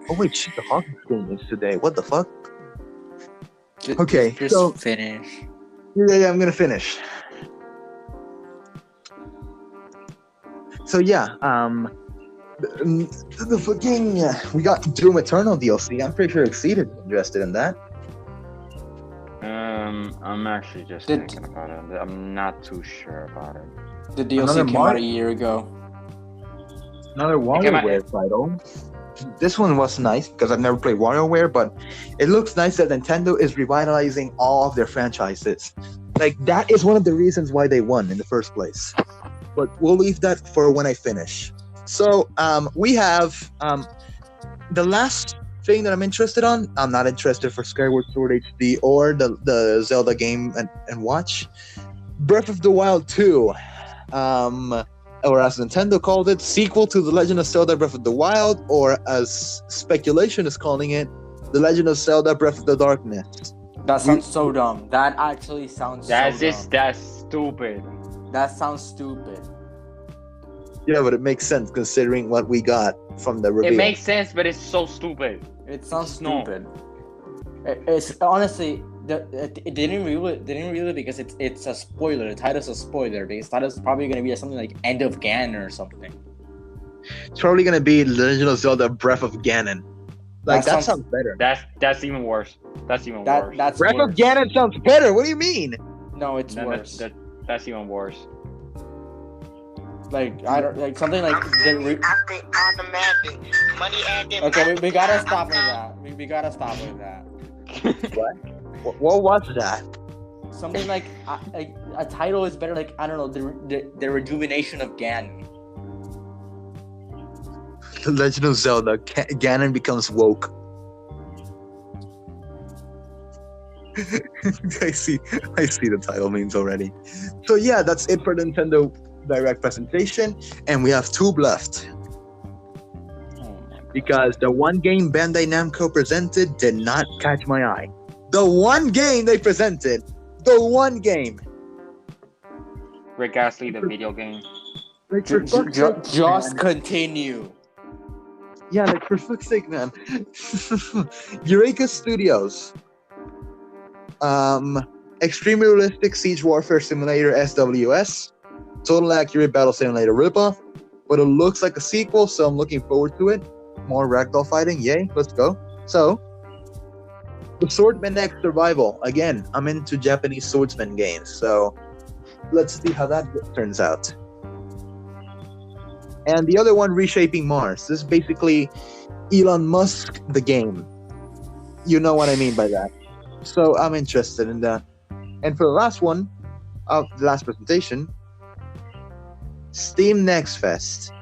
Oh, wait, shit, the hockey game is today. What the fuck? Okay, so... finish. Yeah, I'm gonna finish. So, yeah, the fucking we got Doom Eternal DLC. I'm pretty sure Exceed is interested in that. I'm actually just thinking about it. I'm not too sure about it. The DLC came out a year ago. Another WarioWare title. This one was nice because I've never played WarioWare, but it looks nice that Nintendo is revitalizing all of their franchises. Like, that is one of the reasons why they won in the first place. But we'll leave that for when I finish. So, we have the last thing that I'm interested on. I'm not interested for Skyward Sword HD or the Zelda game and watch. Breath of the Wild 2, or as Nintendo called it, sequel to The Legend of Zelda Breath of the Wild, or as speculation is calling it, The Legend of Zelda Breath of the Darkness. That sounds so dumb. That actually sounds that's stupid. That sounds stupid. Yeah, but it makes sense considering what we got from the reveal. It makes sense, but it's so stupid. It sounds stupid. It's honestly it didn't really because it's a spoiler. The title's a spoiler because the title's probably gonna be something like End of Ganon or something. It's probably gonna be Legend of Zelda: Breath of Ganon. Like that sounds better. That's even worse. That's even worse. That's Breath worse. of Ganon sounds better. What do you mean? No, it's worse. That's even worse. Like I don't like something like the automatic money adding. okay, we gotta stop with that. We gotta stop with that. What was that? Something like a title is better. Like I don't know, the rejuvenation of Ganon. The Legend of Zelda: Ganon becomes woke. I see the title memes already. So yeah, that's it for the Nintendo Direct presentation, and we have 2 left. Because the one game Bandai Namco presented did not catch my eye. The one game they presented, the one game. Rick Astley, the video game. Like, for fuck's sake, Just man. continue. Yeah, like for fuck's sake, man. Eureka Studios. Extremely Realistic Siege Warfare Simulator SWS. Total Accurate Battle Simulator ripoff. But it looks like a sequel, so I'm looking forward to it. More ragdoll fighting, yay, let's go. So, the Swordman X Survival. Again, I'm into Japanese swordsman games, so let's see how that turns out. And the other one, Reshaping Mars. This is basically Elon Musk, the game. You know what I mean by that. So I'm interested in that. And for the last one, of the last presentation, Steam Next Fest.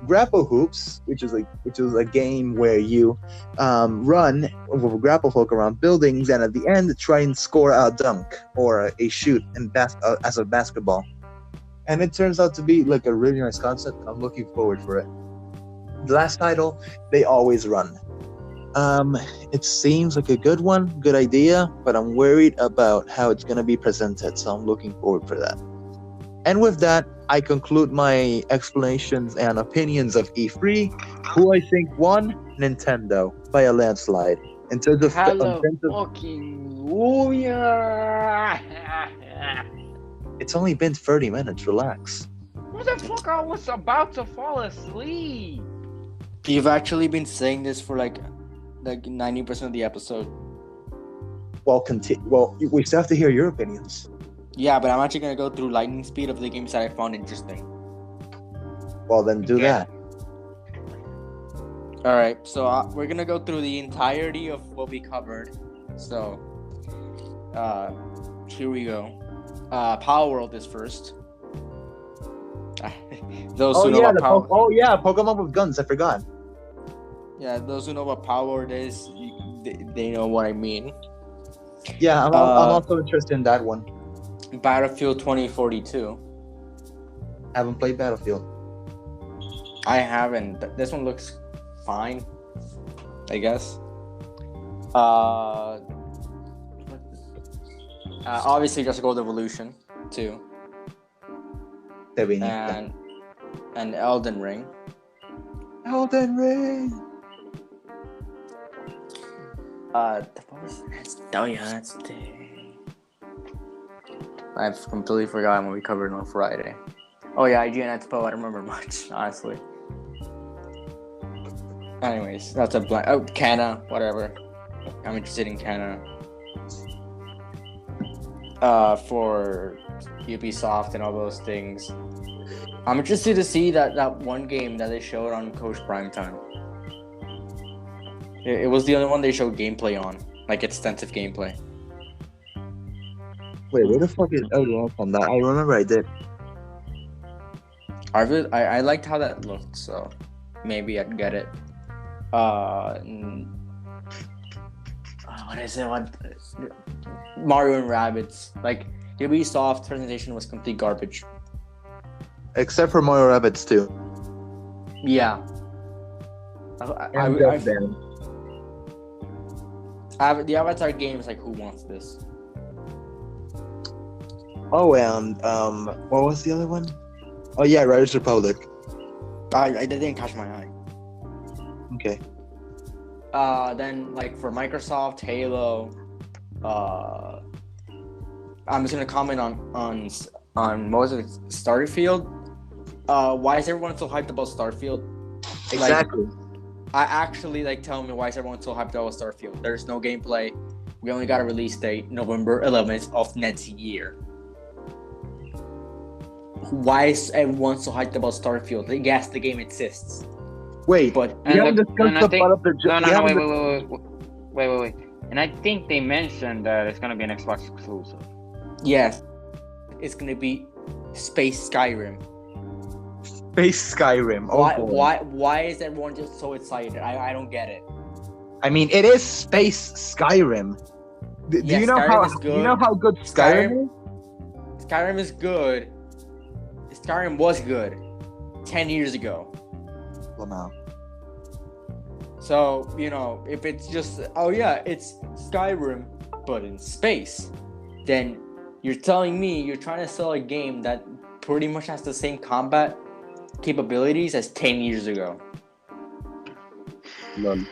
Grapple Hoops, which is a game where you run with a grapple hook around buildings, and at the end try and score a dunk or a shoot as a basketball. And it turns out to be like a really nice concept. I'm looking forward for it. The last title, They Always Run. It seems like a good one, good idea, but I'm worried about how it's gonna be presented, so I'm looking forward for that. And with that, I conclude my explanations and opinions of E3. Who I think won? Nintendo by a landslide. In terms of it's only been 30 minutes. Relax. What the fuck? I was about to fall asleep. You've actually been saying this for like 90% of the episode. Well, we still have to hear your opinions. Yeah, but I'm actually gonna go through lightning speed of the games that I found interesting. Well, then do that. All right, so we're gonna go through the entirety of what we covered. So, here we go. Power World is first. Those who know about Power. Pokemon with guns. I forgot. Yeah, those who know what Power World is, they know what I mean. Yeah, I'm also interested in that one. Battlefield 2042. Haven't played Battlefield. I haven't. This one looks fine, I guess. Obviously, Jurassic World Evolution 2. And Elden Ring. Elden Ring. I've completely forgotten what we covered on Friday. Oh yeah, IGN Expo. I don't remember much, honestly. Anyways, that's a blank. Oh, Canna, whatever. I'm interested in Canna. For Ubisoft and all those things. I'm interested to see that one game that they showed on Koch Primetime. It was the only one they showed gameplay on, like extensive gameplay. Wait, where the fuck is Elden on that? I remember I did. I liked how that looked, so maybe I'd get it. What is it? Mario and Rabbids. Like, Ubisoft presentation was complete garbage. Except for Mario Rabbids 2. Yeah. The Avatar game is like, who wants this? Oh, and what was the other one? Oh yeah, Riders Republic. I didn't catch my eye. Okay. Then like for Microsoft, Halo, I'm just gonna comment on most of it. Starfield. Why is everyone so hyped about Starfield? Exactly. I actually like tell me why is everyone so hyped about Starfield? There's no gameplay. We only got a release date, November 11th of next year. Why is everyone so hyped about Starfield? Yes, the game exists. Wait, But we haven't discussed the part of the Wait. And I think they mentioned that it's gonna be an Xbox exclusive. yes, it's gonna be Space Skyrim. Space Skyrim. Oh, boy. Why is everyone just so excited? I don't get it. I mean, it is Space Skyrim. Do Yeah, you know Skyrim how is good. you know how good Skyrim is? Skyrim is good. Skyrim was good 10 years ago. Well, now. So, if it's just, oh yeah, it's Skyrim, but in space, then you're telling me you're trying to sell a game that pretty much has the same combat capabilities as 10 years ago. None.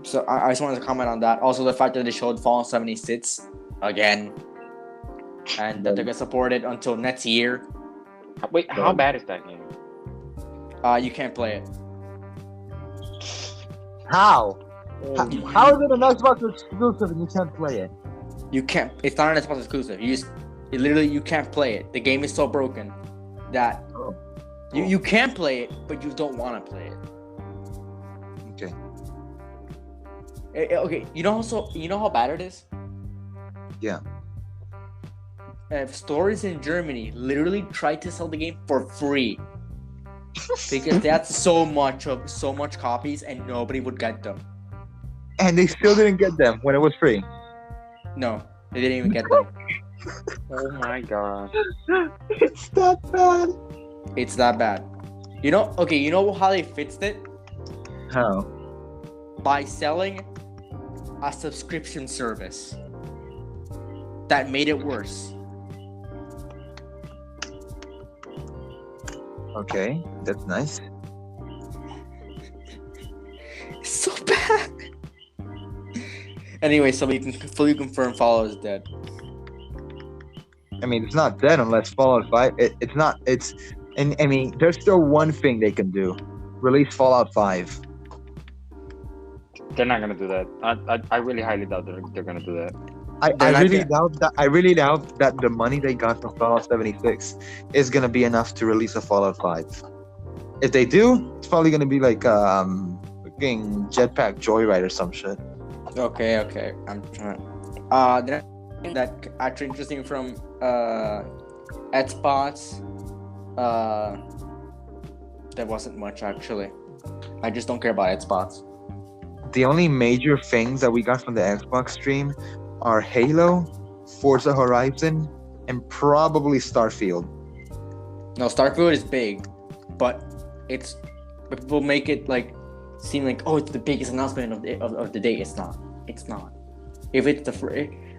So I just wanted to comment on that. Also, the fact that they showed Fallout 76 again, and that they're gonna support it until next year. Wait, how bad is that game? You can't play it. How? How is it an Xbox exclusive and you can't play it? You can't. It's not an Xbox exclusive. You can't play it. The game is so broken that you can play it, but you don't want to play it. Okay. Okay. You know how bad it is. Yeah. Stores in Germany literally tried to sell the game for free because that's so much copies and nobody would get them. And they still didn't get them when it was free. No, they didn't even get them. Oh my god. It's that bad. It's that bad. You know how they fixed it? How? By selling a subscription service that made it worse. Okay, that's nice. It's so bad. Anyway, so we can fully confirm Fallout is dead. I mean, it's not dead unless Fallout 5. It's not. And I mean, there's still one thing they can do: release Fallout 5. They're not gonna do that. I really highly doubt they're gonna do that. I really doubt that the money they got from Fallout 76 is gonna be enough to release a Fallout 5. If they do, it's probably gonna be like fucking Jetpack Joyride or some shit. Okay. I'm trying. That actually interesting from Xbox. There wasn't much actually. I just don't care about Xbox. The only major things that we got from the Xbox stream are Halo, Forza Horizon, and probably Starfield. No, Starfield is big, but people make it like seem like, oh, it's the biggest announcement of the day. It's not. If it's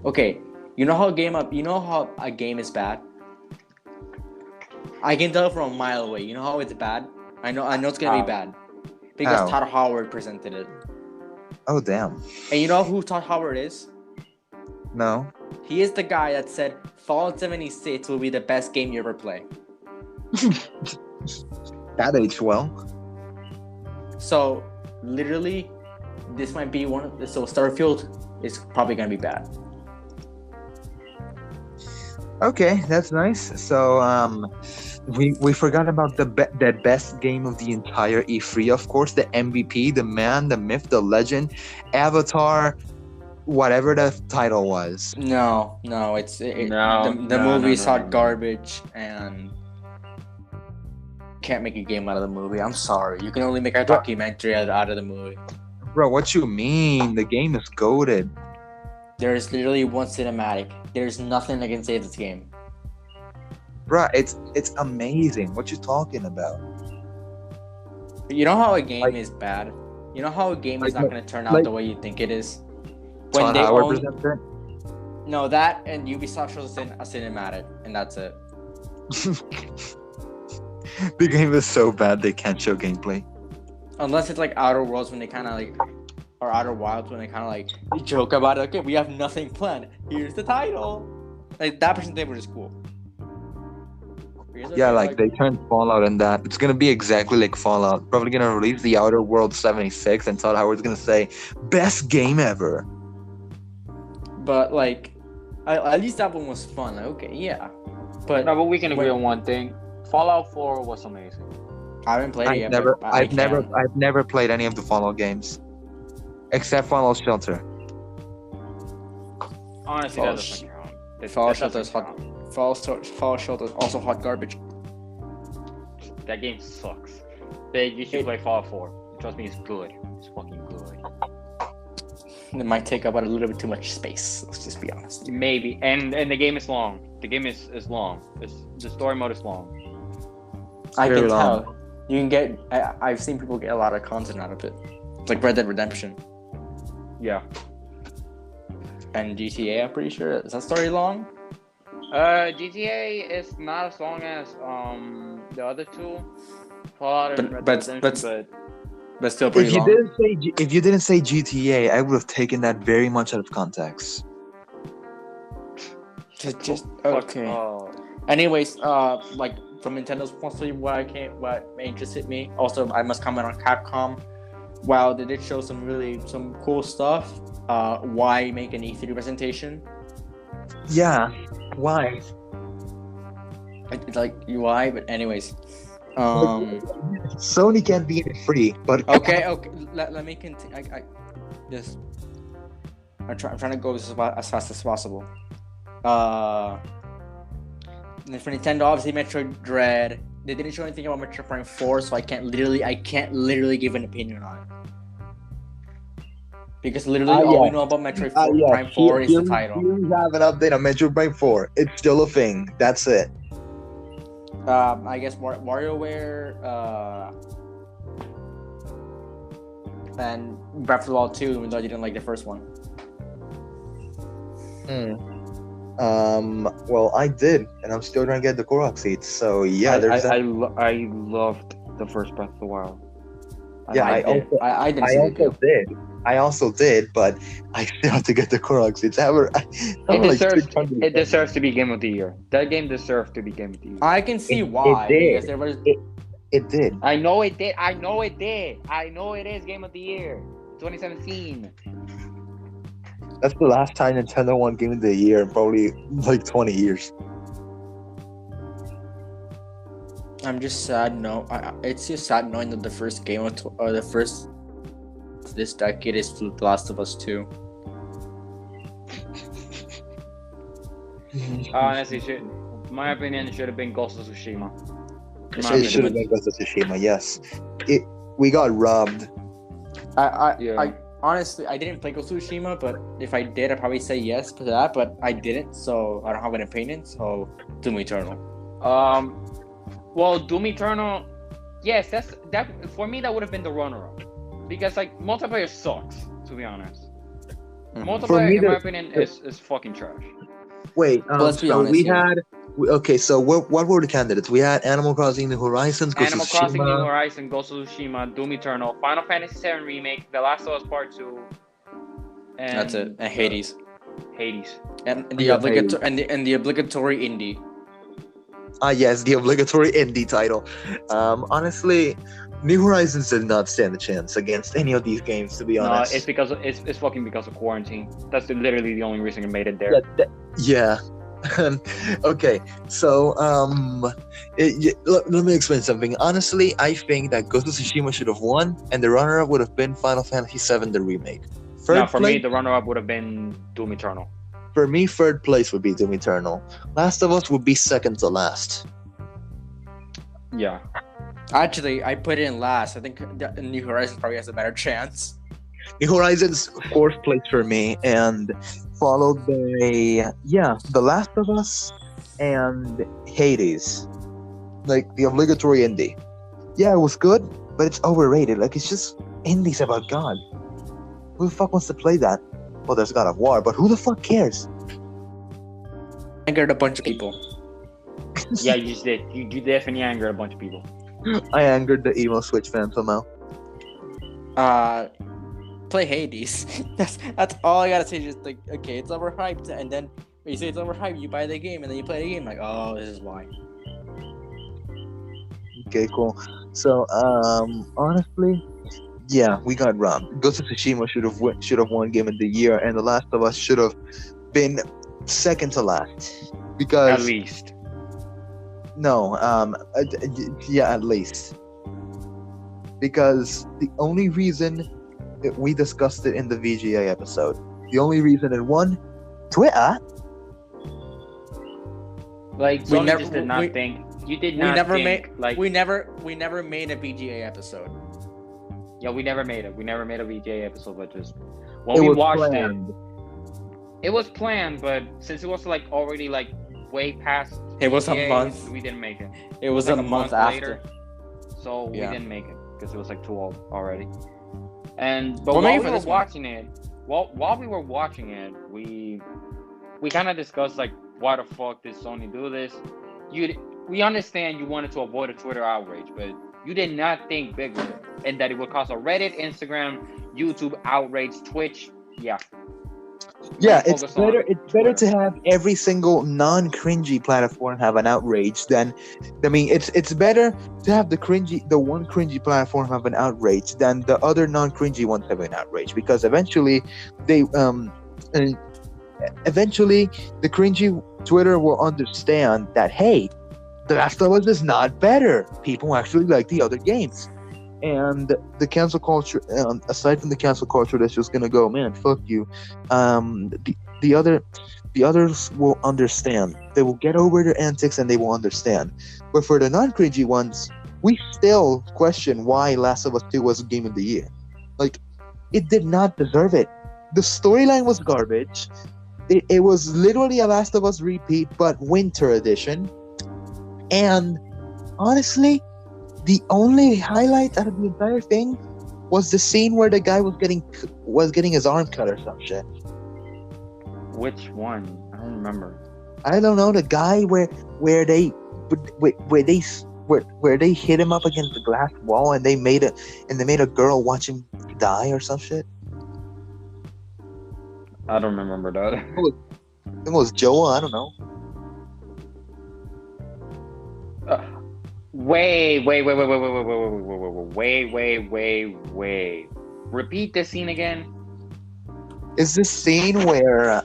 okay, you know how a game is bad. I can tell from a mile away. You know how it's bad. I know it's gonna be bad because How? Todd Howard presented it. Oh damn! And you know who Todd Howard is? No. He is the guy that said Fallout 76 will be the best game you ever play. That aged well. So, literally, this might be so Starfield is probably gonna be bad. Okay, that's nice. So we forgot about the best game of the entire E3, of course, the MVP, the man, the myth, the legend, Avatar, whatever the title was. No, the movie's hot garbage and can't make a game out of the movie. I'm sorry, you can only make a documentary out of the movie. Bro, what you mean? The game is goated. There's literally one cinematic. There's nothing I can say of this game. Bro, it's amazing. What you talking about? You know how a game is bad? You know how a game is not going to turn out the way you think it is? When they own... No, that and Ubisoft shows a cinematic, and that's it. The game is so bad they can't show gameplay. unless it's like Outer Worlds when they kind of like, or Outer Wilds when they kind of like joke about it. Okay, we have nothing planned. Here's the title. Like that percentage was just cool. Yeah, like they turned Fallout and that. It's gonna be exactly like Fallout. Probably gonna release the Outer Worlds 76, and Todd Howard's gonna say, "Best game ever." But like, at least that one was fun. Like, okay, yeah. But No, but we can agree on one thing. Fallout 4 was amazing. I haven't played it yet. I've never played any of the Fallout games, except Fallout Shelter. Honestly, that doesn't count. Fallout Shelter is hot. Fallout Shelter is also hot garbage. That game sucks. But you should play Fallout 4. Trust me, it's good. It's fucking good. It might take up a little bit too much space. Let's just be honest. Maybe. And the game is long. The game is long. The story mode is long. I can Very long. tell. You can get. I've seen people get a lot of content out of it. It's like Red Dead Redemption Yeah. and GTA. I'm pretty sure. Is that story long? GTA is not as long as the other two. Fallout and Red Dead Redemption, But still pretty long. If you didn't say GTA, I would have taken that very much out of context. Just okay. Anyways, like from Nintendo's point of view, what interested me. Also, I must comment on Capcom. While they did show some cool stuff, why make an E3 presentation? Yeah, why? It's like UI, but anyways. Sony can't be free, but Okay. Let me continue. I'm trying to go as fast as possible. For Nintendo, obviously Metroid Dread. They didn't show anything about Metroid Prime 4, so I can't literally give an opinion on it. Because literally all we know about Metroid Prime 4 is the title. We have an update on Metroid Prime 4. It's still a thing. That's it. I guess WarioWare and Breath of the Wild 2, even though I didn't like the first one. Well, I did, and I'm still trying to get the Korok seeds. So yeah, there's I loved the first Breath of the Wild. I also did, but I still have to get the Korok seeds. It deserves to be Game of the Year. That game deserved to be Game of the Year. I can see why. It Because It did. I know it did. I know it is Game of the Year. 2017. That's the last time Nintendo won Game of the Year in probably like 20 years. I'm just sad. No, it's just sad knowing that the first game or the first this decade is The Last of Us 2. Honestly, my opinion, it should have been Ghost of Tsushima. It should have been Ghost of Tsushima. Yes, we got robbed. I honestly, I didn't play Ghost of Tsushima, but if I did, I'd probably say yes to that. But I didn't, so I don't have an opinion. So Doom Eternal. Well, Doom Eternal, yes, that for me that would have been the runner-up, because like multiplayer sucks, to be honest. Mm-hmm. Multiplayer, in my opinion, is fucking trash. Wait, let's be honest. So what were the candidates? We had Animal Crossing: New Horizons, Animal Crossing: New Horizons, Ghost of Tsushima, Doom Eternal, Final Fantasy VII Remake, The Last of Us Part 2, and That's it. And Hades. And the Hades. obligatory indie. Yes, the obligatory indie title. Honestly, New Horizons did not stand a chance against any of these games, to be honest. No, it's because it's fucking because of quarantine. That's literally the only reason it made it there. Yeah. Okay, so let me explain something. Honestly, I think that Ghost of Tsushima should have won, and the runner-up would have been Final Fantasy VII: The Remake. Me, the runner-up would have been Doom Eternal. For me, third place would be Doom Eternal. Last of Us would be second to last. Yeah. Actually, I put it in last. I think New Horizons probably has a better chance. New Horizons, fourth place for me, and followed by, The Last of Us and Hades. Like, the obligatory indie. Yeah, it was good, but it's overrated. Like, it's just indies about God. Who the fuck wants to play that? Well, there's God of War, but who the fuck cares? Angered a bunch of people. Yeah, you just did. You definitely angered a bunch of people. I angered the emo Switch fans somehow. Play Hades. That's all I gotta say. Just like, okay, it's overhyped, and then when you say it's overhyped, you buy the game, and then you play the game. Like, oh, this is why. Okay, cool. So, honestly, yeah, we got robbed. Ghost of Tsushima should have won Game of the Year, and The Last of Us should have been second to last. Because At least. no, yeah, at least. Because the only reason that we discussed it in the VGA episode, the only reason it won, Twitter. Like, We Sony never- just did not we- think. You did We not never think, made like, we never made a BGA episode. yeah, we never made it. We never made a VJ episode, but just when It we was watched planned. it was planned, but since it was like already like way past It was a VGA, month. we didn't make it. It was Like a month after. later, so Yeah. we didn't make it because it was like too old already. And but Well, while maybe we for were this one. watching it, while we were watching it, we kind of discussed like why the fuck did Sony do this? We understand you wanted to avoid a Twitter outrage, but you did not think bigger and that it would cause a Reddit, Instagram, YouTube outrage, Twitch. Yeah. Yeah, We it's focus on better. It's better to Twitter. have every single non-cringy platform have an outrage than, I mean, it's better to have the one cringy platform have an outrage than the other non-cringy ones have an outrage, because eventually and eventually the cringy Twitter will understand that, hey, The Last of Us is not better. People actually like the other games. And the cancel culture, aside from the cancel culture that's just gonna go, man, fuck you. The others will understand. They will get over their antics and they will understand. But for the non-cringy ones, we still question why Last of Us 2 was Game of the Year. Like, it did not deserve it. The storyline was garbage. It was literally a Last of Us repeat, but winter edition. And honestly, the only highlight out of the entire thing was the scene where the guy was getting his arm cut or some shit. Which one? I don't remember. I don't know, the guy where they hit him up against the glass wall and they made a girl watch him die or some shit. I don't remember that. It was Joel, I don't know. Wait. Repeat the scene again. Is this scene where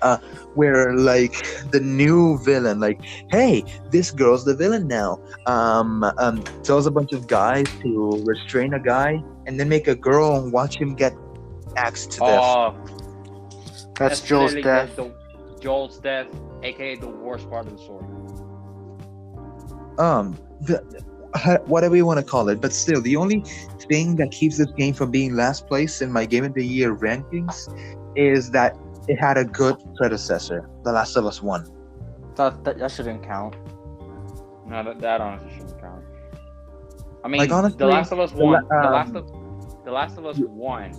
like the new villain, like, hey, this girl's the villain now, tells a bunch of guys to restrain a guy and then make a girl watch him get axed to death. Oh, That's Joel's literally death. Joel's death, aka the worst part of the story. Whatever you want to call it, but still, the only thing that keeps this game from being last place in my Game of the Year rankings is that it had a good predecessor, The Last of Us 1. That shouldn't count. No, that honestly shouldn't count. I mean, Like, honestly, The Last of Us 1, the The Last of Us 1,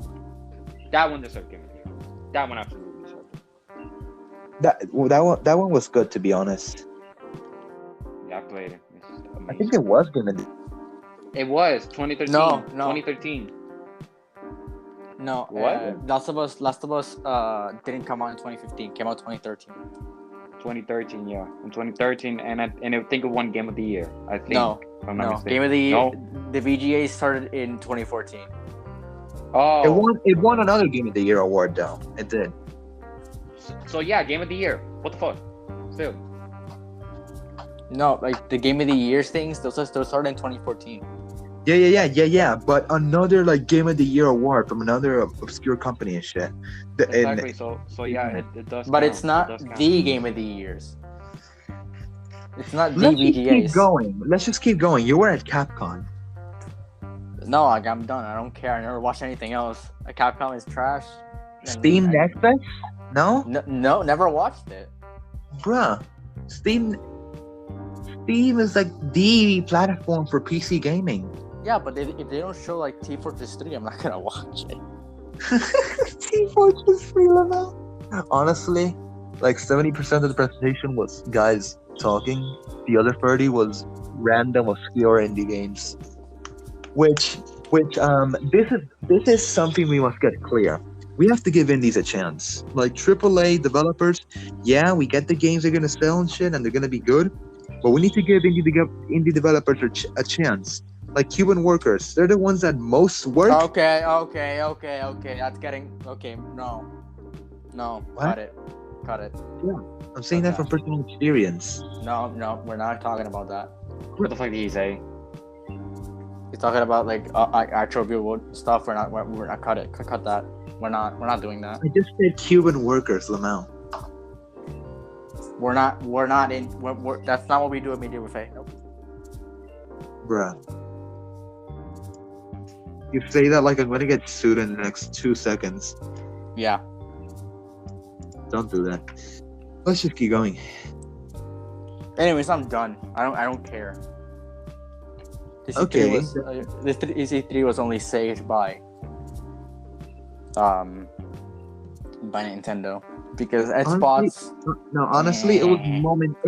that one deserved Game of the Year. That one absolutely deserved it. That one was good, to be honest. Yeah, I played it. It's amazing. I think it was Game of the It was 2013. No. 2013. No. What? Last of Us didn't come out in 2015. Came out 2013. 2013, yeah. In 2013, and I think it won Game of the Year. I think. No. If I'm not No. mistaken. Game of the Year. No? The VGA started in 2014. Oh. It won another Game of the Year award though. It did. So yeah, Game of the Year. What the fuck? Still. No, like the Game of the Years things, those started in 2014. Yeah. But another like Game of the Year award from another obscure company and shit. Exactly. So yeah, it does. But count. it's not It does count. the Game of the Years. It's not the Let's just keep VGAs. going. Let's just keep going. You were at Capcom. No, like, I'm done. I don't care. I never watched anything else. Capcom is trash. And Steam Next Fest? No? No, never watched it. Bruh. Steam is like the platform for PC gaming. Yeah, but if they don't show like T Fortress 3, I'm not gonna watch it. Team Fortress 3 level. Honestly, like 70% of the presentation was guys talking. The other 30 was random obscure indie games. Which Which this is something we must get clear. We have to give indies a chance. Like AAA developers, yeah, we get the games are gonna sell and shit, and they're gonna be good, but we need to give indie developers a chance. Like Cuban workers, they're the ones that most work. Okay. That's getting okay. No, What? cut it. I'm saying that from personal experience. No, we're not talking about that. What the fuck did he say? He's talking about like actual real world stuff. We're not cut it. Cut that. We're not doing that. I just said Cuban workers, Lamau. We're not in. That's not what we do at Media Buffet. Nope. Bruh. You say that like I'm gonna get sued in the next 2 seconds. Yeah. Don't do that. Let's just keep going. Anyways, I'm done. I don't care. This Okay. This E3 was only saved by Nintendo because Xbox. Honestly, it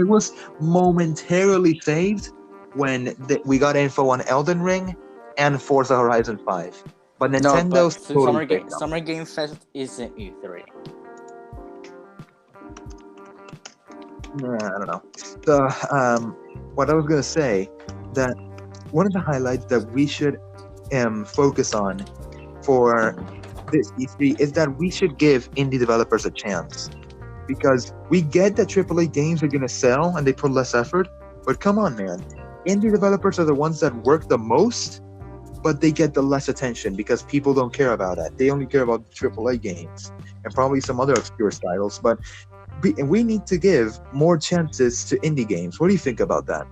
was momentarily saved when we got info on Elden Ring and Forza Horizon 5. But Nintendo's Summer Game Fest isn't E3. I don't know. So, what I was gonna say, that one of the highlights that we should focus on for this E3 is that we should give indie developers a chance, because we get that AAA games are gonna sell and they put less effort, but come on, man, indie developers are the ones that work the most, but they get the less attention because people don't care about that. They only care about AAA games and probably some other obscure titles, but we need to give more chances to indie games. What do you think about that?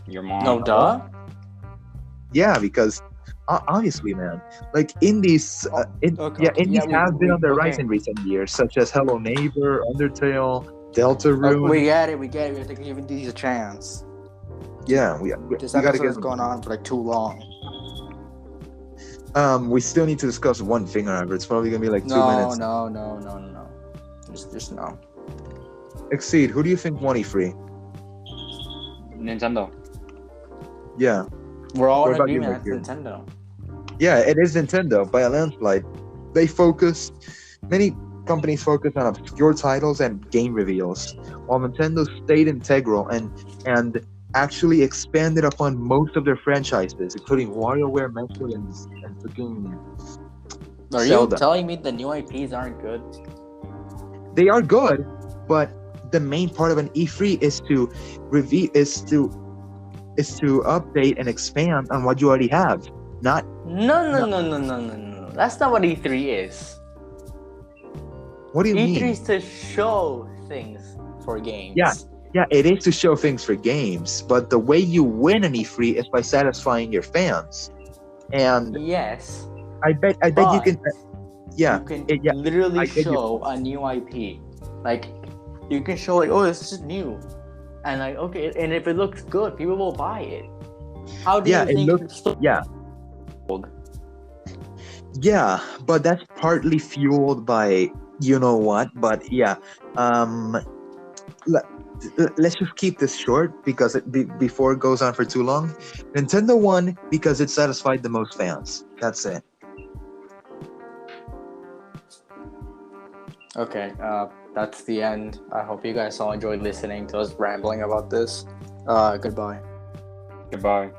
Your mom? No, duh. Yeah, because obviously, man, like indies, indies have been on the rise in recent years, such as Hello Neighbor, Undertale, Deltarune. We get it. We have to give these a chance. Yeah, we This gotta episode get is going on for like too long. We still need to discuss one thing, however. It's probably gonna be like 2 minutes. No. Just no. Exceed. Who do you think won E3? Nintendo. Yeah. We're all What in about you, agreement. It's Mercury? Nintendo. Yeah, it is Nintendo by a landslide. Many companies focus on obscure titles and game reveals, while Nintendo stayed integral and actually expanded upon most of their franchises, including WarioWare, Mercury, and freaking Are Zelda. you telling me the new IPs aren't good? They are good, but the main part of an E3 is to update and expand on what you already have. Not No. That's not what E3 is. what do you E3 mean? is to show things for games. Yeah, it is to show things for games, but the way you win an E3 is by satisfying your fans. And Yes. I bet you can. Yeah, You can literally show a new IP. Like, you can show like, oh, this is new, and like, okay, and if it looks good, people will buy it. How do you think? Yeah, but that's partly fueled by you know what. But yeah, let's just keep this short because before it goes on for too long. Nintendo won because it satisfied the most fans. That's it. Okay, that's the end. I hope you guys all enjoyed listening to us rambling about this. Goodbye. Goodbye.